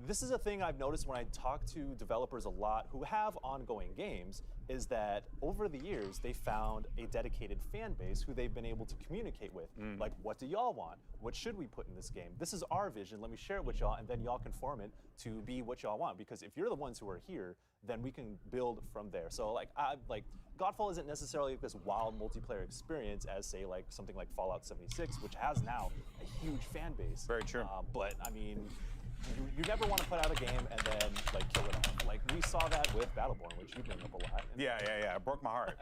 this is a thing I've noticed when I talk to developers a lot who have ongoing games, is that over the years, they found a dedicated fan base who they've been able to communicate with. Like, what do y'all want? What should we put in this game? This is our vision, let me share it with y'all, and then y'all can form it to be what y'all want. Because if you're the ones who are here, then we can build from there. So like, Godfall isn't necessarily this wild multiplayer experience as, say, like something like Fallout 76, which has now a huge fan base. Very true. But I mean, you never want to put out a game and then like kill it off. Like we saw that with Battleborn, which you bring up a lot. Yeah. It broke my heart.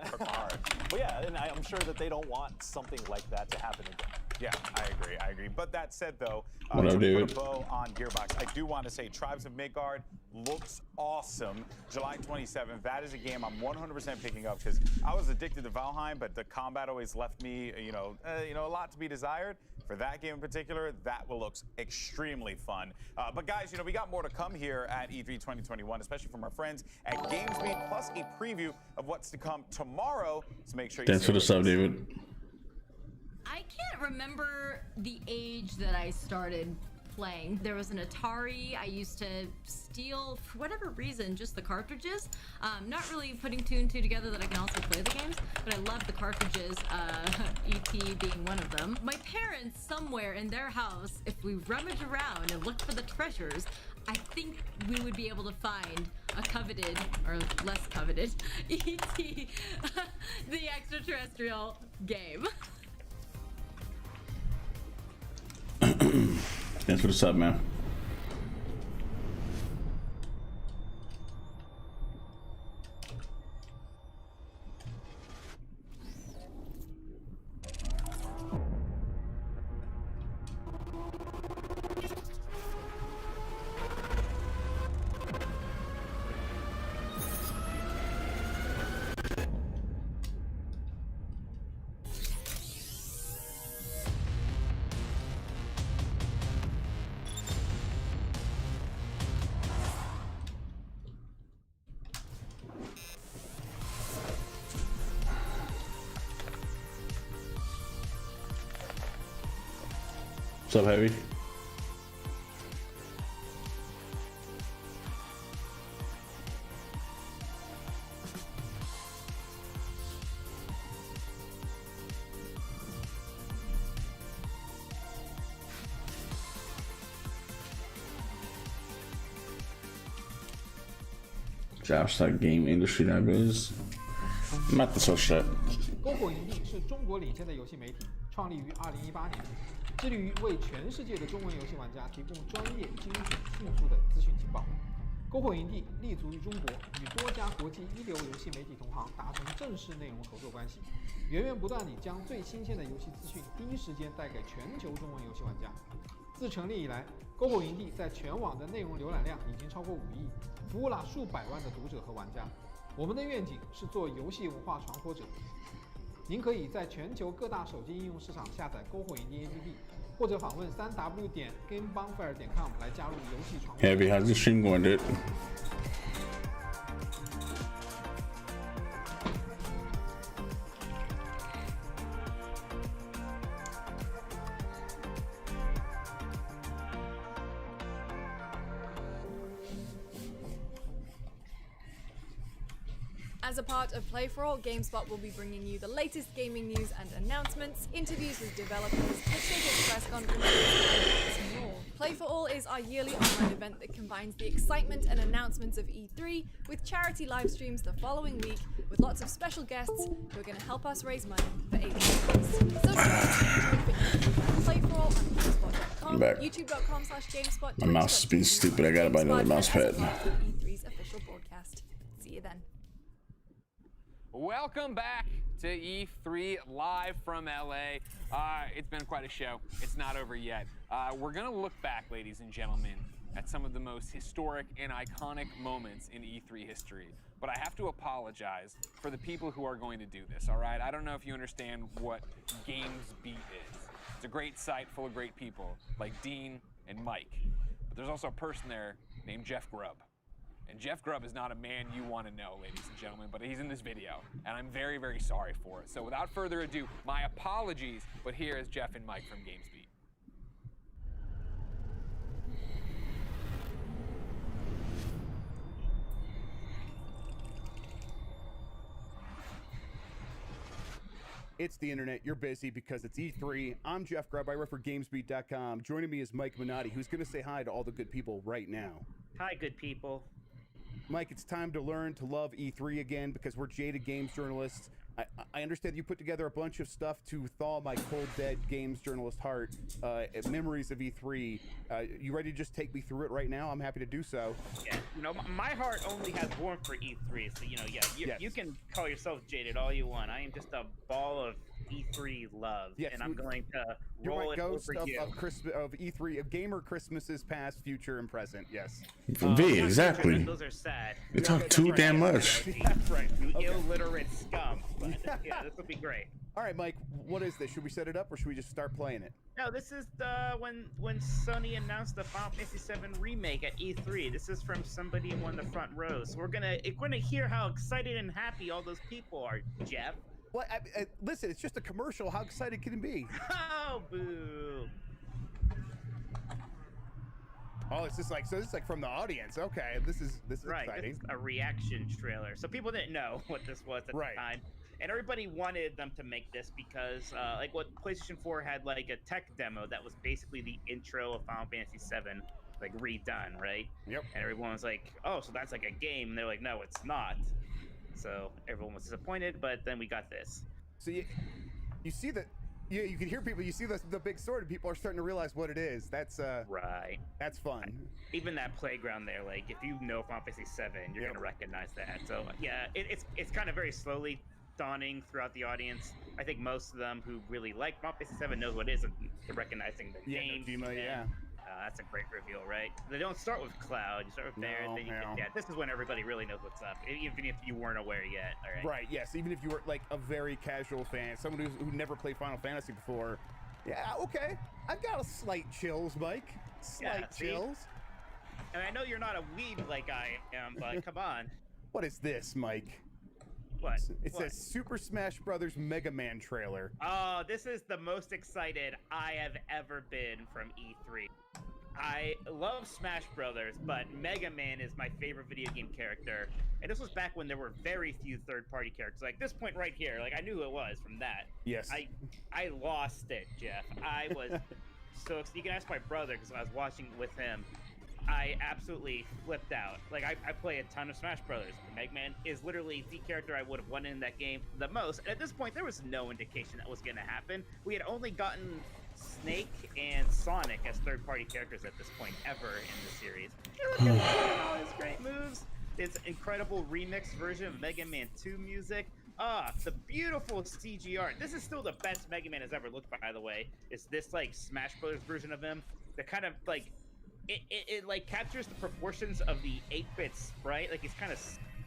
But yeah, and I'm sure that they don't want something like that to happen again. Yeah, I agree. But that said, though, What up, to David? put a bow on Gearbox, I do want to say Tribes of Midgard looks awesome. July 27th, that is a game I'm 100% picking up because I was addicted to Valheim, but the combat always left me, a lot to be desired. For that game in particular, that looks extremely fun. But guys, we got more to come here at E3 2021, especially from our friends at GamesBeat, plus a preview of what's to come tomorrow. So make sure you Thanks for the sub, David. I can't remember the age that I started playing. There was an Atari. I used to steal, for whatever reason, just the cartridges. Not really putting two and two together that I can also play the games, but I love the cartridges, E.T. being one of them. My parents, somewhere in their house, if we rummage around and look for the treasures, I think we would be able to find a coveted, or less coveted, E.T. the extraterrestrial game. Thanks for the sub, man. What's up, Heavy? Josh, that game industry that is. Not the so shit. 篝火营地是中国领先的游戏媒体，创立于2018年，致力于为全世界的中文游戏玩家提供专业、精准、迅速的资讯情报。篝火营地立足于中国，与多家国际一流游戏媒体同行达成正式内容合作关系，源源不断地将最新鲜的游戏资讯第一时间带给全球中文游戏玩家。自成立以来，篝火营地在全网的内容浏览量已经超过5亿，服务了数百万的读者和玩家。我们的愿景是做游戏文化传播者。您可以在全球各大手机应用市场下载篝火营地 APP， 或者访问3w.gamebonfire.com 来加入游戏传播。Heavy, how's the stream going, dude? As a part of Play for All, GameSpot will be bringing you the latest gaming news and announcements, interviews with developers, exclusive press conferences, and lots more. Play for All is our yearly online event that combines the excitement and announcements of E3 with charity live streams the following week, with lots of special guests who are going to help us raise money for AIDS. So Play for All on GameSpot.com. gamespot.com, Back. youtube.com/gamespot. My mouse speed's stupid. I gotta buy another mouse pad. E3's official broadcast. See you then. Welcome back to E3 live from LA. It's been quite a show. It's not over yet. We're gonna look back, ladies and gentlemen, at some of the most historic and iconic moments in E3 history. But I have to apologize for the people who are going to do this, all right? I don't know if you understand what GamesBeat is. It's a great site full of great people like Dean and Mike. But there's also a person there named Jeff Grubb. And Jeff Grubb is not a man you want to know, ladies and gentlemen, but he's in this video, and I'm very, very sorry for it. So without further ado, my apologies, but here is Jeff and Mike from GamesBeat. It's the internet. You're busy because it's E3. I'm Jeff Grubb. I work for GamesBeat.com. Joining me is Mike Minotti, who's going to say hi to all the good people right now. Hi, good people. Mike, it's time to learn to love E3 again because we're jaded games journalists. I understand you put together a bunch of stuff to thaw my cold, dead games journalist heart. Memories of E3. You ready to just take me through it right now? I'm happy to do so. Yeah, you know, my heart only has warmth for E3, so you know, yeah, you can call yourself jaded all you want. I am just a ball of E3 love, and I'm going to roll it over you. Of E3, of gamer Christmases past, future, and present. Yes. V, exactly. Those are sad. You talk too damn much. That's right. You illiterate scum. But, yeah, this will be great. All right, Mike, what is this? Should we set it up or should we just start playing it? No, this is when Sony announced the Final Fantasy VII remake at E3. This is from somebody in one of the front rows. So we're gonna hear how excited and happy all those people are, Jeff. What? Listen, it's just a commercial. How excited can it be? Oh, boo. Oh, it's just like, so this is like from the audience. Okay, this is right, exciting. This is a reaction trailer. So people didn't know what this was at the time. And everybody wanted them to make this because, like, what PlayStation 4 had, like, a tech demo that was basically the intro of Final Fantasy VII, like, redone, right? Yep. And everyone was like, oh, so that's like a game. And they're like, no, it's not. So everyone was disappointed, but then we got this. So you see that, you can hear people, you see the big sword, and people are starting to realize what it is. That's, right. That's fun. Even that playground there, like, if you know Final Fantasy VII, you're going to recognize that. So, yeah, it's kind of very slowly dawning throughout the audience. I think most of them who really like Final Fantasy VII knows what it is, and they're recognizing the name. That's a great reveal, right? They don't start with Cloud. You start with Baron, then you get this is when everybody really knows what's up, even if you weren't aware yet. All right. Right. Yes. Even if you were like a very casual fan, someone who never played Final Fantasy before. Yeah. Okay. I've got a slight chills, Mike. Slight chills. And I know you're not a weeb like I am, but come on. What is this, Mike? What? It says Super Smash Brothers Mega Man trailer. Oh, this is the most excited I have ever been from E3. I love Smash Brothers, but Mega Man is my favorite video game character. And this was back when there were very few third-party characters. Like this point right here, like I knew who it was from that. Yes. I lost it, Jeff. I was so you can ask my brother because I was watching with him. I absolutely flipped out. Like I play a ton of Smash Brothers. Mega Man is literally the character I would have wanted in that game the most. And at this point, there was no indication that was going to happen. We had only gotten Snake and Sonic as third-party characters at this point ever in the series. Look at all his great moves. This incredible remix version of Mega Man 2 music. The beautiful CG art. This is still the best Mega Man has ever looked, by the way. Is this like Smash Brothers version of him? The kind of like it like captures the proportions of the 8-bit sprite. Like he's kind of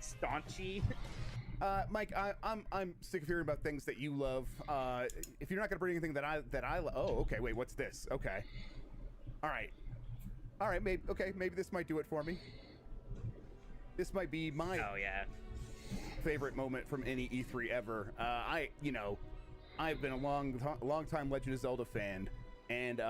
staunchy. Mike, I'm sick of hearing about things that you love. If you're not gonna bring anything that I love, oh, okay, wait, what's this? Okay, all right, maybe this might do it for me. This might be my favorite moment from any E3 ever. I've been a long time Legend of Zelda fan, and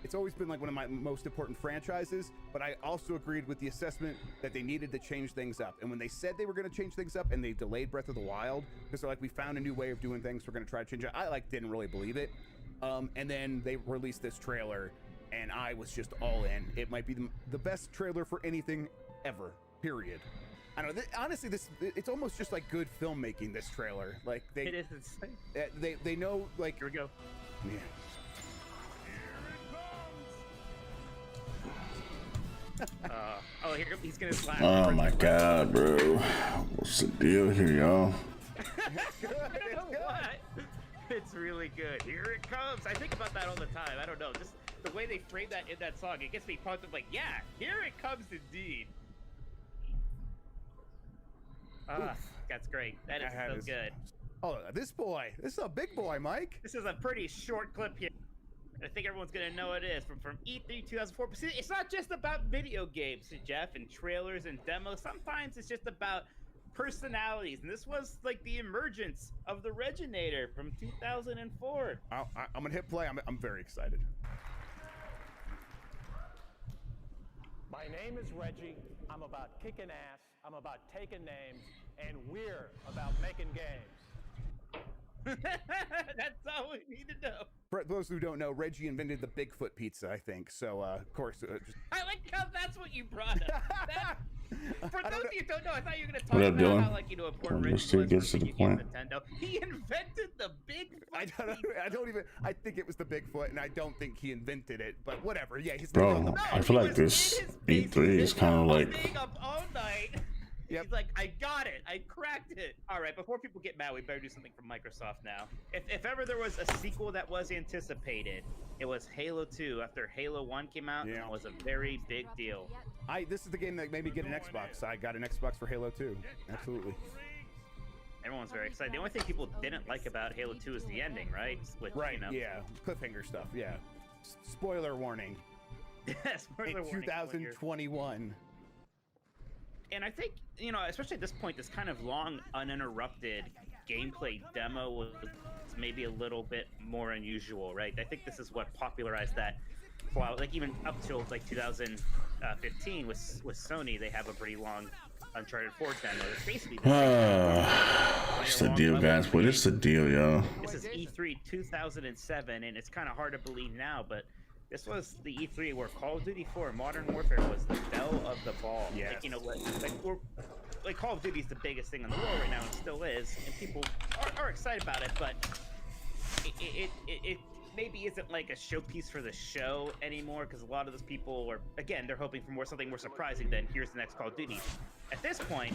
it's always been like one of my most important franchises, but I also agreed with the assessment that they needed to change things up. And when they said they were going to change things up and they delayed Breath of the Wild, because they're like, we found a new way of doing things, we're going to try to change it. I didn't really believe it. And then they released this trailer and I was just all in. It might be the best trailer for anything ever, period. I don't know, honestly, it's almost just like good filmmaking, this trailer. Like it is insane. They know, like, here we go. Yeah. Oh, here he's gonna slap. Oh my god, bro. What's the deal here, y'all? You know what? It's really good. Here it comes. I think about that all the time. I don't know. Just the way they frame that in that song, it gets me pumped up like, yeah, here it comes indeed. That's great. That is so good. Oh, this boy. This is a big boy, Mike. This is a pretty short clip here. I think everyone's gonna know it is from E3 2004. But see, it's not just about video games, Jeff, and trailers and demos. Sometimes it's just about personalities, and this was like the emergence of the Reginator from 2004. I'm gonna hit play. I'm very excited. My name is Reggie. I'm about kicking ass. I'm about taking names, and we're about making games. That's all we need to know. For those who don't know, Reggie invented the Bigfoot pizza, I think. So, of course. I like how that's what you brought up. For those of you who don't know, I thought you were going to talk What up, about Dylan? how, like, important Reggie Still was gets for to the video game point. Nintendo. He invented the Bigfoot. I don't even. I think it was the Bigfoot, and I don't think he invented it. But whatever. Yeah, he's Bro, I feel like this E3 is kind of like. Staying up all night. He's like, I got it. I cracked it. All right, before people get mad, we better do something from Microsoft now. If ever there was a sequel that was anticipated, it was Halo 2. After Halo 1 came out, it was a very big deal. This is the game that made me get an Xbox. I got an Xbox for Halo 2. Absolutely. Everyone's very excited. The only thing people didn't like about Halo 2 is the ending, right? With, you know, Yeah. Cliffhanger stuff. Yeah. Spoiler warning. Spoiler In warning. 2021. And I think, you know, especially at this point, this kind of long, uninterrupted gameplay demo was maybe a little bit more unusual, right? I think this is what popularized that. Like even up till like 2015 with Sony, they have a pretty long Uncharted 4 demo. It's basically What's the deal, guys? What is the deal, y'all? This is E3 2007, and it's kind of hard to believe now, but this was the E3 where Call of Duty 4 Modern Warfare was the belle of the ball. Yes. Like, you know, like Call of Duty is the biggest thing in the world right now, and still is, and people are excited about it, but it maybe isn't like a showpiece for the show anymore, because a lot of those people are, again, they're hoping for something more surprising than here's the next Call of Duty. At this point,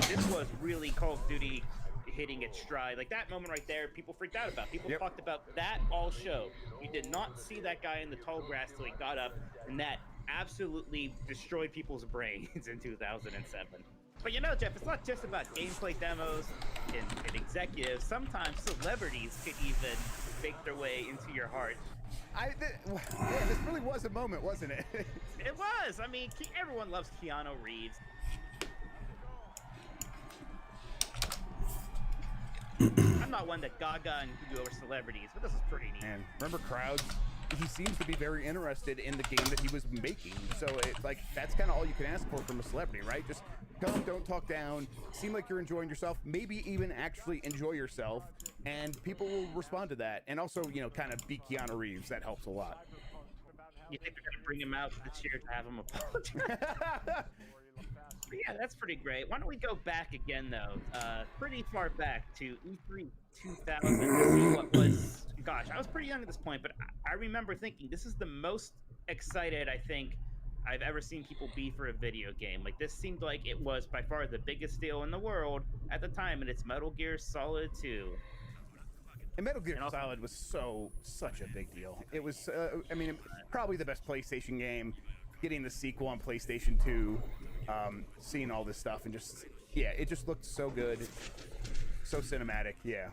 this was really Call of Duty hitting its stride. Like that moment right there, people freaked out about. People talked about that all show. You did not see that guy in the tall grass till he got up, and that absolutely destroyed people's brains in 2007. But you know, Jeff, it's not just about gameplay demos and executives. Sometimes celebrities could even make their way into your heart. This really was a moment, wasn't it? It was. I mean, everyone loves Keanu Reeves. I'm not one that gaga and do over celebrities, but this is pretty neat. And remember crowds? He seems to be very interested in the game that he was making. So it's like, that's kind of all you can ask for from a celebrity, right? Just come, don't talk down, seem like you're enjoying yourself, maybe even actually enjoy yourself, and people will respond to that. And also, you know, kind of be Keanu Reeves. That helps a lot. You think they're gonna bring him out this year to have him apologize? But yeah, that's pretty great. Why don't we go back again, though? Pretty far back to E3 2000 to see what was... Gosh, I was pretty young at this point, but I remember thinking this is the most excited I think I've ever seen people be for a video game. Like, this seemed like it was by far the biggest deal in the world at the time, and it's Metal Gear Solid 2. And Metal Gear Solid was such a big deal. It was, I mean, probably the best PlayStation game. Getting the sequel on PlayStation 2, seeing all this stuff, and just, yeah, it just looked so good, so cinematic, yeah.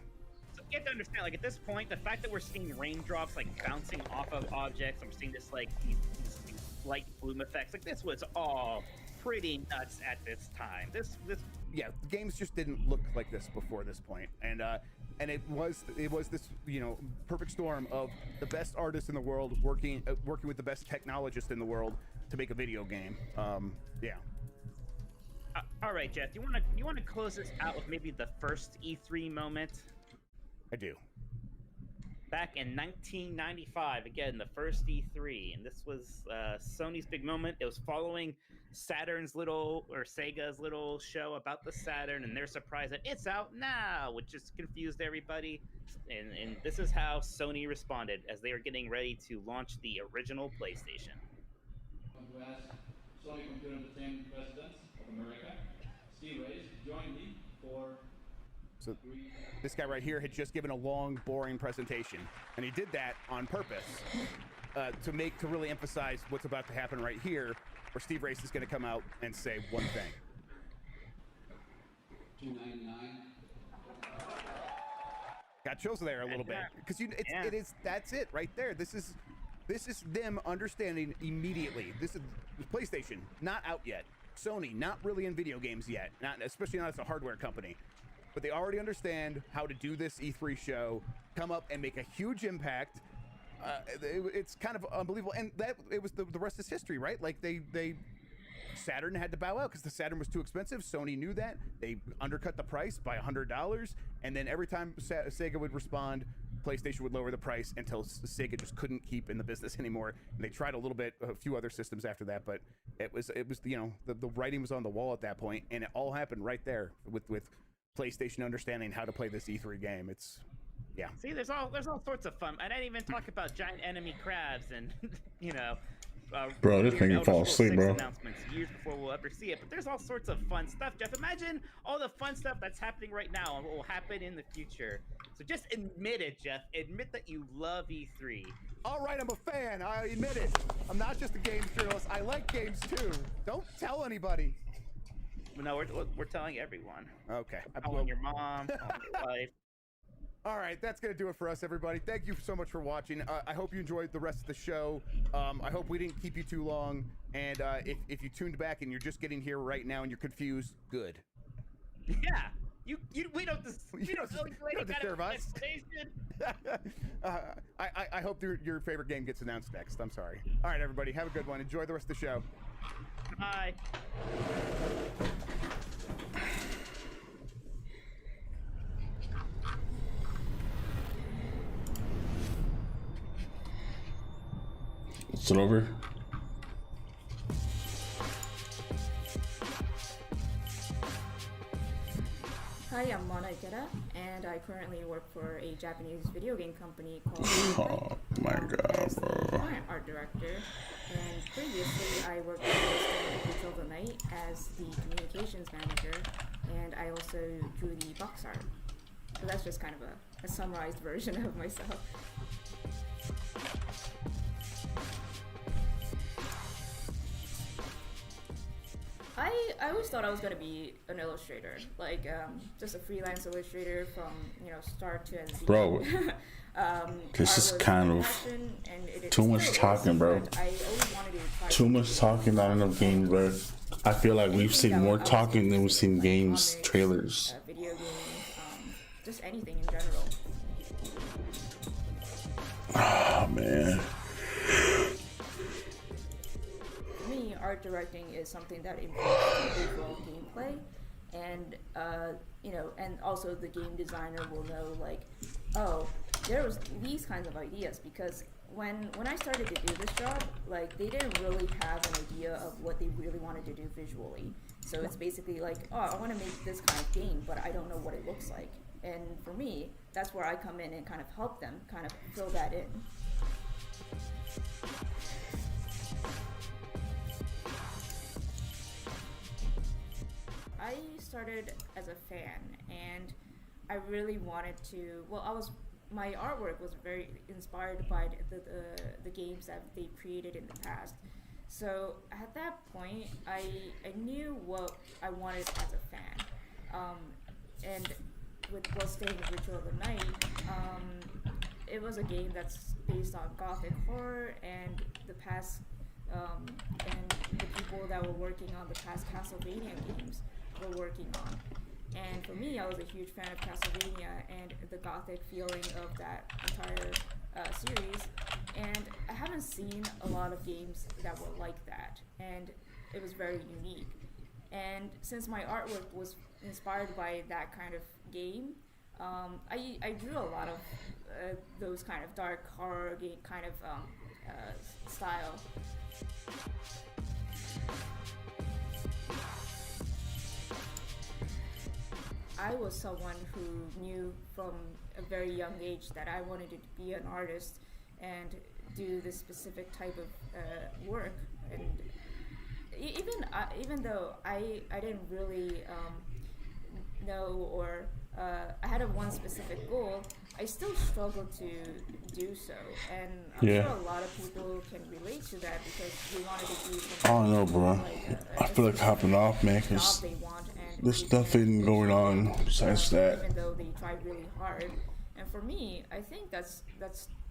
So you have to understand, like, at this point, the fact that we're seeing raindrops, like, bouncing off of objects, I'm seeing this, like, these light bloom effects, like, this was all pretty nuts at this time. Yeah, games just didn't look like this before this point, and it was this, you know, perfect storm of the best artists in the world working with the best technologists in the world to make a video game. Yeah. All right, Jeff, you want to close this out with maybe the first E3 moment? I do. Back in 1995, again, the first E3, and this was Sony's big moment. It was following Sega's little show about the Saturn, and their surprise that it's out now, which just confused everybody. And this is how Sony responded as they were getting ready to launch the original PlayStation. Sony Computer Entertainment President of America, Steve Reyes, joined me for. So this guy right here had just given a long, boring presentation, and he did that on purpose to really emphasize what's about to happen right here, where Steve Reyes is going to come out and say one thing. $299. Got chills there a little bit because that's it right there. This is them understanding immediately. This is PlayStation, not out yet. Sony, not really in video games yet, especially not as a hardware company. But they already understand how to do this E3 show, come up and make a huge impact. It's kind of unbelievable, and the rest is history, right? Like Saturn had to bow out because the Saturn was too expensive. Sony knew that. They undercut the price by $100, and then every time Sega would respond, PlayStation would lower the price until Sega just couldn't keep in the business anymore. And they tried a few other systems after that, but it was the writing was on the wall at that point, and it all happened right there with PlayStation understanding how to play this E3 game. Yeah. See, there's all sorts of fun. I didn't even talk about giant enemy crabs and bro, this thing can fall asleep, bro. Announcements years before we'll ever see it. But there's all sorts of fun stuff, Jeff. Imagine all the fun stuff that's happening right now and what will happen in the future. So just admit it, Jeff. Admit that you love E3. All right, I'm a fan. I admit it. I'm not just a games journalist. I like games too. Don't tell anybody. No, we're telling everyone. Okay. I'm calling your mom, calling your wife. All right, that's going to do it for us, everybody. Thank you so much for watching. I hope you enjoyed the rest of the show. I hope we didn't keep you too long. And if you tuned back and you're just getting here right now and you're confused, good. Yeah. We don't deserve us. I hope your favorite game gets announced next. I'm sorry. All right, everybody. Have a good one. Enjoy the rest of the show. Bye. Is it over? Hi, I'm Mona Ikeda, and I currently work for a Japanese video game company called Oh my god, as the bro. client art director. And previously, I worked for Digital the Night as the communications manager, and I also drew the box art. So that's just kind of a summarized version of myself. I always thought I was going to be an illustrator, like just a freelance illustrator from start to end. Bro, this is kind of too much talking, bro. Too much talking, not enough games, bro. I feel like we've seen more talking than we've seen games, trailers. Video games, just anything in general. Oh man. For me, art directing is something that improves the overall gameplay, and and also the game designer will know, like, oh, there was these kinds of ideas, because when I started to do this job, like, they didn't really have an idea of what they really wanted to do visually. So it's basically like, oh, I want to make this kind of game, but I don't know what it looks like. And for me, that's where I come in and kind of help them kind of fill that in. I started as a fan, and I really wanted to, my artwork was very inspired by the games that they created in the past. So at that point, I knew what I wanted as a fan. And with staying with Ritual of the Night, it was a game that's based on gothic horror, and the past, and the people that were working on the past Castlevania games were working on. And for me, I was a huge fan of Castlevania and the gothic feeling of that entire series. And I haven't seen a lot of games that were like that, and it was very unique. And since my artwork was inspired by that kind of game, I drew a lot of those kind of dark horror game kind of style. I was someone who knew from a very young age that I wanted to be an artist and do this specific type of work, and even though I didn't really know or I had one specific goal, I still struggle to do so, and I'm sure a lot of people can relate to that because we wanted to do something. I don't know, bro. I feel like hopping off, man, because there's nothing going on besides that. Even though they try really hard, and for me, I think that's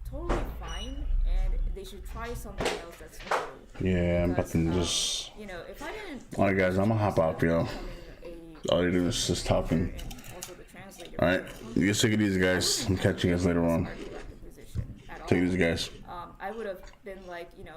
totally fine, and they should try something else that's new. Yeah, I'm about to just. You know, if I didn't. Alright, guys, I'm gonna hop out, yo. All you do is just talking. Alright, you get sick of these guys. I'm catching you guys later on. Take it easy, guys. I would have been like, you know,